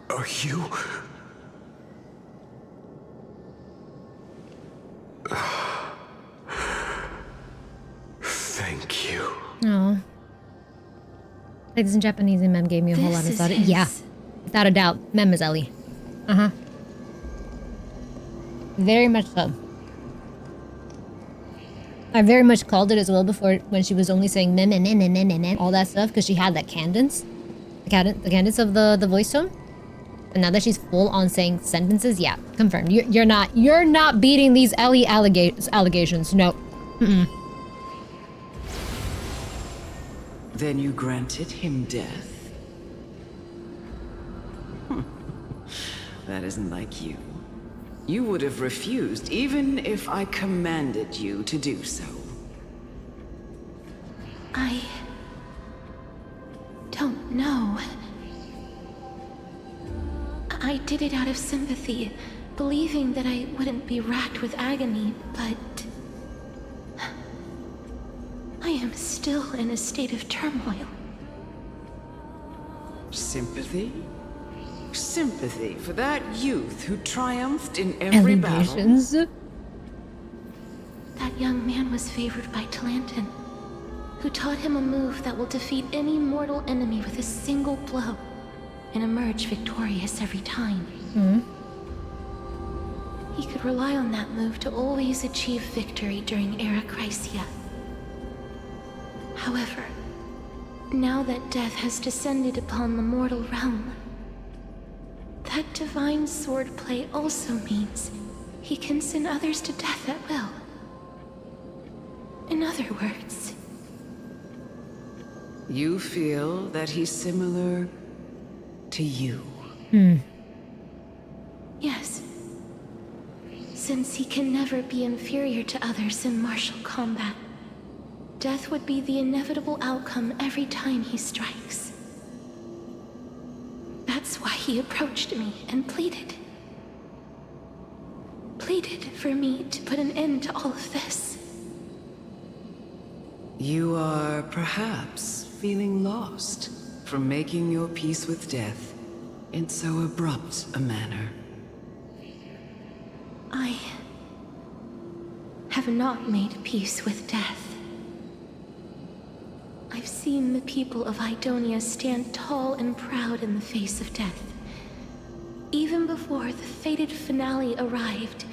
Are you... Thank you. Oh. Ladies and Japanese and Mem gave me a whole lot of thought. Yeah. Without a doubt. Mem is Ellie. Uh-huh. Very much so. I very much called it as well before when she was only saying mem and all that stuff because she had that cadence. The cadence of the voice tone. And now that she's full on saying sentences, yeah, confirmed. You're not beating these Ellie allegations. No. Then you granted him death? That isn't like you. You would have refused even if I commanded you to do so. I don't know. I did it out of sympathy, believing that I wouldn't be racked with agony, but I am still in a state of turmoil. Sympathy? Sympathy for that youth who triumphed in every battle. That young man was favored by Talantin, who taught him a move that will defeat any mortal enemy with a single blow and emerge victorious every time. He could rely on that move to always achieve victory during Era Chrysia. However, now that death has descended upon the mortal realm, that divine swordplay also means he can send others to death at will. In other words, You feel that he's similar to you? yes. Since he can never be inferior to others in martial combat, death would be the inevitable outcome every time he strikes. That's why he approached me and pleaded. Pleaded for me to put an end to all of this. You are perhaps feeling lost from making your peace with death in so abrupt a manner. I have not made peace with death. I've seen the people of Idonia stand tall and proud in the face of death. Even before the fated finale arrived,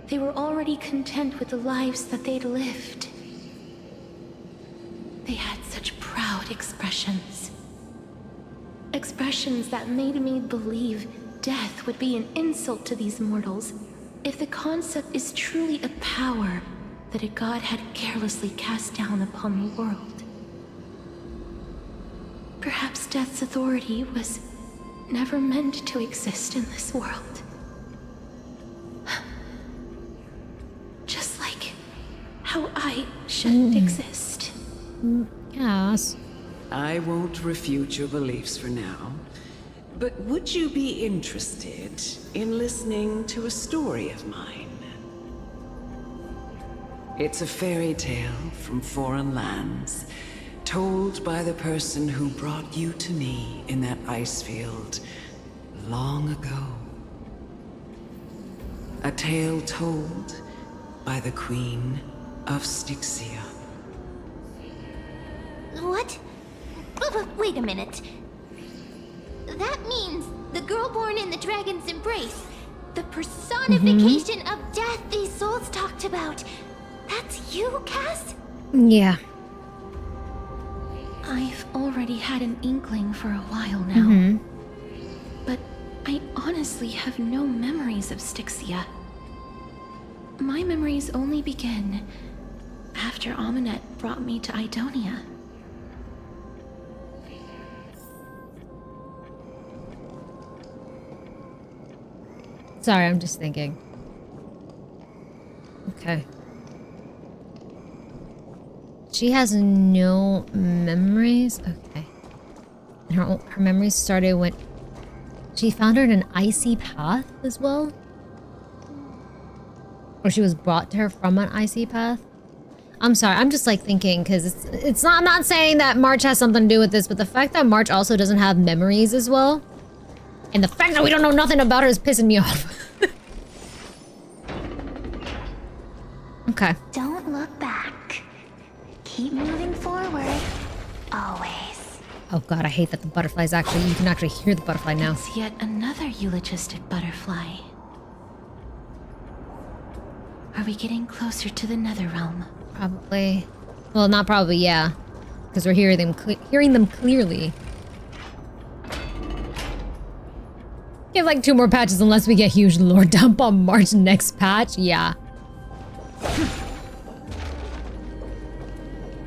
they were already content with the lives that they'd lived. They had such proud expressions. Expressions that made me believe death would be an insult to these mortals if the concept is truly a power that a god had carelessly cast down upon the world. Perhaps death's authority was never meant to exist in this world. Just like how I shouldn't exist. Yes. I won't refute your beliefs for now, But would you be interested in listening to a story of mine? It's a fairy tale from foreign lands, told by the person who brought you to me in that ice field long ago. A tale told by the Queen of Styxia. What? Wait a minute. That means the girl born in the dragon's embrace, the personification of death these souls talked about. That's you, Cass? Yeah. I've already had an inkling for a while now. But I honestly have no memories of Styxia. My memories only begin after Amunet brought me to Idonia. Sorry, I'm just thinking. Okay. She has no memories? Okay. And her memories started when she found her in an icy path as well? Or she was brought to her from an icy path? I'm sorry, I'm just like thinking, because it's not, I'm not saying that March has something to do with this, but the fact that March also doesn't have memories as well, and the fact that we don't know nothing about her is pissing me off. Okay. Don't look back. Keep moving forward. Always. Oh god, I hate that the butterflies actually, you can actually hear the butterfly now. It's yet another eulogistic butterfly. Are we getting closer to the Netherrealm? Probably. Well, not probably, yeah. Because we're hearing them clearly. Get like 2 more patches unless we get huge lore dump on March next patch. Yeah.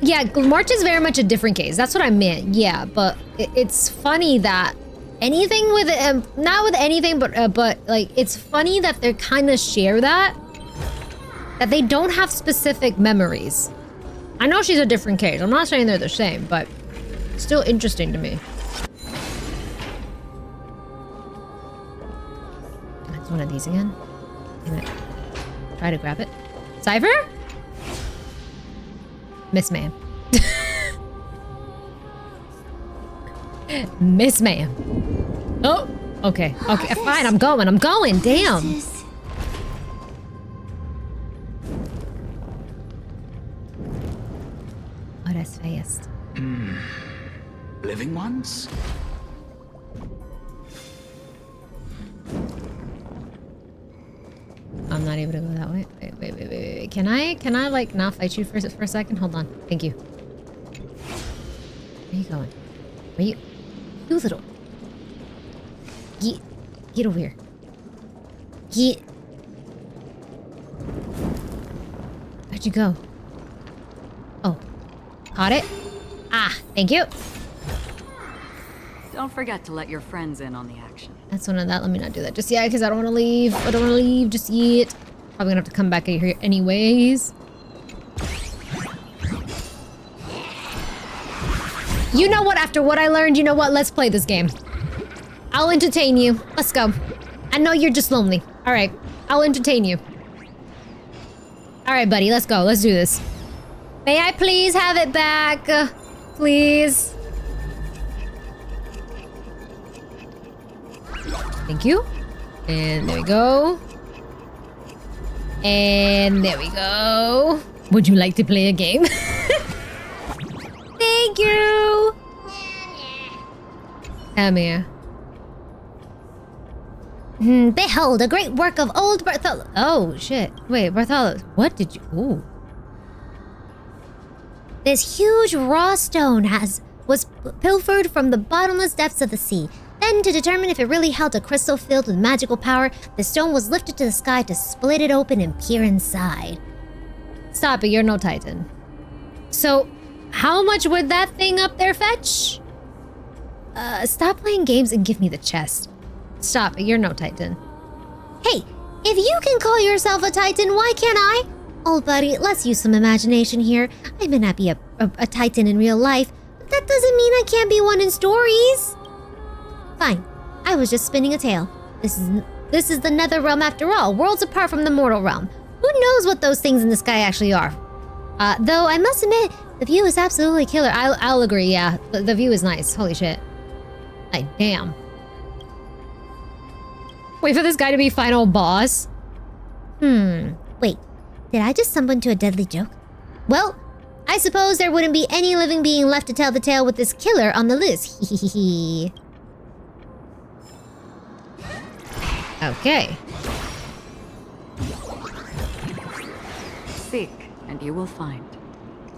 Yeah, March is very much a different case. That's what I meant. Yeah, but it's funny that anything with not with anything, but like it's funny that they kind of share that they don't have specific memories. I know she's a different case. I'm not saying they're the same, but it's still interesting to me. It's one of these again. Damn it. Try to grab it. Cypher? Miss ma'am. Miss ma'am. Oh, okay. Okay, fine. I'm going. Damn. Oh, that's fast. Living ones? I'm not able to go that way. Wait. Can I like not fight you for a second? Hold on. Thank you. Where are you going? Where you little. Get over here. Get. Where'd you go? Oh. Caught it? Ah, thank you. Don't forget to let your friends in on the action. That's one of that. Let me not do that just yet, because I don't want to leave. I don't want to leave just yet. Probably gonna have to come back here anyways. You know what? After what I learned, you know what? Let's play this game. I'll entertain you. Let's go. I know you're just lonely. All right. I'll entertain you. All right, buddy. Let's go. Let's do this. May I please have it back? Please. Thank you. And there we go. And there we go. Would you like to play a game? Thank you. Come here. Behold, a great work of old Bartholo. Oh, shit. Wait, Bartholo. What did you... Ooh. This huge raw stone was pilfered from the bottomless depths of the sea. Then, to determine if it really held a crystal filled with magical power, the stone was lifted to the sky to split it open and peer inside. Stop it, you're no Titan. So, how much would that thing up there fetch? Stop playing games and give me the chest. Stop it, you're no Titan. Hey, if you can call yourself a Titan, why can't I? Old buddy, let's use some imagination here. I may not be a Titan in real life, but that doesn't mean I can't be one in stories. Fine. was just spinning a tale. This is the nether realm after all, worlds apart from the mortal realm. Who knows what those things in the sky actually are? Though I must admit, the view is absolutely killer. I'll agree, yeah. The view is nice. Holy shit. Like, damn. Wait for this guy to be final boss. Wait. Did I just stumble into a deadly joke? Well, I suppose there wouldn't be any living being left to tell the tale with this killer on the list. Hehehe. Okay. Seek, and you will find.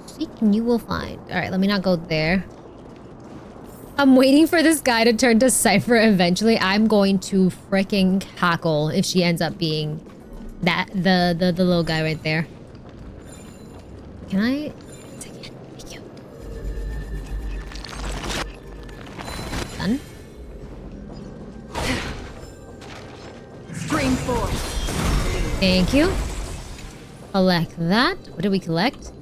Seek and you will find. Alright, let me not go there. I'm waiting for this guy to turn to Cypher eventually. I'm going to freaking cackle if she ends up being that the little guy right there. Can I? Thank you. Done. Scream forth. Thank you. Collect that. What did we collect?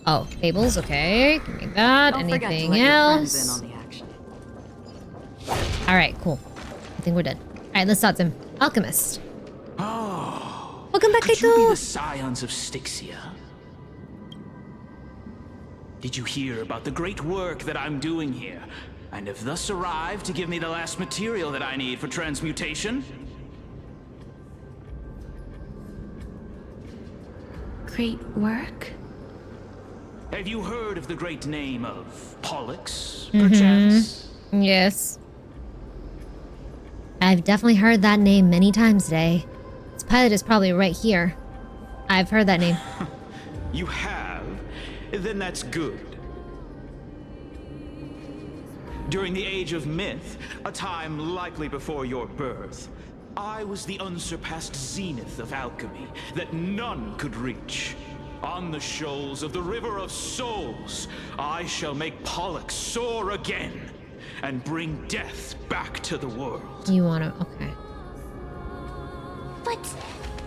Oh, tables. Okay, give me that. Don't forget to Anything let your friends else? in on the action. All right, cool. I think we're done. All right, let's talk to him. Alchemist. Oh. Welcome back, Could you be Kaito. the scions of Styxia? Did you hear about the great work that I'm doing here? And have thus arrived to give me the last material that I need for transmutation? Great work? Have you heard of the great name of Pollux, perchance? Yes. I've definitely heard that name many times today. Its pilot is probably right here. I've heard that name. You have? Then that's good. During the Age of Myth, a time likely before your birth, I was the unsurpassed zenith of alchemy that none could reach. On the shoals of the River of Souls, I shall make Pollux soar again and bring death back to the world. You wanna... Okay. But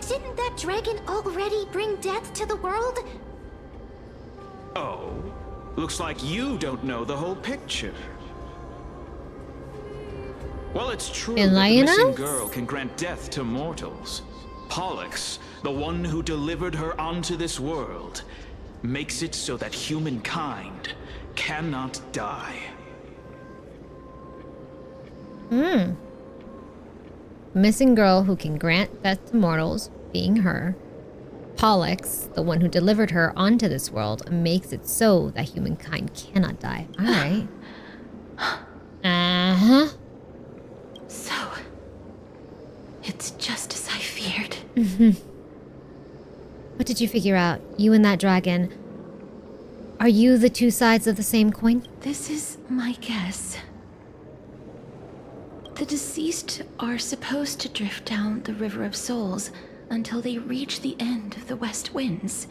didn't that dragon already bring death to the world? Oh, looks like you don't know the whole picture. Well, it's true that the missing us? girl can grant death to mortals. Pollux, the one who delivered her onto this world, makes it so that humankind cannot die. Missing girl who can grant death to mortals, being her. Pollux, the one who delivered her onto this world, makes it so that humankind cannot die. Alright. Uh-huh. So, it's just as I feared. What did you figure out? You and that dragon. Are you the two sides of the same coin? This is my guess. The deceased are supposed to drift down the River of Souls until they reach the end of the West Winds.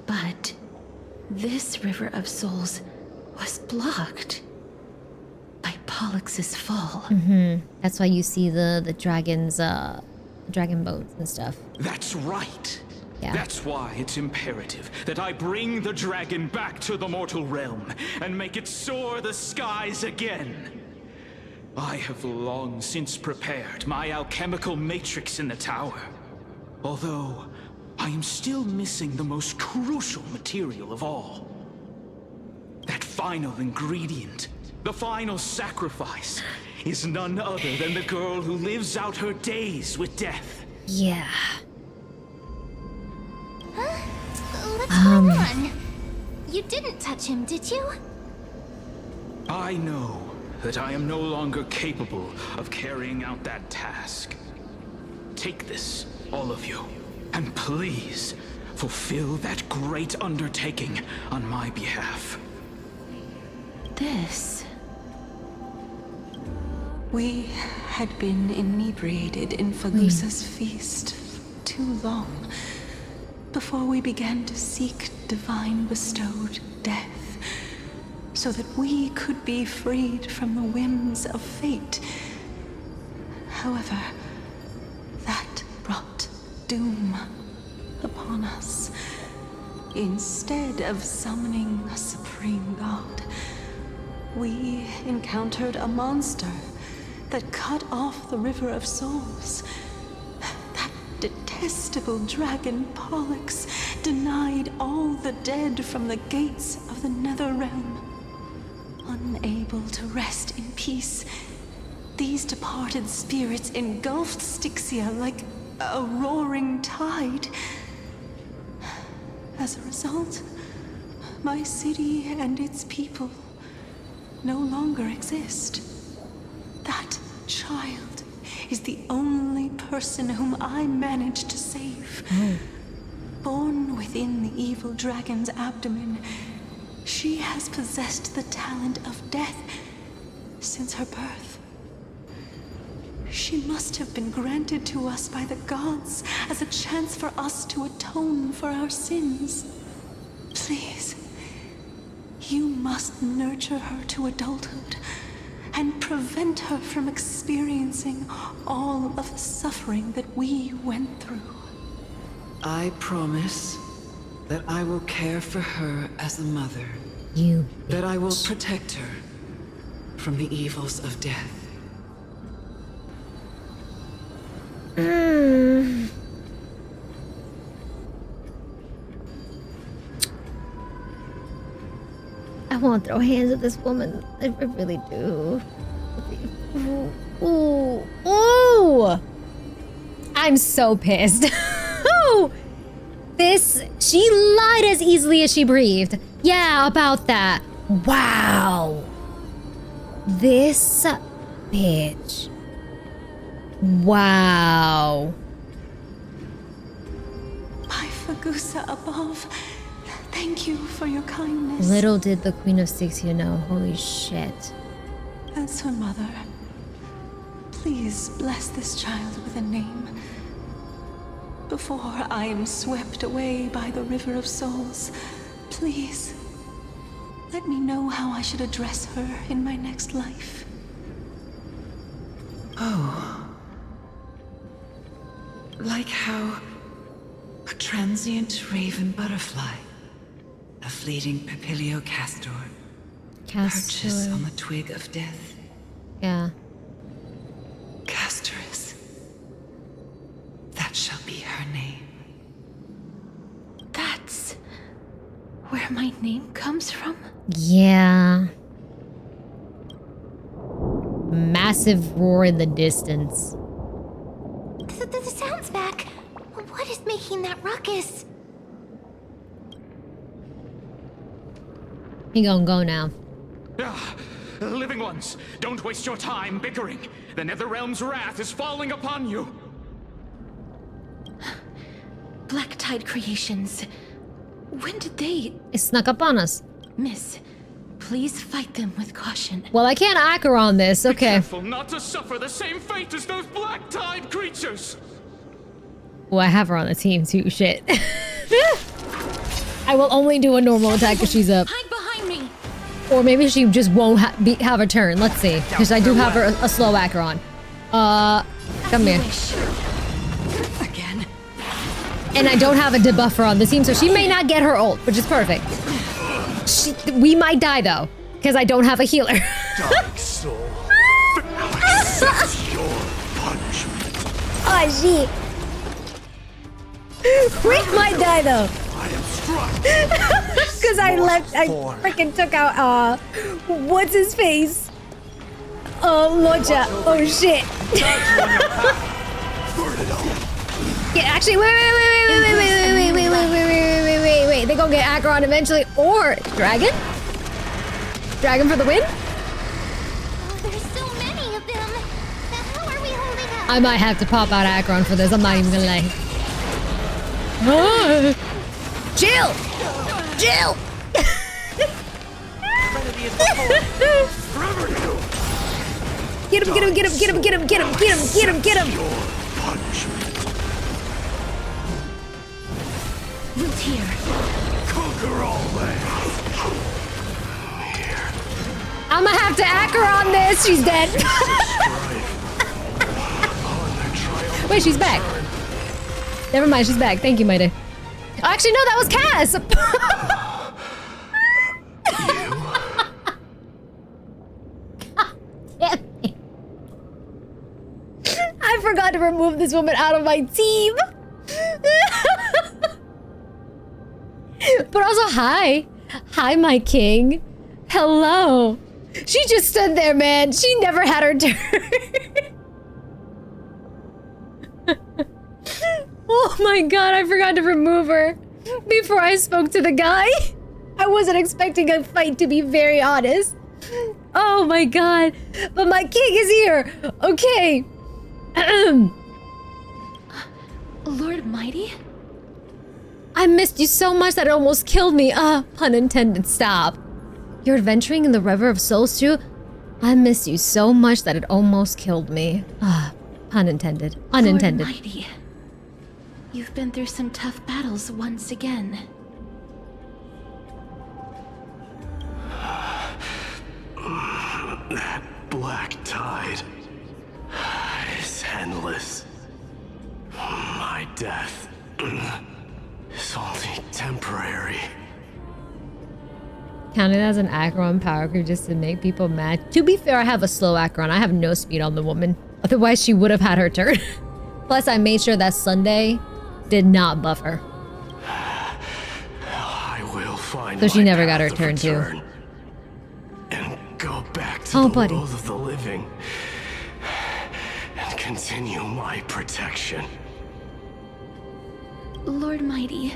But this River of Souls was blocked by Pollux's fall. That's why you see the dragons, dragon boats and stuff. That's right. Yeah. That's why it's imperative that I bring the dragon back to the mortal realm and make it soar the skies again. I have long since prepared my alchemical matrix in the tower. Although, I am still missing the most crucial material of all. That final ingredient, the final sacrifice, is none other than the girl who lives out her days with death. Yeah. What's going on? You didn't touch him, did you? I know that I am no longer capable of carrying out that task. Take this, all of you, and please fulfill that great undertaking on my behalf. This... We had been inebriated in Falusa's feast too long before we began to seek divine bestowed death, so that we could be freed from the whims of fate. However, that brought doom upon us. Instead of summoning a supreme god, we encountered a monster that cut off the River of Souls. That detestable dragon Pollux denied all the dead from the gates of the Nether Realm. Unable to rest in peace, these departed spirits engulfed Styxia like a roaring tide. As a result, my city and its people no longer exist. That child is the only person whom I managed to save. Born within the evil dragon's abdomen, she has possessed the talent of death since her birth. She must have been granted to us by the gods as a chance for us to atone for our sins. Please, you must nurture her to adulthood and prevent her from experiencing all of the suffering that we went through. I promise that I will care for her as a mother. That I will protect her from the evils of death. I want to throw hands at this woman. I really do. Ooh. I'm so pissed. She lied as easily as she breathed. Yeah, about that. Wow. This bitch. Wow. My Fagusa above, thank you for your kindness. Little did the Queen of Styxia know. Holy shit. As her mother, please bless this child with a name. Before I am swept away by the River of Souls, please, let me know how I should address her in my next life. Oh. Like how a transient raven butterfly, a fleeting papilio castor, perches on the twig of death. Yeah. Castorice. That shall be her name. That's where my name comes from? Yeah. Massive roar in the distance. The sound's back. What is making that ruckus? He gonna go now. Living ones, don't waste your time bickering. The Netherrealm's wrath is falling upon you. Black Tide Creations. When did they... It snuck up on us. Miss, please fight them with caution. Well, I can't acker on this. Okay. Be careful not to suffer the same fate as those Black Tide creatures. Well, I have her on the team too. Shit. I will only do a normal attack if she's up. Hide behind me. Or maybe she just won't have a turn. Let's see. Because I do have her a slow acker on. Come here. Again. And I don't have a debuffer on the team, so she may not get her ult, which is perfect. We might die though, because I don't have a healer. Dark soul, accept your punishment. Oh shit. We might die though. I am struck. Because I freaking took out, what's his face? Loja. Oh shit. Yeah, actually, wait. They gonna get Acheron eventually, or Dragon? Dragon for the win? Oh, there's so many of them. How are we holding up? I might have to pop out Acheron for this. I'm not even gonna lie. Jill! Jill! Get him! Root here. Conquer all lands. I'ma have to Acheron this. She's dead. Wait, she's back. Never mind, she's back. Thank you, Mayday. Actually, no, that was Cass. God damn it. forgot to remove this woman out of my team. But also, hi. Hi, my king. Hello. She just stood there, man. She never had her turn. Oh my god, I forgot to remove her before I spoke to the guy. I wasn't expecting a fight, to be very honest. Oh my god. But my king is here. Okay. Lord Mighty? I missed you so much that it almost killed me. Pun intended. Stop. You're adventuring in the River of Souls too? I missed you so much that it almost killed me. Pun intended. Unintended. Lord Mighty, you've been through some tough battles once again. That black tide is endless. My death is only temporary. Counted as an Acheron power creep just to make people mad. To be fair, I have a slow Acheron. I have no speed on the woman. Otherwise, she would have had her turn. Plus, I made sure that Sunday did not buff her. I will find so she never got her turn too. And go back to the buddy. world of the living and continue my protection. Lord Mighty,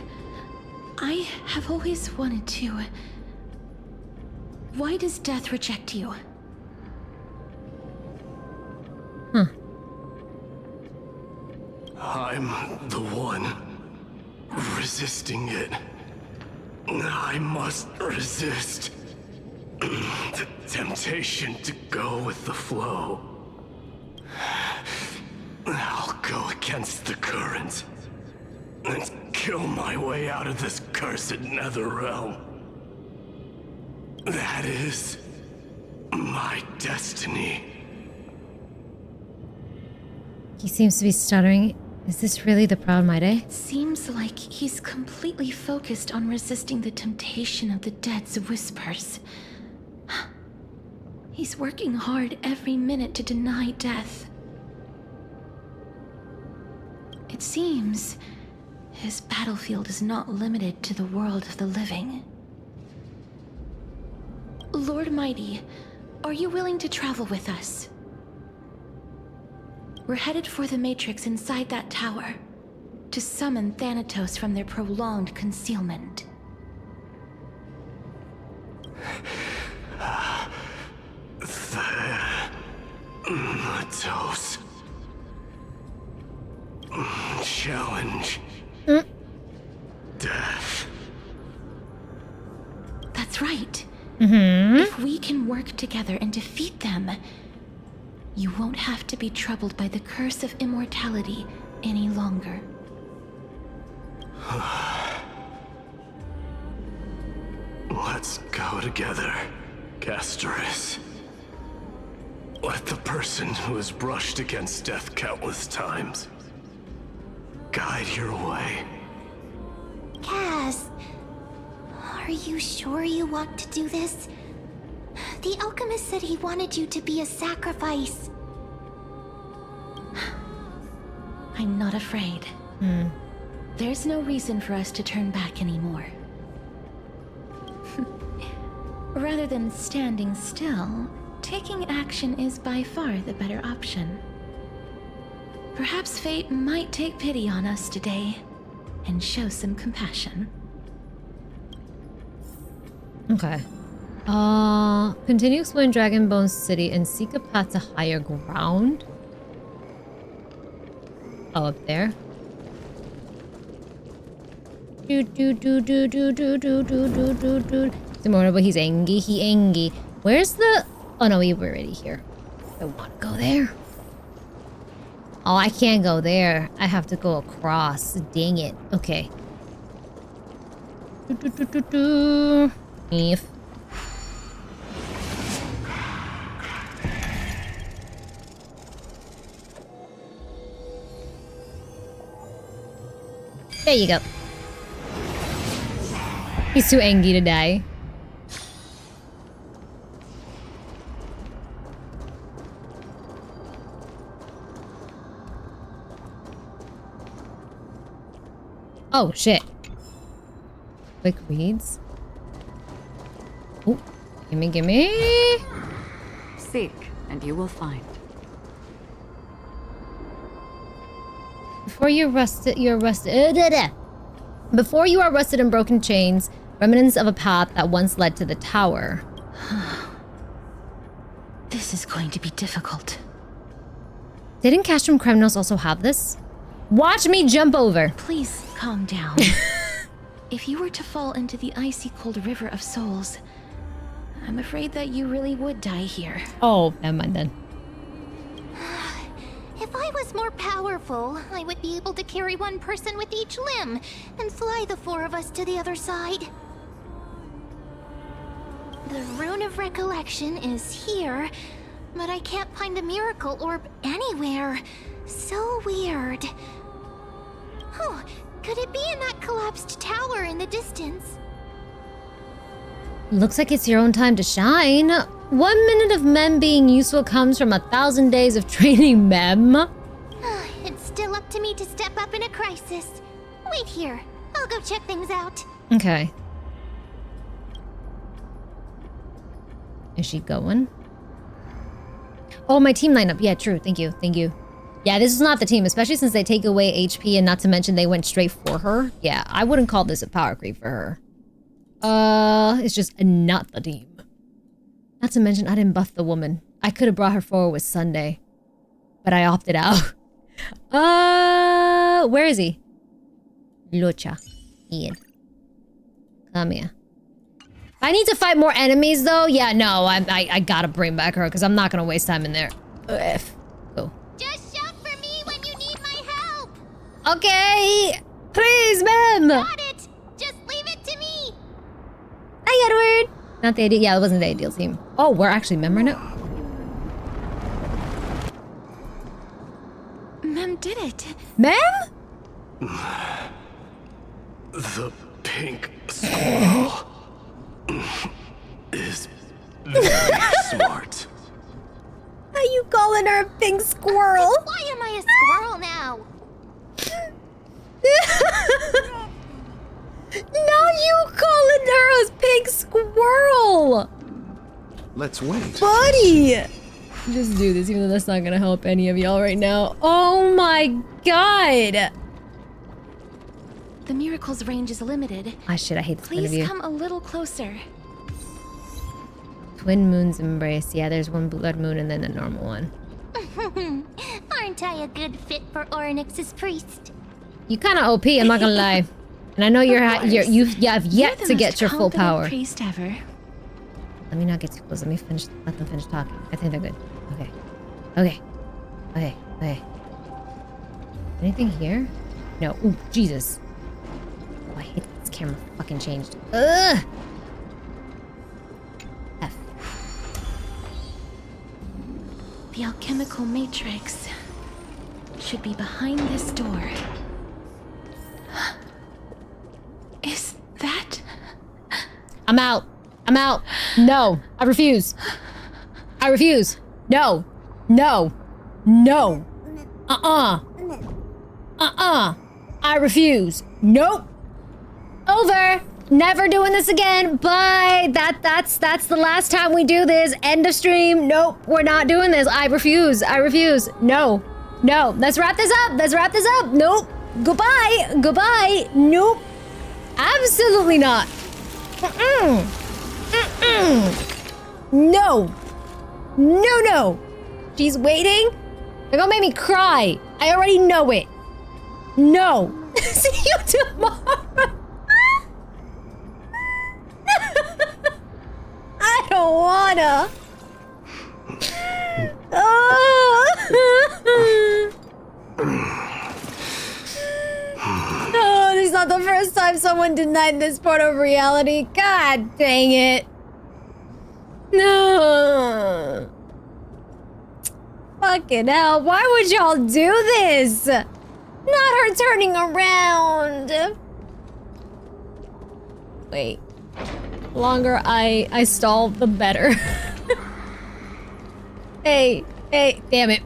I have always wanted to. Why does death reject you? Huh. I'm the one resisting it. I must resist the temptation to go with the flow. I'll go against the current and kill my way out of this cursed nether realm. That is my destiny. He seems to be stuttering. Is this really the Proud Mighty? Seems like he's completely focused on resisting the temptation of the dead's whispers. He's working hard every minute to deny death. It seems his battlefield is not limited to the world of the living. Lord Mighty, are you willing to travel with us? We're headed for the Matrix inside that tower, to summon Thanatos from their prolonged concealment. Thanatos. Challenge. Death. That's right. Mm-hmm. If we can work together and defeat them, you won't have to be troubled by the curse of immortality any longer. Let's go together, Castorice. Let the person who has brushed against death countless times guide your way. Cass, are you sure you want to do this? The alchemist said he wanted you to be a sacrifice. I'm not afraid. There's no reason for us to turn back anymore. Rather than standing still, taking action is by far the better option. Perhaps fate might take pity on us today and show some compassion. Okay. Continue exploring Dragonbone City and seek a path to higher ground. Oh, up there. Tomorrow, but he's angry. He angry. Where's the? Oh no, we were already here. I want to go there. Oh, I can't go there. I have to go across. Dang it. Okay. If. There you go. He's too angry to die. Oh, shit. Quick reads. Oh, gimme. Seek, and you will find. Before you Before you are rusted in broken chains, remnants of a path that once led to the tower. This is going to be difficult. Didn't Castrum Kremnos also have this? Watch me jump over. Please calm down. If you were to fall into the icy cold river of souls, I'm afraid that you really would die here. Oh, never mind then. If I was more powerful, I would be able to carry one person with each limb and fly the 4 of us to the other side. The Rune of Recollection is here, but I can't find a miracle orb anywhere. So weird. Oh, could it be in that collapsed tower in the distance? Looks like it's your own time to shine. 1 minute of Mem being useful comes from 1,000 days of training Mem. It's still up to me to step up in a crisis. Wait here. I'll go check things out. Okay. Is she going? Oh, my team lineup. Yeah, true. Thank you. Yeah, this is not the team, especially since they take away HP and not to mention they went straight for her. Yeah, I wouldn't call this a power creep for her. It's just not the team. Not to mention I didn't buff the woman. I could have brought her forward with Sunday, but I opted out. Where is he? Lucha. Ian. Come here. I need to fight more enemies though. Yeah, no, I gotta bring back her because I'm not gonna waste time in there. Go. Just shout for me when you need my help. Okay. Please, ma'am. Got it. Just leave it to me. Hi, Edward. Not the ideal. Yeah, it wasn't the ideal team. Oh, we're actually Mem right now. Mem did it. Mem? The pink squirrel is very smart. Are you calling her a pink squirrel? Why am I a squirrel now? Now you calling her a pink squirrel. Let's wait. Buddy! Just do this, even though that's not gonna help any of y'all right now. Oh my god! The miracle's range is limited. Ah, shit, I hate this point of Please view. come a little closer. Twin moons embrace. Yeah, there's one blood moon and then a normal one. Aren't I a good fit for Orynyx's priest? You kind of OP, I'm not gonna lie. And I know you have yet to get your full power. Priest ever. Let me not get too close. Let them finish talking. I think they're good. Okay. Anything here? No. Ooh, Jesus. Oh, I hate that this camera fucking changed. Ugh! F. The alchemical matrix should be behind this door. Is that? I'm out. No. I refuse. No. I refuse. Nope. Over. Never doing this again. Bye. That's the last time we do this. End of stream. Nope. We're not doing this. I refuse. No. Let's wrap this up. Nope. Goodbye. Nope. Absolutely not. No. She's waiting. They're gonna make me cry. I already know it. No. See you tomorrow. I don't wanna. Oh, this is not the first time someone denied this part of reality. God dang it. No. Fucking hell. Why would y'all do this? Not her turning around. Wait. The longer I stall, the better. Hey, damn it.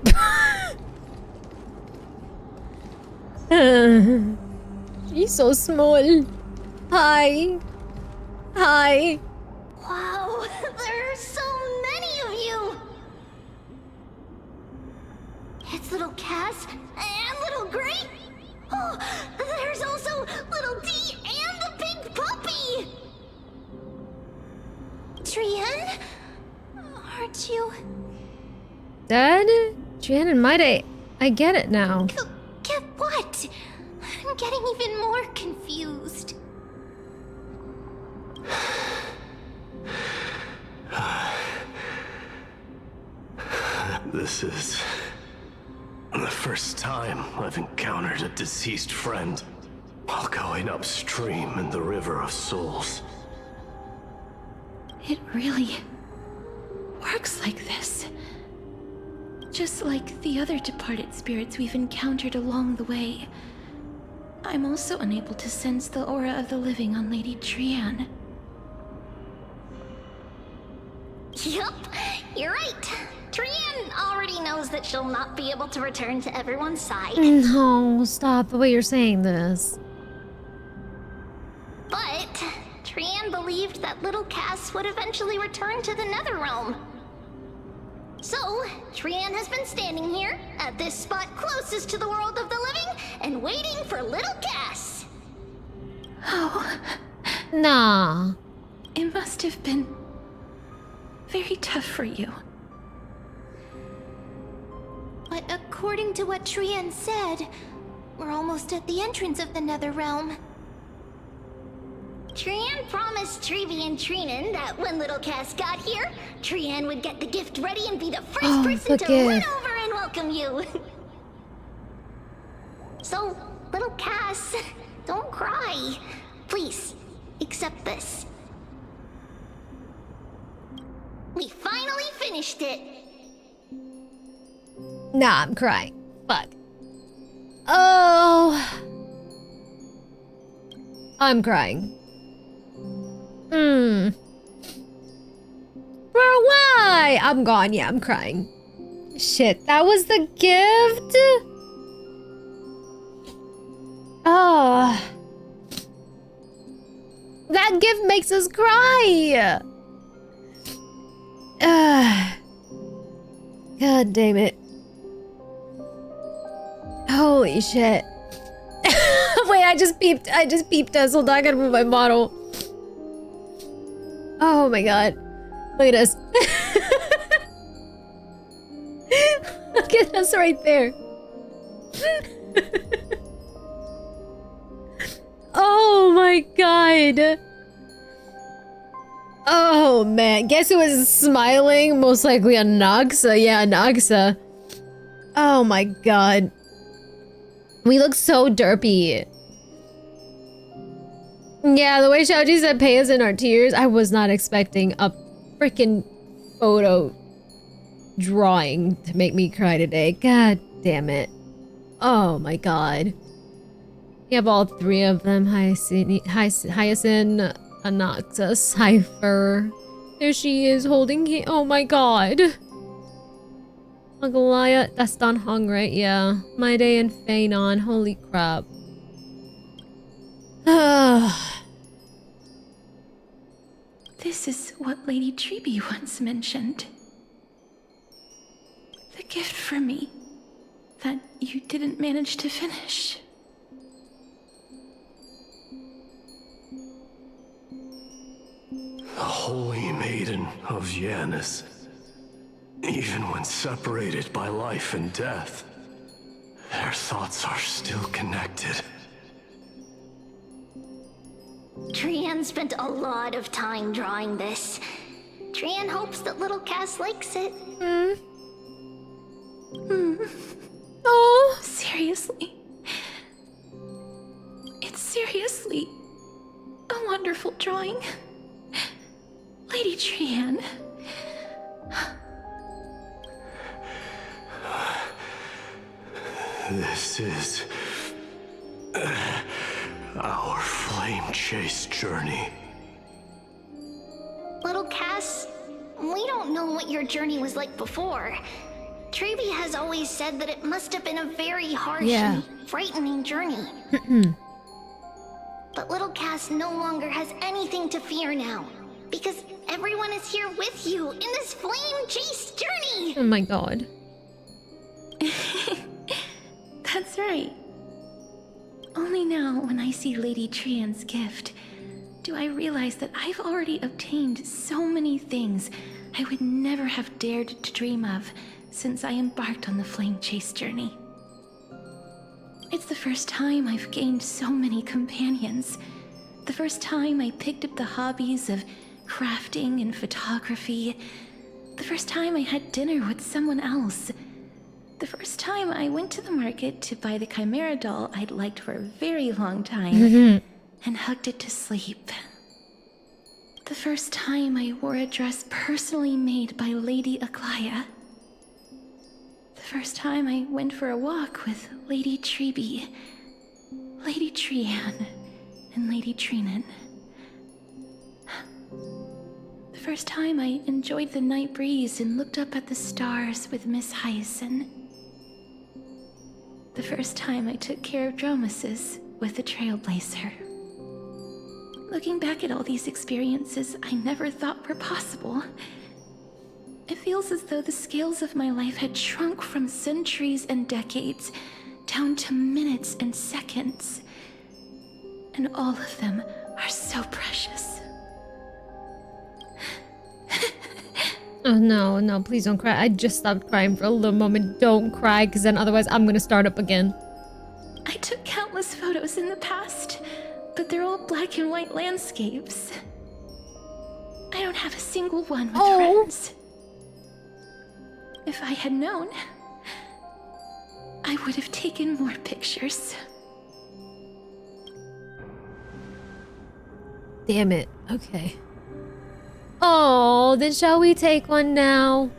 He's so small. Hi. Hi. Wow, there are so many of you! It's little Cass and little Gray. Oh, there's also little D and the big puppy! Trian? Aren't you... Dad? Jan and Maide. I get it now. Get what? I'm getting even more confused. This is the first time I've encountered a deceased friend while going upstream in the River of Souls. It really works like this. Just like the other departed spirits we've encountered along the way. I'm also unable to sense the aura of the living on Lady Trian. Yup, you're right. Trian already knows that she'll not be able to return to everyone's side. No, stop the way you're saying this. But Trian believed that little Cass would eventually return to the Netherrealm. So, Trian has been standing here, at this spot closest to the world of the living, and waiting for little Cass. Oh. Nah. It must have been very tough for you. But according to what Trian said, we're almost at the entrance of the Netherrealm. Trian promised Trevi and Trinan that when little Cass got here, Trian would get the gift ready and be the first person to run over and welcome you. So, little Cass, don't cry. Please, accept this. We finally finished it. Nah, I'm crying. Fuck. Oh. I'm crying. For why? I'm gone. Yeah, I'm crying. Shit, that was the gift? Oh. That gift makes us cry. God damn it. Holy shit. Wait, I just peeped us. Hold on, I gotta move my model. Oh my god. Look at us. Look at us right there. Oh my god. Oh man. Guess who was smiling? Most likely Anaxa. Yeah, Anaxa. Oh my god. We look so derpy. Yeah, the way Xiaoji said pay us in our tears, I was not expecting a freaking photo drawing to make me cry today. God damn it. Oh my god. We have all three of them. Hyacinth, Anaxa, Cypher. There she is holding oh my god. Magalaya, that's Don Hong, right? Yeah. Maide and Feinon. Holy crap. This is what Lady Treeby once mentioned. The gift for me that you didn't manage to finish. The Holy Maiden of Janus. Even when separated by life and death, their thoughts are still connected. Trian spent a lot of time drawing this. Trian hopes that little Cass likes it. Oh, seriously. It's seriously a wonderful drawing. Lady Trian. This is our flame chase journey. Little Cass, we don't know what your journey was like before. Trevi has always said that it must have been a very harsh and frightening journey. But little Cass no longer has anything to fear now. Because everyone is here with you in this flame-chased journey! Oh my god. That's right. Only now, when I see Lady Trian's gift, do I realize that I've already obtained so many things I would never have dared to dream of since I embarked on the flame chase journey. It's the first time I've gained so many companions. The first time I picked up the hobbies of crafting and photography. The first time I had dinner with someone else. The first time I went to the market to buy the Chimera doll I'd liked for a very long time and hugged it to sleep. The first time I wore a dress personally made by Lady Aglaya. The first time I went for a walk with Lady Treeby, Lady Trian, and Lady Trinan. The first time I enjoyed the night breeze and looked up at the stars with Miss Hyacinth. The first time I took care of Dromasis with the Trailblazer. Looking back at all these experiences I never thought were possible, it feels as though the scales of my life had shrunk from centuries and decades down to minutes and seconds. And all of them are so precious. Oh no, no, please don't cry. I just stopped crying for a little moment. Don't cry, because then otherwise I'm gonna start up again. I took countless photos in the past, but they're all black and white landscapes. I don't have a single one with friends. If I had known, I would have taken more pictures. Damn it. Okay. Oh, then shall we take one now?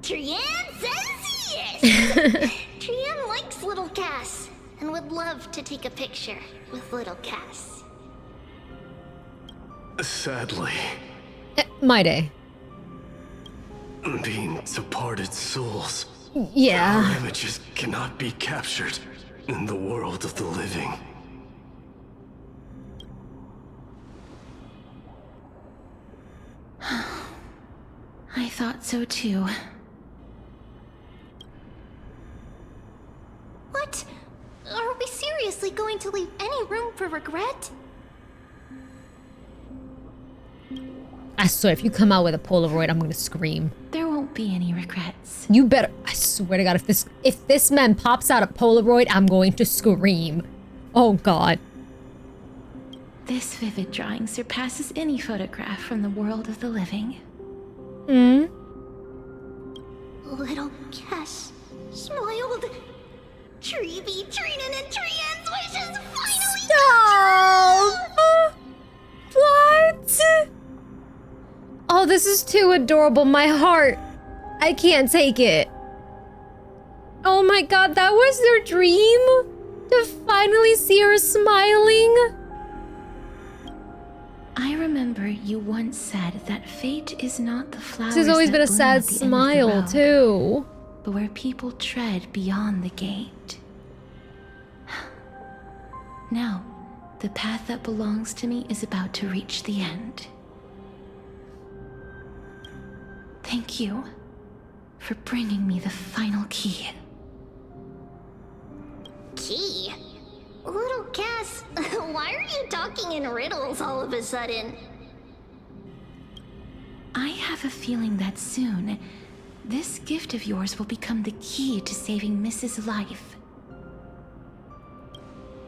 Trian says yes! Trian likes little Cass and would love to take a picture with little Cass. Sadly, my day. Being departed souls. Yeah. Our images cannot be captured in the world of the living. I thought so too. What? Are we seriously going to leave any room for regret? I swear, if you come out with a Polaroid, I'm gonna scream. There won't be any regrets. You better. I swear to God, if this man pops out a Polaroid, I'm going to scream. Oh God. This vivid drawing surpasses any photograph from the world of the living. Little Cass smiled. Treeby, Trinan, and Trian's wishes finally Stop! What? Oh, this is too adorable. My heart. I can't take it. Oh my God, that was their dream? To finally see her smiling? I remember you once said that fate is not the flowers. This has always that been a bloom sad at the end of the smile, road, too. but where people tread beyond the gate. Now, the path that belongs to me is about to reach the end. Thank you for bringing me the final key. Key? Little Cass, why are you talking in riddles all of a sudden? I have a feeling that soon, this gift of yours will become the key to saving Mrs. Life.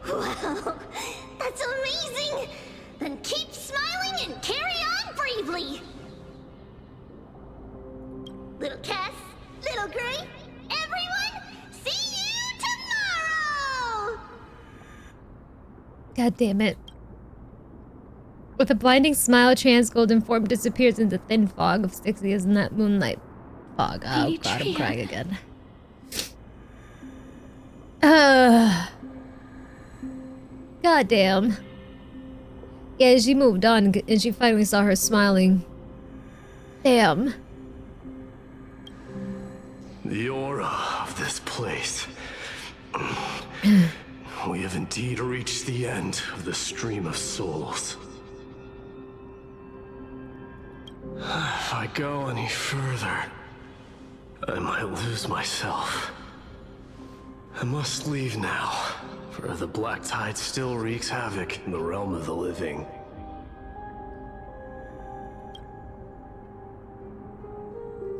Wow, that's amazing! Then keep smiling and carry on bravely! Little Cass, Little Gray, everyone, see you tomorrow! God damn it. With a blinding smile, Trian's golden form disappears into thin fog of Styxia's in that moonlight fog. Oh Lady God, I'm Trian. crying again. God damn. Yeah, she moved on and she finally saw her smiling. Damn. The aura of this place. We have indeed reached the end of the stream of souls. If I go any further, I might lose myself. I must leave now, for the black tide still wreaks havoc in the realm of the living.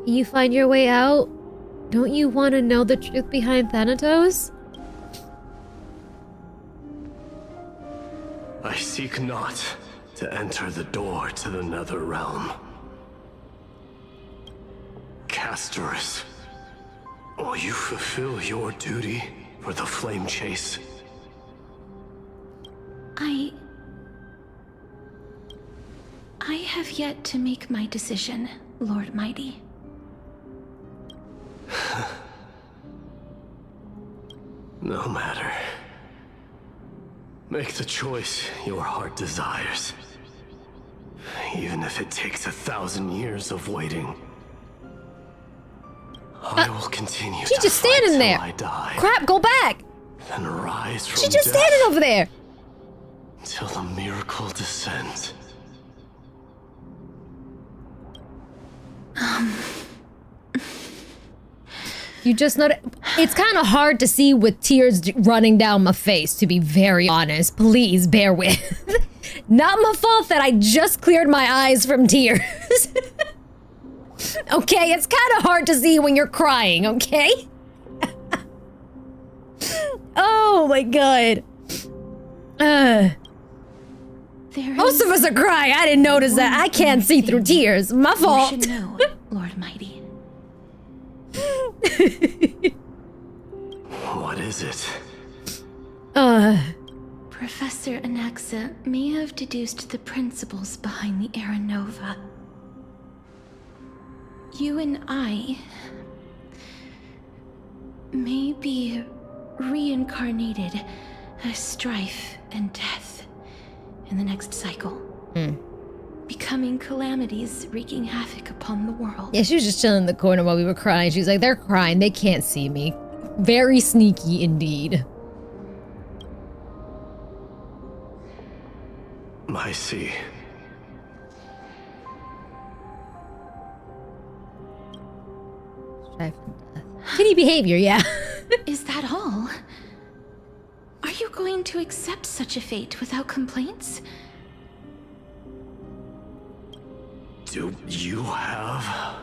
You find your way out? Don't you want to know the truth behind Thanatos? I seek not to enter the door to the nether realm. Castorice, will you fulfill your duty for the flame chase? I have yet to make my decision, Lord Mighty. No matter. Make the choice your heart desires. Even if it takes 1,000 years of waiting. I will continue She's to just fight standing till there. I die. Crap, go back! Then rise from She's just death standing over there! till the miracle descends. You just know it's kind of hard to see with tears running down my face, to be very honest. Please bear with. Not my fault that I just cleared my eyes from tears. Okay, it's kind of hard to see when you're crying, okay? Oh my god. Most of us are crying. I didn't notice that. I can't see through tears. My fault. You should know, Lord Mighty. What is it? Professor Anaxa may have deduced the principles behind the Era Nova. You and I may be reincarnated as strife and death in the next cycle. Becoming calamities wreaking havoc upon the world. Yeah, she was just chilling in the corner while we were crying. She was like, they're crying. They can't see me. Very sneaky indeed. I see. Kitty behavior, yeah. Is that all? Are you going to accept such a fate without complaints? Do you have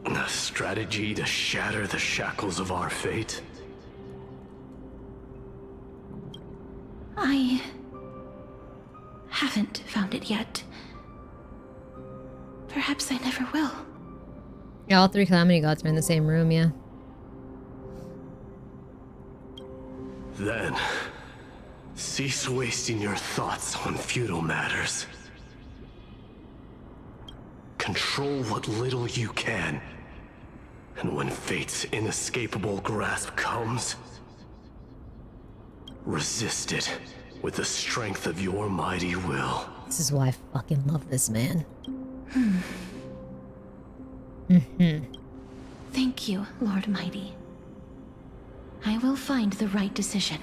a strategy to shatter the shackles of our fate? I haven't found it yet. Perhaps I never will. Yeah, all 3 Calamity Gods are in the same room, yeah. Then, cease wasting your thoughts on futile matters. Control what little you can. And when fate's inescapable grasp comes, resist it with the strength of your mighty will. This is why I fucking love this man. Thank you, Lord Mighty. I will find the right decision.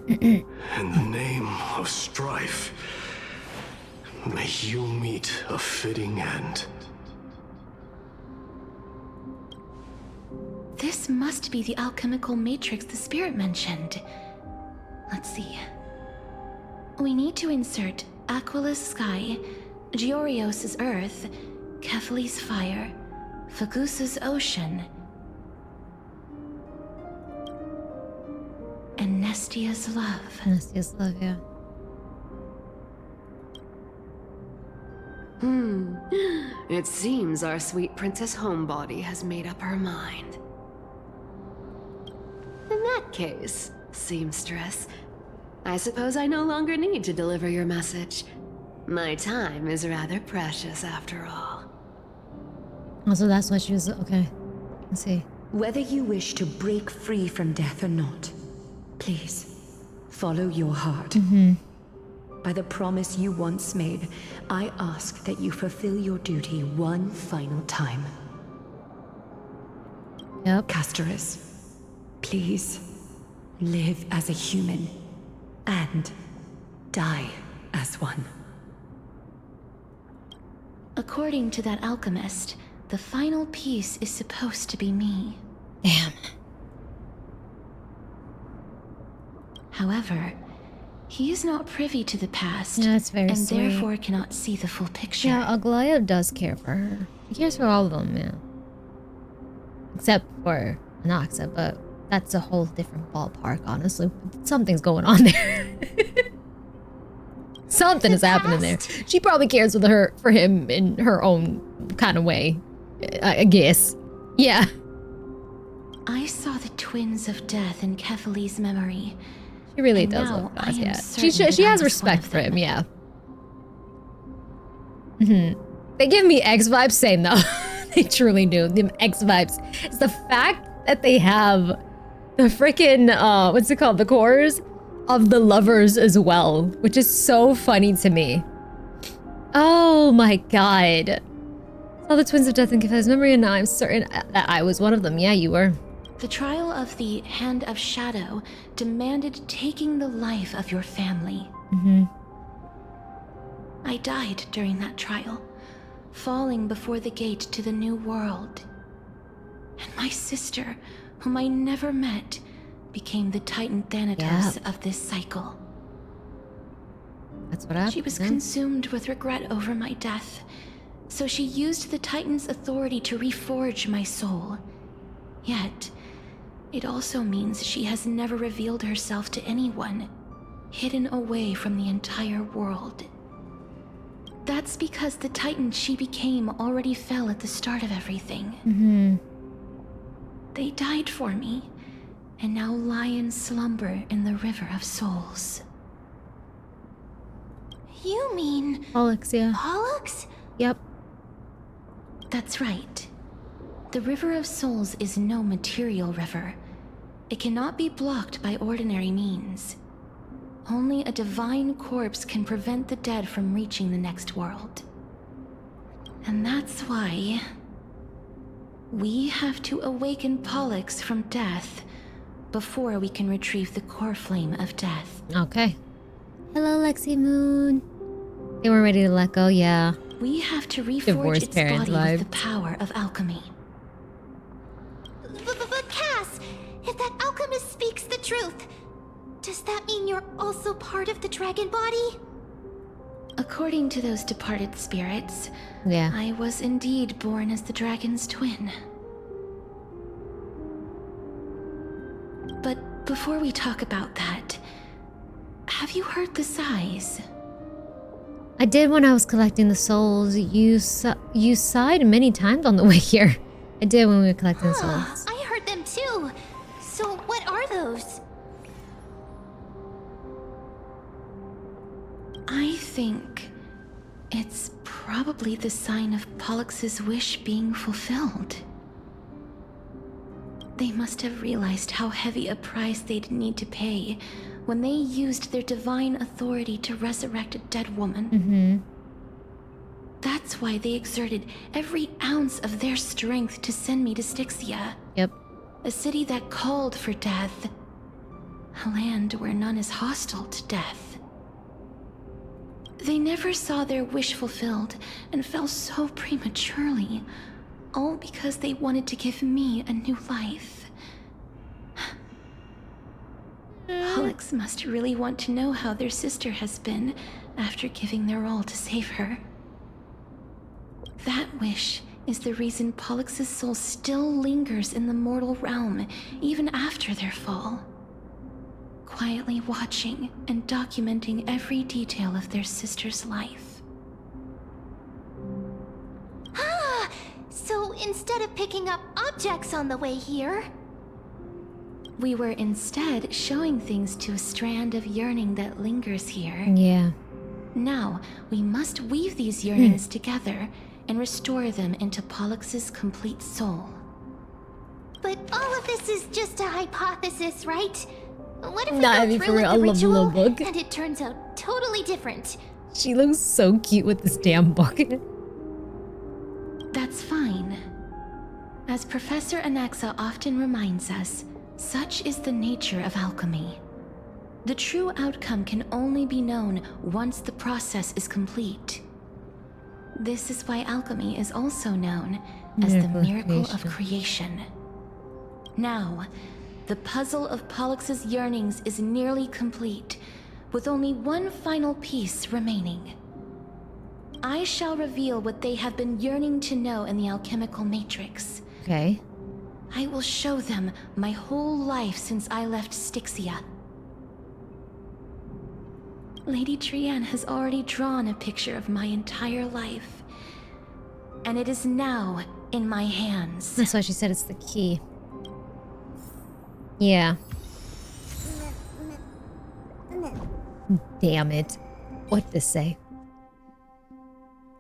In the name of strife, may you meet a fitting end. This must be the alchemical matrix the spirit mentioned. Let's see. We need to insert Aquila's sky, Giorios' earth, Kefali's fire, Fagusa's ocean, and Nestia's love. Nestia's love, yeah. It seems our sweet Princess Homebody has made up her mind. In that case, seamstress, I suppose I no longer need to deliver your message. My time is rather precious after all. Also, that's why she was... Okay. Let's see. Whether you wish to break free from death or not, please, Follow your heart. By the promise you once made, I ask that you fulfill your duty one final time. Yep. Castorice, please live as a human and die as one. According to that alchemist, the final piece is supposed to be me. Damn. However, he is not privy to the past, Yeah, that's very and sweet. therefore cannot see the full picture. Yeah, Aglaya does care for her. He cares for all of them, yeah. Except for Anaxa, but that's a whole different ballpark, honestly. Something's going on there. Something is happening there. She probably cares for him in her own kind of way, I guess. Yeah. I saw the twins of death in Kefali's memory. She really and does now love I Baz, am yeah. certain She that I has was respect one of for him, them. yeah. They give me X vibes, same though. They truly do. The X vibes. It's the fact that they have the freaking what's it called? The cores of the lovers as well, which is so funny to me. Oh my god. All the twins of death in Kefali's memory, and now I'm certain that I was one of them. Yeah, you were. The trial of the Hand of Shadow demanded taking the life of your family. I died during that trial, falling before the gate to the new world. And my sister, whom I never met, became the Titan Thanatos of this cycle. That's what happened. She was consumed with regret over my death, so she used the Titan's authority to reforge my soul. Yet, it also means she has never revealed herself to anyone, hidden away from the entire world. That's because the Titan she became already fell at the start of everything. They died for me, and now lie in slumber in the River of Souls. You mean... Pollux, yeah. Pollux? Yep. That's right. The River of Souls is no material river. It cannot be blocked by ordinary means. Only a divine corpse can prevent the dead from reaching the next world. And that's why... we have to awaken Pollux from death before we can retrieve the core flame of death. Okay. Hello, Lexi Moon. They were ready to let go, yeah. We have to reforge Divorced its parents body with vibe. the power of alchemy. But Cass, if that alchemist speaks the truth, does that mean you're also part of the dragon body? According to those departed spirits, yeah, I was indeed born as the dragon's twin. But before we talk about that, have you heard the sighs? I did when I was collecting the souls. You sighed many times on the way here. I did when we were collecting the souls. I heard them too. So what are those? I think it's probably the sign of Pollux's wish being fulfilled. They must have realized how heavy a price they'd need to pay when they used their divine authority to resurrect a dead woman. That's why they exerted every ounce of their strength to send me to Styxia. Yep. A city that called for death. A land where none is hostile to death. They never saw their wish fulfilled and fell so prematurely, all because they wanted to give me a new life. Pollux must really want to know how their sister has been after giving their all to save her. That wish is the reason Pollux's soul still lingers in the mortal realm even after their fall. Quietly watching and documenting every detail of their sister's life. Ah! So instead of picking up objects on the way here... We were instead showing things to a strand of yearning that lingers here. Yeah. Now, we must weave these yearnings together and restore them into Pollux's complete soul. But all of this is just a hypothesis, right? What if we Nah, I go mean, for through with real, the I love the little ritual book. and it turns out totally different? She looks so cute with this damn book. That's fine. As Professor Anaxa often reminds us, such is the nature of alchemy. The true outcome can only be known once the process is complete. This is why alchemy is also known as the miracle of creation. Now, the puzzle of Pollux's yearnings is nearly complete, with only one final piece remaining. I shall reveal what they have been yearning to know in the alchemical matrix. Okay. I will show them my whole life since I left Styxia. Lady Trianne has already drawn a picture of my entire life, and it is now in my hands. That's why she said it's the key. Yeah. Damn it. What to say?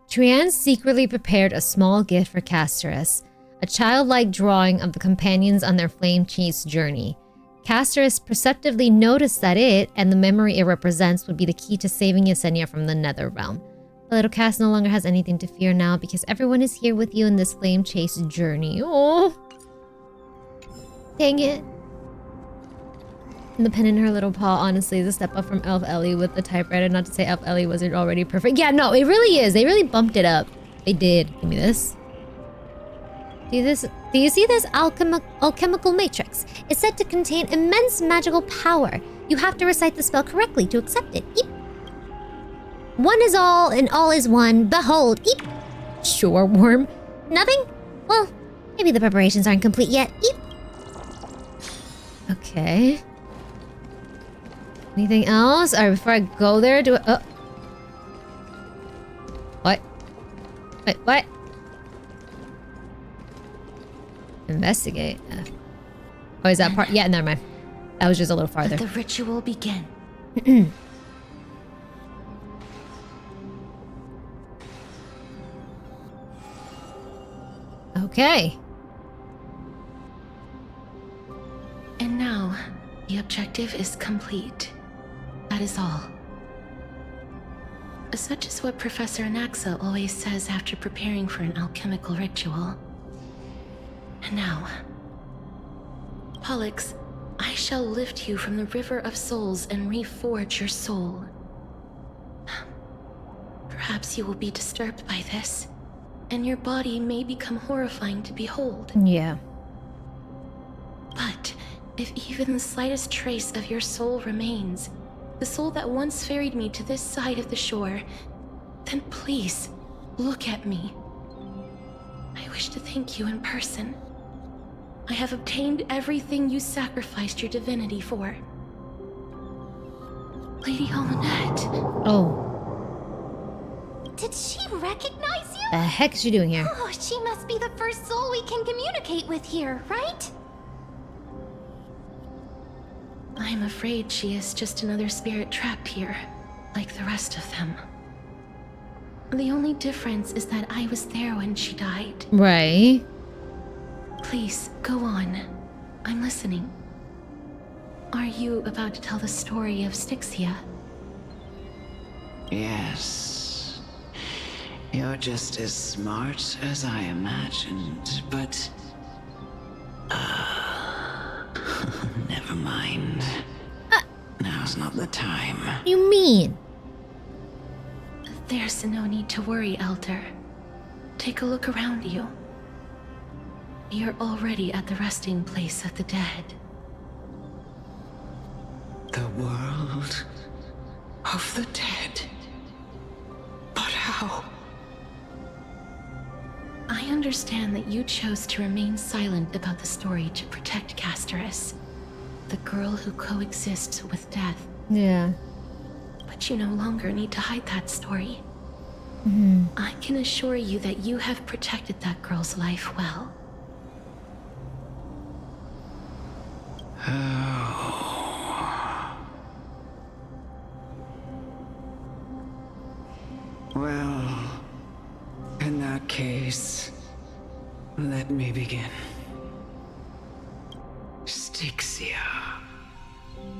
Trianne secretly prepared a small gift for Castorice, a childlike drawing of the companions on their flame-chased journey. Castorice perceptively noticed that it, and the memory it represents, would be the key to saving Yesenia from the Nether Realm. The little Cass no longer has anything to fear now because everyone is here with you in this flame-chased journey. Oh, dang it. And the pen in her little paw, honestly, is a step up from Elf Ellie with the typewriter. Not to say Elf Ellie wasn't already perfect. Yeah, no, it really is. They really bumped it up. They did. Give me this. Do you see this alchemical matrix? It's said to contain immense magical power. You have to recite the spell correctly to accept it. Eep. One is all, and all is one. Behold. Eep. Sure, worm. Nothing? Well, maybe the preparations aren't complete yet. Eep. Okay. Anything else? Alright, before I go there, do it. Oh. What? Wait, what? Investigate. Oh, is that part? Yeah, never mind. That was just a little farther. Let the ritual begin. Okay. And now, the objective is complete. That is all. Such is what Professor Anaxa always says after preparing for an alchemical ritual. And now, Pollux, I shall lift you from the river of souls and reforge your soul. Perhaps you will be disturbed by this, and your body may become horrifying to behold. Yeah. But if even the slightest trace of your soul remains, the soul that once ferried me to this side of the shore, then please, look at me. I wish to thank you in person. I have obtained everything you sacrificed your divinity for. Lady Almanette. Oh. Did she recognize you? The heck is she doing here? Oh, she must be the first soul we can communicate with here, right? I'm afraid she is just another spirit trapped here, like the rest of them. The only difference is that I was there when she died. Right. Please, go on. I'm listening. Are you about to tell the story of Styxia? Yes. You're just as smart as I imagined, but... never mind. Now's not the time. What do you mean? There's no need to worry, Elder. Take a look around you. You're already at the resting place of the dead. The world of the dead? But how? I understand that you chose to remain silent about the story to protect Castorice, the girl who coexists with death. Yeah. But you no longer need to hide that story. Mm-hmm. I can assure you that you have protected that girl's life well. Well, in that case, let me begin. Styxia,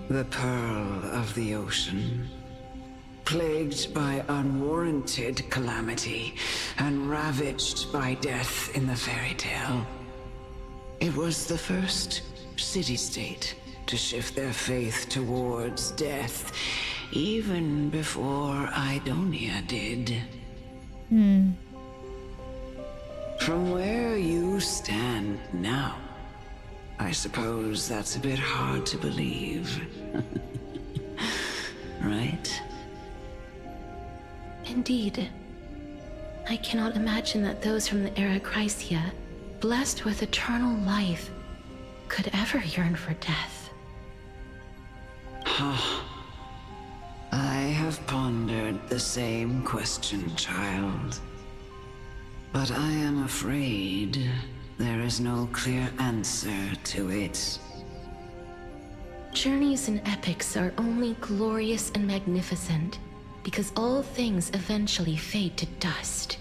The pearl of the ocean. Plagued by unwarranted calamity and ravaged by death in the fairy tale. It was the first city-state to shift their faith towards death, even before Idonia did. From where you stand now, I suppose that's a bit hard to believe. Right? Indeed. I cannot imagine that those from the hsrcreators, blessed with eternal life, could ever yearn for death. I have pondered the same question, child. But I am afraid there is no clear answer to it. Journeys and epics are only glorious and magnificent because all things eventually fade to dust.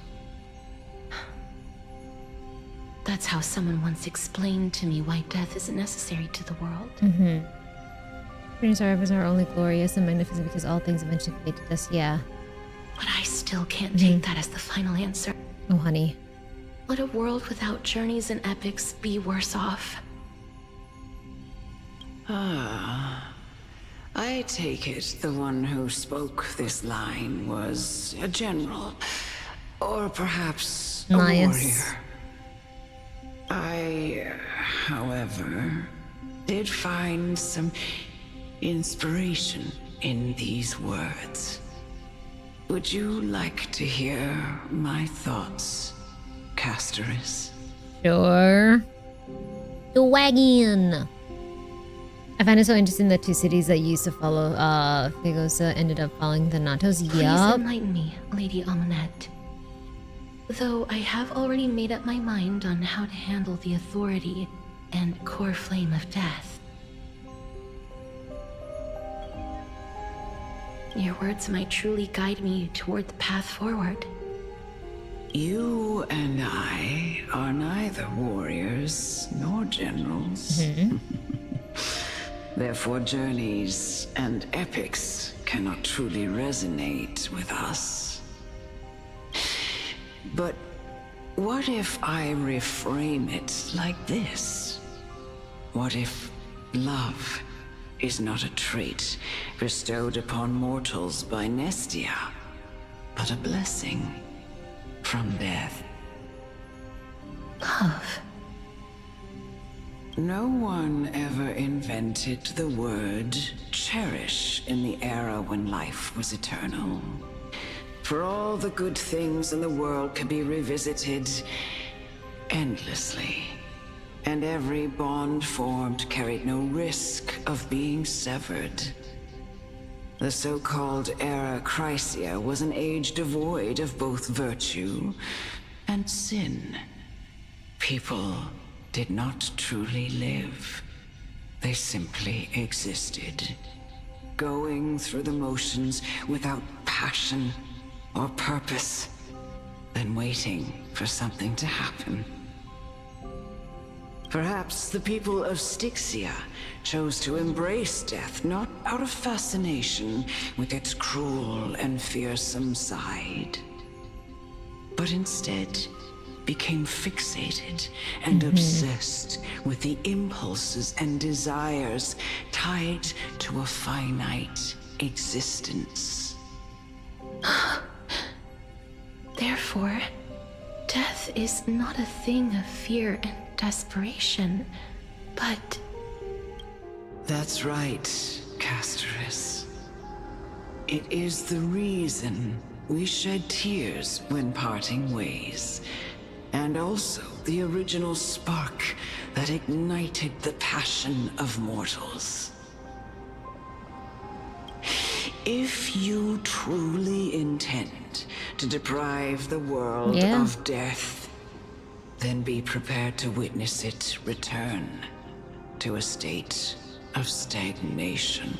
That's how someone once explained to me why death isn't necessary to the world. Journeys are only glorious and magnificent because all things eventually fade to dust. Yeah. But I still can't take that as the final answer. Oh, honey. Would a world without journeys and epics be worse off? I take it the one who spoke this line was a general, or perhaps a warrior. I, however, did find some inspiration in these words. Would you like to hear my thoughts, Castorice? Sure. The wagon. I find it so interesting that two cities that used to follow Figosa ended up following the Natos. Please Yup. enlighten me, Lady Amonette. Though I have already made up my mind on how to handle the authority and core flame of death. Your words might truly guide me toward the path forward. You and I are neither warriors nor generals. Therefore, journeys and epics cannot truly resonate with us. But what if I reframe it like this? What if love is not a trait bestowed upon mortals by Nestia, but a blessing from death? Love. No one ever invented the word cherish in the era when life was eternal. For all the good things in the world can be revisited endlessly, and every bond formed carried no risk of being severed. The so-called hsrcreators was an age devoid of both virtue and sin. People did not truly live. They simply existed, going through the motions without passion or purpose, then waiting for something to happen. Perhaps the people of Styxia chose to embrace death not out of fascination with its cruel and fearsome side, but instead became fixated and obsessed with the impulses and desires tied to a finite existence. Therefore, death is not a thing of fear and desperation, but... That's right, Castorice. It is the reason we shed tears when parting ways, and also the original spark that ignited the passion of mortals. If you truly intend to deprive the world of death, then be prepared to witness it return to a state of stagnation.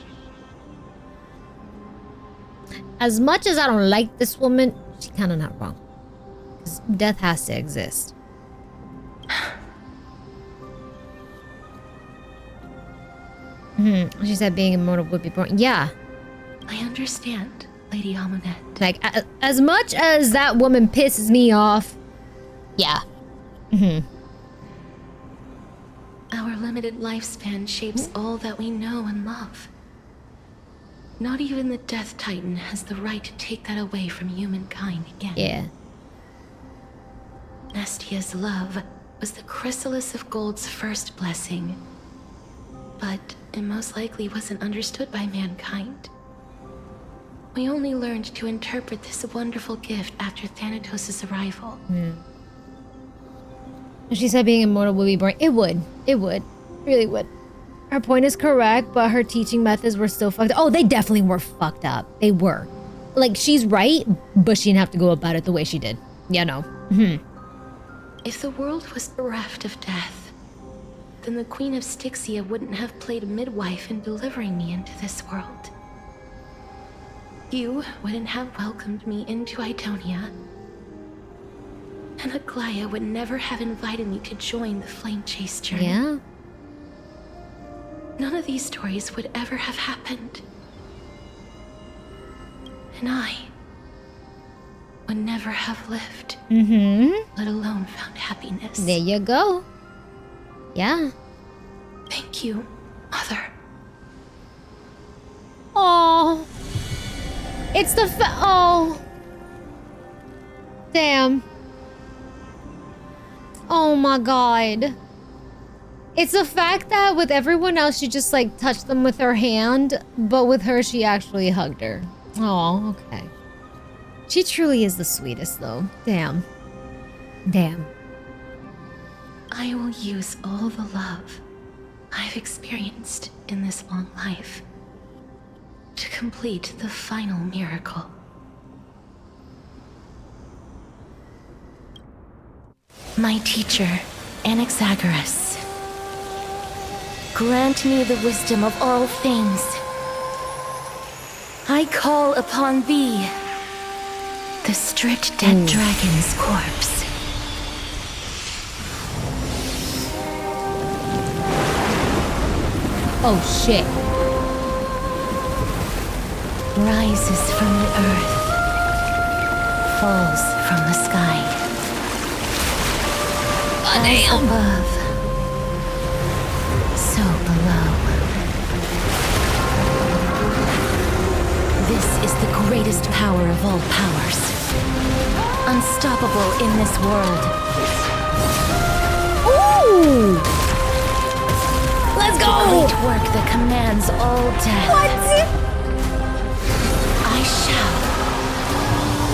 As much as I don't like this woman, she's kind of not wrong. 'Cause death has to exist. She said being immortal would be boring. Yeah. I understand, Lady Amonette. Like, as much as that woman pisses me off, yeah. Our limited lifespan shapes all that we know and love. Not even the Death Titan has the right to take that away from humankind again. Yeah. Nestia's love was the chrysalis of Gold's first blessing. But it most likely wasn't understood by mankind. We only learned to interpret this wonderful gift after Thanatos' arrival. She said being immortal would be boring. It would. It would. Really would. Her point is correct, but her teaching methods were still fucked up. Oh, they definitely were fucked up. They were. Like, she's right, but she didn't have to go about it the way she did. Yeah, no. If the world was bereft of death, then the Queen of Styxia wouldn't have played a midwife in delivering me into this world. You wouldn't have welcomed me into Idonia. And Aglaia would never have invited me to join the Flame Chase journey. Yeah. None of these stories would ever have happened. And I would never have lived. Let alone found happiness. There you go. Yeah. Thank you, Mother. Oh. It's the oh. Damn. Oh my god. It's the fact that with everyone else, she just like touched them with her hand, but with her, she actually hugged her. Oh, okay. She truly is the sweetest though. Damn. Damn. I will use all the love I've experienced in this long life to complete the final miracle. My teacher, Anaxagoras, grant me the wisdom of all things. I call upon thee, the stripped dead dragon's corpse. Oh shit. Rises from the earth, falls from the sky. As above, so below. This is the greatest power of all powers. Unstoppable in this world. Ooh! Let's go! The great work that commands all death. What? I shall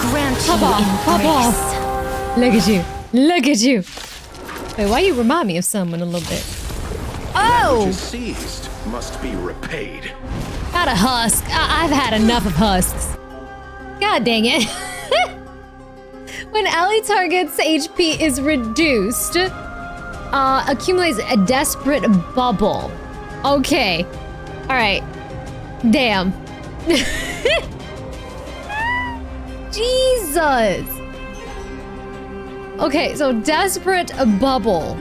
grant Pop you off, in pop grace. off. Look at you. Look at you. Wait, why you remind me of someone a little bit? Oh! Which is seized must be repaid. Got a husk. I've had enough of husks. God dang it. When ally target's HP is reduced, accumulates a desperate bubble. Okay. Alright. Damn. Jesus. Okay, so desperate bubble.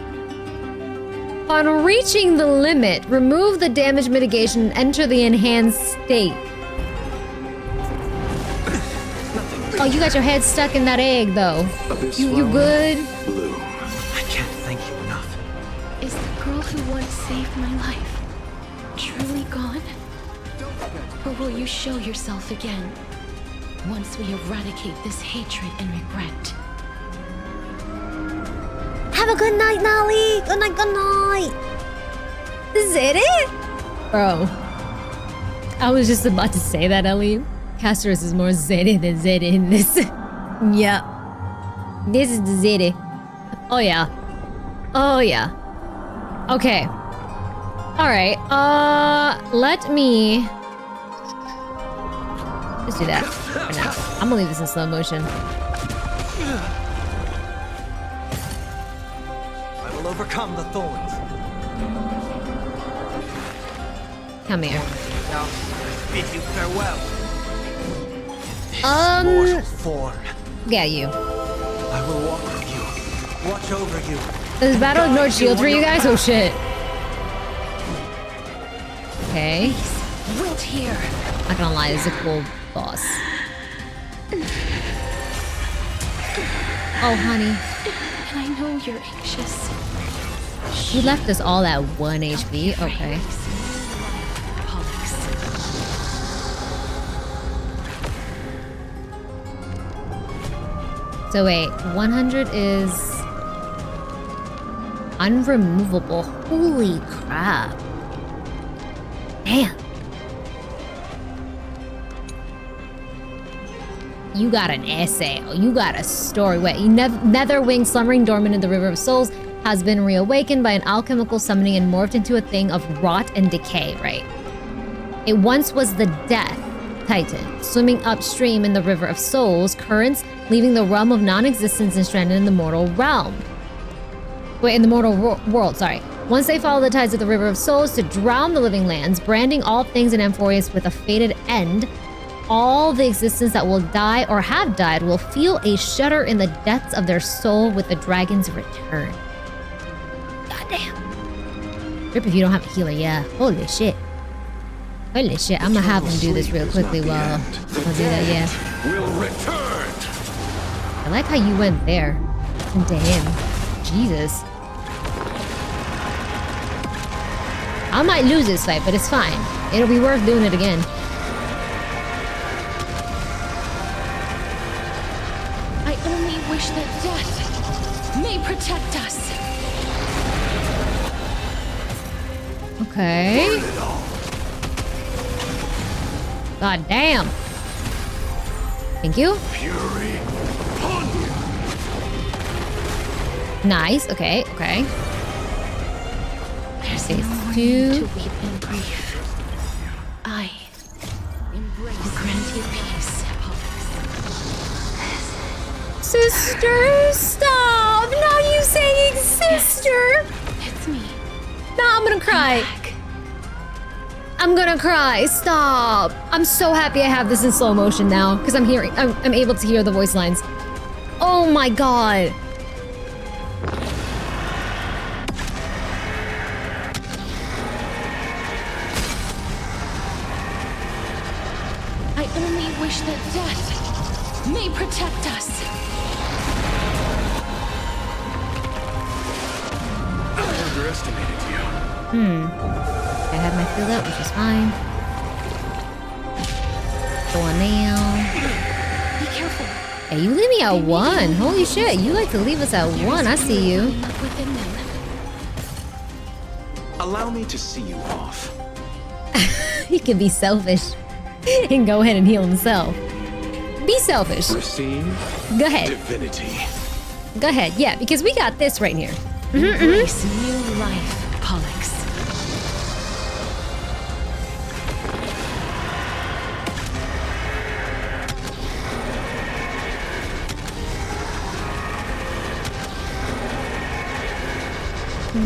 On reaching the limit, remove the damage mitigation and enter the enhanced state. Oh, you got your head stuck in that egg, though. You good? Bloom. I can't thank you enough. Is the girl who once saved my life truly gone? Or will you show yourself again once we eradicate this hatred and regret? Have a good night, Nolly. Good night, good night. Is it? Bro. I was just about to say that, Ellie. Castorice is more Zeddy than Zeddy in this. Yeah. This is the Zeddy. Oh, yeah. Oh, yeah. Okay. Alright, let me... Let's do that for now. I'm gonna leave this in slow motion. I will overcome the thorns. Come here. Now, bid you farewell. Thorn. Yeah, you. I will walk with you, watch over you. Does battle ignore shield for you guys? Oh shit. Okay. Wilt here. Not gonna lie, this is a cool boss. Oh, honey. And I know you're anxious. You left us all at 1 HP. Okay. So wait, 100 is unremovable. Holy crap. Damn. You got an essay. Oh, you got a story. Wait, Netherwing slumbering dormant in the River of Souls has been reawakened by an alchemical summoning and morphed into a thing of rot and decay, right? It once was the Death Titan, swimming upstream in the River of Souls currents, leaving the realm of non-existence and stranded in the mortal realm. Wait, in the mortal world, sorry. Once they follow the tides of the River of Souls to drown the living lands, branding all things in Amphorius with a fated end, all the existence that will die or have died will feel a shudder in the depths of their soul with the dragon's return. Goddamn. Rip if you don't have a healer, yeah. Holy shit. Holy shit, I'm gonna have him do this real quickly while I'll do that, yeah. Will return. I like how you went there. Into him. Jesus. I might lose this fight, but it's fine. It'll be worth doing it again. I only wish that death may protect us. Okay. God damn. Thank you. Fury. Nice. Okay. Okay. There's Phase no more 2. need to weep in grief. I will grant you peace. Sister, stop! Now you saying sister! It's me. No, I'm gonna cry. I'm gonna cry. Stop. I'm so happy I have this in slow motion now because I'm able to hear the voice lines. Oh my god. I only wish that death may protect us. I underestimated you. I had my fill up, which is fine. Going now. Be careful. Hey, you leave me at 1. Holy shit, you like to leave us at 1. I see you. Allow me to see you off. He can be selfish and go ahead and heal himself. Be selfish. Receive Go ahead. divinity. Go ahead. Yeah, because we got this right here. Embrace new life, Pollux.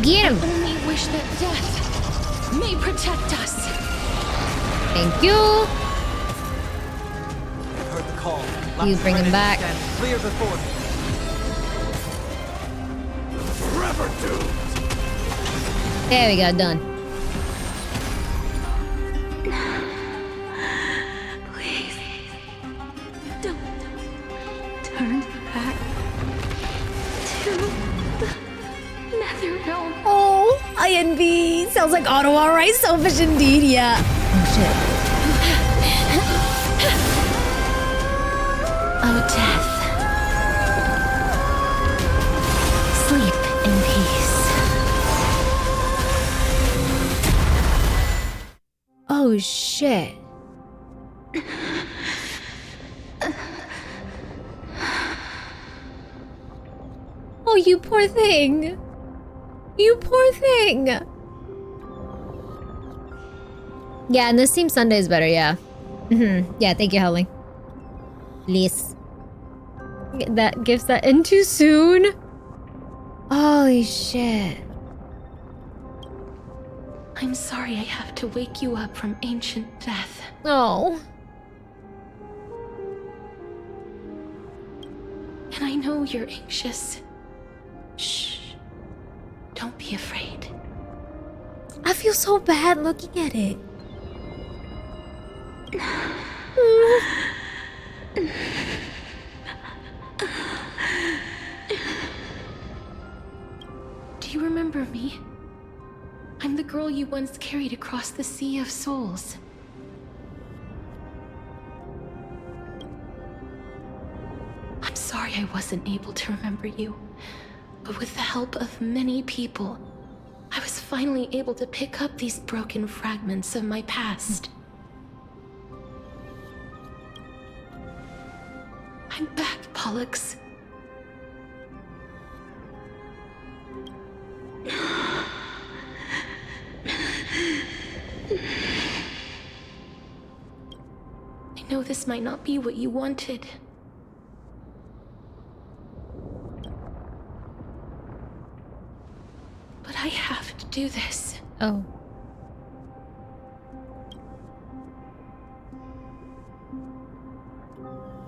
Get him. I only wish that death may protect us. Thank you. Heard the call. You bring him back. Clear before me. Forever doomed. There we go, done. Please, don't turn back to the nether realm. Oh, INV. Sounds like Ottawa, right? Selfish indeed, yeah. Oh, shit. Oh, death. Sleep in peace. Oh, shit. Oh, you poor thing. You poor thing. Yeah, and this Team Sunday is better, yeah. Yeah, thank you, Howling. Please. That gives that in too soon? Holy shit. I'm sorry I have to wake you up from ancient death. Oh. And I know you're anxious. Shh. Don't be afraid. I feel so bad looking at it. Do you remember me? I'm the girl you once carried across the Sea of Souls. I'm sorry I wasn't able to remember you, but with the help of many people, I was finally able to pick up these broken fragments of my past. I'm back, Pollux. I know this might not be what you wanted. But I have to do this. Oh.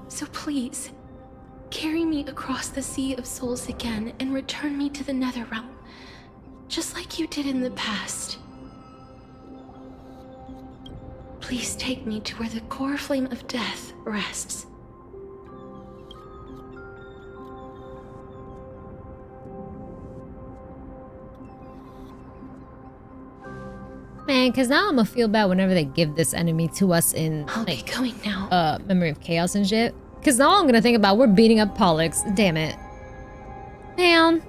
So please, carry me across the Sea of Souls again and return me to the Netherrealm, just like you did in the past. Please take me to where the core flame of death rests. Man, because now I'm gonna feel bad whenever they give this enemy to us in I'll be going now. Memory of Chaos and shit. Because now I'm gonna think about we're beating up Pollux. Damn it. Man.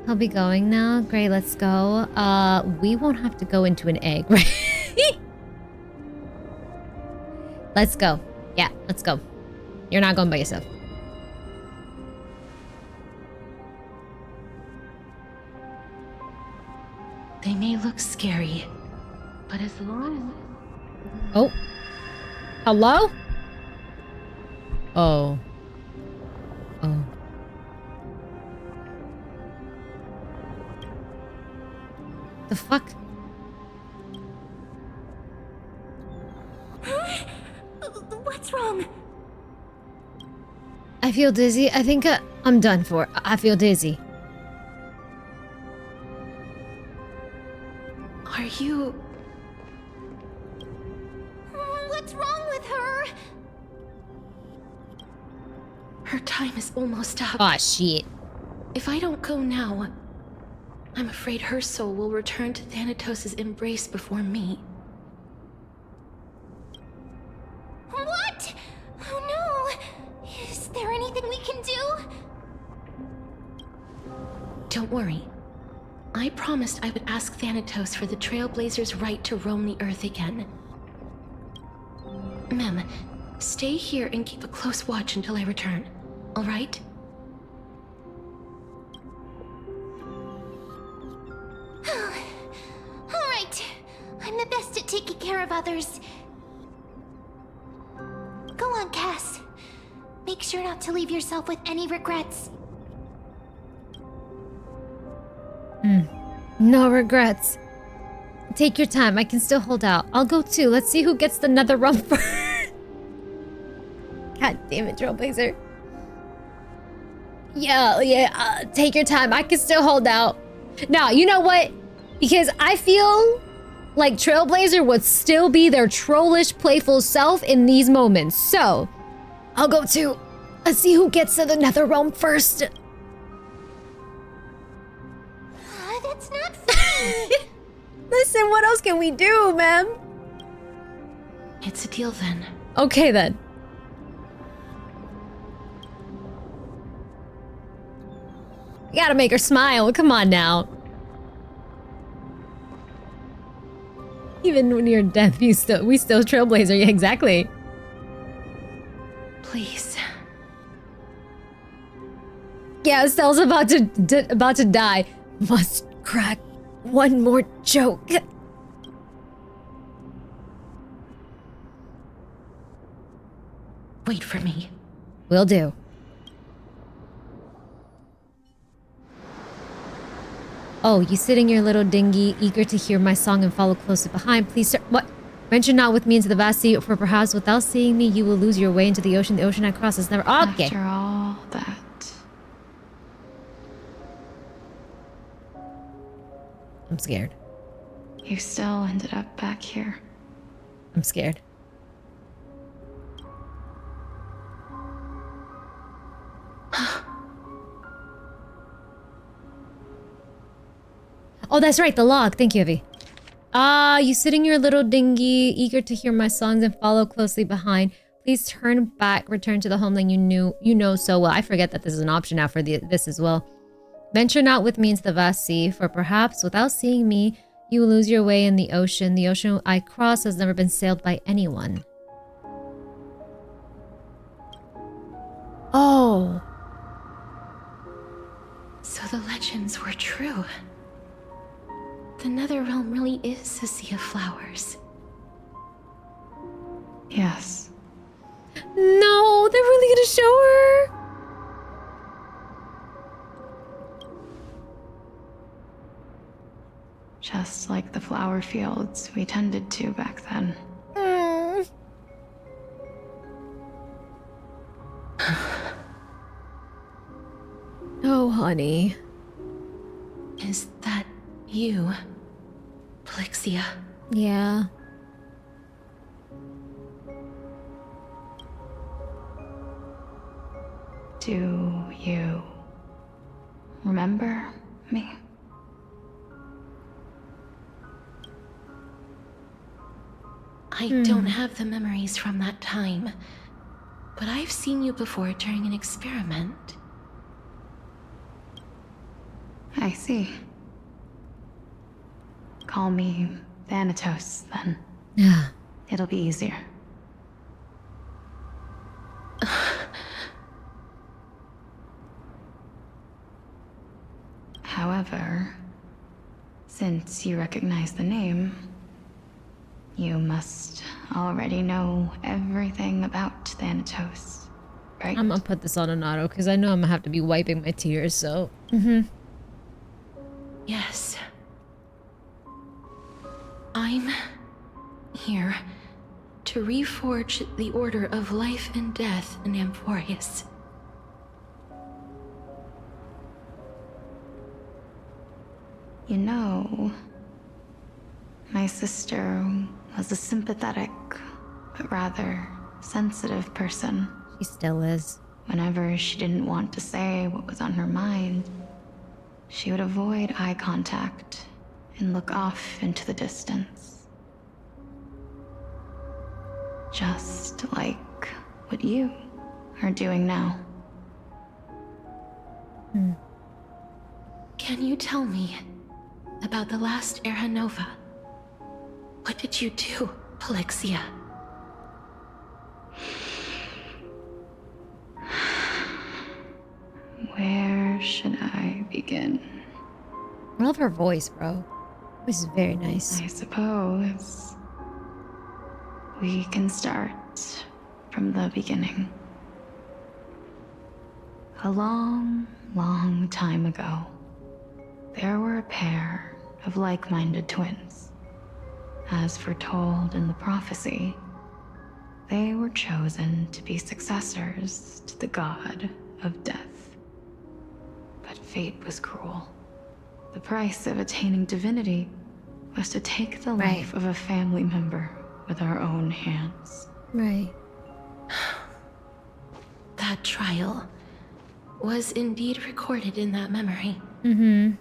I'll be going now. Great, let's go. We won't have to go into an egg, right? Let's go. Yeah, let's go. You're not going by yourself. They may look scary, but as long as... Oh. Hello? Oh. Oh. The fuck? What's wrong? I feel dizzy. I think I'm done for. I feel dizzy. Are you... What's wrong with her? Her time is almost up. Aw, shit. If I don't go now, I'm afraid her soul will return to Thanatos' embrace before me. What? Oh no! Is there anything we can do? Don't worry. I promised I would ask Thanatos for the Trailblazers' right to roam the Earth again. Mem, stay here and keep a close watch until I return, all right? All right. I'm the best at taking care of others. Go on, Cass. Make sure not to leave yourself with any regrets. No regrets. Take your time. I can still hold out. I'll go too. Let's see who gets the Netherrealm first. God damn it, Trailblazer. Yeah. Take your time. I can still hold out. Now, you know what? Because I feel like Trailblazer would still be their trollish, playful self in these moments. So, I'll go too. Let's see who gets to the Netherrealm first. That's not fair. Listen, what else can we do, ma'am? It's a deal then. Okay then. You gotta make her smile. Come on now. Even when you're deaf, we still Trailblazer. Yeah, exactly. Please. Yeah, Estelle's about to die. Must crack one more joke. Wait for me. Will do. Oh, you sit in your little dinghy, eager to hear my song and follow closely behind. Please, sir. What? Venture not with me into the vast sea, for perhaps without seeing me, you will lose your way into the ocean. The ocean I cross is never. Okay. After all that. I'm scared. You still ended up back here. I'm scared. Oh, that's right, the log. Thank you, Evie. Ah, you sit in your little dinghy, eager to hear my songs and follow closely behind. Please turn back, return to the homeland you know so well. I forget that this is an option now for this as well. Venture not with me into the vast sea, for perhaps without seeing me, you will lose your way in the ocean. The ocean I cross has never been sailed by anyone. Oh. So the legends were true. The Netherrealm really is a sea of flowers. Yes. No, they're really gonna show her. Just like the flower fields we tended to back then. Oh, honey. Is that you, Plixia? Yeah. Do you remember me? I don't have the memories from that time, but I've seen you before during an experiment. I see. Call me Thanatos, then. Yeah. It'll be easier. However, since you recognize the name, you must already know everything about Thanatos, right? I'm gonna put this on an auto because I know I'm gonna have to be wiping my tears, so. Yes. I'm here to reforge the order of life and death in Amphorius. You know, my sister was a sympathetic, but rather sensitive person. She still is. Whenever she didn't want to say what was on her mind, she would avoid eye contact and look off into the distance. Just like what you are doing now. Can you tell me about the last Era Nova? What did you do, Plixia? Where should I begin? I love her voice, bro. This is very nice. I suppose we can start from the beginning. A long, long time ago, there were a pair of like-minded twins. As foretold in the prophecy, they were chosen to be successors to the god of death. But fate was cruel. The price of attaining divinity was to take the life of a family member with our own hands. Right. That trial was indeed recorded in that memory. Then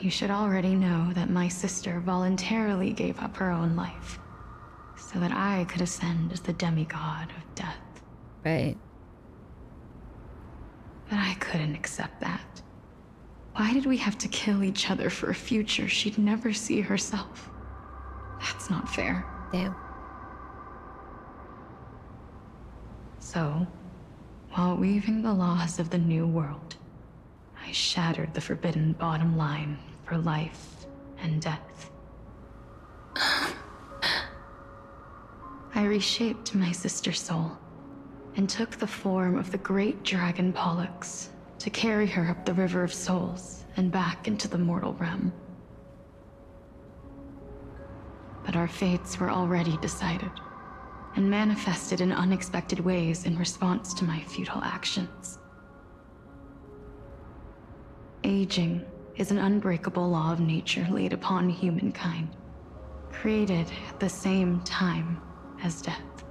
you should already know that my sister voluntarily gave up her own life so that I could ascend as the demigod of death. Right. But I couldn't accept that. Why did we have to kill each other for a future she'd never see herself? That's not fair. Damn. So, while weaving the laws of the new world, I shattered the forbidden bottom line for life and death. I reshaped my sister's soul and took the form of the great dragon Pollux to carry her up the River of Souls and back into the mortal realm. But our fates were already decided and manifested in unexpected ways in response to my futile actions. Aging is an unbreakable law of nature laid upon humankind. created at the same time as death.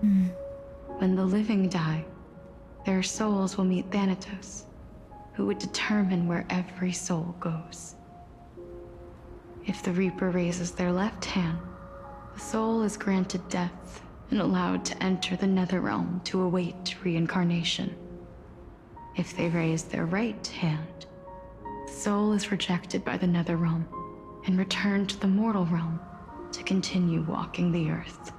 When the living die, their souls will meet Thanatos, who would determine where every soul goes. If the Reaper raises their left hand, the soul is granted death and allowed to enter the Netherrealm to await reincarnation. If they raise their right hand, the soul is rejected by the Netherrealm and returned to the mortal realm to continue walking the earth.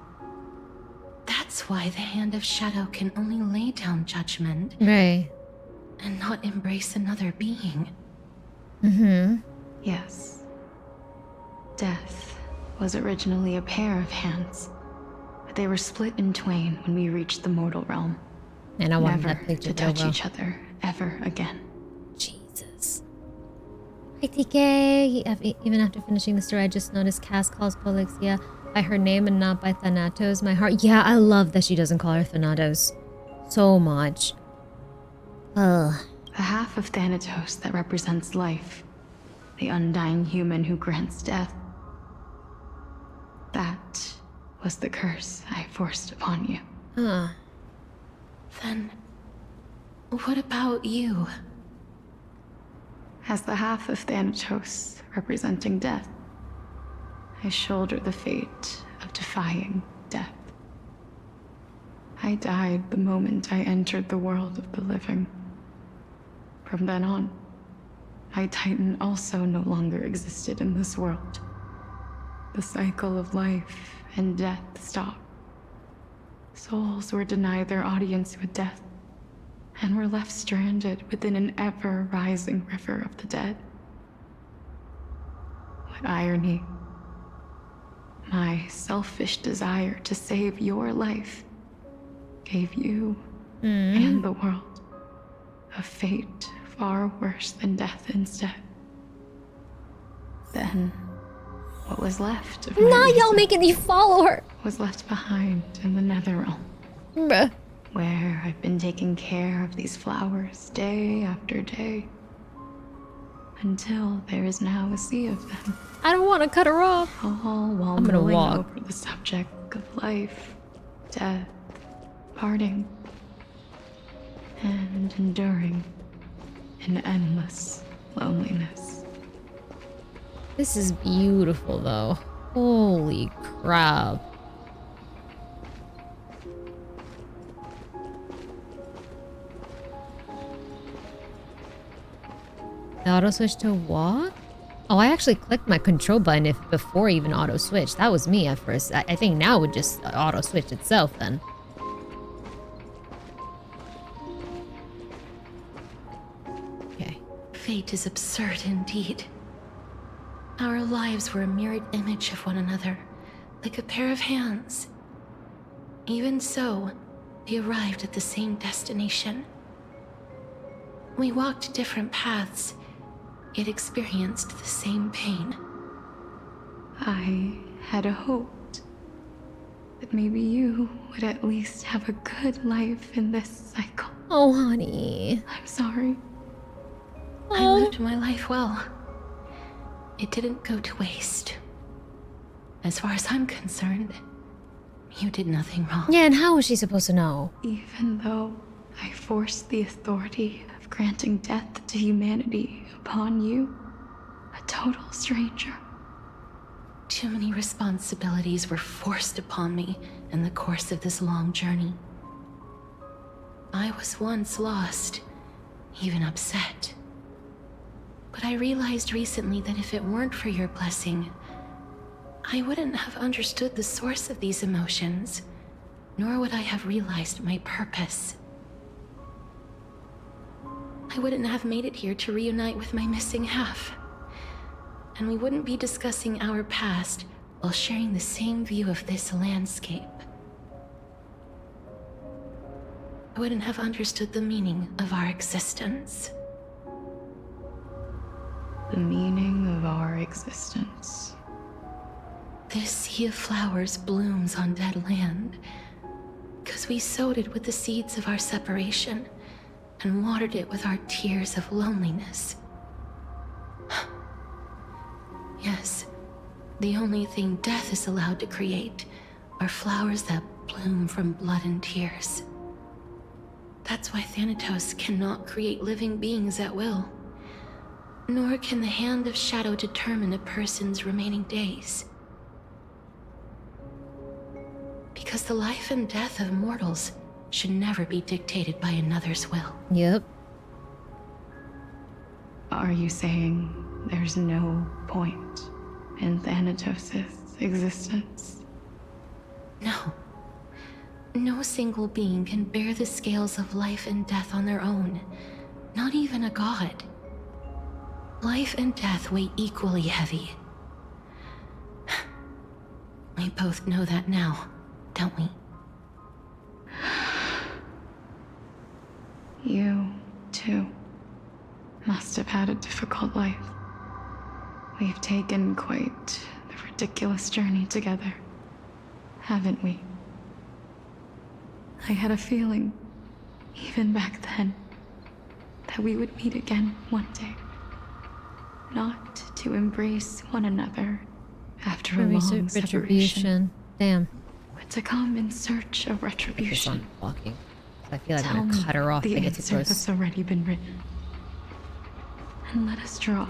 That's why the Hand of Shadow can only lay down judgment. Right. And not embrace another being. Yes. Death was originally a pair of hands, but they were split in twain when we reached the mortal realm. And I wanted Never that picture to touch each other ever again. Jesus. Hi TK. Even after finishing the story, I just noticed Cass calls Polixia by her name and not by Thanatos. My heart. Yeah, I love that she doesn't call her Thanatos so much. Ugh. The half of Thanatos that represents life, the undying human who grants death. That was the curse I forced upon you. Then, what about you? As the half of Thanatos representing death, I shoulder the fate of defying death. I died the moment I entered the world of the living. From then on, my Titan also no longer existed in this world. The cycle of life and death stopped. Souls were denied their audience with death, and were left stranded within an ever-rising river of the dead. What irony. My selfish desire to save your life gave you and the world a fate far worse than death instead. Then, what was left of my Now y'all reason making me follow her. was left behind in the Netherrealm. Bruh. Where I've been taking care of these flowers day after day. Until there is now a sea of them. I don't want to cut her off. All while I'm gonna mulling walk. over the subject of life, death, parting, and enduring an endless loneliness. This is beautiful though. Holy crap. The auto switch to walk? Oh, I actually clicked my control button before even auto switch. That was me at first. I think now it would just auto switch itself then. Okay. Fate is absurd indeed. Our lives were a mirrored image of one another, like a pair of hands. Even so, we arrived at the same destination. We walked different paths, yet experienced the same pain. I had hoped that maybe you would at least have a good life in this cycle. Oh, honey. I'm sorry. I lived my life well. It didn't go to waste. As far as I'm concerned, you did nothing wrong. Yeah, and how was she supposed to know? Even though I forced the authority of granting death to humanity upon you, a total stranger. Too many responsibilities were forced upon me in the course of this long journey. I was once lost, even upset. But I realized recently that if it weren't for your blessing, I wouldn't have understood the source of these emotions, nor would I have realized my purpose. I wouldn't have made it here to reunite with my missing half. And we wouldn't be discussing our past while sharing the same view of this landscape. I wouldn't have understood the meaning of our existence. The meaning of our existence. This sea of flowers blooms on dead land, because we sowed it with the seeds of our separation and watered it with our tears of loneliness. Yes, The only thing death is allowed to create are flowers that bloom from blood and tears. That's why Thanatos cannot create living beings at will. Nor can the Hand of Shadow determine a person's remaining days. Because the life and death of mortals should never be dictated by another's will. Yep. Are you saying there's no point in Thanatos' existence? No. No single being can bear the scales of life and death on their own. Not even a god. Life and death weigh equally heavy. We both know that now, don't we? You, too, must have had a difficult life. We've taken quite the ridiculous journey together, haven't we? I had a feeling, even back then, that we would meet again one day. Not to embrace one another after a long separation, Damn. but to come in search of retribution. On walking. I feel like Tell I'm gonna cut her off. the I get too answer close. that's already been written. And let us draw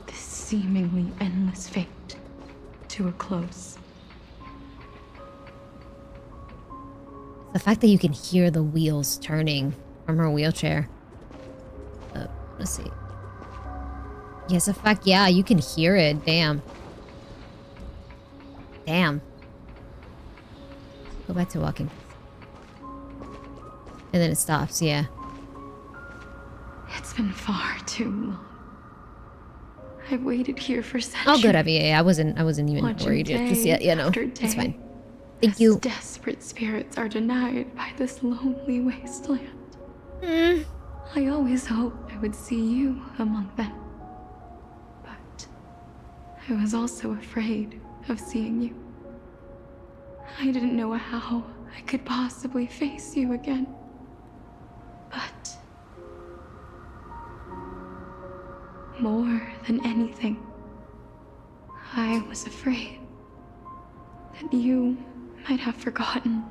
this seemingly endless fate to a close. The fact that you can hear the wheels turning from her wheelchair. Let's see. Yes, the fact, yeah, you can hear it. Damn. Damn. Go back to walking. And then it stops, yeah. It's been far too long. I've waited here for centuries. Oh, good, Abby. Yeah, I wasn't even Watching worried just yet. Yeah, no, after it's day fine. Thank you. Desperate spirits are denied by this lonely wasteland. Mm. I always hoped I would see you among them. But I was also afraid of seeing you. I didn't know how I could possibly face you again. But more than anything, I was afraid that you might have forgotten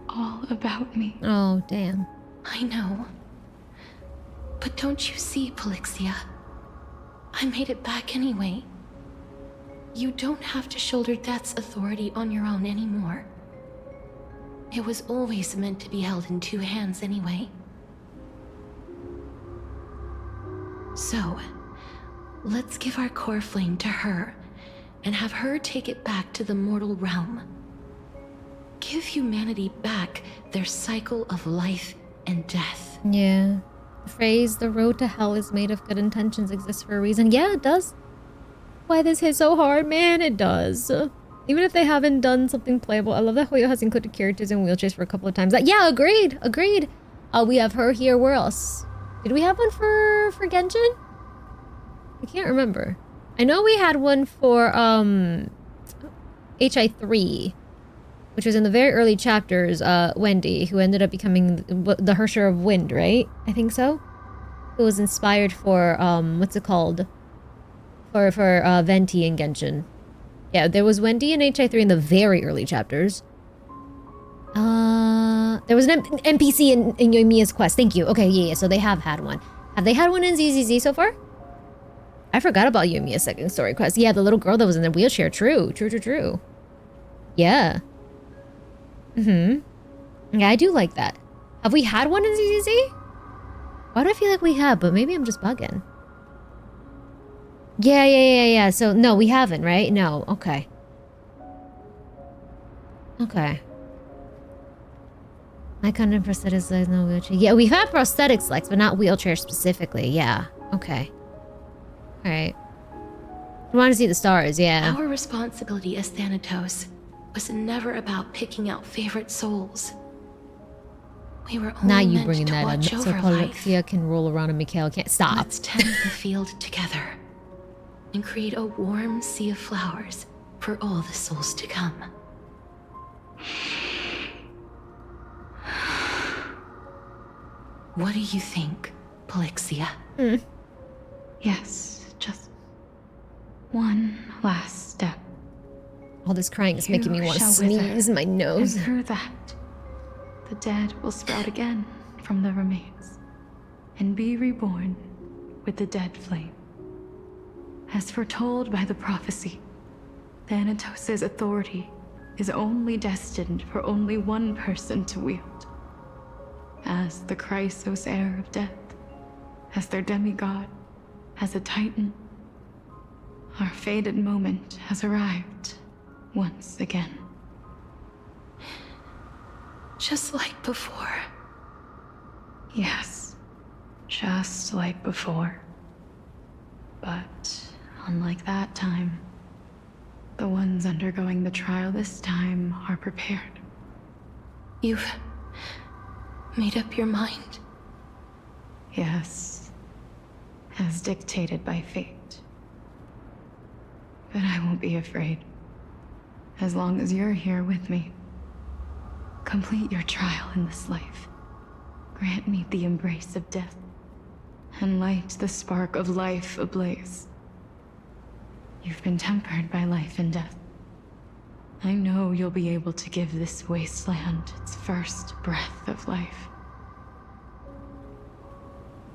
all about me. Oh, damn. I know. But don't you see, Polixia? I made it back anyway. You don't have to shoulder death's authority on your own anymore. It was always meant to be held in two hands anyway. So, let's give our core flame to her, and have her take it back to the mortal realm. Give humanity back their cycle of life and death. Yeah. The phrase, the road to hell is made of good intentions, exists for a reason. Yeah, it does. Why this hit so hard? Man, it does. Even if they haven't done something playable. I love that Hoyo has included characters in wheelchairs for a couple of times. Yeah, agreed. Agreed. We have her here. Where else? Did we have one for Genshin? I can't remember. I know we had one for HI3, which was in the very early chapters. Wendy, who ended up becoming the Hersher of Wind, right? I think so. It was inspired for what's it called? For Venti and Genshin. Yeah, there was Wendy and HI3 in the very early chapters. There was an NPC in Yoimiya's quest. Thank you. Okay, yeah, so they have had one. Have they had one in ZZZ so far? I forgot about Yoimiya's second story quest. Yeah, the little girl that was in the wheelchair. True. Yeah. Yeah, I do like that. Have we had one in ZZZ? Why do I feel like we have, but maybe I'm just bugging. Yeah. So, no, we haven't, right? No, okay. Okay. My kind of prosthetics, there's no wheelchair. Yeah, we've had prosthetics legs, but not wheelchair specifically. Yeah, okay. Alright. We want to see the stars, yeah. Our responsibility as Thanatos was never about picking out favorite souls. We were only Now you meant bringing to that up. watch So over life. Polixia can roll around and Mikhail can't. Stop. Let's tend the field together and create a warm sea of flowers for all the souls to come. What do you think, Polixia? Yes, just one last step All this crying is making me want to shall wither, sneeze in my nose. And through that, the dead will sprout again from the remains, and be reborn with the dead flame. As foretold by the prophecy, Thanatos' authority is only destined for only one person to wield. As the Chrysos heir of death, as their demigod, as a titan, our fated moment has arrived once again. Just like before. Yes, just like before. But unlike that time, the ones undergoing the trial this time are prepared. You've made up your mind? Yes, as dictated by fate. But I won't be afraid. As long as you're here with me. Complete your trial in this life. Grant me the embrace of death, and light the spark of life ablaze. You've been tempered by life and death. I know you'll be able to give this wasteland its first breath of life.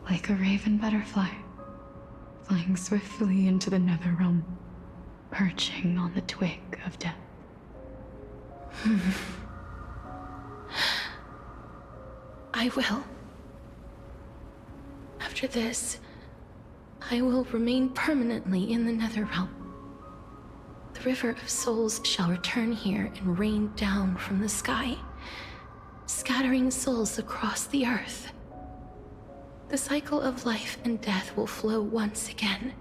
Like a raven butterfly, flying swiftly into the netherrealm, perching on the twig of death. I will. After this, I will remain permanently in the Netherrealm. The River of Souls shall return here and rain down from the sky, scattering souls across the earth. The cycle of life and death will flow once again.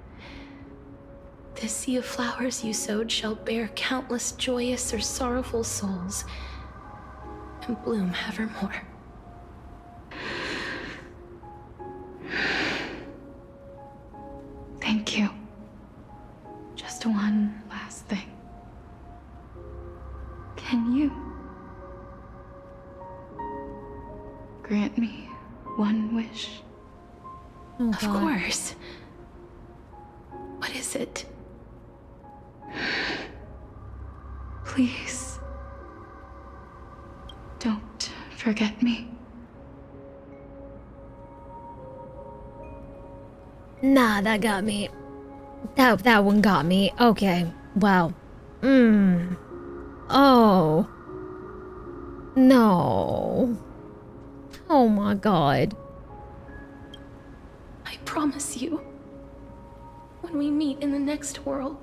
This sea of flowers you sowed shall bear countless joyous or sorrowful souls, and bloom evermore. Thank you. Just one last thing. Can you grant me one wish? Oh, of course. What is it? Please, don't forget me. Nah, that got me. That one got me. Okay. Wow. Oh. No. Oh my god. I promise you, when we meet in the next world,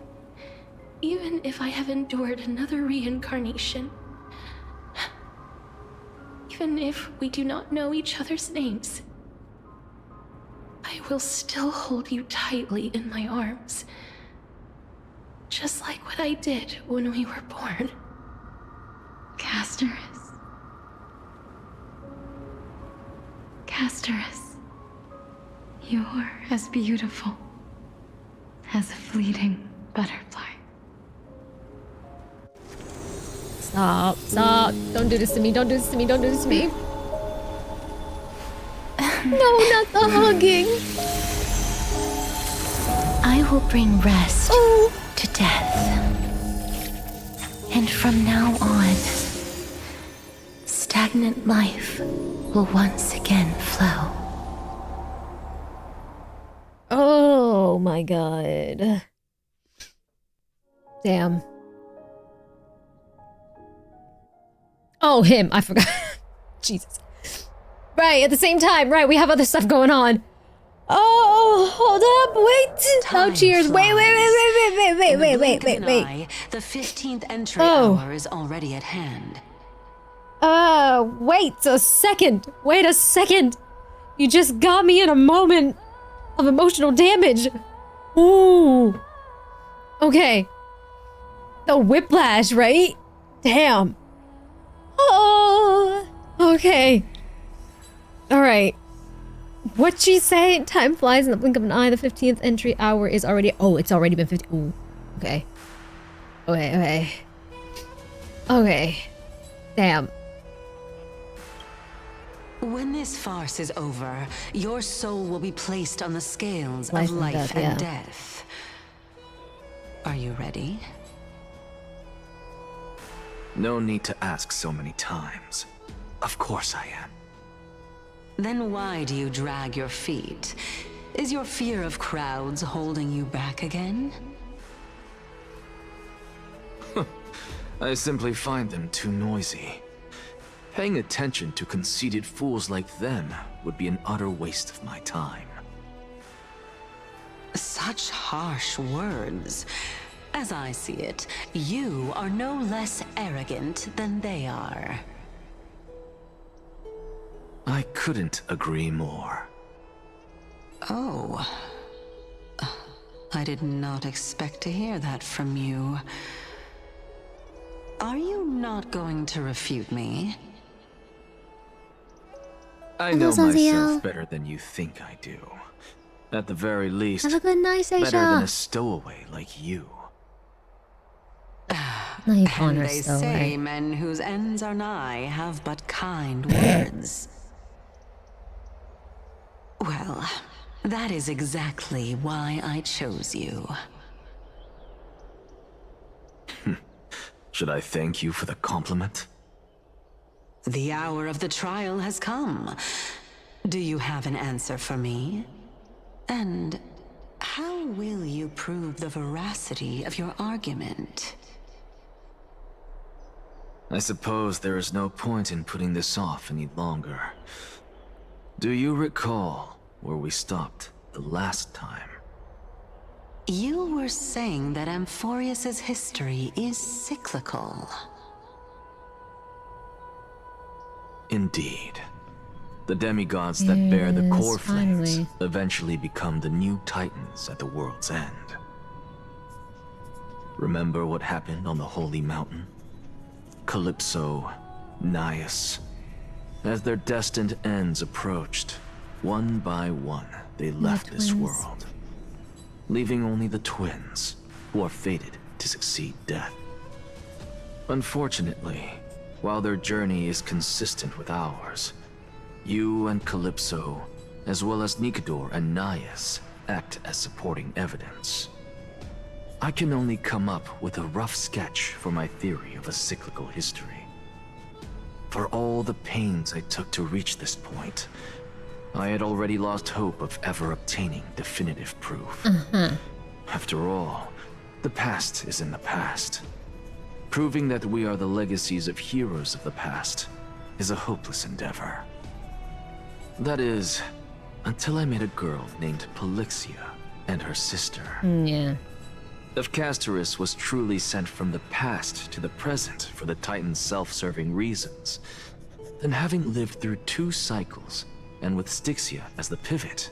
even if I have endured another reincarnation, even if we do not know each other's names, I will still hold you tightly in my arms. Just like what I did when we were born. Castorice. Castorice. You're as beautiful as a fleeting butterfly. Stop. Stop. Don't do this to me. Don't do this to me. Don't do this to me. No, not the hugging. I will bring rest to death. And from now on, stagnant life will once again flow. Oh my god. Damn. Oh, him. I forgot. Jesus. Right, at the same time. Right, we have other stuff going on. Oh, hold up. Wait. Oh, cheers. Wait. The 15th entry hour is already at hand. Wait a second. Wait a second. You just got me in a moment of emotional damage. Ooh. Okay. The whiplash, right? Damn. Oh. Okay. Alright. What'd she say? Time flies in the blink of an eye. The 15th entry hour is already... Oh, it's already been 50... Ooh. Okay. Okay. Damn. When this farce is over, your soul will be placed on the scales Life of and life death, and yeah. death. Are you ready? No need to ask so many times. Of course I am. Then why do you drag your feet? Is your fear of crowds holding you back again? I simply find them too noisy. Paying attention to conceited fools like them would be an utter waste of my time. Such harsh words. As I see it, you are no less arrogant than they are. I couldn't agree more. Oh. I did not expect to hear that from you. Are you not going to refute me? I know myself better than you think I do. At the very least, Have a good night, better Seisha. than a stowaway like you. No, you And they say men whose ends are nigh have but kind words. Well, that is exactly why I chose you. Should I thank you for the compliment? The hour of the trial has come. Do you have an answer for me? And how will you prove the veracity of your argument? I suppose there is no point in putting this off any longer. Do you recall where we stopped the last time? You were saying that Amphorius's history is cyclical. Indeed. The demigods that bear the core flames finally. eventually become the new titans at the world's end. Remember what happened on the Holy Mountain? Calypso, Naias. As their destined ends approached, one by one, they left this world, leaving only the twins, who are fated to succeed death. Unfortunately, while their journey is consistent with ours, you and Calypso, as well as Nikador and Naias, act as supporting evidence. I can only come up with a rough sketch for my theory of a cyclical history. For all the pains I took to reach this point, I had already lost hope of ever obtaining definitive proof. After all, the past is in the past. Proving that we are the legacies of heroes of the past is a hopeless endeavor. That is, until I met a girl named Polixia and her sister. Yeah. If Castorice was truly sent from the past to the present for the Titan's self-serving reasons, then having lived through 2 cycles, and with Styxia as the pivot,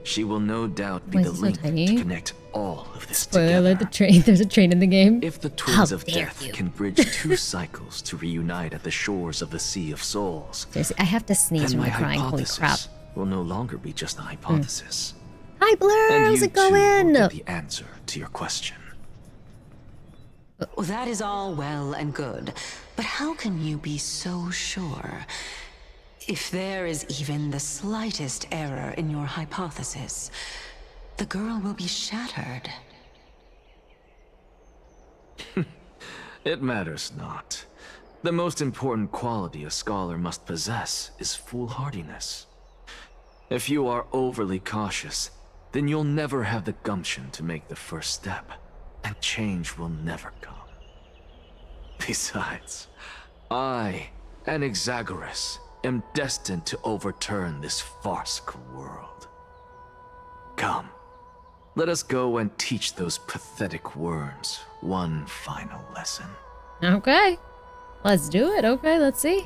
she will no doubt be Why the is it so link tiny? to connect all of this Spoiler together. alert, the train. There's a train in the game. If the Twins of Death can bridge 2 cycles to reunite at the shores of the Sea of Souls, Seriously, I have to sneeze then when my I'm crying. Holy crap. hypothesis will no longer be just a hypothesis. Hi, Blur. And How's you it going? too will get the answer to your question. That is all well and good, but how can you be so sure? If there is even the slightest error in your hypothesis, the girl will be shattered. It matters not. The most important quality a scholar must possess is foolhardiness. If you are overly cautious, then you'll never have the gumption to make the first step, and change will never come. Besides, I, Anaxagoras, am destined to overturn this farcical world. Come, let us go and teach those pathetic worms one final lesson. Okay. Let's do it. Okay, let's see.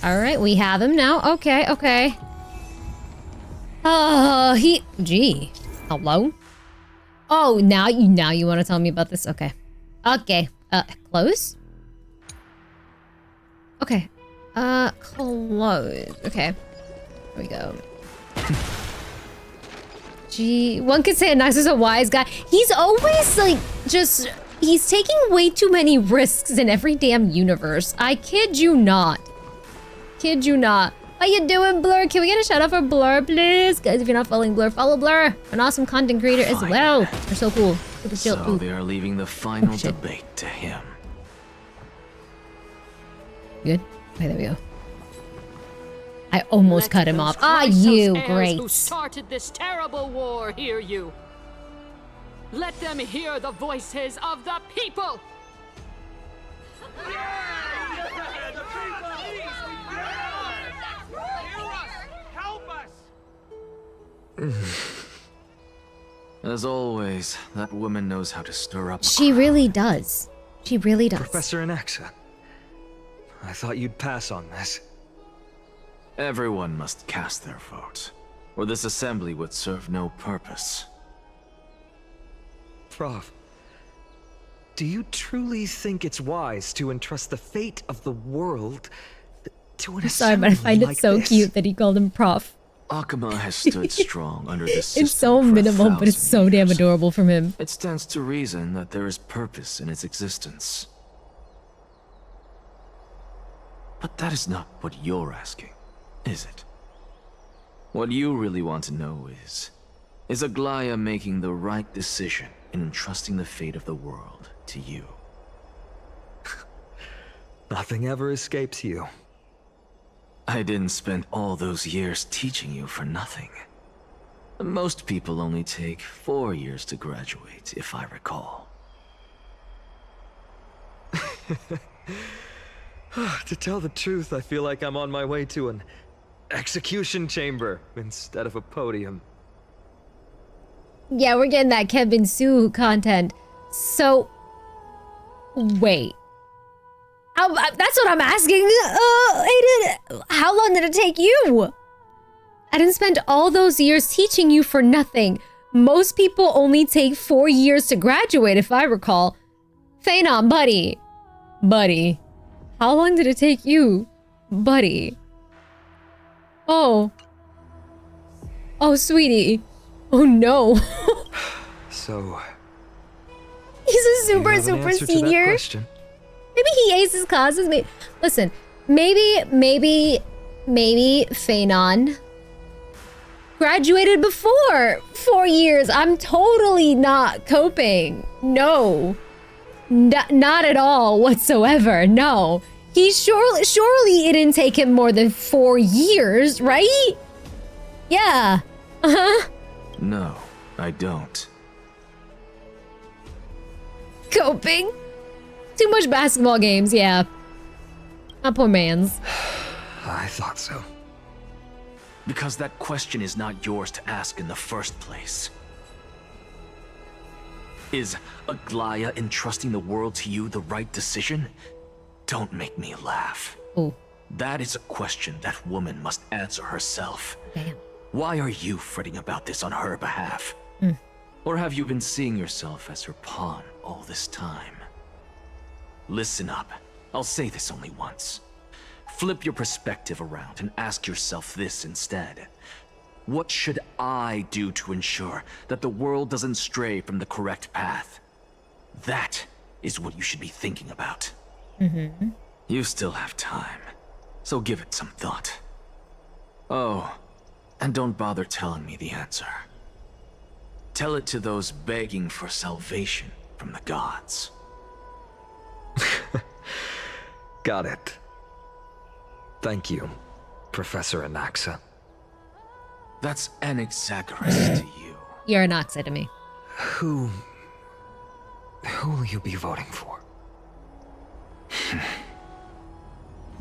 All right, we have him now. Okay, okay. Gee. Hello? Oh, now you want to tell me about this? Okay. Okay. Close? Okay. Close. Okay. Here we go. Gee, one could say Anaxa is a wise guy. He's always like, he's taking way too many risks in every damn universe. I kid you not. Kid you not. How you doing, Blur? Can we get a shout out for Blur, please? Guys, if you're not following Blur, follow Blur. An awesome content creator as well. They're so cool. Super chill. So they are leaving the final debate to him. Good? Okay, there we go. I almost cut him off. Ah, you! Great. Who started this terrible war hear you? Let them hear the voices of the people! As always, that woman knows how to stir up. She really does. She really does. Professor Anaxa, I thought you'd pass on this. Everyone must cast their vote, or this assembly would serve no purpose. Prof, do you truly think it's wise to entrust the fate of the world to an I'm sorry, but I find it so cute that he called him Prof. Akuma has stood strong under this system. It's so for minimal, but it's so damn adorable from him. It stands to reason that there is purpose in its existence. But that is not what you're asking, is it? What you really want to know is Aglaya making the right decision in entrusting the fate of the world to you? Nothing ever escapes you. I didn't spend all those years teaching you for nothing. Most people only take 4 years to graduate, if I recall. To tell the truth, I feel like I'm on my way to an execution chamber instead of a podium. Yeah, we're getting that Kevin Sue content. So, wait. That's what I'm asking. Aiden, how long did it take you? I didn't spend all those years teaching you for nothing. Most people only take 4 years to graduate, if I recall. Phenom, buddy. Buddy. How long did it take you? Buddy. Oh. Oh, sweetie. Oh, no. So... He's a super senior. Maybe he aces classes. Listen, maybe Phenon graduated before 4 years. I'm totally not coping. No, not at all whatsoever. No, he surely it didn't take him more than 4 years, right? Yeah. No, I don't. Coping? Too much basketball games, yeah. My poor man's. I thought so. Because that question is not yours to ask in the first place. Is Aglaya entrusting the world to you the right decision? Don't make me laugh. Ooh. That is a question that woman must answer herself. Damn. Why are you fretting about this on her behalf? Or have you been seeing yourself as her pawn all this time? Listen up. I'll say this only once. Flip your perspective around and ask yourself this instead. What should I do to ensure that the world doesn't stray from the correct path? That is what you should be thinking about. You still have time, so give it some thought. Oh, and don't bother telling me the answer. Tell it to those begging for salvation from the gods. Got it. Thank you, Professor Anaxa. That's Anaxa to you. You're an Anaxa to me. Who will you be voting for?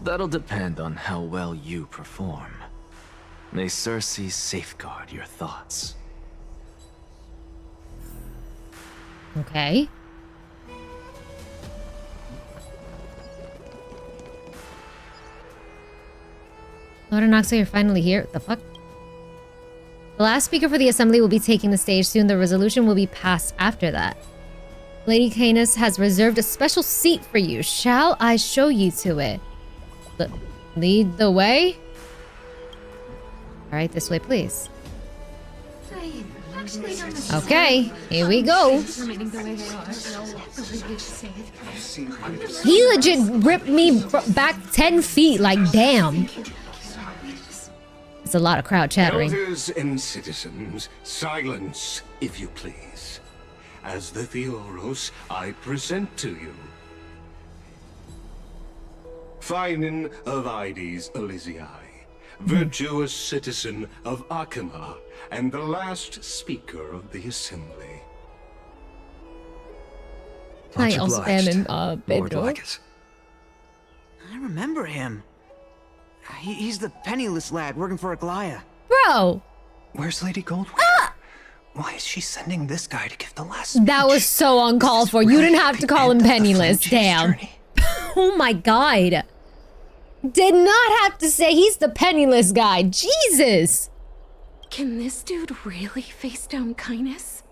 That'll depend on how well you perform. May Cersei safeguard your thoughts. Okay. Lord Anaxa, you're finally here. What the fuck? The last speaker for the assembly will be taking the stage soon. The resolution will be passed after that. Lady Canis has reserved a special seat for you. Shall I show you to it? Lead the way? Alright, this way, please. Okay, here we go. He legit ripped me back 10 feet, like damn. It's a lot of crowd chattering. Elders and citizens, silence, if you please. As the Theoros, I present to you Finan of Ides Elysiae, virtuous citizen of Akima, and the last speaker of the assembly. I also am in Pedro. I remember him. He's the penniless lad working for Aglaya. Bro! Where's Lady Goldwing? Why is she sending this guy to give the last That was so uncalled for. You didn't have to call him penniless. Damn. Oh my god. Did not have to say he's the penniless guy. Jesus. Can this dude really face down kindness?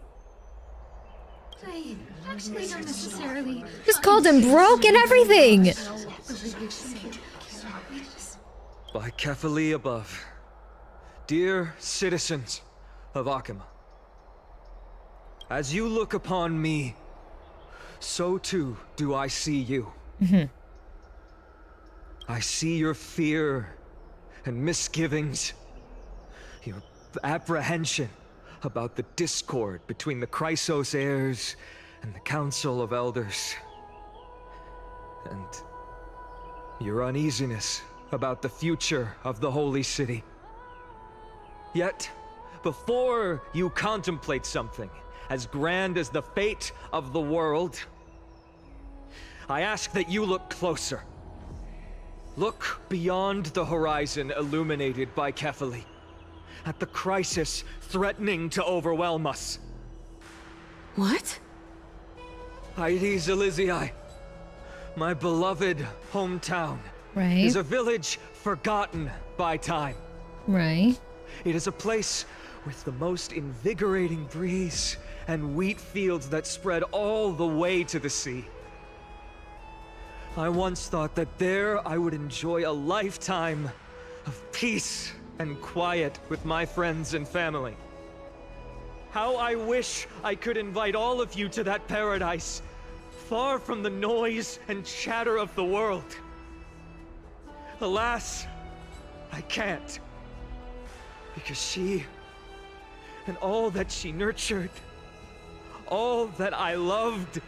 I actually don't necessarily. Just called him broke and everything. By Kefali above, dear citizens of Akima, as you look upon me, so too do I see you. I see your fear and misgivings, your apprehension about the discord between the Chrysos heirs and the Council of Elders, and your uneasiness about the future of the Holy City. Yet, before you contemplate something as grand as the fate of the world, I ask that you look closer. Look beyond the horizon illuminated by Kefali, at the crisis threatening to overwhelm us. What? Ides Elysiae, my beloved hometown, is a village forgotten by time. Right. It is a place with the most invigorating breeze and wheat fields that spread all the way to the sea. I once thought that there I would enjoy a lifetime of peace and quiet with my friends and family. How I wish I could invite all of you to that paradise, far from the noise and chatter of the world. Alas, I can't. Because she, and all that she nurtured, all that I loved,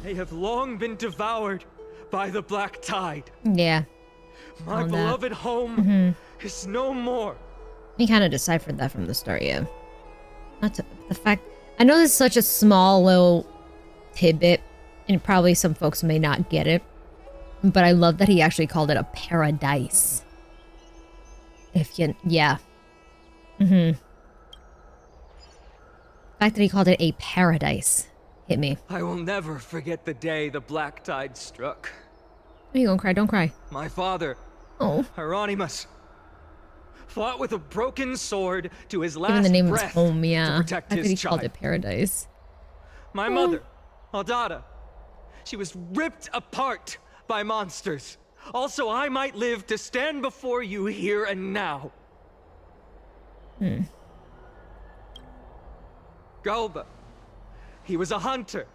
they have long been devoured by the black tide. Yeah. My beloved home is no more. We kind of deciphered that from the start, yeah. Not to, the fact, I know this is such a small little tidbit, and probably some folks may not get it, but I love that he actually called it a paradise. If you, yeah. The fact that he called it a paradise hit me. I will never forget the day the black tide struck. Are you gonna cry? Don't cry. My father, oh, Hieronymus, fought with a broken sword to his last even the name of his breath home, yeah. to protect I think his he child. called it paradise. My mother, Aldada, she was ripped apart by monsters. Also, I might live to stand before you here and now. Galba, he was a hunter.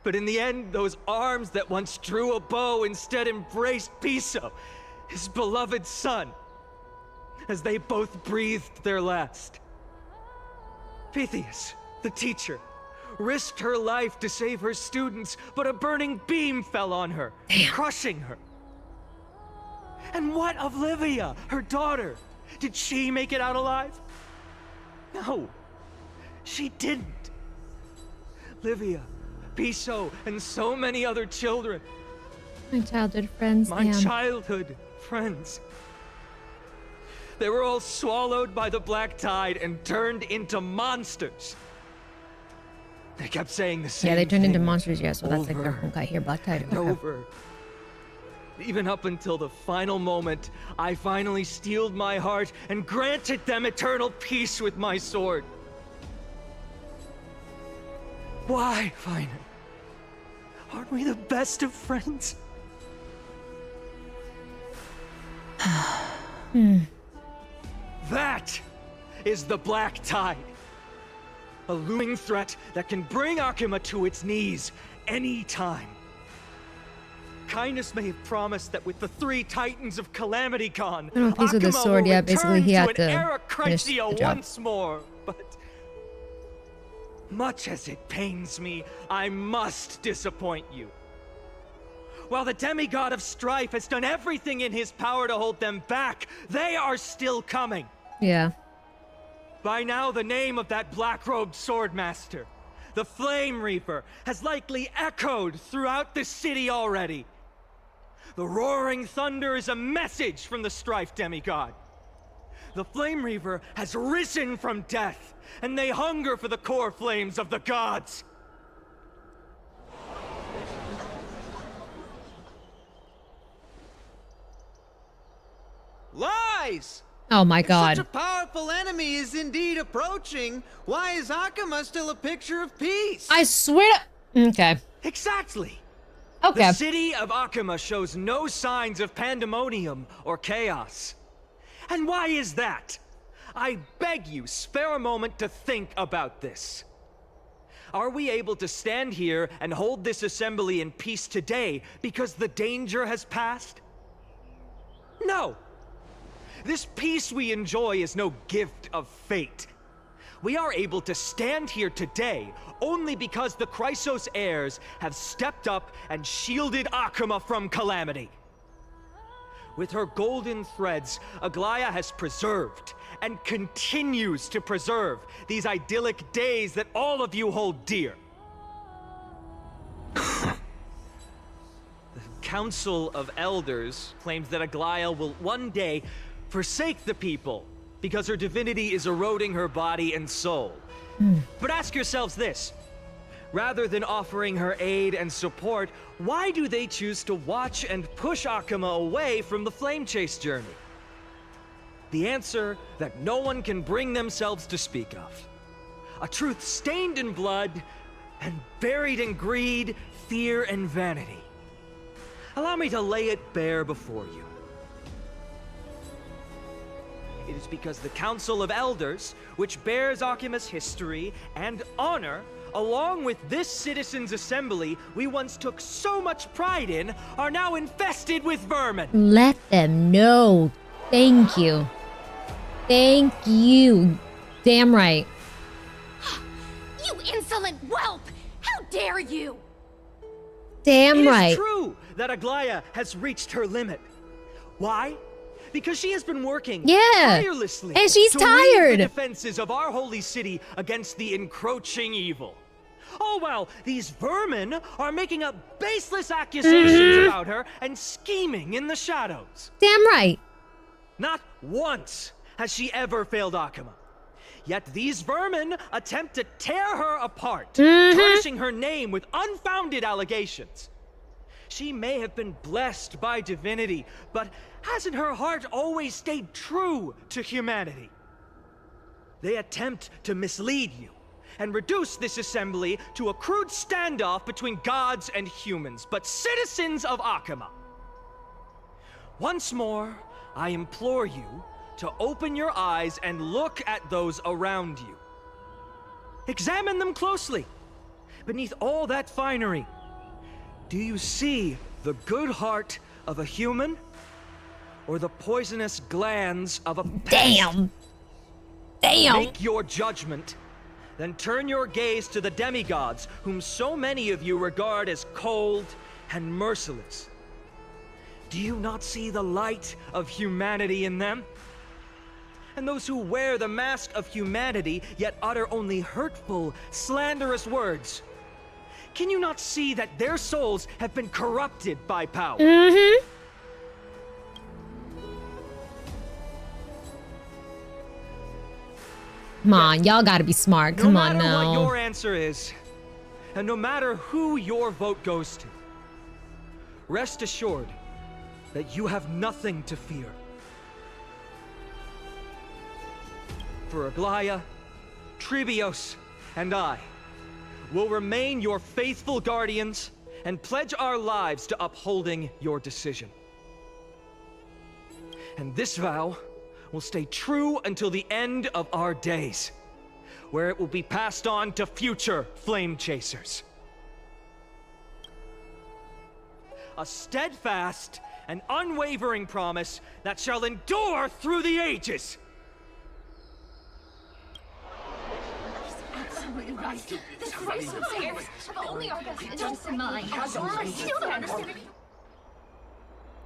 But in the end, those arms that once drew a bow instead embraced Piso, his beloved son, as they both breathed their last. Pythias, the teacher, risked her life to save her students, but a burning beam fell on her, crushing her. And what of Livia, her daughter? Did she make it out alive? No, she didn't. Livia, Piso, and so many other children. My childhood friends, My damn. childhood friends. They were all swallowed by the black tide and turned into monsters. They kept saying the same Yeah, they turned into thing monsters, yeah, so that's like their over Honkai here, Black Tide. and Okay. over. Even up until the final moment, I finally steeled my heart and granted them eternal peace with my sword. Why, Finan? Aren't we the best of friends? That is the black tide. A looming threat that can bring Akima to its knees anytime. Kindness may have promised that with the 3 Titans of Calamity Con, I don't know if he's with the Akima sword will yet. Basically, he return had to an to finish the hsrcreators job. once more, but much as it pains me, I must disappoint you. While the demigod of strife has done everything in his power to hold them back, they are still coming. Yeah. By now, the name of that black-robed swordmaster, the Flame Reaper, has likely echoed throughout the city already. The roaring thunder is a message from the strife demigod. The Flame Reaper has risen from death, and they hunger for the core flames of the gods. Lies! Oh my god. If such a powerful enemy is indeed approaching, why is Akuma still a picture of peace? I swear to... Okay. Exactly. Okay. The city of Akuma shows no signs of pandemonium or chaos. And why is that? I beg you, spare a moment to think about this. Are we able to stand here and hold this assembly in peace today because the danger has passed? No. This peace we enjoy is no gift of fate. We are able to stand here today only because the Chrysos heirs have stepped up and shielded Akuma from calamity. With her golden threads, Aglaya has preserved and continues to preserve these idyllic days that all of you hold dear. The Council of Elders claims that Aglaya will one day forsake the people because her divinity is eroding her body and soul. But ask yourselves this. Rather than offering her aid and support, why do they choose to watch and push Akuma away from the Flame Chase journey? The answer that no one can bring themselves to speak of. A truth stained in blood and buried in greed, fear, and vanity. Allow me to lay it bare before you. It is because the Council of Elders, which bears Akuma's history and honor, along with this citizens' assembly we once took so much pride in, are now infested with vermin. Let them know. Thank you. Thank you. Damn right. You insolent whelp! How dare you! Damn right. It is true that Aglaya has reached her limit. Why? Because she has been working tirelessly and she's to tired. weave the defenses of our holy city against the encroaching evil. Oh well, these vermin are making up baseless accusations about her and scheming in the shadows. Damn right. Not once has she ever failed Akuma. Yet these vermin attempt to tear her apart, tarnishing her name with unfounded allegations. She may have been blessed by divinity, but hasn't her heart always stayed true to humanity? They attempt to mislead you and reduce this assembly to a crude standoff between gods and humans, but citizens of Akuma. Once more, I implore you to open your eyes and look at those around you. Examine them closely. Beneath all that finery, do you see the good heart of a human or the poisonous glands of a pest? Damn. Make your judgment, then turn your gaze to the demigods whom so many of you regard as cold and merciless. Do you not see the light of humanity in them? And those who wear the mask of humanity yet utter only hurtful, slanderous words. Can you not see that their souls have been corrupted by power? Come on, y'all gotta be smart. Come on now. No matter what your answer is, and no matter who your vote goes to, rest assured that you have nothing to fear. For Aglaya, Tribios, and I will remain your faithful guardians and pledge our lives to upholding your decision. And this vow will stay true until the end of our days, where it will be passed on to future flame chasers. A steadfast and unwavering promise that shall endure through the ages. Absolutely right. The Chrysos heirs have only our best interests in mind. I still don't understand.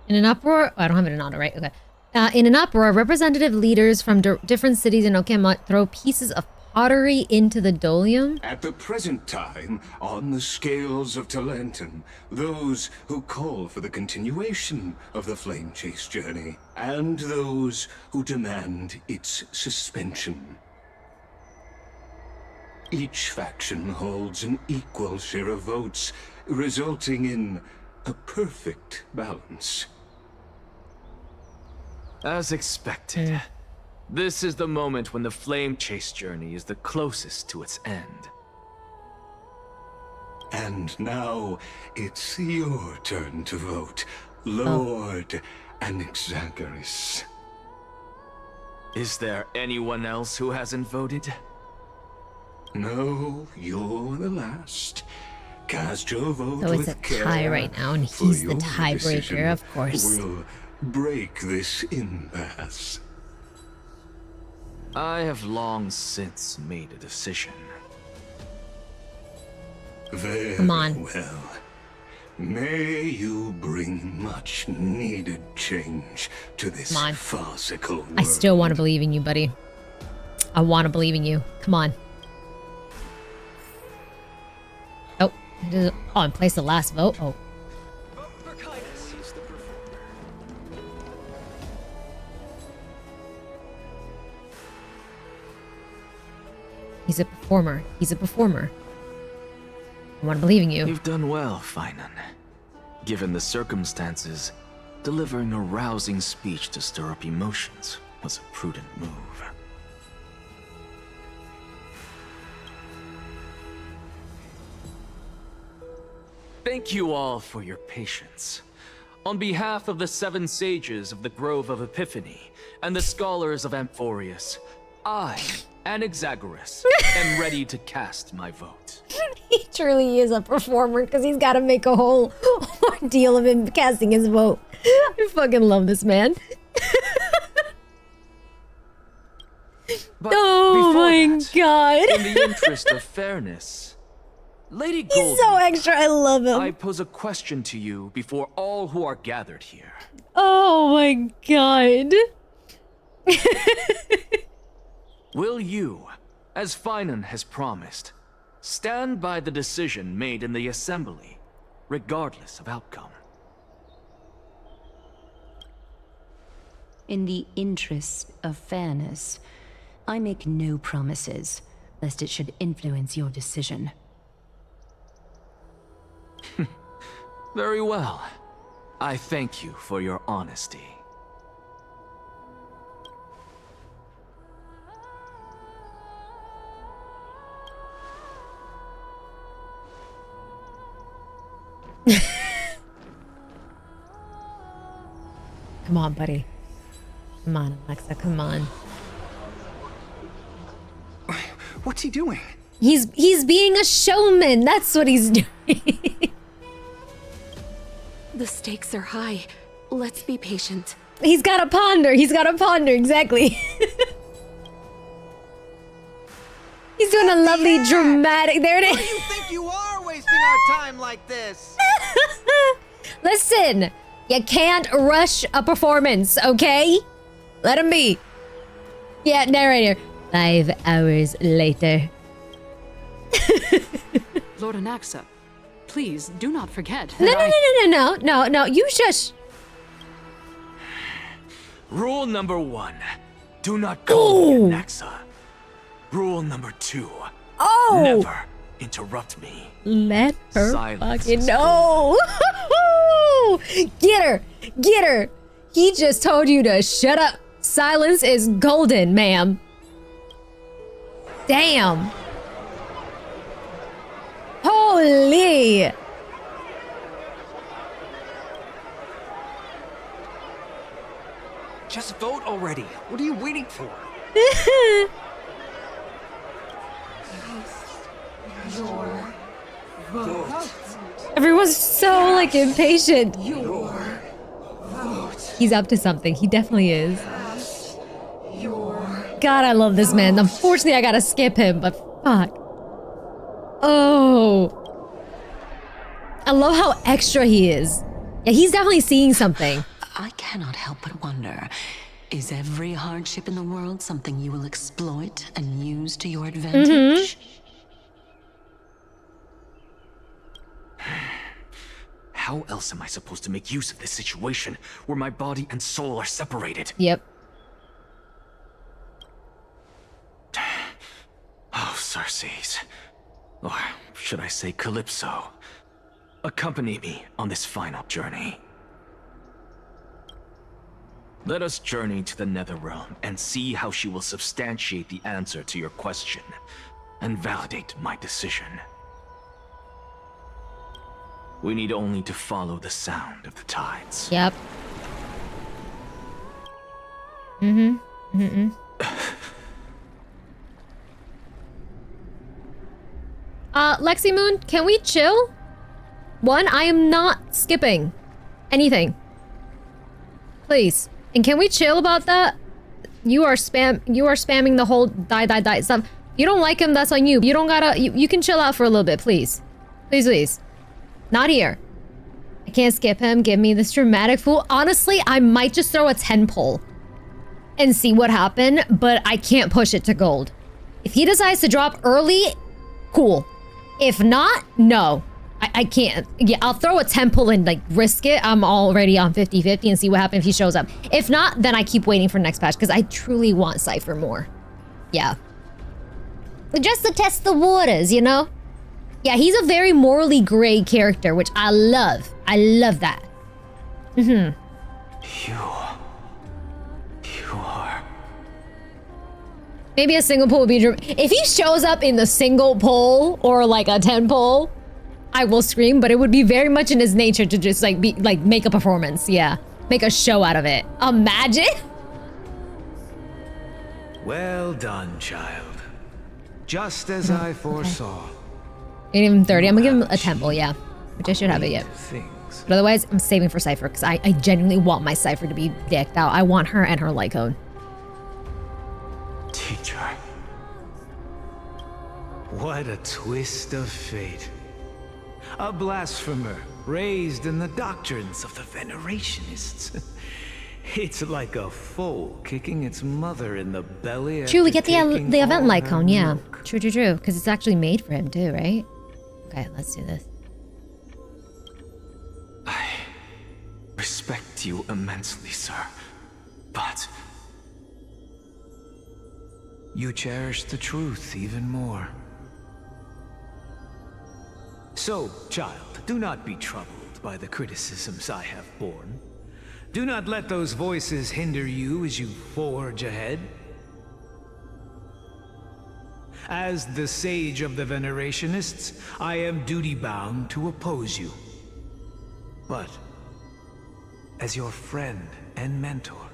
In an uproar, oh, I don't have it in auto, right? Okay. In an uproar, representative leaders from different cities in Okama throw pieces of pottery into the Dolium. At the present time, on the scales of Talentum, those who call for the continuation of the Flame Chase journey, and those who demand its suspension. Each faction holds an equal share of votes, resulting in a perfect balance. As expected. This is the moment when the Flame Chase journey is the closest to its end. And now, it's your turn to vote, Lord Anaxa. Is there anyone else who hasn't voted? No, you're the last. Cast your vote So it's with a care, tie right now, and for he's the your tiebreaker, decision of course. will break this impasse. I have long since made a decision. Very Come on. well. May you bring much needed change to this Come on. farcical world. I still want to believe in you, buddy. I want to believe in you. Come on. Oh, and place the last vote. Oh. He's a performer. He's a performer. I want to believe in you. You've done well, Finan. Given the circumstances, delivering a rousing speech to stir up emotions was a prudent move. Thank you all for your patience. On behalf of the 7 sages of the Grove of Epiphany and the scholars of Amphorius, I, Anaxa, am ready to cast my vote. He truly is a performer because he's got to make a whole ordeal of him casting his vote. I fucking love this man. But oh my god. In the interest of fairness, Lady Golden, he's so extra. I love him. I pose a question to you before all who are gathered here. Oh my god. Will you, as Finan has promised, stand by the decision made in the Assembly, regardless of outcome? In the interest of fairness, I make no promises, lest it should influence your decision. Very well. I thank you for your honesty. Come on, buddy. Come on, Alexa, come on. What's he doing? He's being a showman. That's what he's doing. The stakes are high. Let's be patient. He's got to ponder. He's got to ponder, exactly. He's doing a lovely dramatic. There it is. Why do you think you are wasting our time like this? Listen, you can't rush a performance, okay? Let him be. Yeah, narrator. 5 hours later. Lord Anaxa, please do not forget. No. You shush. Rule number 1. Do not call me Anaxa. Rule number 2. Oh! Never interrupt me. Let her Silence fucking is know. Get her. Get her. He just told you to shut up. Silence is golden, ma'am. Damn. Holy. Just vote already. What are you waiting for? Your vote. Everyone's so like impatient. Your vote. He's up to something. He definitely is. Your God, I love this man. Unfortunately, I gotta skip him, but fuck. Oh. I love how extra he is. Yeah, he's definitely seeing something. I cannot help but wonder, is every hardship in the world something you will exploit and use to your advantage? How else am I supposed to make use of this situation where my body and soul are separated? Yep. Oh, Circes. Or should I say Calypso? Accompany me on this final journey. Let us journey to the Netherrealm and see how she will substantiate the answer to your question and validate my decision. We need only to follow the sound of the tides. Yep. Lexi Moon, can we chill? One, I am not skipping anything. Please. And can we chill about that? You are spamming the whole die stuff. You don't like him, that's on you. You don't gotta, you can chill out for a little bit, please. Please, please. Not here. I can't skip him. Give me this dramatic fool. Honestly, I might just throw a 10 pull and see what happened, but I can't push it to gold. If he decides to drop early, cool. If not, no. I can't. Yeah, I'll throw a 10 pull and like risk it. I'm already on 50-50 and see what happens if he shows up. If not, then I keep waiting for next patch because I truly want Cypher more. Yeah. Just to test the waters, you know? Yeah, he's a very morally gray character, which I love. I love that. You are... Maybe a single pull would be... If he shows up in the single pull or like a 10 pull, I will scream, but it would be very much in his nature to just like be like make a performance. Yeah, make a show out of it. Imagine. Well done, child. Just as I foresaw. Ain't even 30. I'm gonna give him a 10 pull, yeah. Which I should have it yet. But otherwise, I'm saving for Cypher because I genuinely want my Cypher to be decked out. I want her and her Lycone. Teacher. What a twist of fate. A blasphemer raised in the doctrines of the Venerationists. It's like a foal kicking its mother in the belly. True, we get the event Lycone, yeah. True. Because it's actually made for him too, right? Okay, let's do this. I respect you immensely, sir. But... you cherish the truth even more. So, child, do not be troubled by the criticisms I have borne. Do not let those voices hinder you as you forge ahead. As the sage of the Venerationists, I am duty-bound to oppose you. But, as your friend and mentor,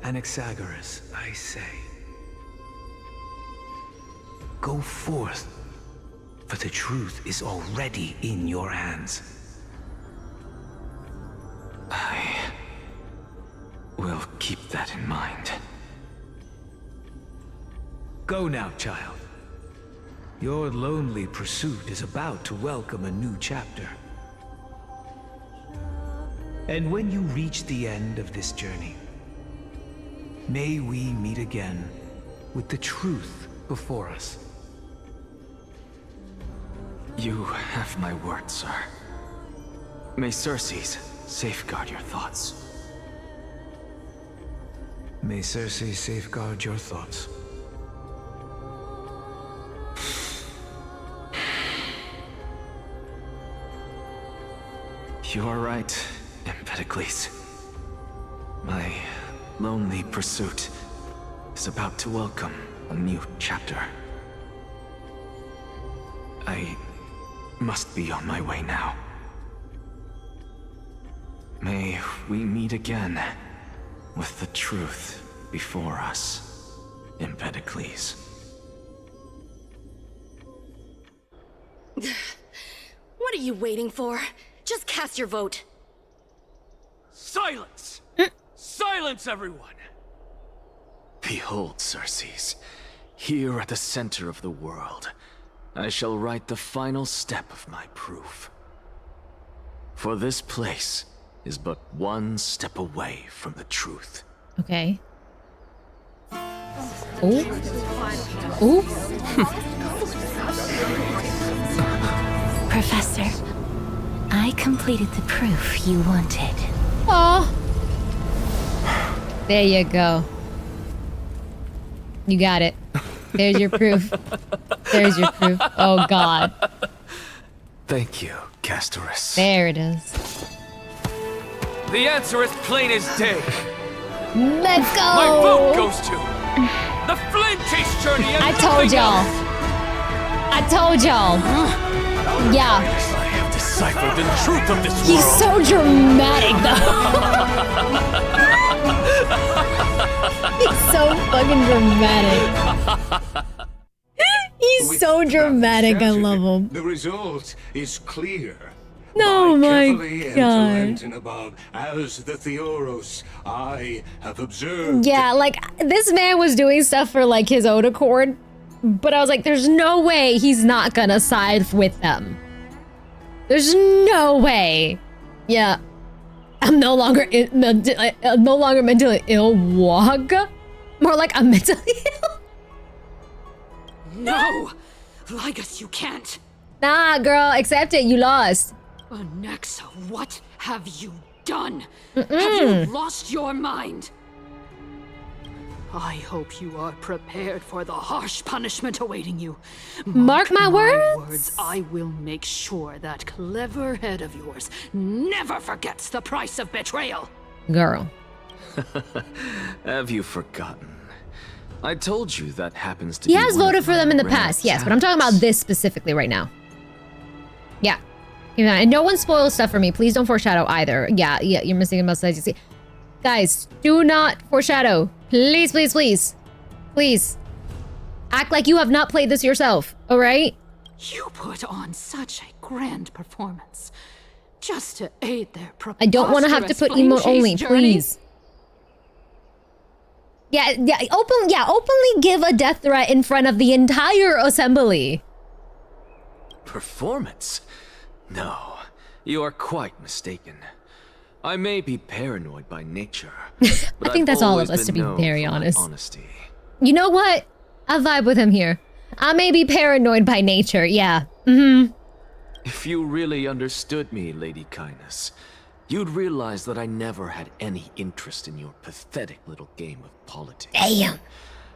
Anaxagoras, I say, go forth, for the truth is already in your hands. I will keep that in mind. Go now, child. Your lonely pursuit is about to welcome a new chapter. And when you reach the end of this journey, may we meet again with the truth before us. You have my word, sir. May Circes safeguard your thoughts. May Circe safeguard your thoughts. You are right, Empedocles. My lonely pursuit is about to welcome a new chapter. I must be on my way now. May we meet again with the truth before us, Empedocles. What are you waiting for? Just cast your vote. Silence! Silence, everyone! Behold, Circes, here at the center of the world, I shall write the final step of my proof. For this place is but one step away from the truth. Okay. Ooh. Ooh. Professor, I completed the proof you wanted. Oh. There you go. You got it. There's your proof. There's your proof. Oh god. Thank you, Castorice. There it is. The answer is plain as day. Let's go! My vote goes to the Flame Chase Journey. I told y'all. I told y'all. Yeah. I have deciphered the truth of this world. He's so dramatic, though. He's so fucking dramatic. He's so dramatic. I love him. The result is clear. No, my god. Above, as the Theoros, I have observed. Yeah, like, this man was doing stuff for, like, his own accord, but I was like, there's no way he's not gonna side with them. There's no way. Yeah. I'm no longer mentally ill. Wog? More like I'm mentally ill. No! Lygus, you can't! Nah, girl, accept it. You lost. Anaxa, what have you done? Have you lost your mind? I hope you are prepared for the harsh punishment awaiting you. Mark my words. I will make sure that clever head of yours never forgets the price of betrayal. Girl. Have you forgotten? I told you that happens to He be has one voted of for them in the my past, rare yes, but I'm talking about this specifically right now. Yeah. And no one spoils stuff for me. Please don't foreshadow either. Yeah, you're missing a most you see. Guys, do not foreshadow. Please, please, please. Please. Act like you have not played this yourself, alright? You put on such a grand performance just to aid their I don't want to have to put emote only, please. Yeah, openly give a death threat in front of the entire assembly. Performance? No, you are quite mistaken. I may be paranoid by nature, but I think that's all of us, to be very honest. Honesty. You know what? I vibe with him here. I may be paranoid by nature, yeah. If you really understood me, Lady Kindness, you'd realize that I never had any interest in your pathetic little game of politics. Damn.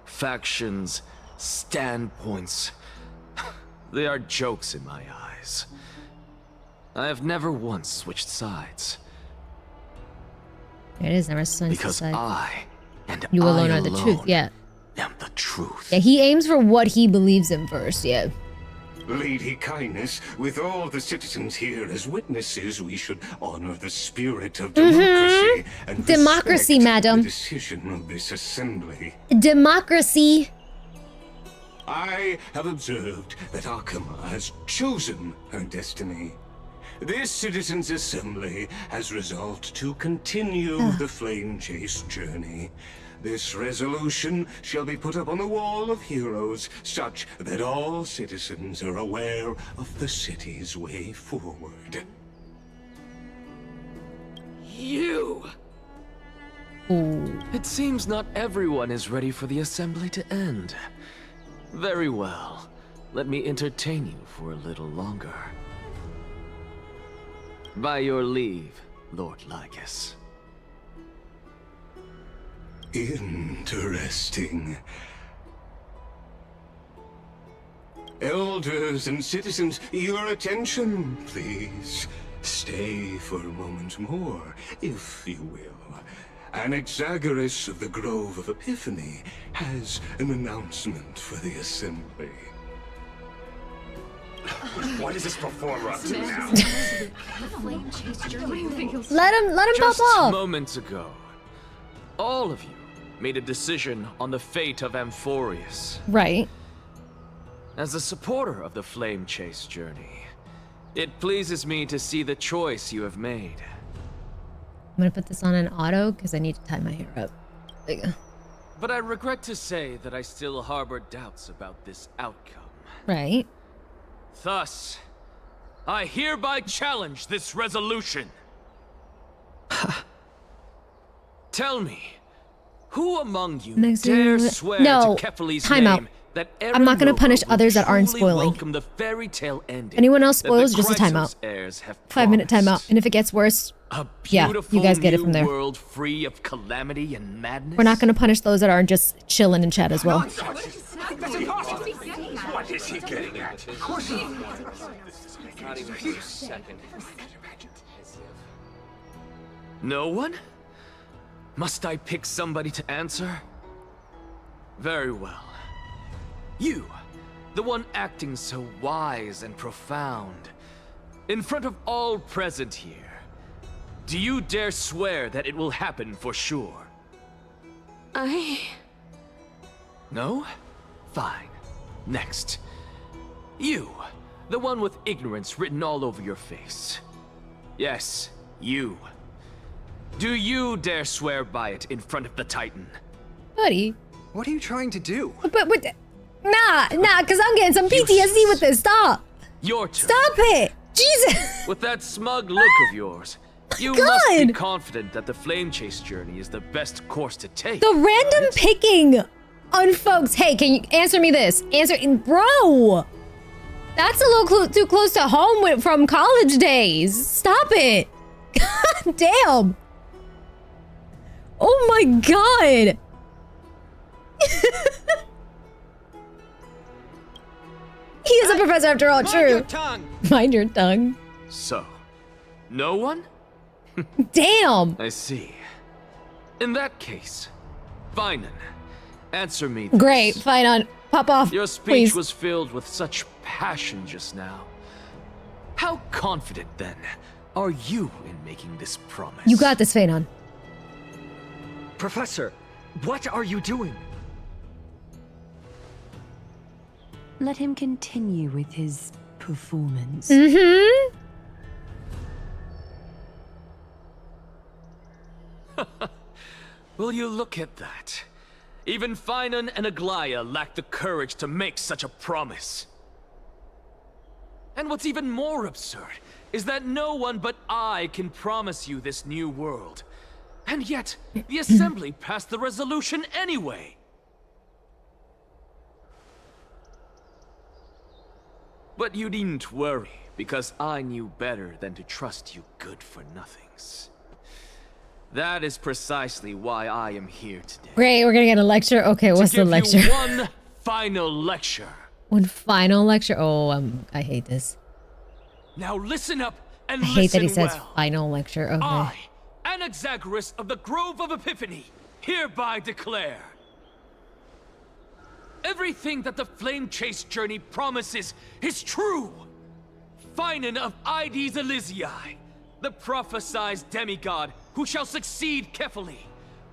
Factions, standpoints, they are jokes in my eyes. I have never once switched sides. It is never switched because sides. You alone are the truth, yeah. Am the truth. Yeah, he aims for what he believes in first, yeah. Lady Kindness, with all the citizens here as witnesses, we should honor the spirit of democracy and democracy, madam. The decision of this assembly. Democracy. I have observed that Akama has chosen her destiny. This citizens' assembly has resolved to continue the Flame Chase journey. This resolution shall be put up on the Wall of Heroes, such that all citizens are aware of the city's way forward. You! It seems not everyone is ready for the assembly to end. Very well. Let me entertain you for a little longer. By your leave, Lord Lygus. Interesting. Elders and citizens, your attention, please. Stay for a moment more, if you will. Anaxagoras of the Grove of Epiphany has an announcement for the assembly. What is this performer up to now? Let him pop Just off. moments ago, all of you made a decision on the fate of Amphorius. Right. As a supporter of the Flame Chase journey, it pleases me to see the choice you have made. I'm gonna put this on an auto because I need to tie my hair up. There you go. But I regret to say that I still harbor doubts about this outcome. Right. Thus, I hereby challenge this resolution. Tell me, who among you Next dare thing- swear No, to Kefali's time out. name that I'm not gonna Aaron punish Nova will others that aren't truly spoiling. welcome the fairy tale ending Anyone else that the spoils, just a timeout. Chrysos heirs have 5-minute timeout. And if it gets worse, yeah, you guys get it from there. world free of calamity and madness. We're not gonna punish those that aren't just chilling in chat as well. That's impossible. What is he getting at? Not even for a second. No one? Must I pick somebody to answer? Very well. You, the one acting so wise and profound, in front of all present here, do you dare swear that it will happen for sure? No? Fine. Next. You, the one with ignorance written all over your face. Yes, you. Do you dare swear by it in front of the Titan? Buddy. What are you trying to do? But nah, because I'm getting some PTSD with this. Stop. Your turn. Stop it. Jesus. With that smug look of yours, you must be confident that the flame chase journey is the best course to take. The random picking on folks. Hey, can you answer me this? Bro. That's a little too close to home from college days. Stop it. God damn. Oh my god. He is a professor after all, true. Mind your tongue. Mind your tongue. So, no one? Damn. I see. In that case, Finan, answer me this. Great, fine on. Pop off, Your speech please. was filled with such passion just now. How confident, then, are you in making this promise? You got this, Phanon. Professor, what are you doing? Let him continue with his performance. Mm-hmm. Will you look at that? Even Finan and Aglaya lack the courage to make such a promise. And what's even more absurd is that no one but I can promise you this new world. And yet, the Assembly passed the resolution anyway. But you needn't worry, because I knew better than to trust you good-for-nothings. That is precisely why I am here today. Great, we're gonna get a lecture. Okay, what's the lecture? You one final lecture. One final lecture? Oh, I hate this. Now listen up and I hate that he listen says well. final lecture. Okay. I, Anaxagoras of the Grove of Epiphany, hereby declare everything that the Flame Chase journey promises is true. Finan of Ides Elysiae, the prophesied demigod who shall succeed Kefali,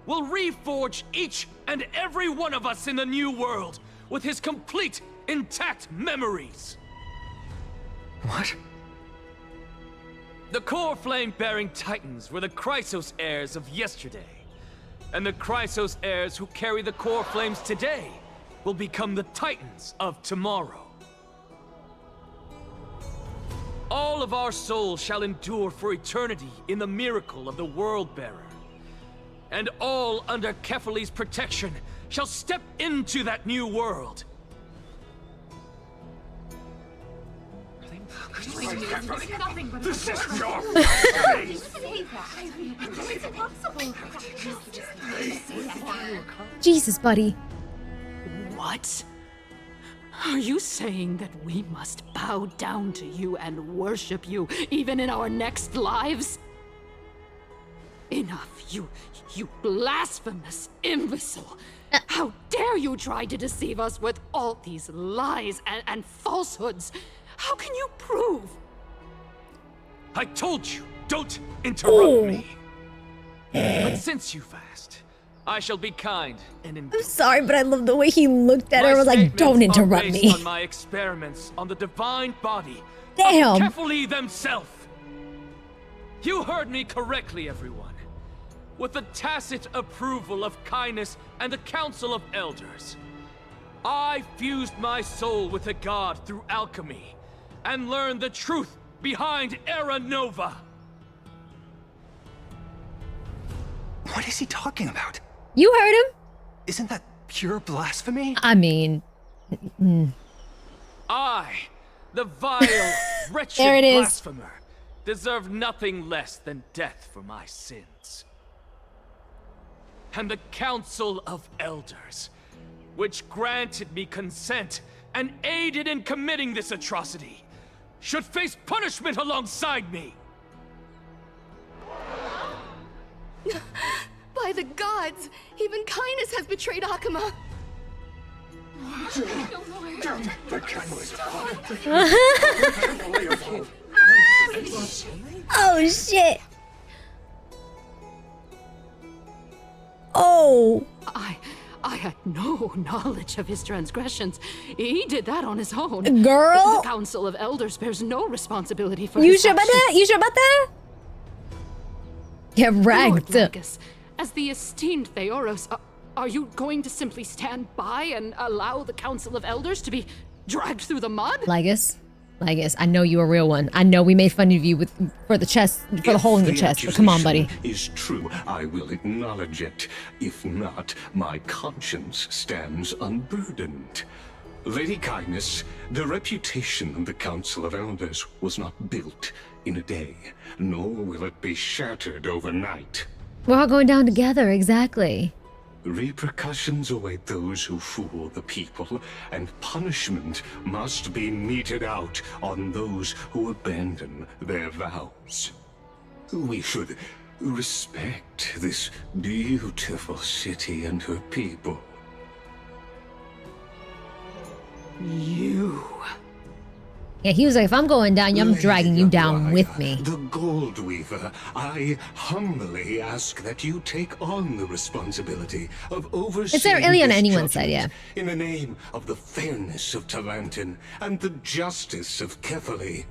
will reforge each and every one of us in the new world with his complete, intact memories. What? The core flame-bearing titans were the Chrysos heirs of yesterday, and the Chrysos heirs who carry the core flames today will become the titans of tomorrow. All of our souls shall endure for eternity in the miracle of the World-Bearer, and all under Kefali's protection shall step into that new world. This is your destiny. Jesus, buddy. What? Are you saying that we must bow down to you and worship you even in our next lives? Enough, you blasphemous imbecile! How dare you try to deceive us with all these lies and falsehoods? How can you prove? I told you, don't interrupt me. But since you've asked, I shall be kind and I'm sorry, but I love the way he looked at her and was like, don't interrupt based me. on my experiments on the divine body Damn. of Kefali themselves. You heard me correctly, everyone. With the tacit approval of kindness and the Council of Elders, I fused my soul with the god through alchemy and learned the truth behind Era Nova. is he talking about? You heard him. Isn't that pure blasphemy? I mean... I, the vile, wretched There it is. blasphemer, deserve nothing less than death for my sins. And the Council of Elders, which granted me consent and aided in committing this atrocity, should face punishment alongside me. By the gods, even kindness has betrayed Akuma. Oh shit. Oh. I had no knowledge of his transgressions. He did that on his own. Girl. The Council of Elders bears no responsibility for You his sure about that? actions. You sure about that? Get Lord wrecked. Lagus, as the esteemed Theoros, are you going to simply stand by and allow the Council of Elders to be dragged through the mud? Lagus, I know you're a real one. I know we made fun of you for the chest, for the hole in the chest, but come on, buddy. Is true, I will acknowledge it. If not, my conscience stands unburdened. Lady Kindness, the reputation of the Council of Elders was not built in a day, nor will it be shattered overnight. We're all going down together, exactly. Repercussions await those who fool the people, and punishment must be meted out on those who abandon their vows. We should respect this beautiful city and her people. You. Yeah, he was like, if I'm going down, I'm dragging you down with me. The Gold Weaver, I humbly ask that you take on the responsibility of overseeing It's there Ilya on this anyone's side, yeah. judgment in the name of the fairness of Talantin and the justice of Kefali.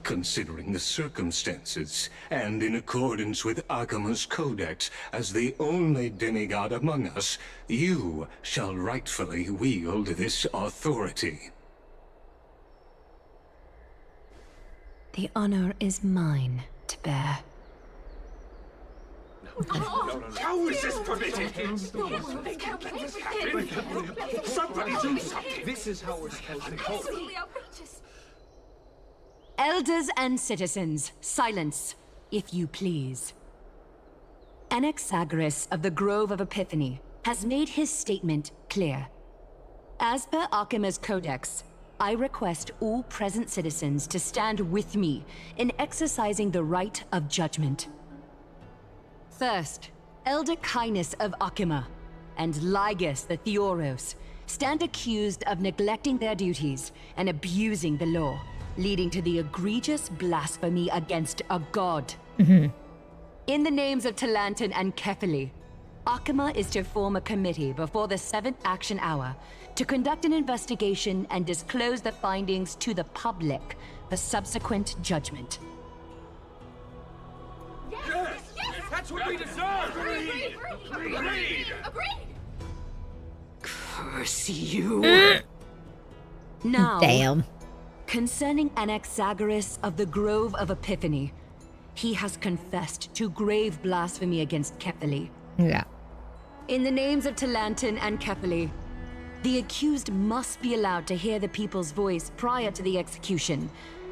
Considering the circumstances, and in accordance with Akuma's codex as the only demigod among us, you shall rightfully wield this authority. The honor is mine to bear. How is this permitted? Somebody do something. This is how we're supposed to go. Elders and citizens, silence, if you please. Anaxagoras of the Grove of Epiphany has made his statement clear. As per Akuma's codex, I request all present citizens to stand with me in exercising the right of judgment. First, Elder Kindness of Akuma and Ligus the Theoros stand accused of neglecting their duties and abusing the law, leading to the egregious blasphemy against a god. In the names of Talantin and Kefali, Akuma is to form a committee before the 7th action hour to conduct an investigation and disclose the findings to the public for subsequent judgment. Yes! That's what we deserve! Agreed! Curse you! Now, Damn. Concerning Anaxagoras of the Grove of Epiphany, he has confessed to grave blasphemy against Kefali. Yeah. In the names of Talantin and Kefali, the accused must be allowed to hear the people's voice prior to the execution,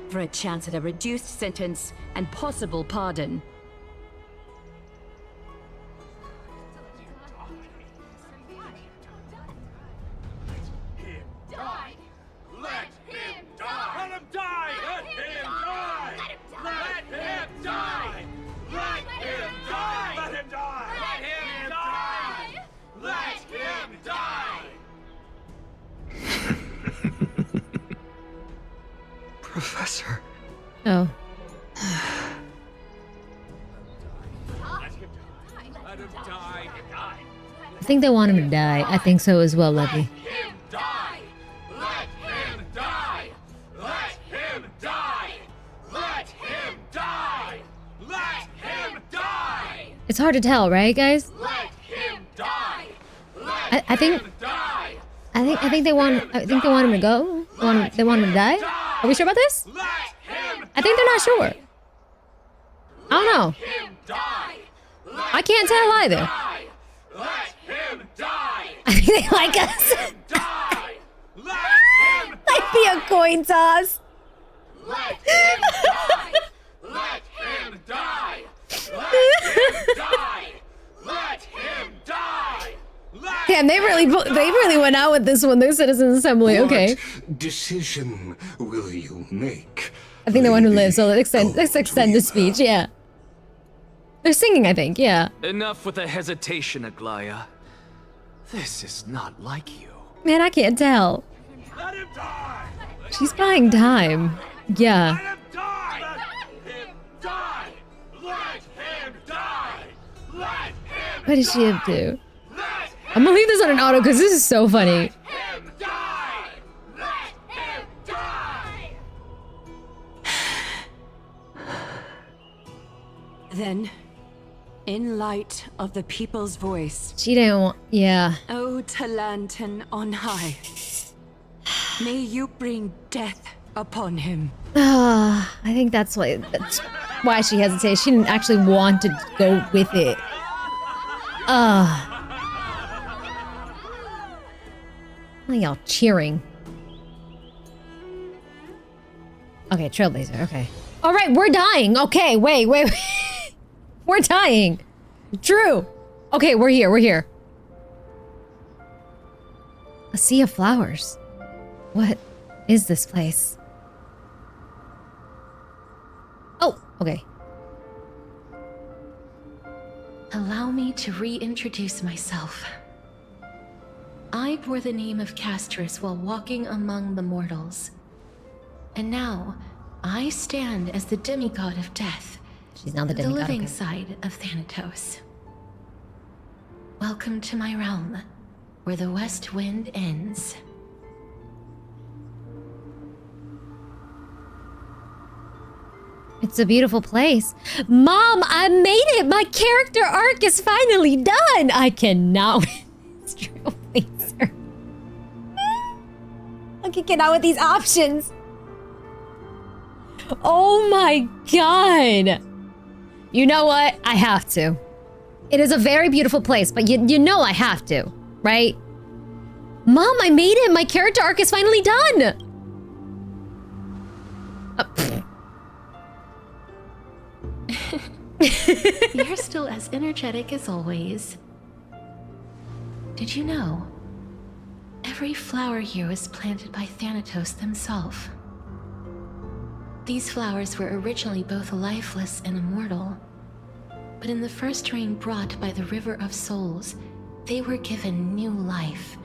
for a chance at a reduced sentence and possible pardon. Professor. Oh. I think they want him to die. I think so as well, Levy. It's hard to tell, right, guys? I think they want him to go. They want him to die. Are we sure about this? I think they're not sure. don't know. I can't tell either. I think they like us. Might be a coin toss. Let him die! Let him die! Let him die! Let him die! Damn, they really went out with this one. Their citizens assembly. Okay. What decision will you make? I think the one who lives. So let's extend the speech. Yeah. They're singing, I think. Yeah. Enough with the hesitation, Aglaya. This is not like you. Man, I can't tell. She's buying time. Yeah. What did she do? I'm gonna leave this on an auto because this is so funny. Then, in light of the people's voice, She didn't want. Yeah. O to lantern on high, may you bring death upon him. I think that's why she hesitated. She didn't actually want to go with it. Why y'all cheering? Okay, Trailblazer, okay. Alright, we're dying. Okay, wait. We're dying. Drew. Okay, we're here. A sea of flowers. What is this place? Oh, okay. Allow me to reintroduce myself. I bore the name of Castorice while walking among the mortals. And now, I stand as the demigod of death. She's now the demigod. The living Okay. side of Thanatos. Welcome to my realm, where the west wind ends. It's a beautiful place. Mom, I made it! My character arc is finally done! I cannot with this Trailblazer. I can get out with these options. Oh my god. You know what? I have to. It is a very beautiful place, but you know I have to, right? Mom, I made it! My character arc is finally done! You're still as energetic as always. Did you know? Every flower here was planted by Thanatos themselves. These flowers were originally both lifeless and immortal. But in the first rain brought by the River of Souls, they were given new life,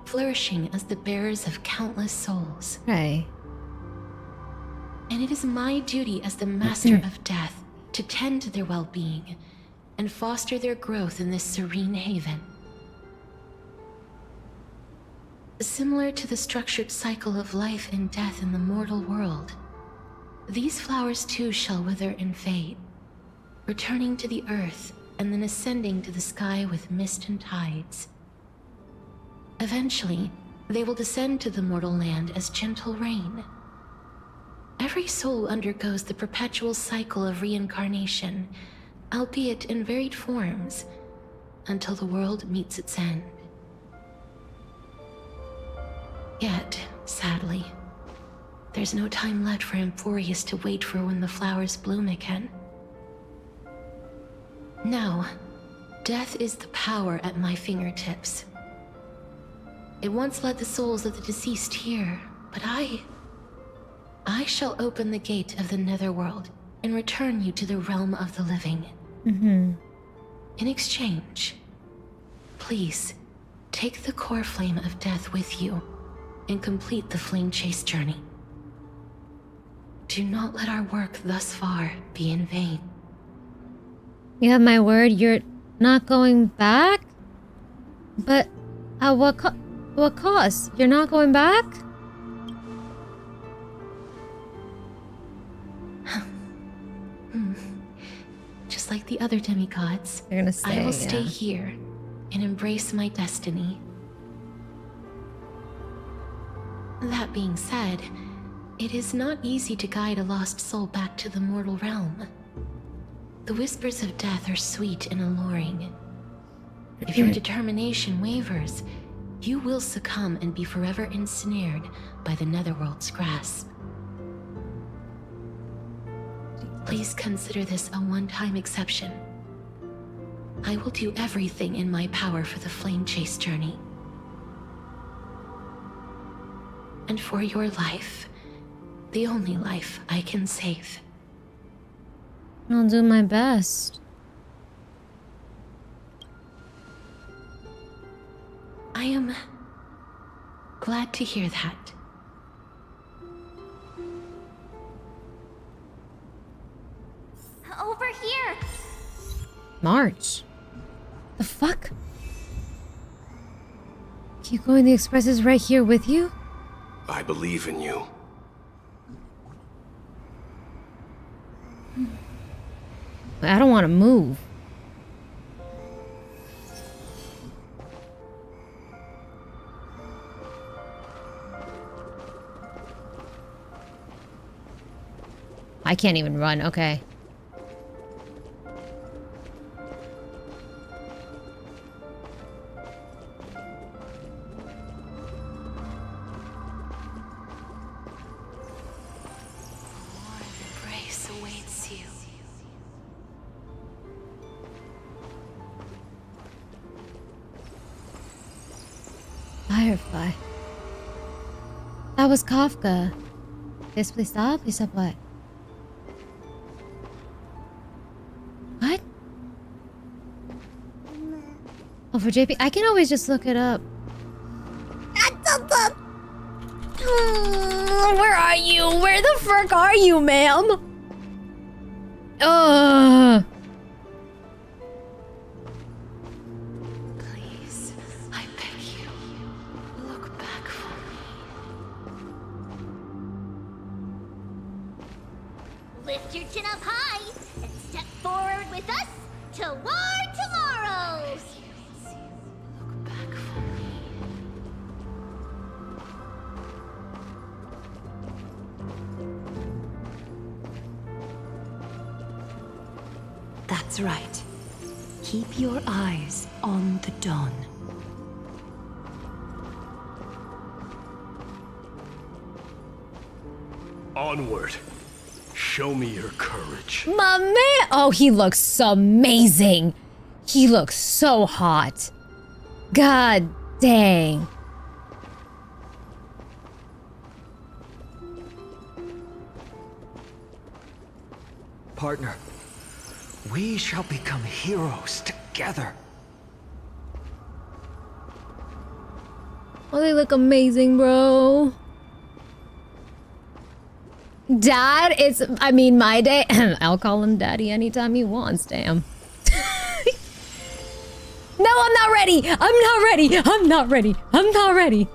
flourishing as the bearers of countless souls. Right. And it is my duty as the Master of Death to tend to their well-being and foster their growth in this serene haven. Similar to the structured cycle of life and death in the mortal world, these flowers too shall wither and fade, returning to the earth and then ascending to the sky with mist and tides. Eventually, they will descend to the mortal land as gentle rain. Every soul undergoes the perpetual cycle of reincarnation, albeit in varied forms, until the world meets its end. Yet, sadly, there's no time left for Amphorius to wait for when the flowers bloom again. Now, death is the power at my fingertips. It once led the souls of the deceased here, but I shall open the gate of the netherworld and return you to the realm of the living. In exchange, please, take the core flame of death with you and complete the flame chase journey. Do not let our work thus far be in vain. You have my word, you're not going back? But at what cost? You're not going back? Just like the other demigods, They're gonna stay, I will stay yeah. here and embrace my destiny. That being said, it is not easy to guide a lost soul back to the mortal realm. The whispers of death are sweet and alluring. If your determination wavers, you will succumb and be forever ensnared by the Netherworld's grasp. Please consider this a one-time exception. I will do everything in my power for the Flame Chase journey. And for your life, the only life I can save. I'll do my best. I am glad to hear that. Over here! March. The fuck? Keep going, the Express is right here with you? I believe in you. I don't want to move. I can't even run, okay. Embrace awaits you. Firefly. That was Kafka. Yes, please stop. Please stop what? What? Oh, for JP? I can always just look it up. Where are you? Where the frick are you, ma'am? Please, I beg you, look back for me. Lift your chin up high and step forward with us toward tomorrow! Look back for me. That's right. Keep your eyes on the dawn. Onward. Show me your courage. My man! Oh, he looks amazing. He looks so hot. God dang. Partner, we shall become heroes together. Oh, they look amazing, bro. Dad, I mean, my day. I'll call him daddy anytime he wants, damn. No, I'm not ready. I'm not ready. I'm not ready. I'm not ready.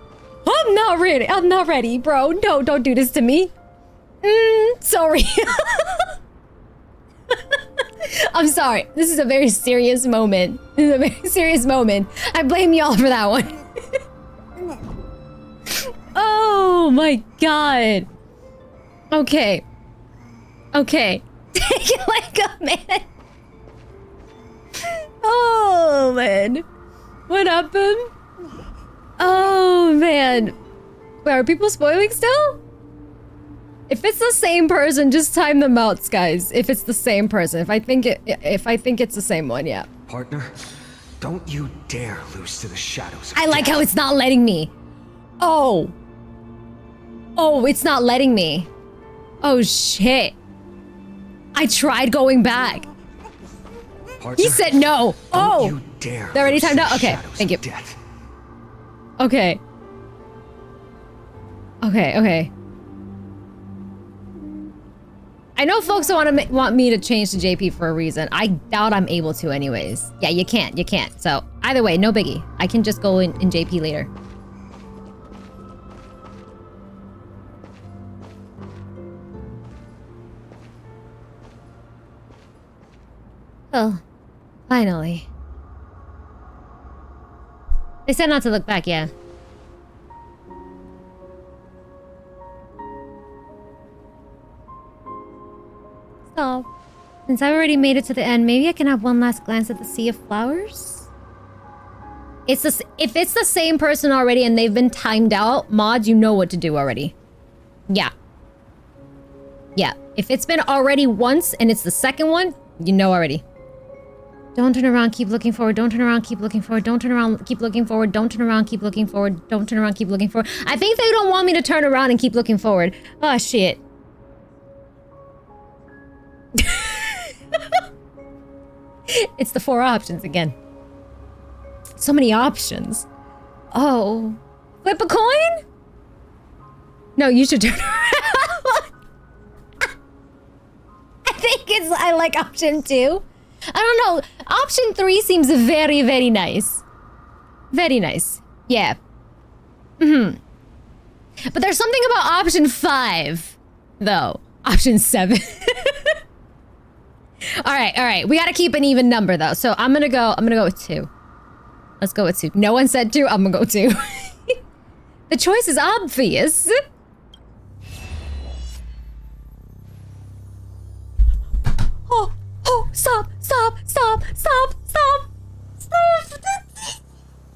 I'm not ready. I'm not ready, bro. No, don't do this to me. Sorry. I'm sorry. This is a very serious moment. This is a very serious moment. I blame y'all for that one. Oh my god. Okay. Okay. Take it like a man. Oh man. What happened? Oh man. Wait, are people spoiling still? If it's the same person, just time them out, guys. If it's the same person. If I think it's the same one, yeah. Partner, don't you dare lose to the shadows of I like death. how it's not letting me. Oh. Oh, it's not letting me. Oh shit. I tried going back. Partner, He said no. Oh. you dare They're already lose timed to out? the Okay, shadows thank you. of death. Okay. Okay, okay. I know folks want me to change to JP for a reason. I doubt I'm able to anyways. Yeah, you can't. You can't. So, either way, no biggie. I can just go in JP later. Oh, finally. They said not to look back, yeah. Stop. Since I've already made it to the end, maybe I can have one last glance at the sea of flowers? If it's the same person already and they've been timed out, mods, you know what to do already. Yeah. Yeah. If it's been already once and it's the second one, you know already. Don't turn around, keep looking forward. Don't turn around, keep looking forward. Don't turn around, keep looking forward. Don't turn around, keep looking forward. Don't turn around, keep looking forward. I think they don't want me to turn around and keep looking forward. Oh, shit. It's the 4 options again. So many options. Oh. Flip a coin? No, you should turn around. I think I like option 2. I don't know. Option 3 seems very, very nice. Very nice. Yeah. But there's something about option 5, though. Option 7. All right. We gotta keep an even number, though. So I'm gonna go with 2. Let's go with 2. No one said 2. I'm gonna go 2. The choice is obvious. Oh, stop.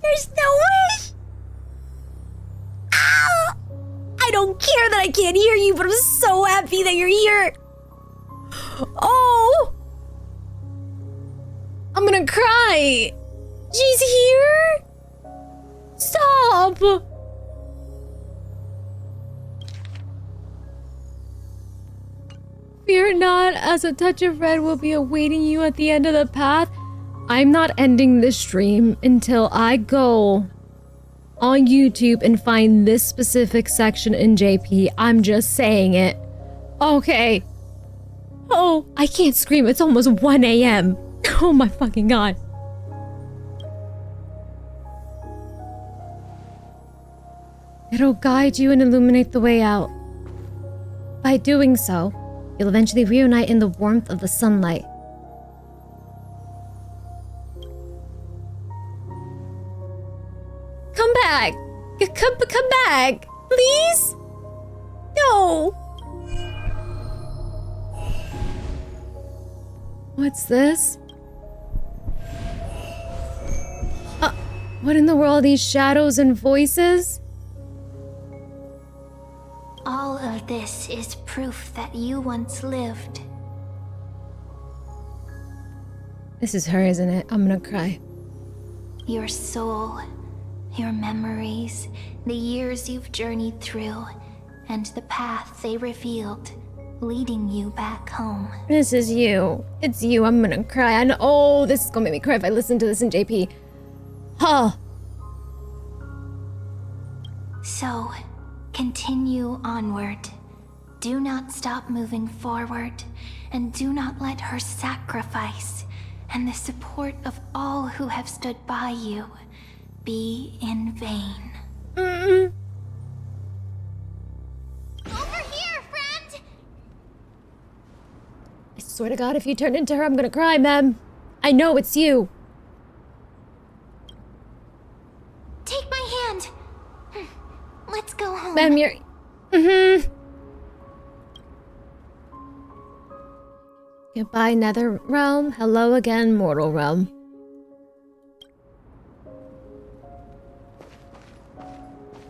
There's no way. Ow! I don't care that I can't hear you, but I'm so happy that you're here. Oh! I'm gonna cry. She's here? Stop! Fear not, as a touch of red will be awaiting you at the end of the path. I'm not ending this stream until I go on YouTube and find this specific section in JP. I'm just saying it. Okay. Oh, I can't scream. It's almost 1 a.m. Oh my fucking god. It'll guide you and illuminate the way out. By doing so, you'll eventually reunite in the warmth of the sunlight. Come back! Come back! Please? No! What's this? What in the world are these shadows and voices? All of this is proof that you once lived. This is her, isn't it? I'm gonna cry. Your soul, your memories, the years you've journeyed through, and the path they revealed, leading you back home. This is you. It's you. I'm gonna cry. I know. Oh, this is gonna make me cry if I listen to this in JP. Huh. So, continue onward. Do not stop moving forward, and do not let her sacrifice and the support of all who have stood by you be in vain. Over here, friend! I swear to God, if you turn into her, I'm gonna cry, ma'am. I know it's you. Take my hand. Let's go home. Ma'am, you're... Goodbye, Nether Realm. Hello again, Mortal Realm.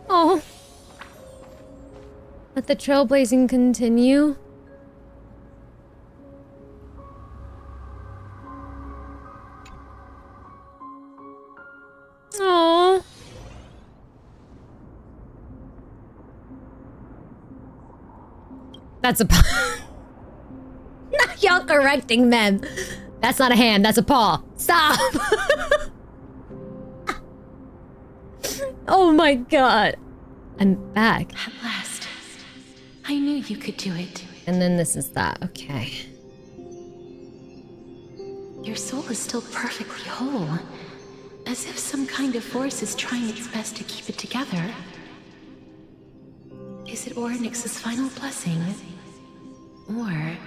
Oh. Let the trailblazing continue. Oh. That's a paw. Not y'all correcting them. That's not a hand, that's a paw. Stop! Oh my god. I'm back. At last. I knew you could do it. And then this is that, okay. Your soul is still perfectly whole. As if some kind of force is trying its best to keep it together. Is it Orynyx's final blessing? Or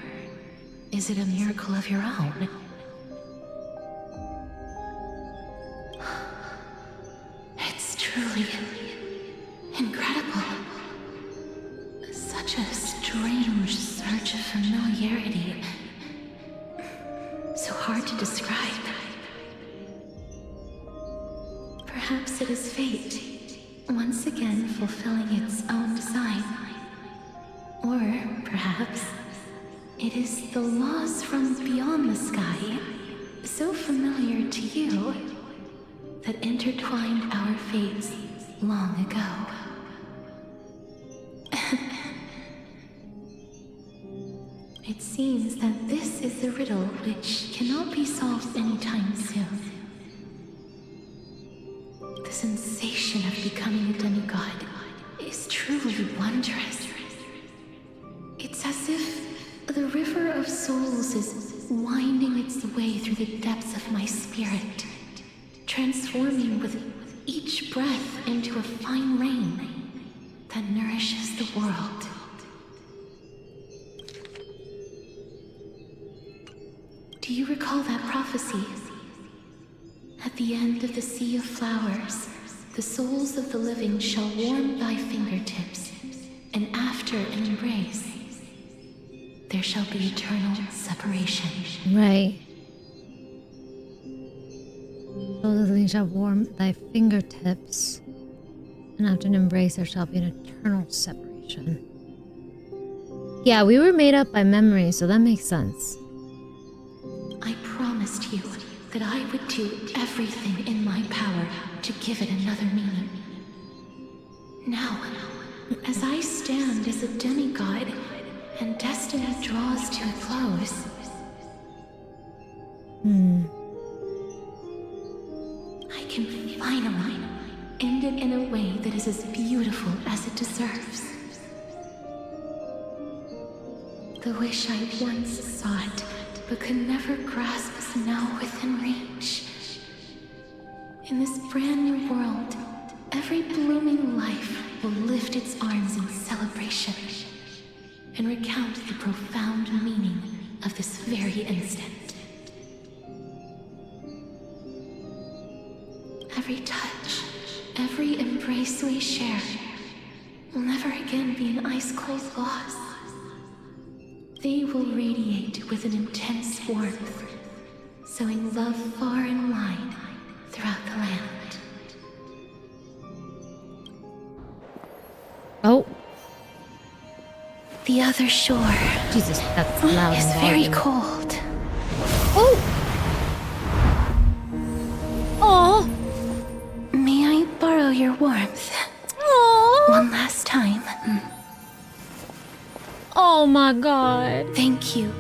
is it a miracle of your own? It's truly incredible. Such a strange surge of familiarity. hard to describe. Perhaps it is fate, once again fulfilling its own design. Or perhaps it is the laws from beyond the sky, so familiar to you, that intertwined our fates long ago. It seems that this is a riddle which cannot be solved anytime soon. The sensation of becoming a demigod is truly wondrous. It's as if the river of souls is winding its way through the depths of my spirit, transforming with each breath into a fine rain that nourishes the world. Do you recall that prophecy? At the end of the sea of flowers, the souls of the living shall warm thy fingertips, and after an embrace, there shall be eternal separation. Right. So the living shall warm thy fingertips, and after an embrace there shall be an eternal separation. Yeah, we were made up by memory, so that makes sense. I promised you that I would do everything in my power to give it another meaning. Now, as I stand as a demigod and destiny draws to a close, I can finally end it in a way that is as beautiful as it deserves. The wish I once sought but could never grasp is now within reach. In this brand new world, every blooming life will lift its arms in celebration and recount the profound meaning of this very instant. Every touch, every embrace we share will never again be an ice-cold loss. They will radiate with an intense warmth, sowing love far and wide throughout the land. Oh. The other shore. Jesus, that's loud. It's very cold. Oh! Oh! May I borrow your warmth? Oh! One last time. Oh my god. Thank you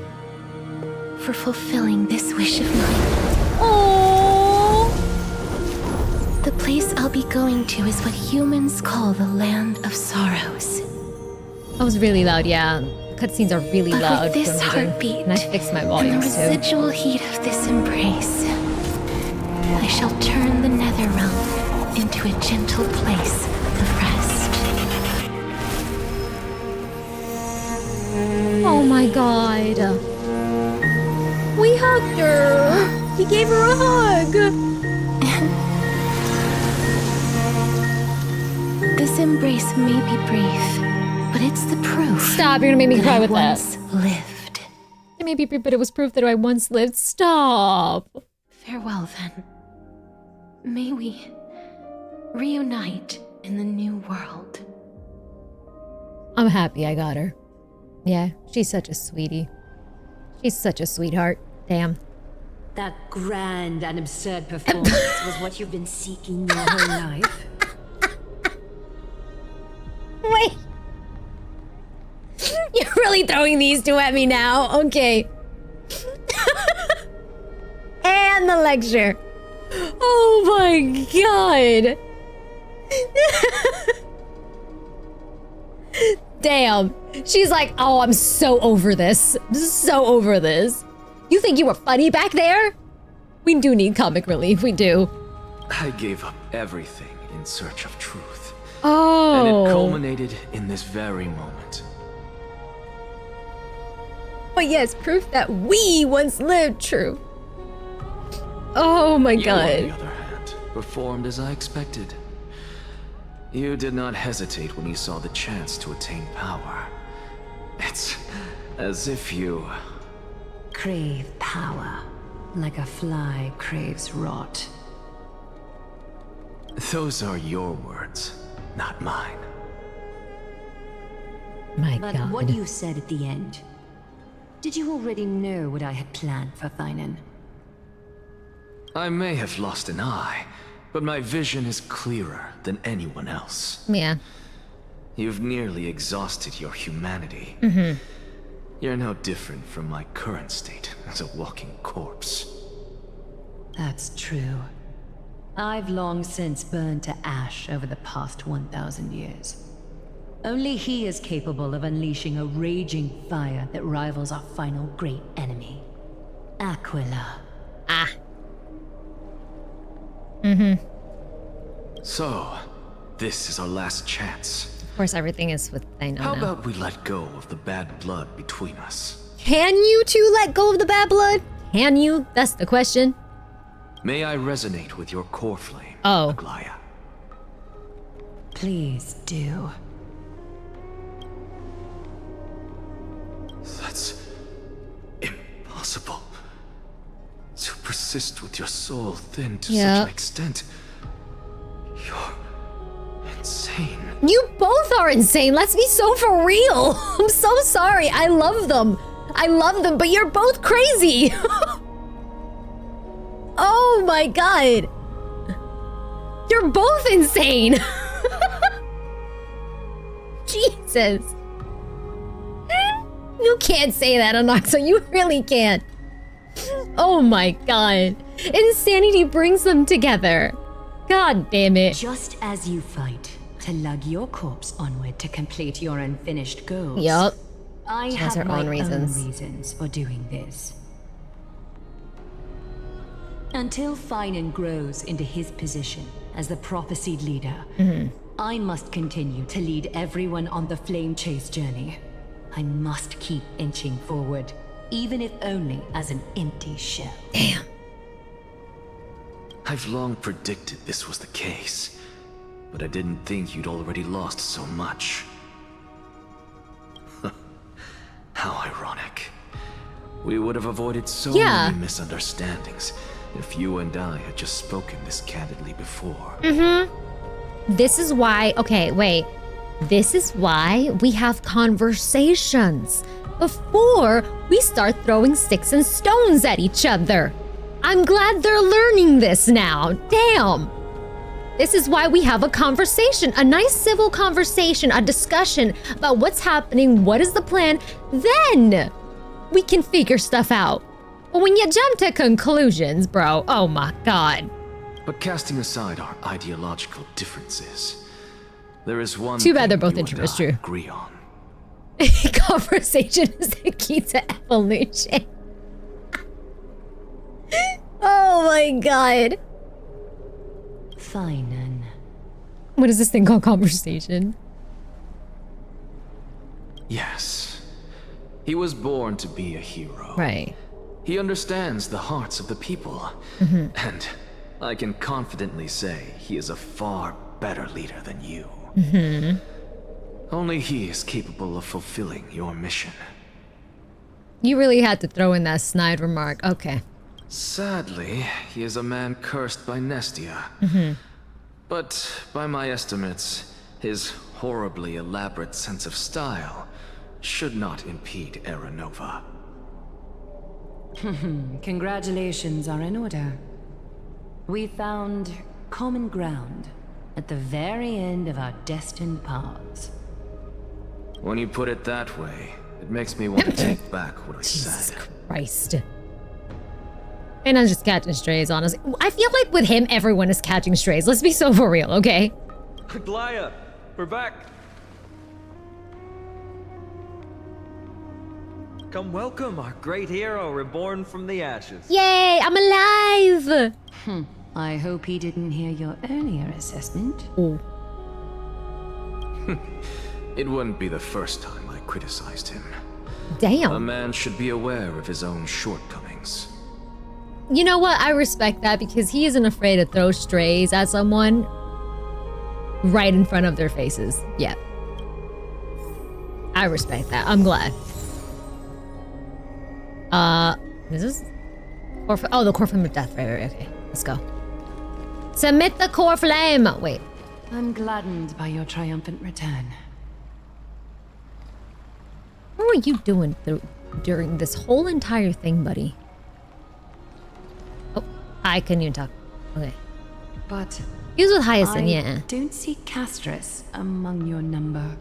for fulfilling this wish of mine. Oh! The place I'll be going to is what humans call the Land of Sorrows. That was really loud, yeah. Cutscenes are really But loud. with this heartbeat and I fixed my and volume the too. residual heat of this embrace, I shall turn the nether realm into a gentle place of rest. Oh my god. We hugged her. We gave her a hug. This embrace may be brief, but it's the proof. Stop, you're gonna make me cry with that. Once lived. It may be brief, but it was proof that I once lived. Stop. Farewell then. May we reunite in the new world. I'm happy I got her. Yeah, she's such a sweetie. She's such a sweetheart. Damn. That grand and absurd performance was what you've been seeking your whole life. Wait. You're really throwing these two at me now? Okay. And the lecture. Oh my god. Damn. She's like, oh, I'm so over this. So over this. You think you were funny back there? We do need comic relief, we do. I gave up everything in search of truth. Oh. And it culminated in this very moment. But yes, proof that we once lived true. Oh my god. You, on the other hand, performed as I expected. You did not hesitate when you saw the chance to attain power. It's as if you... Crave power. like a fly craves rot. Those are your words, not mine. My But God. what you said at the end, did you already know what I had planned for Thainan? I may have lost an eye, but my vision is clearer than anyone else. Yeah. You've nearly exhausted your humanity. You're no different from my current state as a walking corpse. That's true. I've long since burned to ash over the past 1,000 years. Only he is capable of unleashing a raging fire that rivals our final great enemy, Aquila. So, this is our last chance. Of course, everything is with Thainan How now. about we let go of the bad blood between us? Can you two let go of the bad blood? Can you? That's the question. May I resonate with your core flame, Oh. Aglaya? Please do. That's impossible. To persist with your soul thinned to Yeah. such an extent. You're insane. You both are insane. Let's be so for real. I'm so sorry. I love them. I love them, but you're both crazy. Oh my God. You're both insane. Jesus. You can't say that, Anaxa. You really can't. Oh my God. Insanity brings them together. God damn it. Just as you fight to lug your corpse onward to complete your unfinished goals. Yup. I She has have her my own reasons. own reasons for doing this. Until Thainan grows into his position as the prophesied leader, I must continue to lead everyone on the flame chase journey. I must keep inching forward, even if only as an empty shell. Damn. I've long predicted this was the case, but I didn't think you'd already lost so much. How ironic. We would have avoided so many misunderstandings if you and I had just spoken this candidly before. This is why, okay, wait. This is why we have conversations before we start throwing sticks and stones at each other. I'm glad they're learning this now. Damn. This is why we have a conversation, a nice civil conversation, a discussion about what's happening, what is the plan. Then we can figure stuff out. But when you jump to conclusions, bro, oh my God. But casting aside our ideological differences, there is one Too bad they're thing both you and introverts, I true. agree on. Conversation is the key to evolution. Oh my God. Thainan. What is this thing called conversation? Yes. He was born to be a hero. Right. He understands the hearts of the people. And I can confidently say he is a far better leader than you. Only he is capable of fulfilling your mission. You really had to throw in that snide remark. Okay. Sadly, he is a man cursed by Nestia. But by my estimates, his horribly elaborate sense of style should not impede Era Nova. Congratulations are in order. We found common ground at the very end of our destined paths. When you put it that way, it makes me want to take back what I said. Christ. And I'm just catching strays, honestly. I feel like with him, everyone is catching strays. Let's be so for real, okay? Aglaya, we're back. Come welcome our great hero reborn from the ashes. Yay, I'm alive! I hope he didn't hear your earlier assessment. It wouldn't be the first time I criticized him. Damn. A man should be aware of his own shortcomings. You know what? I respect that because he isn't afraid to throw strays at someone right in front of their faces. Yeah. I respect that. I'm glad. Is this? Oh, the core flame of death. Right. Okay, let's go. Submit the core flame. Wait. I'm gladdened by your triumphant return. What were you doing during this whole entire thing, buddy? Oh, I couldn't even talk. Okay. But he was with Hyacinth, yeah. Don't see Castorice among your number.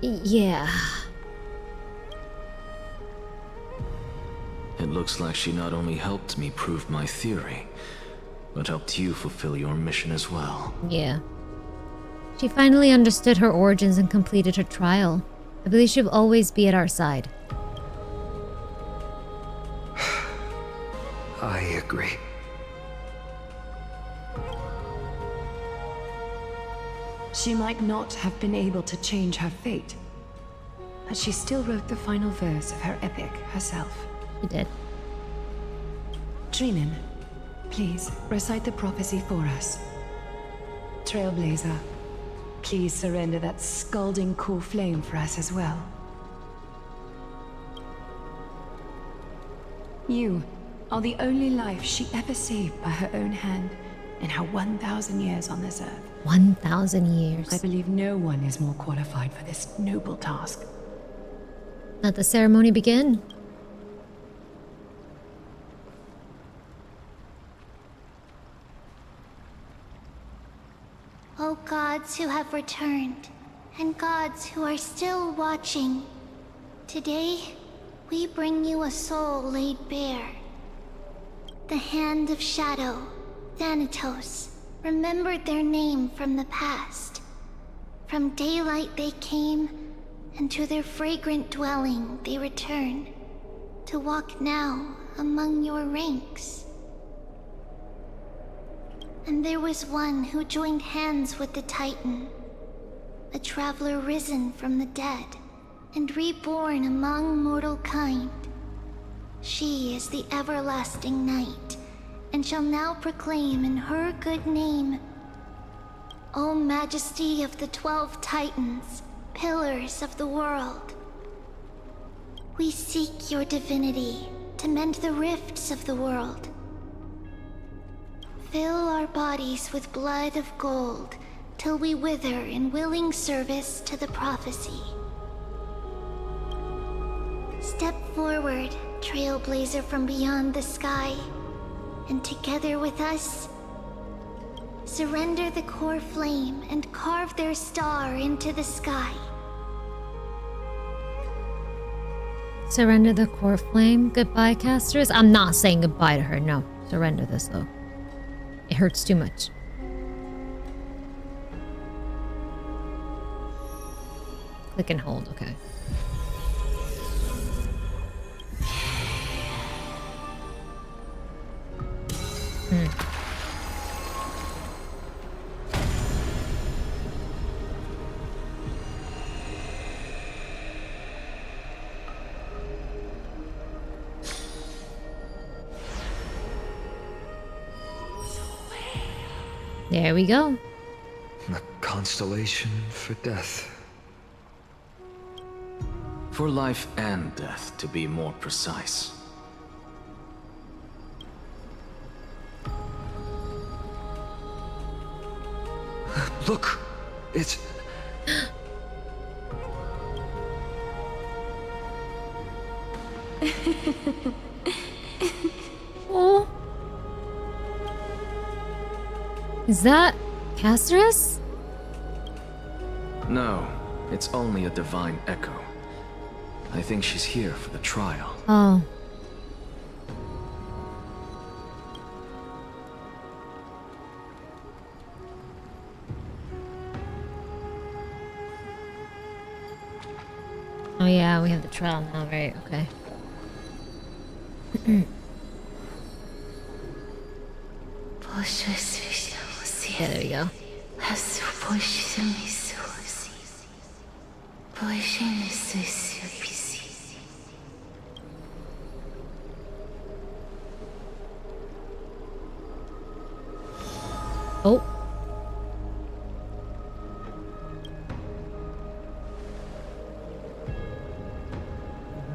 Yeah. It looks like she not only helped me prove my theory, but helped you fulfill your mission as well. Yeah. She finally understood her origins and completed her trial. I believe she'll always be at our side. I agree. She might not have been able to change her fate, but she still wrote the final verse of her epic herself. She did. Dreamin, please recite the prophecy for us. Trailblazer, please surrender that scalding core flame for us as well. You are the only life she ever saved by her own hand in her 1,000 years on this earth. 1,000 years. I believe no one is more qualified for this noble task. Let the ceremony begin. O gods who have returned, and gods who are still watching, today we bring you a soul laid bare. The Hand of Shadow, Thanatos, remembered their name from the past. From daylight they came, and to their fragrant dwelling they return, to walk now among your ranks. And there was one who joined hands with the Titan, a traveler risen from the dead, and reborn among mortal kind. She is the everlasting night, and shall now proclaim in her good name, O Majesty of the 12 Titans, pillars of the world. We seek your divinity to mend the rifts of the world. Fill our bodies with blood of gold, till we wither in willing service to the prophecy. Step forward, trailblazer from beyond the sky, and together with us, surrender the core flame and carve their star into the sky. Surrender the core flame. Goodbye, Castorice. I'm not saying goodbye to her. No. Surrender this, though. It hurts too much. Click and hold. Okay. There we go. A constellation for death. For life and death, to be more precise. Look! It's... Oh. Is that Castorice? No, it's only a divine echo. I think she's here for the trial. Oh. Oh yeah, we have the trial now, right? Okay. Yeah, there we go. Oh.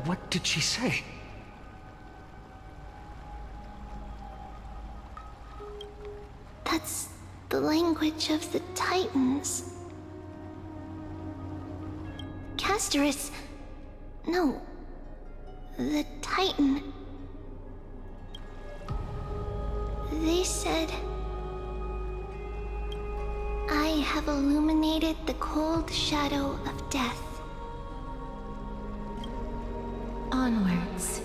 What did she say? That's the language of the Titans. Castorice... No. The Titan... They said... I have illuminated the cold shadow of death. Onwards.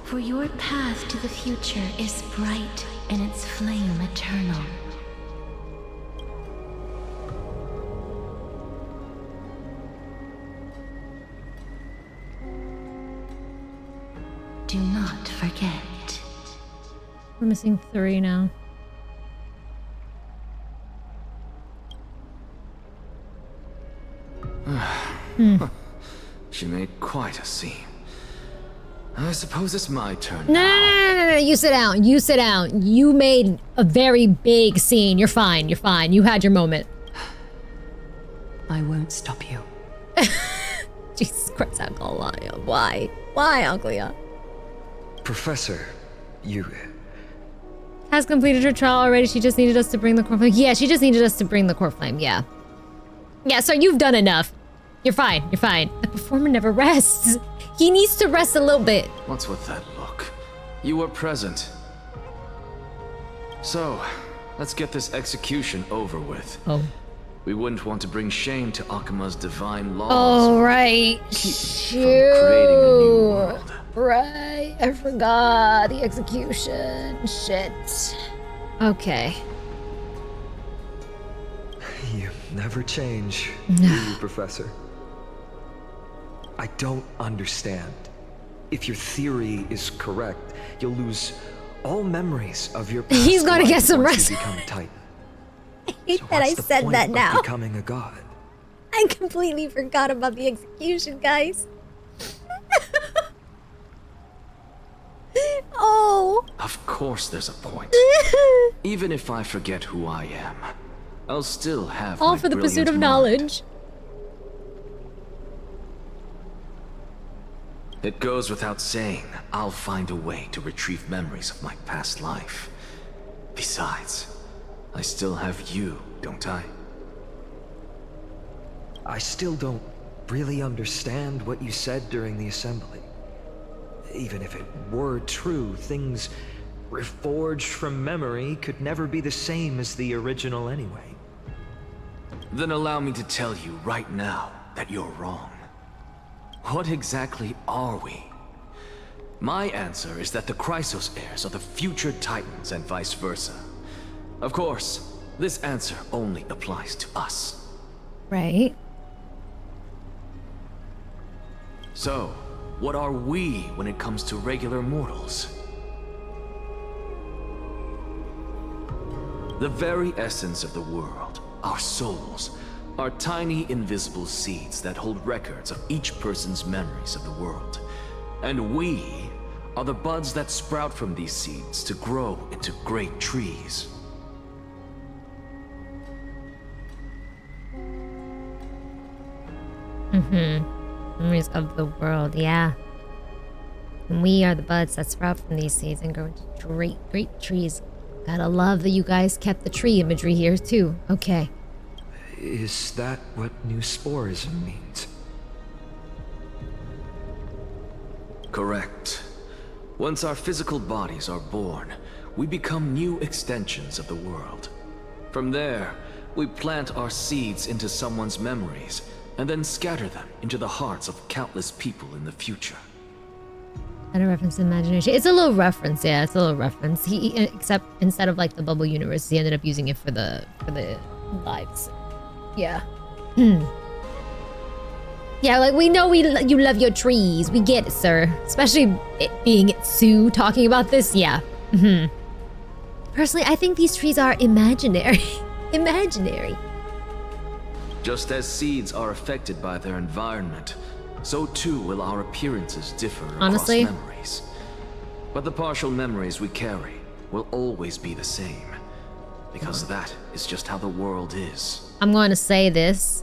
For your path to the future is bright and its flame eternal. Do not forget. We're missing 3 now. She made quite a scene. I suppose it's my turn No, now. no, you sit down. You sit down. You made a very big scene. You're fine. You're fine. You had your moment. I won't stop you. Jesus Christ, Uncle Leah. Why? Why, Uncle Leah? Professor, you... Has completed her trial already. She just needed us to bring the core flame. Yeah, she just needed us to bring the core flame. Yeah. Yeah, sir, you've done enough. You're fine. You're fine. The performer never rests. He needs to rest a little bit. What's with that look? You were present. So, let's get this execution over with. Oh. We wouldn't want to bring shame to Akima's divine laws. Oh, right. Creating a new world. Right. I forgot the execution. Shit. Okay. You never change, do you, Professor? I don't understand. If your theory is correct, you'll lose all memories of your past. He's gonna get some once rest. you become a Titan. I hate So that I what's the said point that of now. becoming a god? I completely forgot about the execution, guys. Oh. Of course there's a point. Even if I forget who I am, I'll still have All my for the pursuit brilliant of mind. knowledge. It goes without saying, I'll find a way to retrieve memories of my past life. Besides, I still have you, don't I? I still don't really understand what you said during the assembly. Even if it were true, things reforged from memory could never be the same as the original anyway. Then allow me to tell you right now that you're wrong. What exactly are we? My answer is that the Chrysos heirs are the future Titans and vice versa. Of course, this answer only applies to us. Right. So, what are we when it comes to regular mortals? The very essence of the world, our souls, are tiny invisible seeds that hold records of each person's memories of the world. And we are the buds that sprout from these seeds to grow into great trees. Memories of the world, yeah. And we are the buds that sprout from these seeds and grow into great, great trees. Gotta love that you guys kept the tree imagery here too. Okay. Is that what new sporism means? Correct. Once our physical bodies are born, we become new extensions of the world. From there, we plant our seeds into someone's memories, and then scatter them into the hearts of countless people in the future. And a reference to imagination. It's a little reference, yeah, it's a little reference. Except instead of like the bubble universe, he ended up using it for the lives. Yeah. Yeah, like we know you love your trees. We get it, sir. Especially it being Sue talking about this. Yeah. Personally, I think these trees are imaginary. Imaginary. Just as seeds are affected by their environment, so too will our appearances differ Honestly, across memories. But the partial memories we carry will always be the same, because that is just how the world is. I'm going to say this.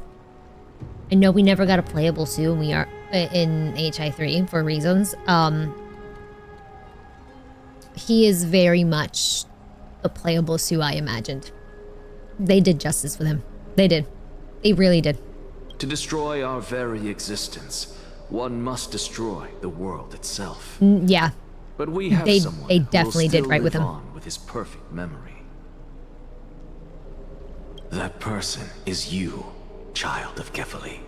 I know we never got a playable Sue, and we are in HI3 for reasons. He is very much the playable Sue I imagined. They did justice with him. They did. They really did. To destroy our very existence, one must destroy the world itself. Yeah. But we have someone they definitely who will did right with still him. live on with his perfect memory. That person is you, child of Kefali.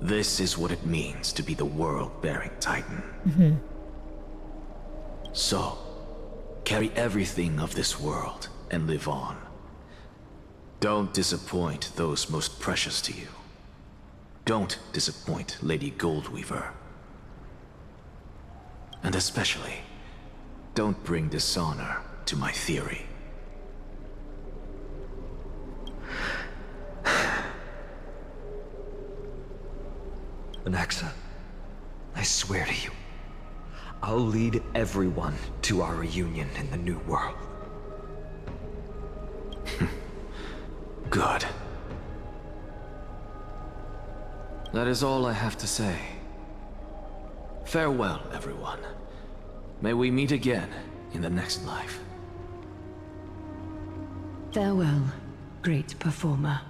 This is what it means to be the world-bearing Titan. Mm-hmm. So, carry everything of this world and live on. Don't disappoint those most precious to you. Don't disappoint Lady Goldweaver. And especially, don't bring dishonor to my theory. Anaxa, I swear to you, I'll lead everyone to our reunion in the new world. Good. That is all I have to say. Farewell, everyone. May we meet again in the next life. Farewell, great performer.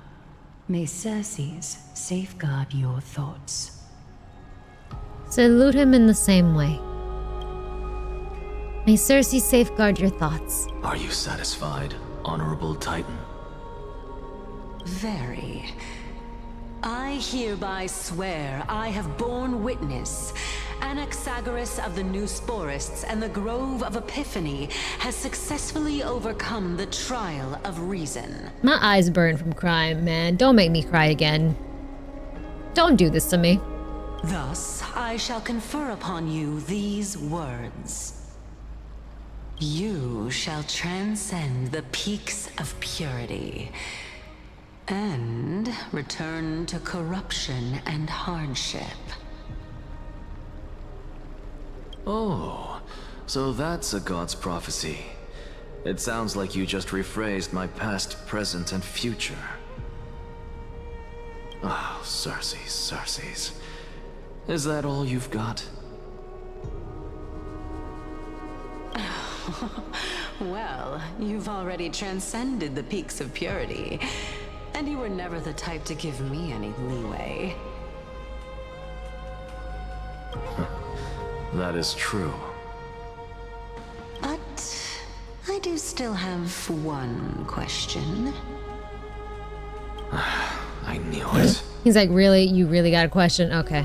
May Circes safeguard your thoughts. Salute him in the same way. May Circe safeguard your thoughts. Are you satisfied, Honorable Titan? Very. I hereby swear I have borne witness. Anaxagoras of the New Sporists and the Grove of Epiphany has successfully overcome the trial of reason. My eyes burn from crying, man. Don't make me cry again. Don't do this to me. Thus, I shall confer upon you these words. You shall transcend the peaks of purity and return to corruption and hardship. Oh, so that's a god's prophecy. It sounds like you just rephrased my past, present, and future. Oh, Circes. Is that all you've got? Well, you've already transcended the peaks of purity, and you were never the type to give me any leeway. That is true. But I do still have one question. I knew it. He's like, really? You really got a question? Okay.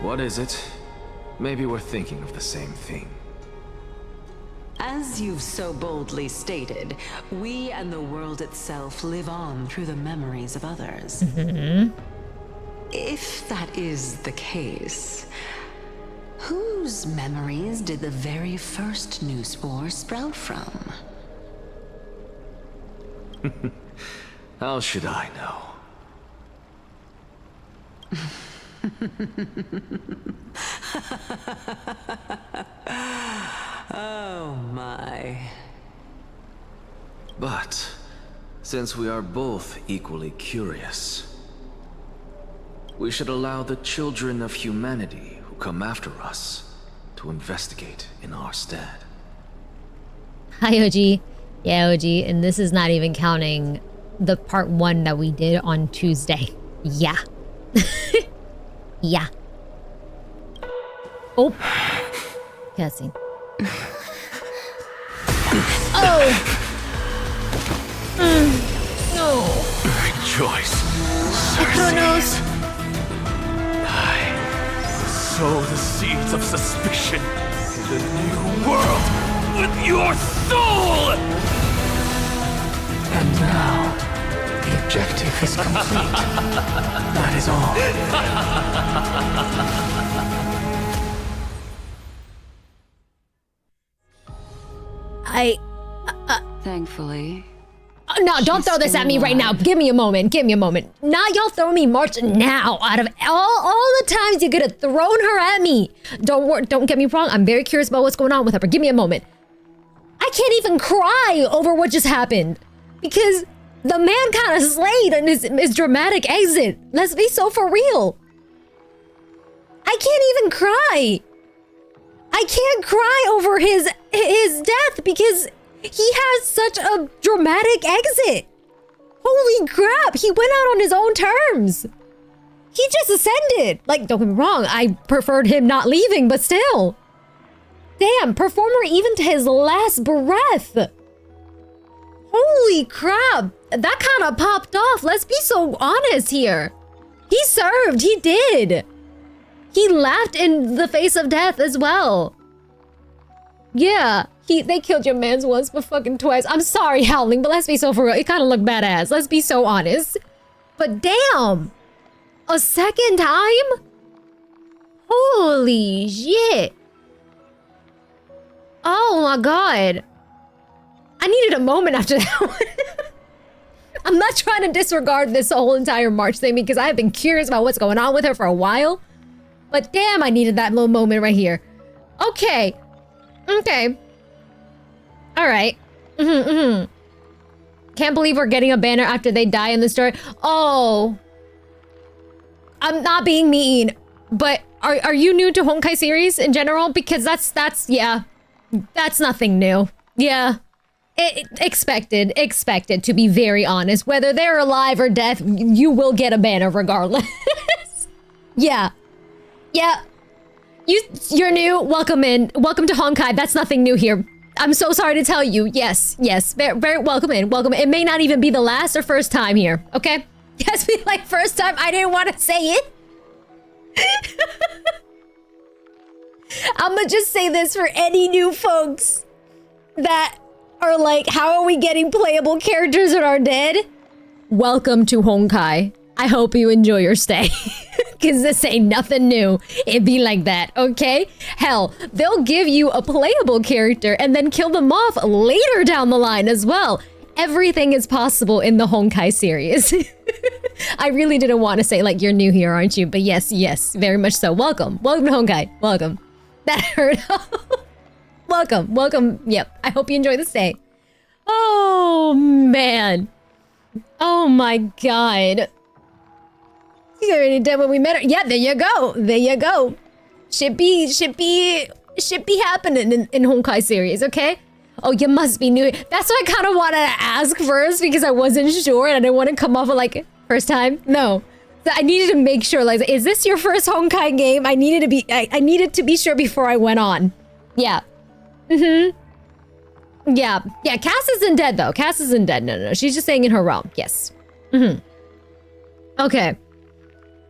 What is it? Maybe we're thinking of the same thing. As you've so boldly stated, we and the world itself live on through the memories of others. Mm-hmm. If that is the case, whose memories did the very first new spore sprout from? How should I know? Oh my. But, since we are both equally curious, we should allow the children of humanity who come after us to investigate in our stead. Hi, OG. Yeah, OG. And this is not even counting the part 1 that we did on Tuesday. Yeah. Yeah. Oh. Cussing. Oh. No. Rejoice. Chronos. I sow the seeds of suspicion in the new world with your soul! And now, the objective is complete. That is Thankfully. No, don't throw this at me right now. Give me a moment. Give me a moment. Now y'all throw me March now. Out of all the times you could have thrown her at me. Don't get me wrong. I'm very curious about what's going on with her, but give me a moment. I can't even cry over what just happened because the man kind of slayed in his dramatic exit. Let's be so for real. I can't even cry. I can't cry over his death because he has such a dramatic exit. Holy crap, he went out on his own terms. He just ascended. Like, don't get me wrong, I preferred him not leaving, but still. Damn, performer even to his last breath. Holy crap, that kind of popped off. Let's be so honest here. He served, he did. He laughed in the face of death as well. Yeah, they killed your mans once, but fucking twice. I'm sorry, Howling, but let's be so for real. It kind of looked badass. Let's be so honest. But damn, a second time? Holy shit. Oh my god. I needed a moment after that one. I'm not trying to disregard this whole entire March thing because I've been curious about what's going on with her for a while. But damn, I needed that little moment right here. Okay. Okay. Alright. Can't believe we're getting a banner after they die in the story. Oh. I'm not being mean, but are you new to Honkai series in general? Because that's yeah. That's nothing new. Yeah. Expected, to be very honest. Whether they're alive or dead, you will get a banner regardless. Yeah. Yeah. You're new. Welcome in. Welcome to Honkai. That's nothing new here. I'm so sorry to tell you. Yes. Very welcome in. Welcome. It may not even be the last or first time here. Okay? Yes, be like first time. I didn't want to say it. I'ma just say this for any new folks that are like, how are we getting playable characters that are dead? Welcome to Honkai. I hope you enjoy your stay. Because this ain't nothing new. It be like that, okay? Hell, they'll give you a playable character and then kill them off later down the line as well. Everything is possible in the Honkai series. I really didn't want to say, like, you're new here, aren't you? But yes, very much so. Welcome. Welcome to Honkai. Welcome. That hurt. Welcome. Yep. I hope you enjoy the stay. Oh, man. Oh, my God. You already did when we met her. Yeah, there you go. Should be happening in Honkai series, okay? Oh, you must be new. That's what I kind of wanted to ask first because I wasn't sure and I didn't want to come off of like, first time? No. So I needed to make sure, like, is this your first Honkai game? I needed to be sure before I went on. Yeah. Yeah, Cass isn't dead though. Cass isn't dead. No. She's just staying in her realm. Yes. Okay.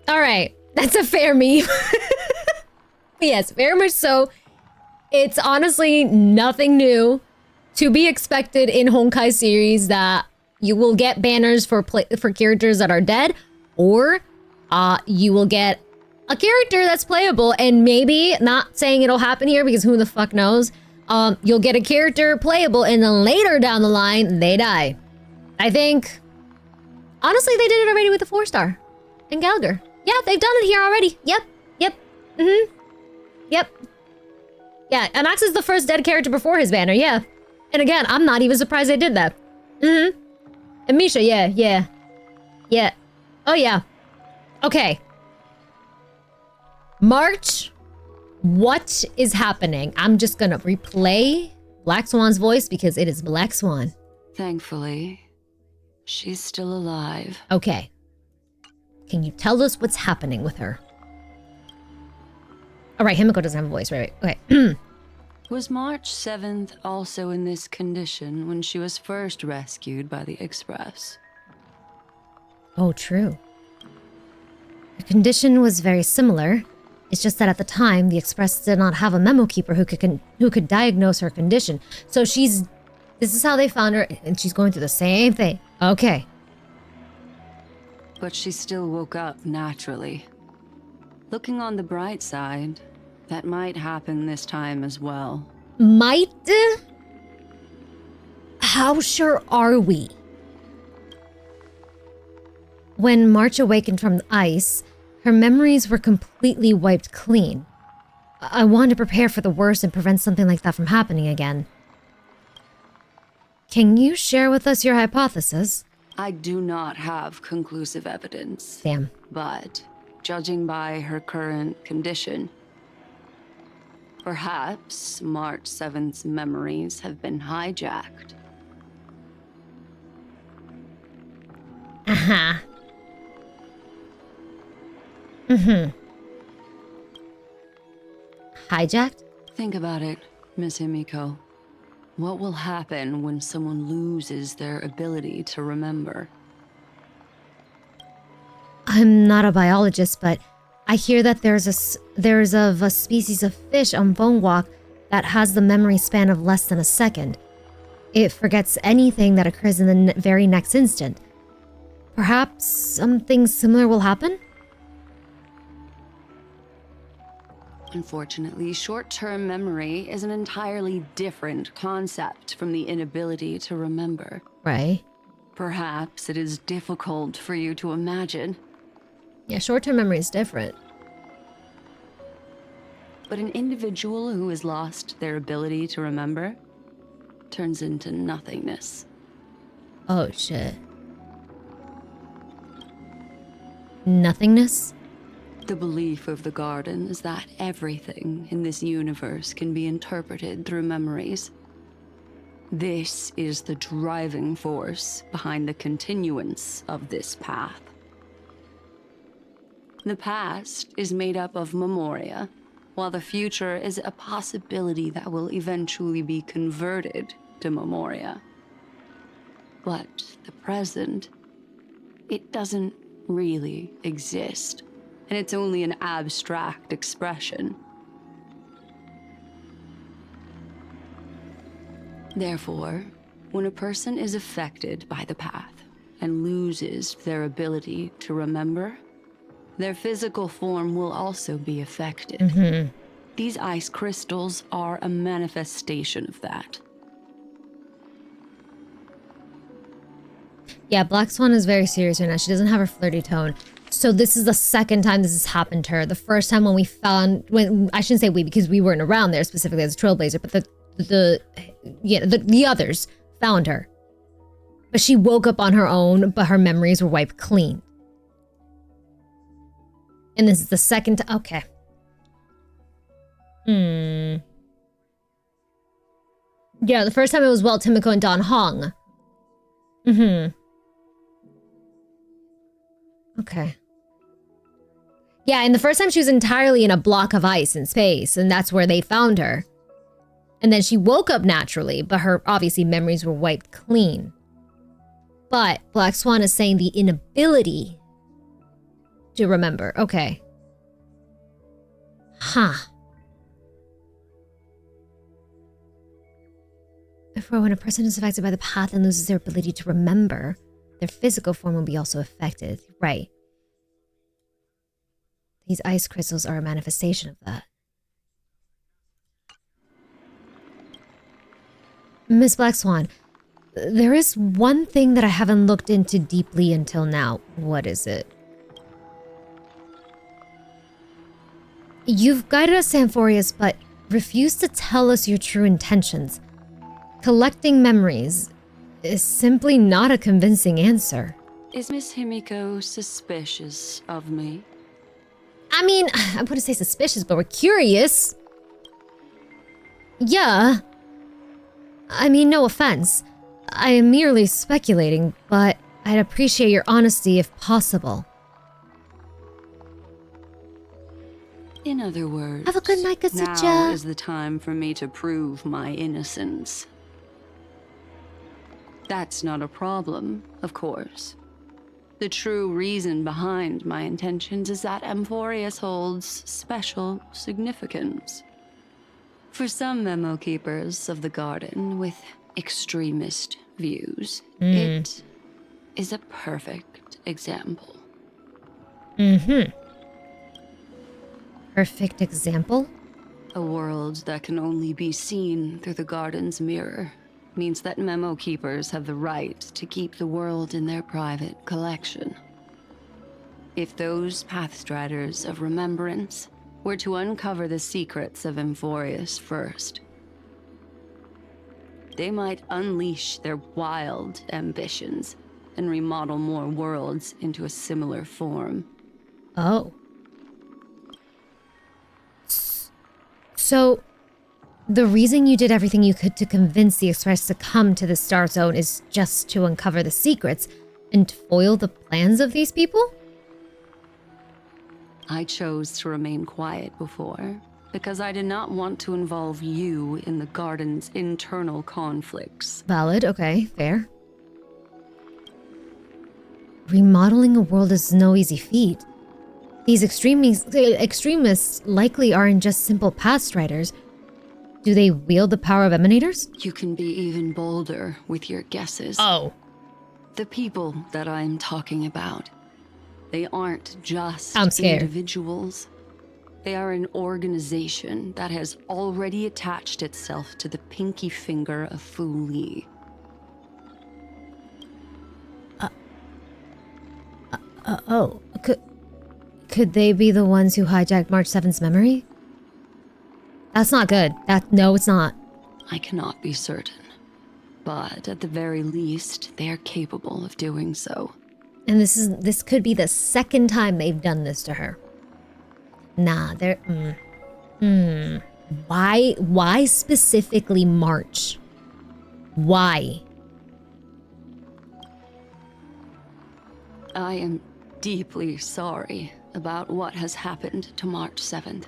All right. That's a fair meme. Yes, very much so. It's honestly nothing new to be expected in Honkai series that you will get banners for characters that are dead, or you will get a character that's playable, and maybe, not saying it'll happen here because who the fuck knows, you'll get a character playable and then later down the line, they die. I think, honestly, they did it already with the 4-star in Gallagher. Yeah, they've done it here already. Yep. Yep. Yeah, Anaxa is the first dead character before his banner, yeah. And again, I'm not even surprised they did that. And Misha, yeah. Oh yeah. Okay. March, what is happening? I'm just gonna replay Black Swan's voice because it is Black Swan. Thankfully, she's still alive. Okay. Can you tell us what's happening with her? All right, Himiko doesn't have a voice, right? Okay. Was March 7th also in this condition when she was first rescued by the Express? Oh, true. Her condition was very similar. It's just that at the time, the Express did not have a memo keeper who could diagnose her condition. So this is how they found her, and she's going through the same thing. Okay. But she still woke up naturally. Looking on the bright side, that might happen this time as well. Might? How sure are we? When March awakened from the ice, her memories were completely wiped clean. I wanted to prepare for the worst and prevent something like that from happening again. Can you share with us your hypothesis? I do not have conclusive evidence. Damn. But, judging by her current condition, Perhaps March 7th's memories have been hijacked. Uh-huh. Mm-hmm. Hijacked? Think about it, Miss Himiko. What will happen when someone loses their ability to remember? I'm not a biologist, but I hear that there's a species of fish on Vonwalk that has the memory span of less than a second. It forgets anything that occurs in the very next instant. Perhaps something similar will happen? Unfortunately, short-term memory is an entirely different concept from the inability to remember. Right. Perhaps it is difficult for you to imagine. Yeah, short-term memory is different. But an individual who has lost their ability to remember turns into nothingness. Oh, shit. Nothingness? The belief of the Garden is that everything in this universe can be interpreted through memories. This is the driving force behind the continuance of this path. The past is made up of memoria, while the future is a possibility that will eventually be converted to memoria. But the present, it doesn't really exist, and it's only an abstract expression. Therefore, when a person is affected by the path and loses their ability to remember, their physical form will also be affected. Mm-hmm. These ice crystals are a manifestation of that. Yeah, Black Swan is very serious right now. She doesn't have her flirty tone. So this is the second time this has happened to her. The first time when we found, I shouldn't say we because we weren't around there specifically as a trailblazer, but the others found her. But she woke up on her own, but her memories were wiped clean. And this is the second time. Okay. Yeah, the first time it was Timiko and Don Hong. Okay. Yeah, and the first time she was entirely in a block of ice in space, and that's where they found her. And then she woke up naturally, but her, obviously, memories were wiped clean. But Black Swan is saying the inability to remember. Okay. Huh. Therefore, when a person is affected by the path and loses their ability to remember, their physical form will be also affected. Right. These ice crystals are a manifestation of that. Miss Black Swan, there is one thing that I haven't looked into deeply until now. What is it? You've guided us to Amphorius, but refused to tell us your true intentions. Collecting memories is simply not a convincing answer. Is Miss Himiko suspicious of me? I mean, I wouldn't say suspicious, but we're curious. Yeah. I mean, no offense. I am merely speculating, but I'd appreciate your honesty if possible. In other words, have a good night, Katsucha. Now is the time for me to prove my innocence. That's not a problem, of course. The true reason behind my intentions is that Amphorius holds special significance. For some memo keepers of the Garden with extremist views, it is a perfect example. Perfect example? A world that can only be seen through the Garden's mirror means that memo keepers have the right to keep the world in their private collection. If those pathstriders of remembrance were to uncover the secrets of Amphorius first, they might unleash their wild ambitions and remodel more worlds into a similar form. Oh. So, the reason you did everything you could to convince the Express to come to the Star Zone is just to uncover the secrets and foil the plans of these people? I chose to remain quiet before, because I did not want to involve you in the Garden's internal conflicts. Valid, okay, fair. Remodeling a world is no easy feat. These extremists likely aren't just simple past riders. Do they wield the power of emanators? You can be even bolder with your guesses. Oh. The people that I'm talking about, they aren't just I'm scared. individuals. They are an organization that has already attached itself to the pinky finger of Fu Li. Could they be the ones who hijacked March 7th's memory? That's not good. No, it's not. I cannot be certain, but at the very least, they are capable of doing so. And this could be the second time they've done this to her. Nah, they're Why specifically March? Why? I am deeply sorry about what has happened to March 7th.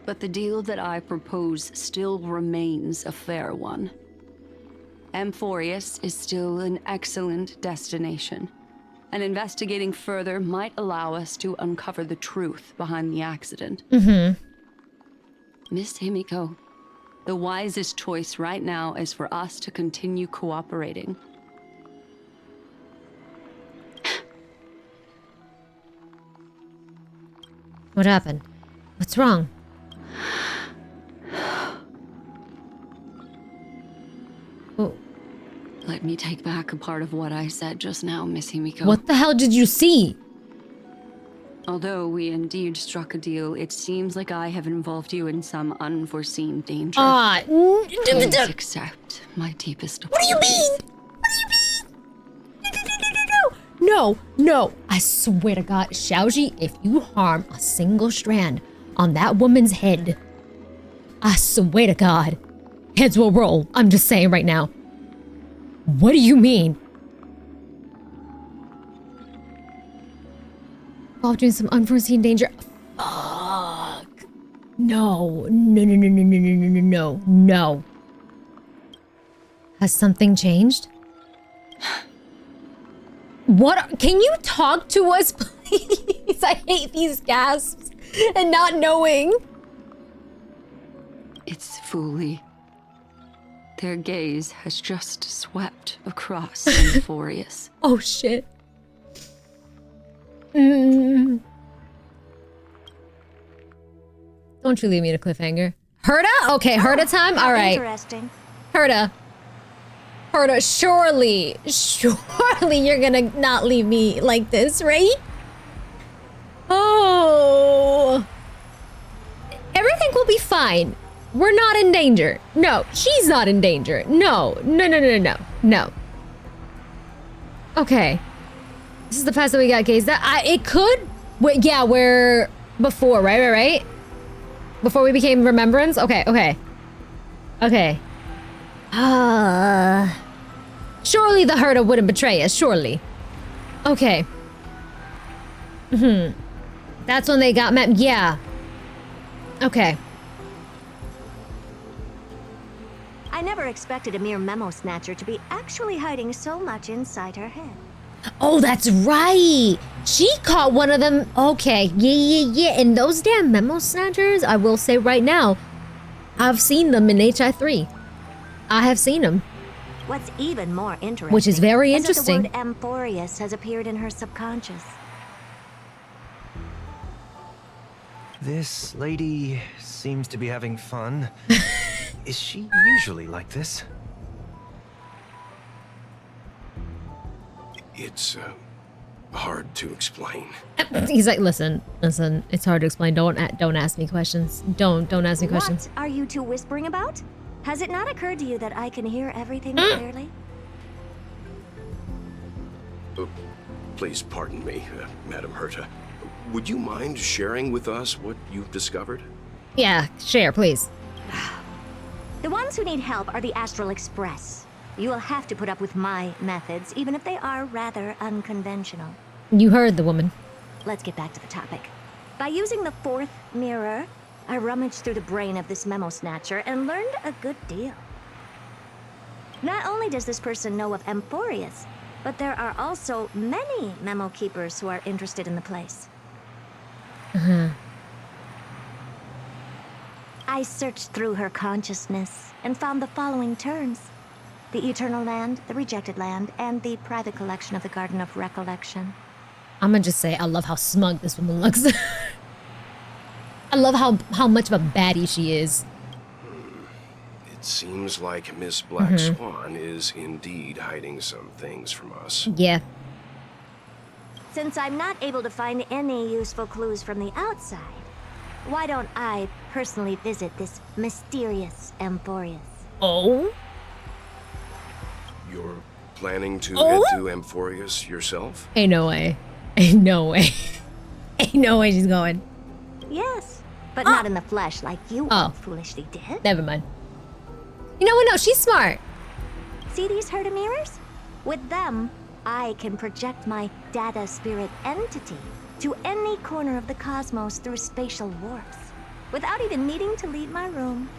But the deal that I propose still remains a fair one. Amphorius is still an excellent destination, and investigating further might allow us to uncover the truth behind the accident. Miss Himiko, the wisest choice right now is for us to continue cooperating. What happened? What's wrong? Oh. Let me take back a part of what I said just now, Miss Himiko. What the hell did you see? Although we indeed struck a deal, it seems like I have involved you in some unforeseen danger. Please accept my deepest apologies. What do you mean? No, I swear to God, Xiaoji, if you harm a single strand on that woman's head, I swear to God, heads will roll. I'm just saying right now. What do you mean? Involved in some unforeseen danger. Fuck. No. Has something changed? What? Can you talk to us, please? I hate these gasps and not knowing. It's Fu Li. Their gaze has just swept across Amphorius. Oh shit. Don't you leave me in a cliffhanger. Herta? Okay, Herta time? Alright. Interesting. Herta, surely you're gonna not leave me like this, right? Oh. Everything will be fine. We're not in danger. No, she's not in danger. No. Okay. This is the past that we got gazed at. It could... Wait, yeah, we're... Before, right? Before we became Remembrance? Okay. Surely the Herta wouldn't betray us, surely. Okay. That's when they got met. Yeah. Okay. I never expected a mere memo snatcher to be actually hiding so much inside her head. Oh, that's right. She caught one of them. Okay. Yeah. And those damn memo snatchers, I will say right now, I've seen them in HI3. I have seen them. What's even more interesting, which is very interesting, is that the word Amphorius has appeared in her subconscious. This lady seems to be having fun. Is she usually like this? It's hard to explain. He's like, listen. It's hard to explain. Don't ask me questions. Don't ask me questions. What are you two whispering about? Has it not occurred to you that I can hear everything clearly? Please pardon me, Madam Herta. Would you mind sharing with us what you've discovered? Yeah, share, please. The ones who need help are the Astral Express. You will have to put up with my methods, even if they are rather unconventional. You heard the woman. Let's get back to the topic. By using the fourth mirror, I rummaged through the brain of this memo snatcher and learned a good deal. Not only does this person know of Amphorius, but there are also many memo keepers who are interested in the place. I searched through her consciousness and found the following turns: the Eternal Land, the Rejected Land, and the private collection of the Garden of Recollection. I'm gonna just say I love how smug this woman looks. I love how much of a baddie she is. It seems like Miss Black Swan is indeed hiding some things from us. Yeah. Since I'm not able to find any useful clues from the outside, why don't I personally visit this mysterious Amphorius? Oh? You're planning to head to Amphorius yourself? Ain't no way. Ain't no way. Ain't no way she's going. Yes, but not in the flesh like you all foolishly did. Never mind. You know what? No, she's smart. See these Herda mirrors? With them, I can project my data spirit entity to any corner of the cosmos through spatial warps, without even needing to leave my room.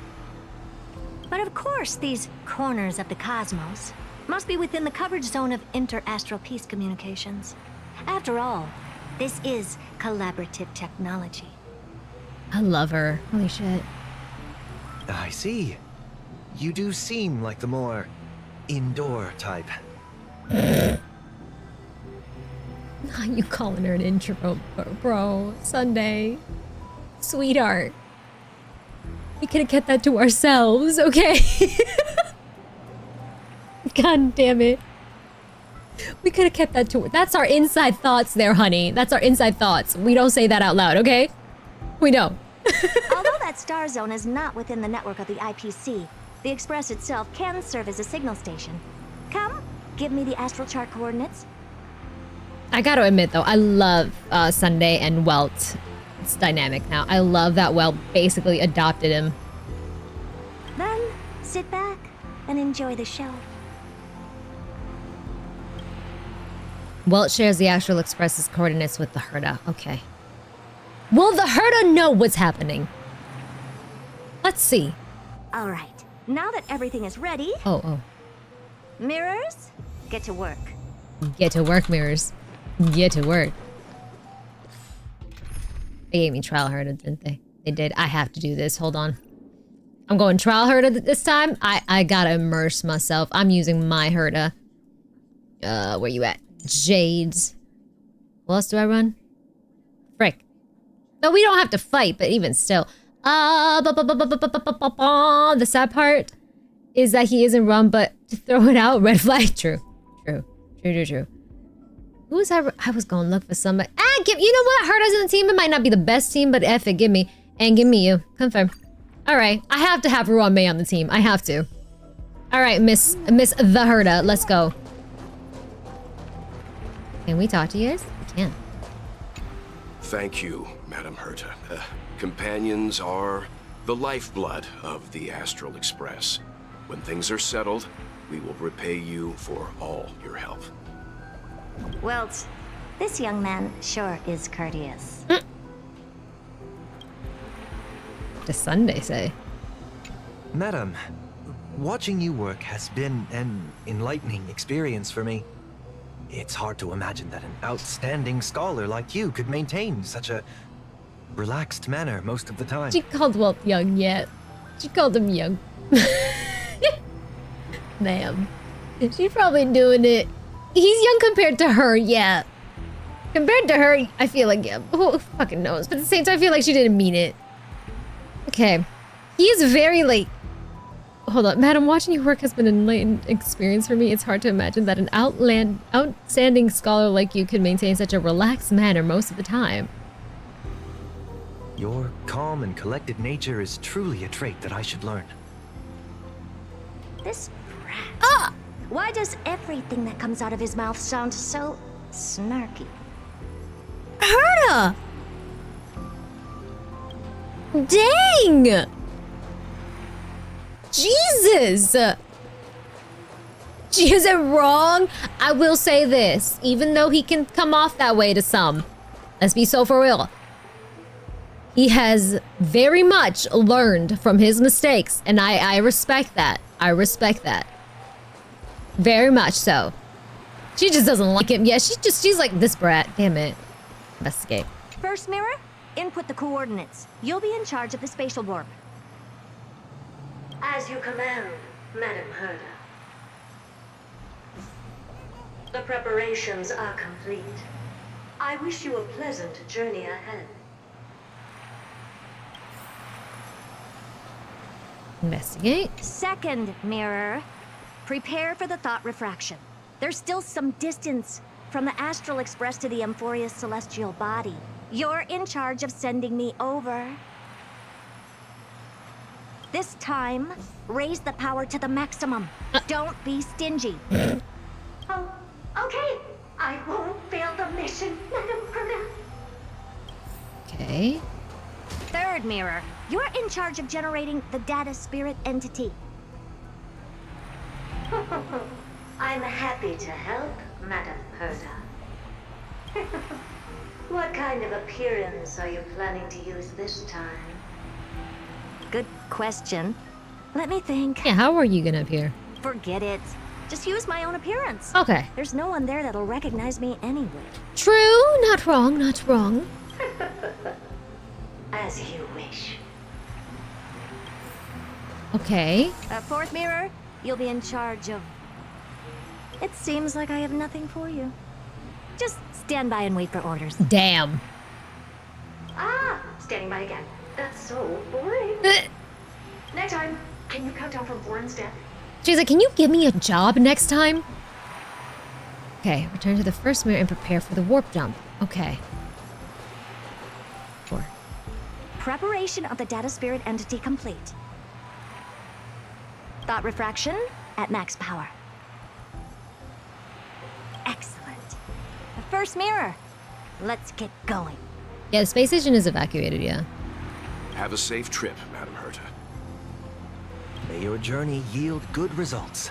But of course, these corners of the cosmos must be within the coverage zone of inter-astral peace communications. After all, this is collaborative technology. I love her. Holy shit. I see. You do seem like the more indoor type. You calling her an introvert, bro? Sunday. Sweetheart. We could have kept that to ourselves, okay? God damn it. We could have kept that to... That's our inside thoughts there, honey. That's our inside thoughts. We don't say that out loud, okay? We don't. Although that star zone is not within the network of the IPC, the Express itself can serve as a signal station. Come, give me the astral chart coordinates. I gotta admit, though, I love Sunday and Welt. It's dynamic now. I love that Welt basically adopted him. Then, sit back and enjoy the show. Welt shares the Astral Express's coordinates with the Herda. Okay. Will the Herda know what's happening? Let's see. All right. Now that everything is ready... Oh. Mirrors, get to work. Get to work, mirrors. Get to work. They gave me trial Herda, didn't they? They did. I have to do this. Hold on. I'm going trial Herda this time. I gotta immerse myself. I'm using my Herda. Where you at? Jades. What else do I run? Frick. No, we don't have to fight, but even still. The sad part is that he isn't run, but to throw it out, red flag. True. Who was I was going to look for somebody. You know what? Herda's in the team. It might not be the best team, but F it, give me. And give me you. Confirm. All right. I have to have Ruan May on the team. I have to. All right, Miss the Herda. Let's go. Can we talk to you guys? We can. Thank you, Madam Herta. Companions are the lifeblood of the Astral Express. When things are settled, we will repay you for all your help. Well, this young man sure is courteous. Does Sunday say? Madam, watching you work has been an enlightening experience for me. It's hard to imagine that an outstanding scholar like you could maintain such a relaxed manner most of the time. She called Welt young yet. She called him young. Damn. She's probably doing it. He's young compared to her, yeah. Compared to her, I feel like, yeah, who fucking knows? But at the same time, I feel like she didn't mean it. Okay. He is very, like... Hold on. Madam, watching you work has been an enlightened experience for me. It's hard to imagine that an outstanding scholar like you could maintain such a relaxed manner most of the time. Your calm and collected nature is truly a trait that I should learn. This brat. Why does everything that comes out of his mouth sound so snarky? Herda! Dang! Jesus! She isn't wrong. I will say this, even though he can come off that way to some, let's be so for real. He has very much learned from his mistakes, and I respect that. I respect that. Very much so. She just doesn't like him. Yeah, she's like, this brat, damn it. Investigate. First mirror, input the coordinates. You'll be in charge of the spatial warp. As you command, Madam Herda. The preparations are complete. I wish you a pleasant journey ahead. Investigate. Second mirror, prepare for the thought refraction. There's still some distance from the Astral Express to the Amphorius celestial body. You're in charge of sending me over. This time, raise the power to the maximum. Don't be stingy. Oh, okay. I won't fail the mission, Madam Herda. Okay. Third mirror, you're in charge of generating the data spirit entity. I'm happy to help, Madam Herda. What kind of appearance are you planning to use this time? Good question. Let me think. Yeah, how are you gonna appear? Forget it. Just use my own appearance. Okay. There's no one there that'll recognize me anyway. True, not wrong, not wrong. As you wish. Okay. Fourth mirror, you'll be in charge of... It seems like I have nothing for you. Just stand by and wait for orders. Damn. Ah, standing by again. That's so boring. Next time, can you count down from Warren's death? She's like, can you give me a job next time? Okay, return to the first mirror and prepare for the warp jump. Okay. 4. Preparation of the data spirit entity complete. Thought refraction at max power. Excellent. The first mirror. Let's get going. Yeah, the space station is evacuated, yeah. Have a safe trip, Madam Herta. May your journey yield good results.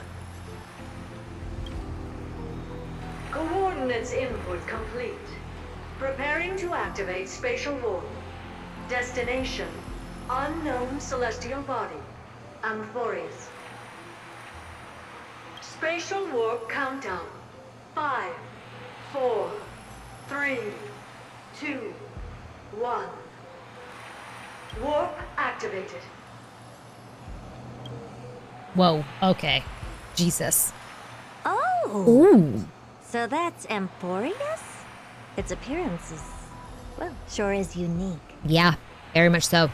Coordinates input complete. Preparing to activate spatial warp. Destination, unknown celestial body, Amphorius. Spatial warp countdown. 5, 4, 3, 2, 1. Warp activated. Whoa, okay. Jesus. Oh! Ooh. So that's Amphorius? Its appearance is, well, sure is unique. Yeah, very much so.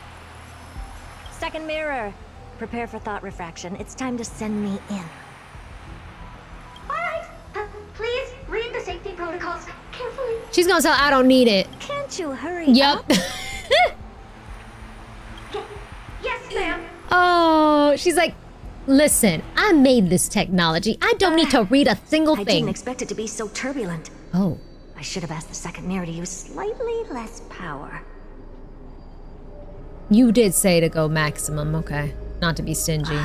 Second mirror. Prepare for thought refraction. It's time to send me in. Alright, please read the safety protocols carefully. She's gonna tell I don't need it. Can't you hurry Yep. up? Yes, ma'am. Oh, she's like, listen, I made this technology. I don't need to read a single I thing. didn't expect it to be so turbulent. Oh. I should have asked the second mirror to use slightly less power. You did say to go maximum, okay. Not to be stingy.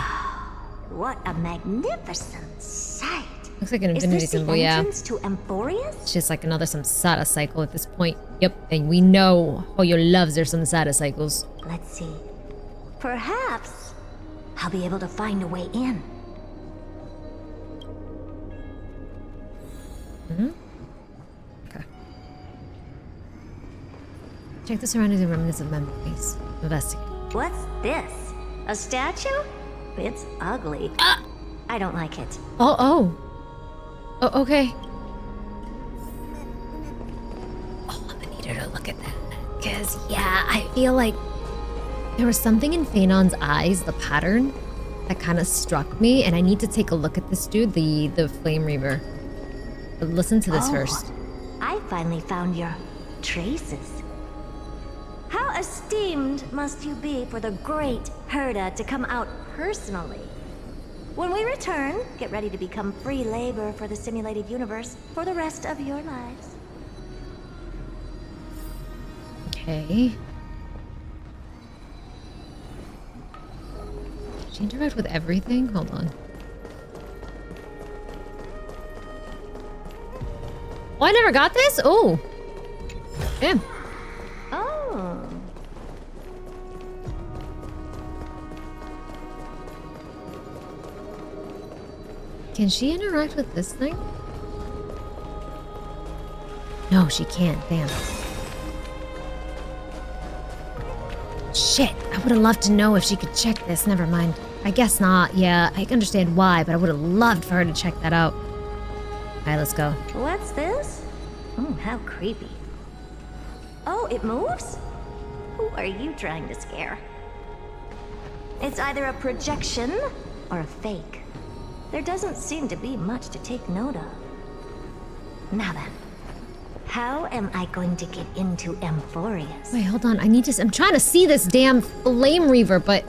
What a magnificent sight. Looks like an infinity symbol, yeah. Is this the entrance to Amphorius? It's just like another samsara cycle at this point. Yep, and we know Hoyo loves their samsara cycles. Let's see. Perhaps I'll be able to find a way in. Hmm? Okay. Check the surroundings and remnants of memories. Investigate. What's this? A statue? It's ugly. I don't like it. Oh, okay. Oh, I'm gonna need her to look at that. Because, yeah, I feel like there was something in Phaenon's eyes, the pattern, that kind of struck me, and I need to take a look at this dude, the Flame Reaver. But listen to this first. I finally found your traces. How esteemed must you be for the great Herda to come out personally? When we return, get ready to become free labor for the simulated universe for the rest of your lives. Okay. She interact with everything? Hold on. Oh, I never got this? Oh. Damn. Oh. Can she interact with this thing? No, she can't. Damn. Shit. I would have loved to know if she could check this. Never mind. I guess not. Yeah, I understand why, but I would have loved for her to check that out. Alright, let's go. What's this? How creepy. Oh, it moves? Who are you trying to scare? It's either a projection or a fake. There doesn't seem to be much to take note of. Now then, how am I going to get into Amphorius? Wait, hold on. I'm trying to see this damn Flame Reaver, but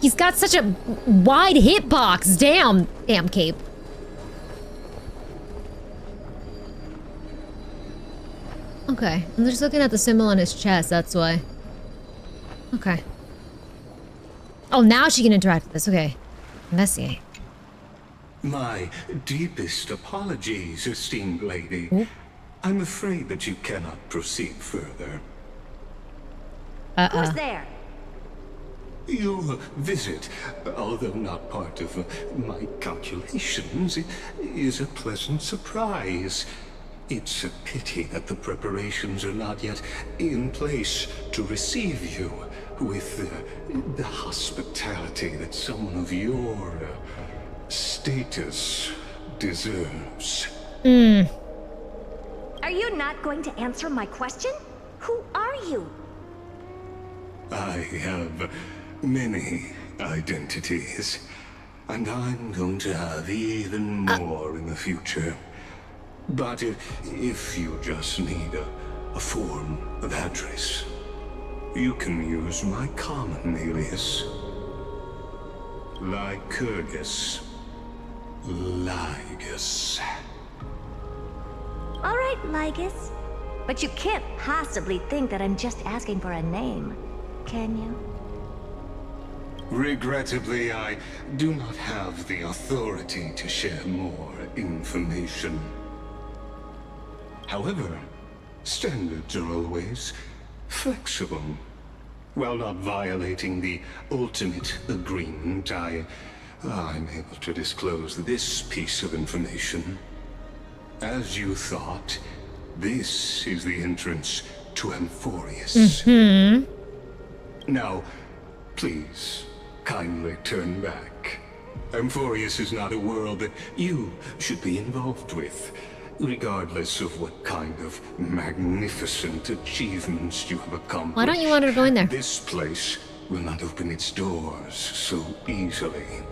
he's got such a wide hitbox. Damn cape. Okay, I'm just looking at the symbol on his chest, that's why. Okay. Oh, now she can interact with this. Okay. Investigate. My deepest apologies, esteemed lady. I'm afraid that you cannot proceed further. Who's there? Your visit, although not part of my calculations, is a pleasant surprise. It's a pity that the preparations are not yet in place to receive you with the hospitality that someone of your status deserves. Are you not going to answer my question? Who are you? I have many identities, and I'm going to have even more in the future. But if you just need a form of address, you can use my common alias. Lycurgus. Lygus. All right, Lygus. But you can't possibly think that I'm just asking for a name, can you? Regrettably, I do not have the authority to share more information. However, standards are always flexible. While not violating the ultimate agreement, I'm able to disclose this piece of information. As you thought, this is the entrance to Amphorius. Now, please, kindly turn back. Amphorius is not a world that you should be involved with, regardless of what kind of magnificent achievements you have accomplished. Why don't you want her to go in there? This place will not open its doors so easily.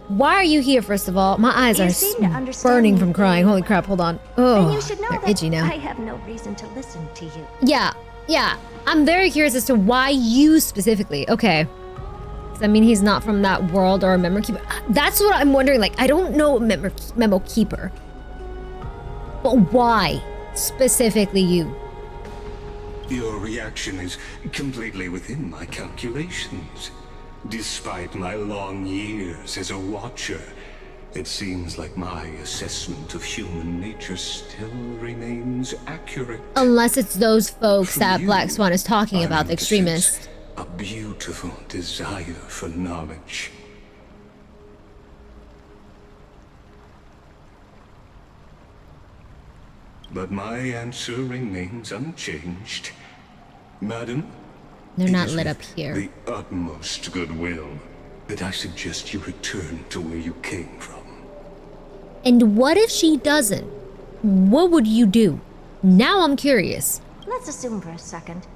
Why are you here, first of all? My eyes are burning from crying. Holy crap, hold on. Oh, Then you should know they're that itchy now. I have no reason to listen to you. Yeah. I'm very curious as to why you specifically. Okay. I mean, he's not from that world or a memo keeper. That's what I'm wondering. Like, I don't know a memo keeper. But why specifically you? Your reaction is completely within my calculations. Despite my long years as a watcher, it seems like my assessment of human nature still remains accurate. Unless it's those folks that Black Swan is talking about, the extremists. A beautiful desire for knowledge. But my answer remains unchanged. Madam, They're not lit up here. the utmost goodwill that I suggest you return to where you came from. And what if she doesn't? What would you do? Now I'm curious. Let's assume for a second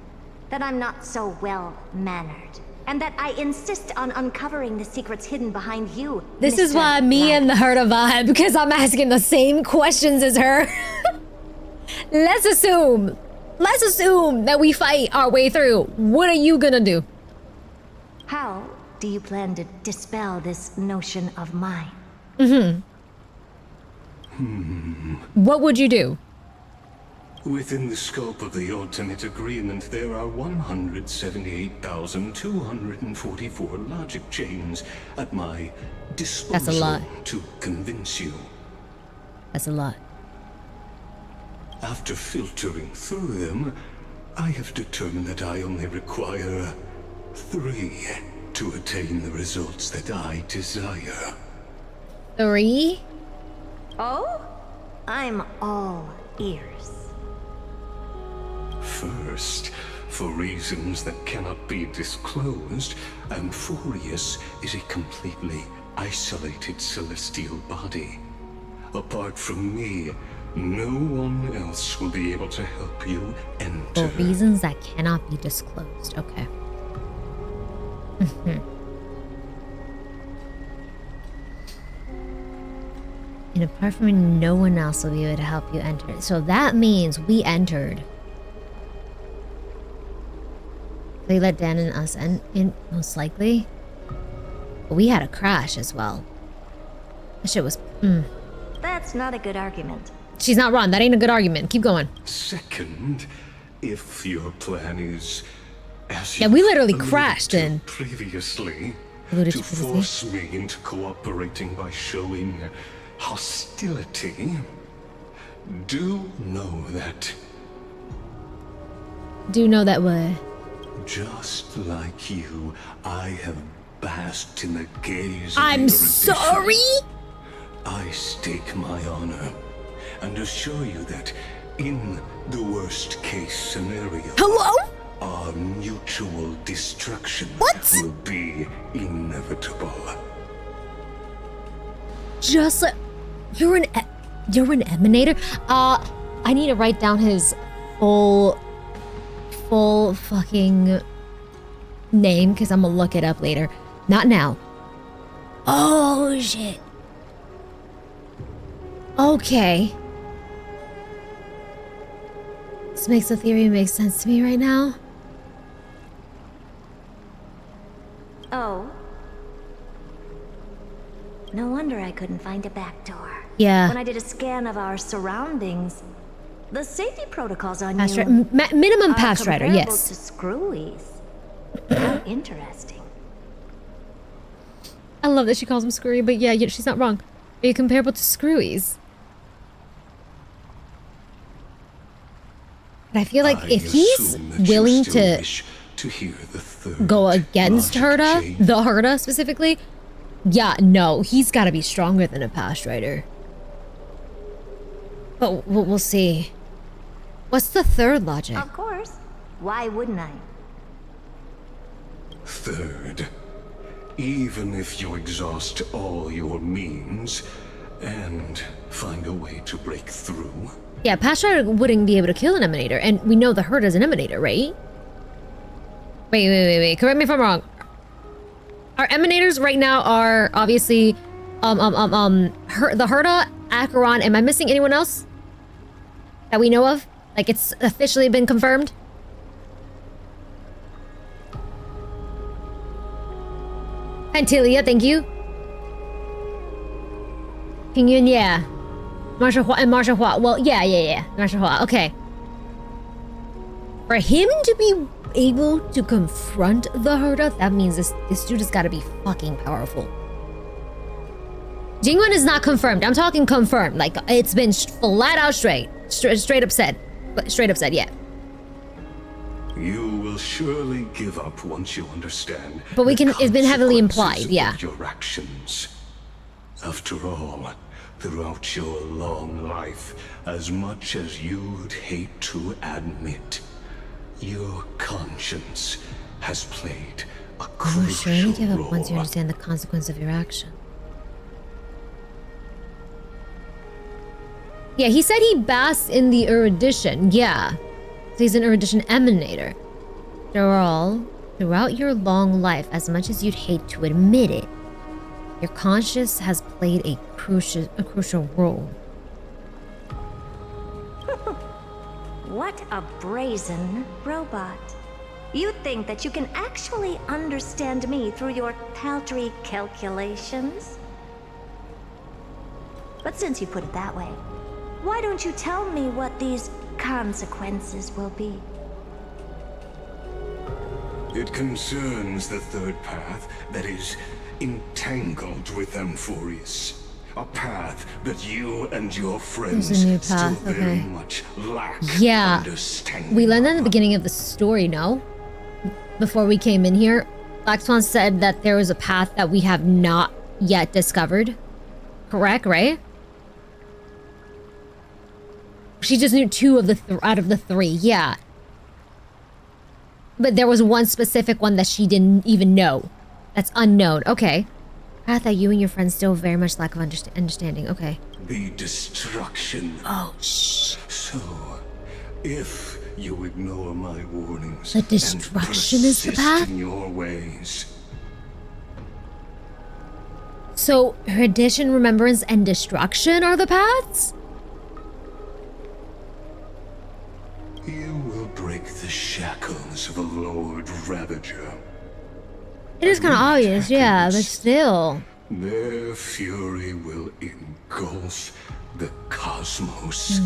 that I'm not so well-mannered, and that I insist on uncovering the secrets hidden behind you. This is Mr. why me and her vibe, because I'm asking the same questions as her. Let's assume that we fight our way through. What are you gonna do? How do you plan to dispel this notion of mine? What would you do? Within the scope of the ultimate agreement, there are 178,244 logic chains at my disposal. That's a lot. To convince you. That's a lot. After filtering through them, I have determined that I only require 3 to attain the results that I desire. 3? Oh? I'm all ears. First, for reasons that cannot be disclosed, Amphorius is a completely isolated celestial body. Apart from me, no one else will be able to help you enter. For reasons that cannot be disclosed. Okay. And apart from me, no one else will be able to help you enter. So that means we entered. They let Dan and us in, most likely. But we had a crash as well. That shit was... That's not a good argument. She's not wrong. That ain't a good argument. Keep going. Second, if your plan is... as Yeah, we literally crashed in. Previously, to force me into cooperating by showing hostility, do know that... Do know that what? Just like you, I have basked in the gaze of I'm sorry? I stake my honor and assure you that in the worst case scenario, hello? Our mutual destruction will be inevitable. Just like... You're an emanator? I need to write down his full fucking name because I'm gonna look it up later. Not now. Oh shit. Okay. This makes the theory make sense to me right now. Oh. No wonder I couldn't find a back door. Yeah. When I did a scan of our surroundings, the safety protocols on Pass you minimum are pass rider, comparable yes. to screwies. How interesting. I love that she calls him screwy, but yeah, she's not wrong. Are you comparable to screwies? But I feel like if he's willing to go against Herta, the Herta specifically, yeah, no, he's got to be stronger than a past rider. But we'll see. What's the third logic? Of course. Why wouldn't I? Third, even if you exhaust all your means and find a way to break through. Yeah, past rider wouldn't be able to kill an emanator, and we know the Herta's an emanator, right? Wait. Correct me if I'm wrong. Our emanators right now are obviously, the Herta, Acheron. Am I missing anyone else that we know of? Like it's officially been confirmed? Antilia, thank you. Pingyun, yeah. Marsha Hua and Marsha Hua. Well, yeah. Marsha Hua, okay. For him to be able to confront the Herta, that means this dude has got to be fucking powerful. Jingwen is not confirmed. I'm talking confirmed. Like, it's been flat out straight up said. Yeah. You will surely give up once you understand. But it's been heavily implied, yeah. Your actions. After all, throughout your long life, as much as you'd hate to admit, your conscience has played a crucial You sure you give role. up once you understand the consequence of your action. Yeah, he said he basks in the erudition. Yeah. So he's an erudition emanator. Throughout your long life, as much as you'd hate to admit it, your conscience has played a crucial role. What a brazen robot. You think that you can actually understand me through your paltry calculations? But since you put it that way, why don't you tell me what these consequences will be. It concerns the third path that is entangled with Amphorius. A path that you and your friends There's a new still path, very okay. much lack understanding. We learned that in the beginning of the story, no? Before we came in here, Black Swan said that there was a path that we have not yet discovered. Correct, right? She just knew 2 of the out of the 3, yeah. But there was one specific one that she didn't even know. That's unknown. Okay. Path that you and your friends still very much lack of understanding. Okay. The destruction. Oh, shh. So, if you ignore my warnings, The destruction and is the persist path? in your ways, So, tradition, remembrance, and destruction are the paths? you will break the shackles of a Lord Ravager. It is kind of obvious, yeah, but still. Their fury will engulf the cosmos.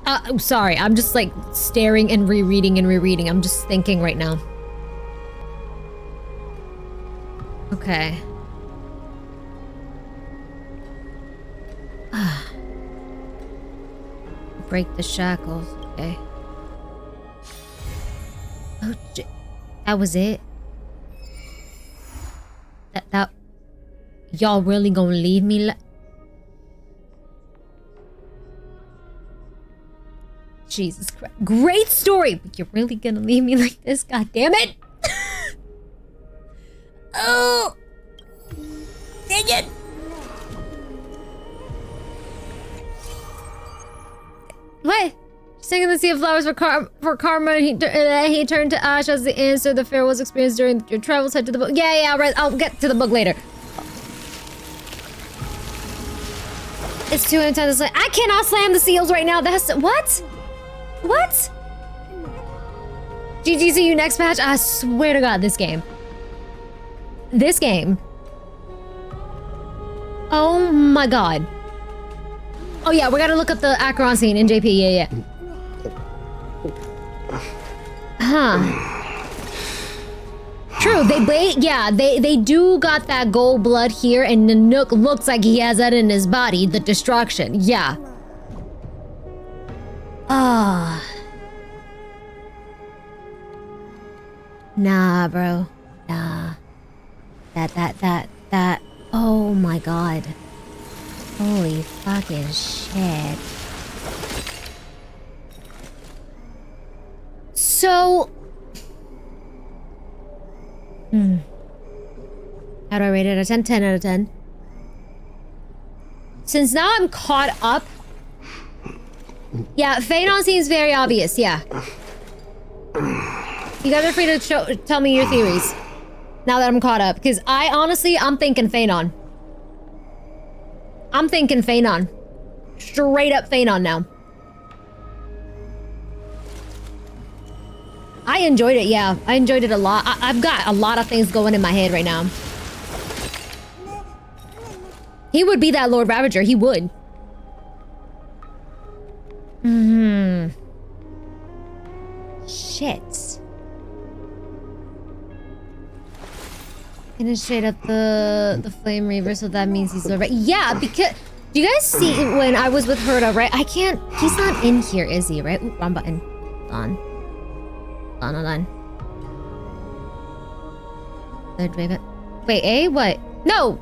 I'm sorry, I'm just like staring and rereading and rereading. I'm just thinking right now. Okay. Break the shackles. Okay. Oh, that was it? That... Y'all really gonna leave me like... Jesus Christ. Great story! But you're really gonna leave me like this? God damn it! Oh! Dang it! What? Singing the Sea of Flowers for karma. He turned to ash as the answer the farewells experienced during your travels. Head to the book. Yeah, right. I'll get to the book later. It's too intense. I cannot slam the seals right now. That's what? What? GG, see you next match. I swear to God, this game. This game. Oh my God. Oh yeah, we gotta look up the Acheron scene in JP. Yeah. Huh. True. They do got that gold blood here, and the Nook looks like he has that in his body. The destruction. Yeah. Ah. Nah, bro. Nah. That. Oh my God. Holy fucking shit. So... How do I rate it? Out of 10? 10 out of 10. Since now I'm caught up... Yeah, Phaedon seems very obvious, yeah. You guys are free to tell me your theories. Now that I'm caught up. Because I'm thinking Phaedon. I'm thinking Phaedon. Straight up Phaedon now. I enjoyed it, yeah. I enjoyed it a lot. I've got a lot of things going in my head right now. He would be that Lord Ravager. He would. Shit. Gonna shade up the Flame Reaver, so that means he's Lord. Yeah, because do you guys see when I was with Herta, right? I can't. He's not in here, is he? Right? Ooh, wrong button. Hold on. Wait, eh? What? No!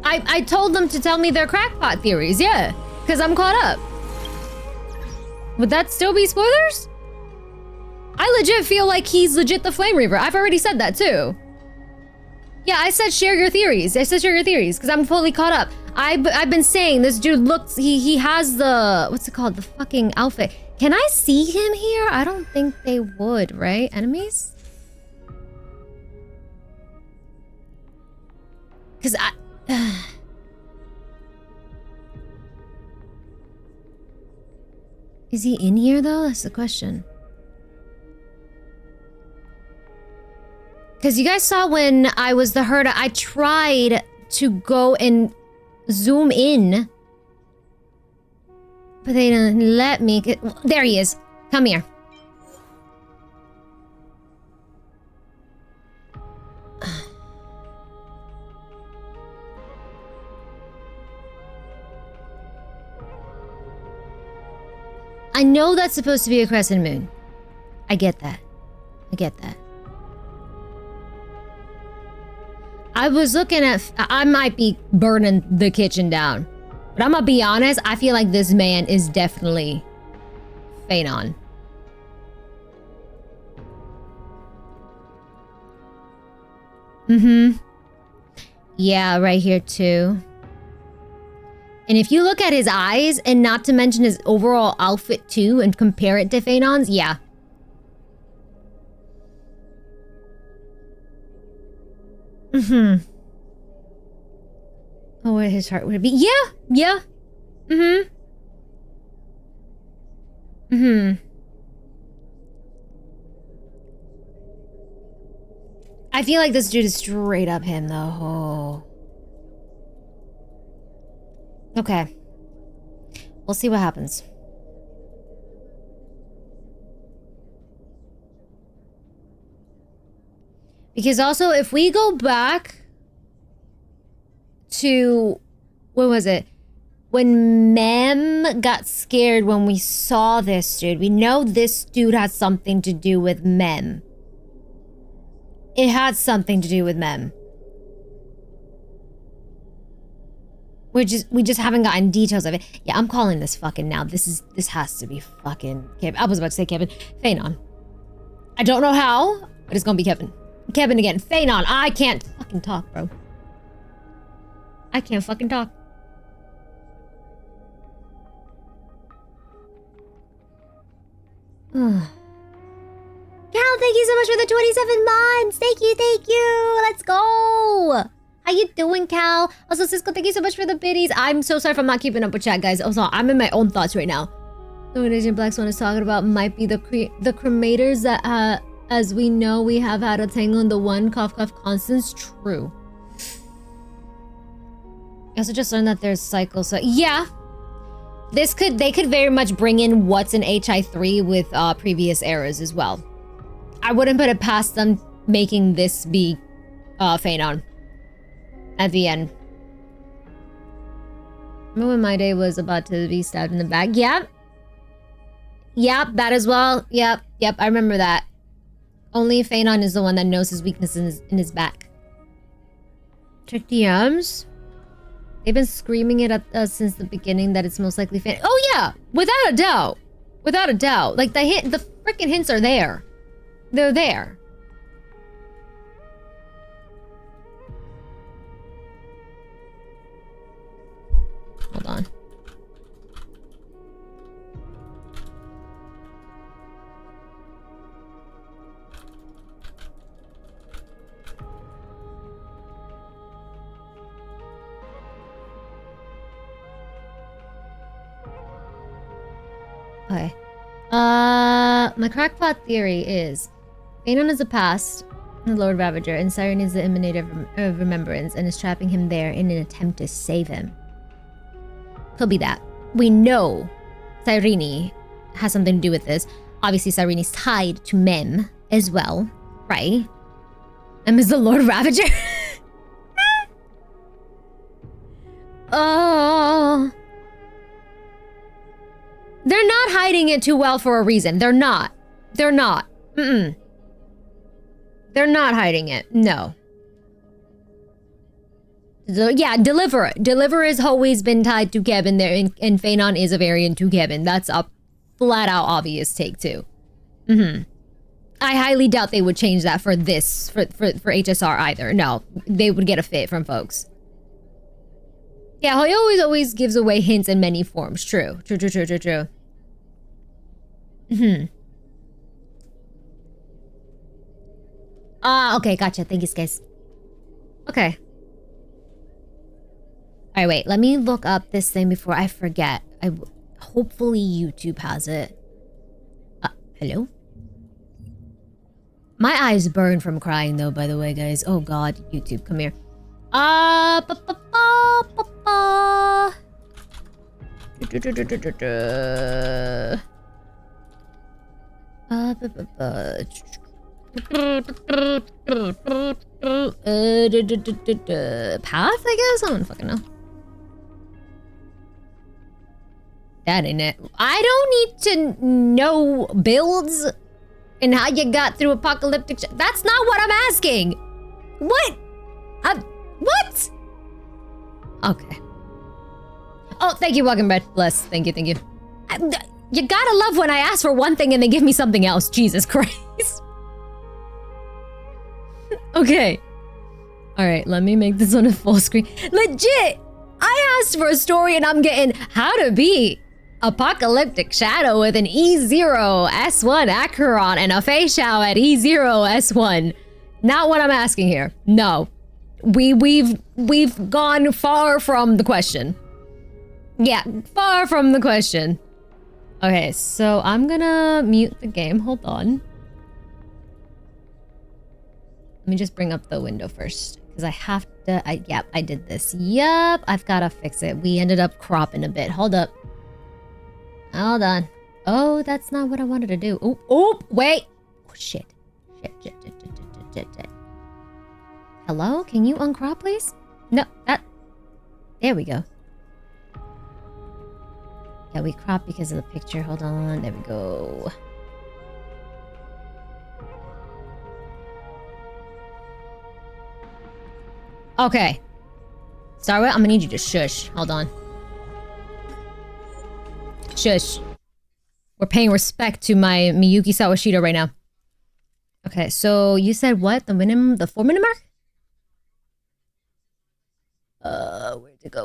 I told them to tell me their crackpot theories, yeah. Because I'm caught up. Would that still be spoilers? I legit feel like he's legit the Flame Reaver. I've already said that too. Yeah, I said share your theories. Because I'm fully caught up. I've been saying this dude looks, he has the, what's it called? The fucking outfit. Can I see him here? I don't think they would, right? Enemies? Because Is he in here though? That's the question. Because you guys saw when I was the herder, I tried to go and zoom in. But they didn't let me. There he is. Come here. I know that's supposed to be a crescent moon. I get that. I get that. I was looking at... I might be burning the kitchen down. But I'm gonna be honest, I feel like this man is definitely Phanon. Mm-hmm. Yeah, right here too. And if you look at his eyes, and not to mention his overall outfit too, and compare it to Phanon's, yeah. Mm-hmm. Oh, what his heart would be. Yeah, yeah. Mm-hmm. Mm-hmm. I feel like this dude is straight up him, though. Oh. Okay. We'll see what happens. Because also, if we go back to... What was it? When Mem got scared when we saw this dude, we know this dude had something to do with Mem. It had something to do with Mem. We just haven't gotten details of it. Yeah, I'm calling this fucking now. This has to be fucking Kevin. I was about to say Kevin. Phanon. I don't know how, but it's gonna be Kevin. Kevin again. Phanon. I can't fucking talk, bro. I can't fucking talk. Cal, thank you so much for the 27 months. Thank you. Let's go. How you doing, Cal? Also, Cisco, thank you so much for the biddies. I'm so sorry if I'm not keeping up with chat, guys. Also, I'm in my own thoughts right now. So what Agent Black Swan is talking about might be the cremators that, as we know, we have had a tangle in the one cough constants. True. I also just learned that there's cycles. So yeah, they could very much bring in what's in HI3 with previous eras as well. I wouldn't put it past them making this be Phanon at the end. Remember when my day was about to be stabbed in the back? Yep. Yep, that as well. Yep, I remember that. Only Phanon is the one that knows his weaknesses in his back. Check DMs. They've been screaming it at us since the beginning that it's most likely Phanon. Oh yeah, without a doubt. Without a doubt. Like the freaking hints are there. They're there. Hold on. Okay. My crackpot theory is Phanon is the past, the Lord Ravager, and Siren is the emanator of remembrance and is trapping him there in an attempt to save him. Could be that. We know Cyrene has something to do with this. Obviously, Cyrene's tied to Mem as well, right? Mem is the Lord Ravager? Oh... They're not hiding it too well for a reason. They're not. They're not. Mm-mm. They're not hiding it. No. Yeah, Deliver. Deliver has always been tied to Kevin there, and Phanon is a variant to Kevin. That's a flat-out obvious take, too. Mm-hmm. I highly doubt they would change that for this, for HSR either. No, they would get a fit from folks. Yeah, he always gives away hints in many forms. True. Mm-hmm. Okay, gotcha. Thank you, guys. Okay. Alright, wait. Let me look up this thing before I forget. Hopefully YouTube has it. Hello? My eyes burn from crying though, by the way, guys. Oh god, YouTube, come here. Path, I guess? I don't fucking know. That ain't it. I don't need to know builds and how you got through apocalyptic that's not what I'm asking. What? What? Okay. Oh, thank you, welcome, Brett. Bless. Thank you, thank you. You gotta love when I ask for one thing and they give me something else. Jesus Christ. Okay. Alright, let me make this on a full screen. Legit! I asked for a story and I'm getting how to be Apocalyptic Shadow with an E0 S1 Acheron and a facial at E0 S1. Not what I'm asking here. No. We've gone far from the question. Yeah, far from the question. Okay, so I'm gonna mute the game. Hold on. Let me just bring up the window first. Because I have to... Yep, I did this. Yep, I've got to fix it. We ended up cropping a bit. Hold up. Hold on. Oh, that's not what I wanted to do. Oh, oh, wait. Oh, shit. Shit. Hello? Can you uncrop, please? No, that... There we go. Yeah, we cropped because of the picture. Hold on. There we go. Okay. Starway, I'm gonna need you to shush. Hold on. Shush. We're paying respect to my Miyuki Sawashita right now. Okay, so you said what? The 4-minute mark?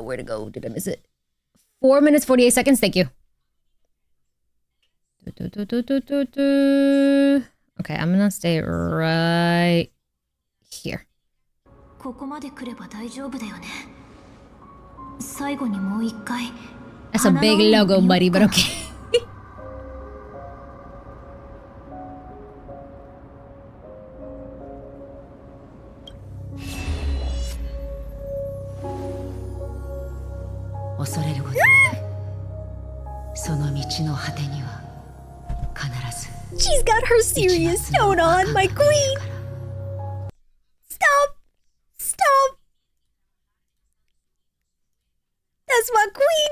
Where'd it go? Did I miss it? 4 minutes, 48 seconds. Thank you. Okay, I'm gonna stay right here. That's a big logo, buddy, but okay. She's got her serious tone on, my queen. Stop. Stop. That's my queen.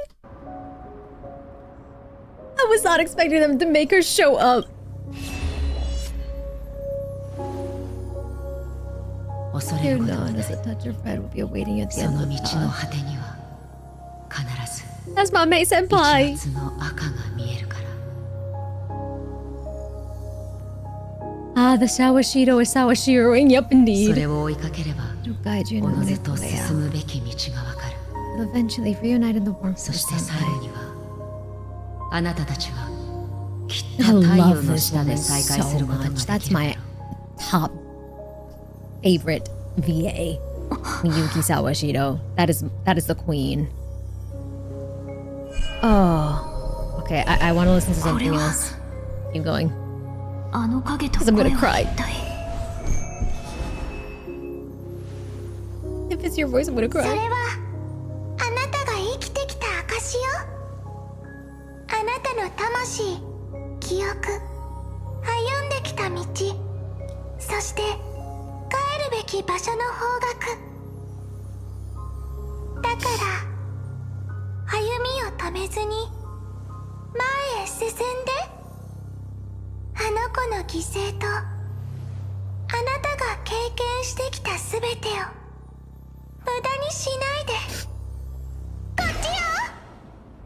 I was not expecting them to make her show up. Here none as a touch of red will be awaiting at the end of the path. That's my mate senpai. Ah, the Sawashiro is Sawashiroing. Yup, indeed. It'll guide you in the way out. You'll eventually reunite in the warmth of the sunlight. I love this woman so much. That's my top favorite VA. Miyuki Sawashiro. That is the queen. Oh. Okay, I want to listen to something else. Keep going. Because I'm gonna cry. If it's your voice, I'm gonna cry.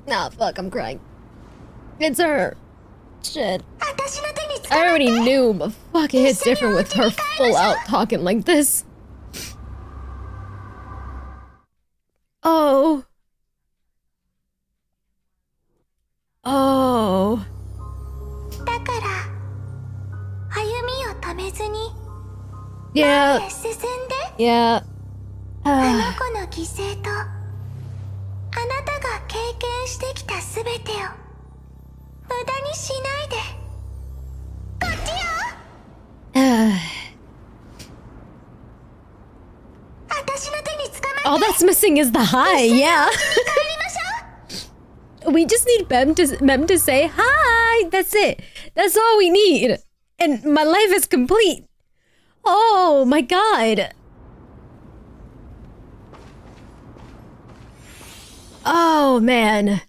Nah, fuck, I'm crying. It's her. Shit. I already knew, but fuck, it hits different with her full out talking like this. Oh. Oh. Yeah. Yeah. All that's missing is the hi, yeah. We just need Mem to say hi. That's it. That's all we need. And my life is complete. Oh my god. Oh man.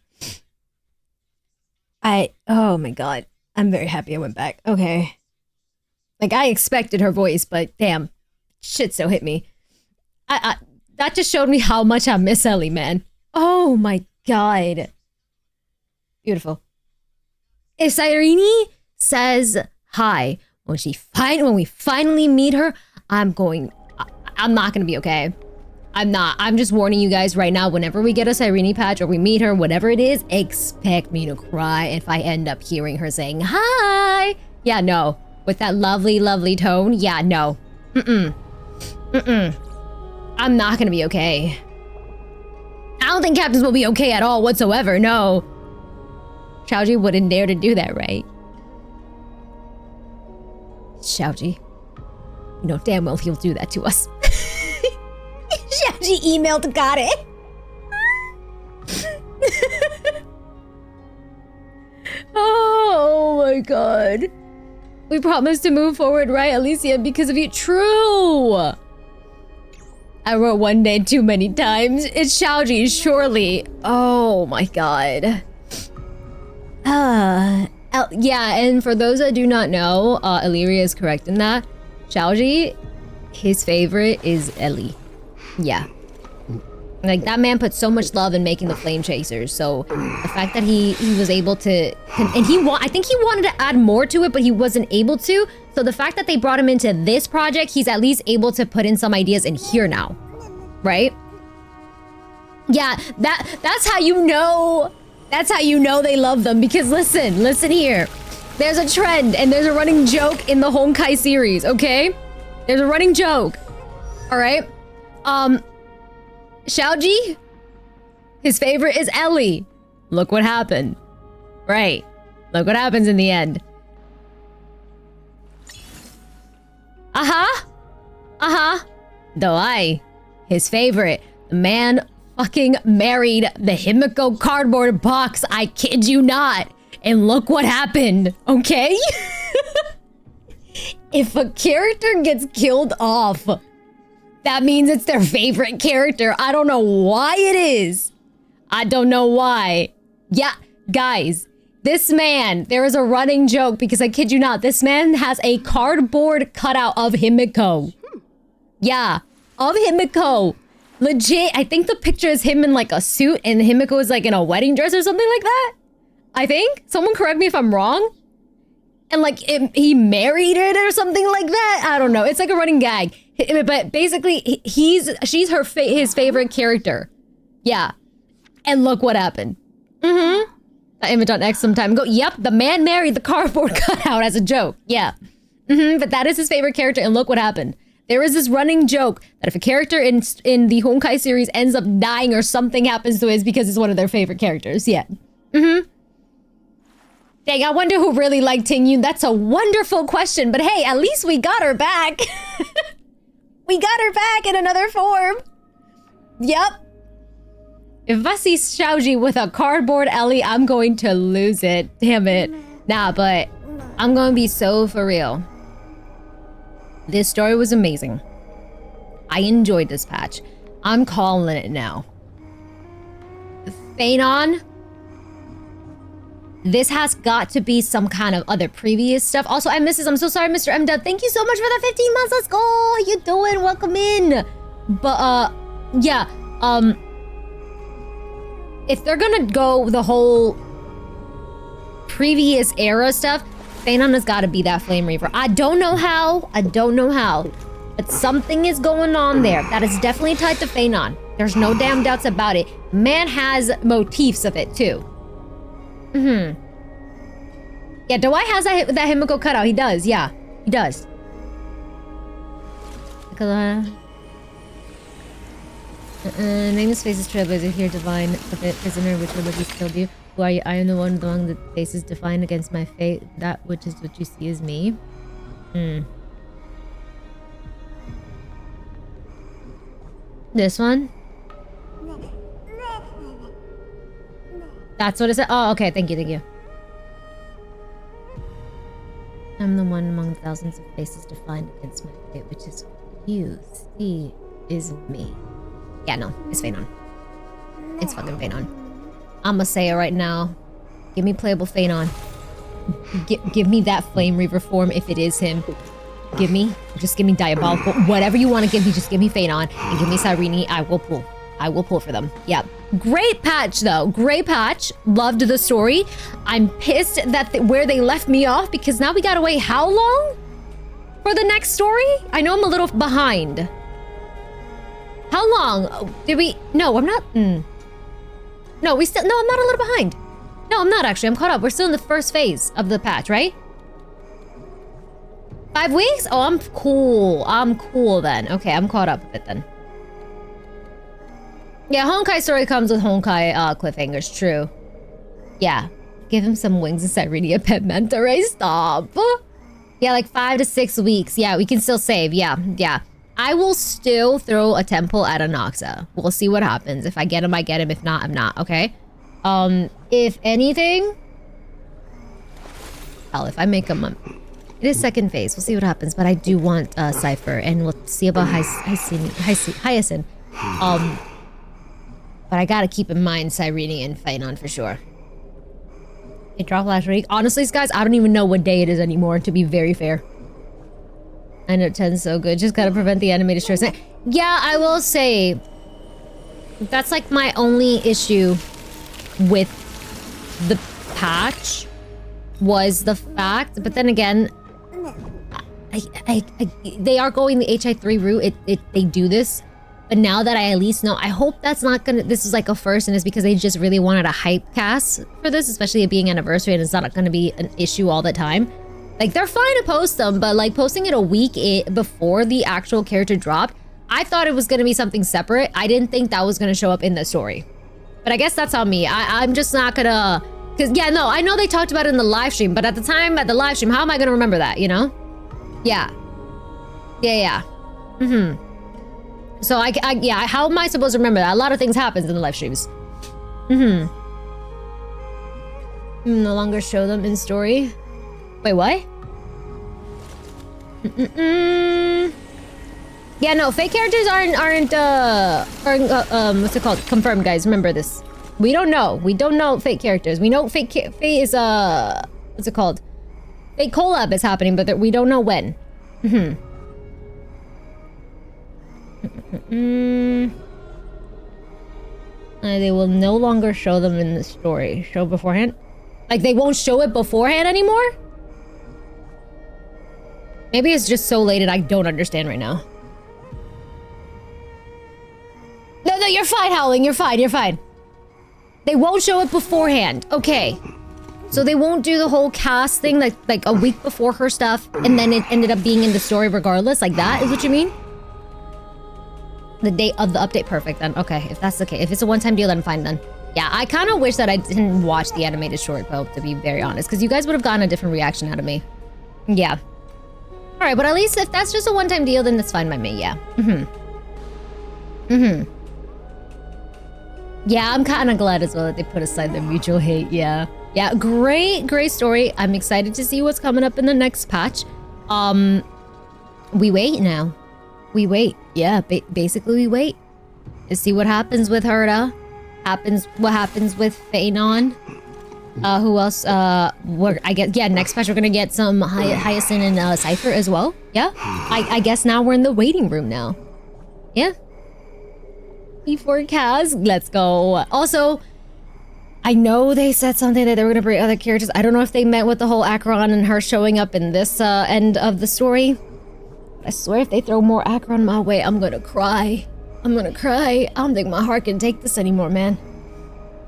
Oh my god. I'm very happy I went back. Okay. Like, I expected her voice, but damn. Shit so hit me. That just showed me how much I miss Ellie, man. Oh my god. Beautiful. If Irene says hi, when we finally meet her, I'm not gonna be okay. I'm not. I'm just warning you guys right now, whenever we get a Irene patch or we meet her, whatever it is, expect me to cry if I end up hearing her saying hi. Yeah, no. With that lovely, lovely tone, yeah, no. I'm not gonna be okay. I don't think captains will be okay at all whatsoever, no. Xiaoji wouldn't dare to do that, right? Xiaoji. You know damn well he'll do that to us. Xiaoji emailed Gare. Oh my god. We promised to move forward, right, Alicia, because of you. True! I wrote one day too many times. It's Xiaoji, surely. Oh my god. Yeah, and for those that do not know, Illyria is correct in that. Xiaoji, his favorite is Ellie. Yeah. Like, that man put so much love in making the Flame Chasers, so the fact that he was able to... And I think he wanted to add more to it, but he wasn't able to. So the fact that they brought him into this project, he's at least able to put in some ideas in here now. Right? Yeah, that's how you know... That's how you know they love them, because listen here. There's a trend, and there's a running joke in the Honkai series, okay? There's a running joke. Alright? Xiaoji, his favorite is Ellie. Look what happened. Right. Look what happens in the end. Doai, his favorite. The man fucking married the Himiko cardboard box. I kid you not. And look what happened, okay? If a character gets killed off, that means it's their favorite character. I don't know why it is. I don't know why. Yeah, guys, this man, there is a running joke, because I kid you not, this man has a cardboard cutout of Himiko. Yeah, of Himiko. Legit, I think the picture is him in like a suit and Himiko is like in a wedding dress or something like that. I think. Someone correct me if I'm wrong. And like he married it or something like that. I don't know. It's like a running gag. But basically, she's his favorite character. Yeah. And look what happened. That image on X some time ago. Yep, the man married the cardboard cutout as a joke. Yeah. But that is his favorite character, and look what happened. There is this running joke that if a character in the Honkai series ends up dying or something happens to it, it's because it's one of their favorite characters. Yeah. Dang, I wonder who really liked Tingyun. That's a wonderful question, but hey, at least we got her back. We got her back in another form. Yep. If I see Xiaoji with a cardboard Ellie, I'm going to lose it. Damn it. Nah, but I'm going to be so for real. This story was amazing. I enjoyed this patch. I'm calling it now. Phanon. This has got to be some kind of other previous stuff. Also, I'm so sorry, Mr. M. Thank you so much for the 15 months. Let's go. How you doing? Welcome in. But, yeah. If they're gonna go the whole previous era stuff, Phanon has got to be that Flame Reaver. I don't know how. But something is going on there. That is definitely tied to Phanon. There's no damn doubts about it. Man has motifs of it, too. Yeah, Dawai has that Himiko cutout. He does, yeah. He does. Nameless faces trailblazer here, divine prisoner, which will have killed you. Who are you? I am the one among the faces defined against my fate. That which is what you see is me. This one? That's what it said? Oh, okay. Thank you, thank you. I'm the one among thousands of faces defined against my fate, which is you. See, is me. Yeah, no, it's Phanon. It's fucking Phanon. I'ma say it right now. Give me playable Phanon. Give me that Flame Reaver form if it is him. Just give me Diabolical. Whatever you want to give me, just give me Phanon. And give me Cyrene. I will pull. I will pull for them. Yeah. Great patch, though. Great patch. Loved the story. I'm pissed that where they left me off, because now we gotta wait how long for the next story? I know I'm a little behind. How long? Did we... No, I'm not... No, we still... No, I'm not a little behind. No, I'm not actually. I'm caught up. We're still in the first phase of the patch, right? 5 weeks? Oh, I'm cool. I'm cool then. Okay, I'm caught up with it then. Yeah, Honkai story comes with Honkai cliffhangers, true. Yeah. Give him some wings and Cyrene a pet mentor, right? Stop. Yeah, like 5 to 6 weeks. Yeah, we can still save. Yeah, yeah. I will still throw a temple at Anaxa. We'll see what happens. If I get him, I get him. If not, I'm not, okay? If anything... Hell, if I make him... It is second phase. We'll see what happens. But I do want Cypher, and we'll see about Hyacinth. But I gotta keep in mind Cyrene and Phanon for sure. It dropped last week. Honestly, guys, I don't even know what day it is anymore, to be very fair. I know 10's so good. Just gotta prevent the animated stress. Yeah, I will say... That's like my only issue with the patch was the fact, but then again, they are going the HI3 route. They do this, but now that I at least know, I hope that's not gonna. This is like a first, and it's because they just really wanted a hype cast for this, especially it being anniversary, and it's not gonna be an issue all the time. Like they're fine to post them, but like posting it a week before the actual character dropped, I thought it was gonna be something separate. I didn't think that was gonna show up in the story. But I guess that's on me. I'm just not gonna... Because, yeah, no, I know they talked about it in the live stream, but at the time, at the live stream, how am I gonna remember that, you know? Yeah. Yeah. So, yeah, how am I supposed to remember that? A lot of things happens in the live streams. No longer show them in story. Wait, what? Yeah, no, fake characters aren't what's it called? Confirmed, guys. Remember this. We don't know. We don't know fake characters. We know fake is what's it called? Fake collab is happening, but we don't know when. They will no longer show them in the story. Show beforehand? Like they won't show it beforehand anymore? Maybe it's just so late and I don't understand right now. No, you're fine, Howling. You're fine. They won't show it beforehand. Okay. So they won't do the whole cast thing like a week before her stuff, and then it ended up being in the story regardless. Like that is what you mean? The date of the update. Perfect then. Okay, if that's the case. If it's a one-time deal, then fine then. Yeah, I kind of wish that I didn't watch the animated short, though, to be very honest, because you guys would have gotten a different reaction out of me. Yeah. All right, but at least if that's just a one-time deal, then that's fine by me. Yeah. Yeah, I'm kind of glad as well that they put aside their mutual hate. Yeah. Yeah, great story. I'm excited to see what's coming up in the next patch. We wait now. We wait. Yeah, basically we wait to see what happens with Herta. What happens with Phanon. Who else? I guess, yeah, next patch we're gonna get some Hyacinth and Cypher as well. Yeah. I guess now we're in the waiting room now. Yeah. E4 Kaz, let's go. Also, I know they said something that they were gonna bring other characters. I don't know if they meant with the whole Acheron and her showing up in this end of the story. I swear if they throw more Acheron my way, I'm gonna cry. I don't think my heart can take this anymore, man.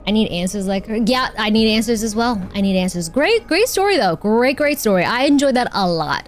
I need answers like her. Yeah, I need answers as well. I need answers. Great story though. Great story. I enjoyed that a lot.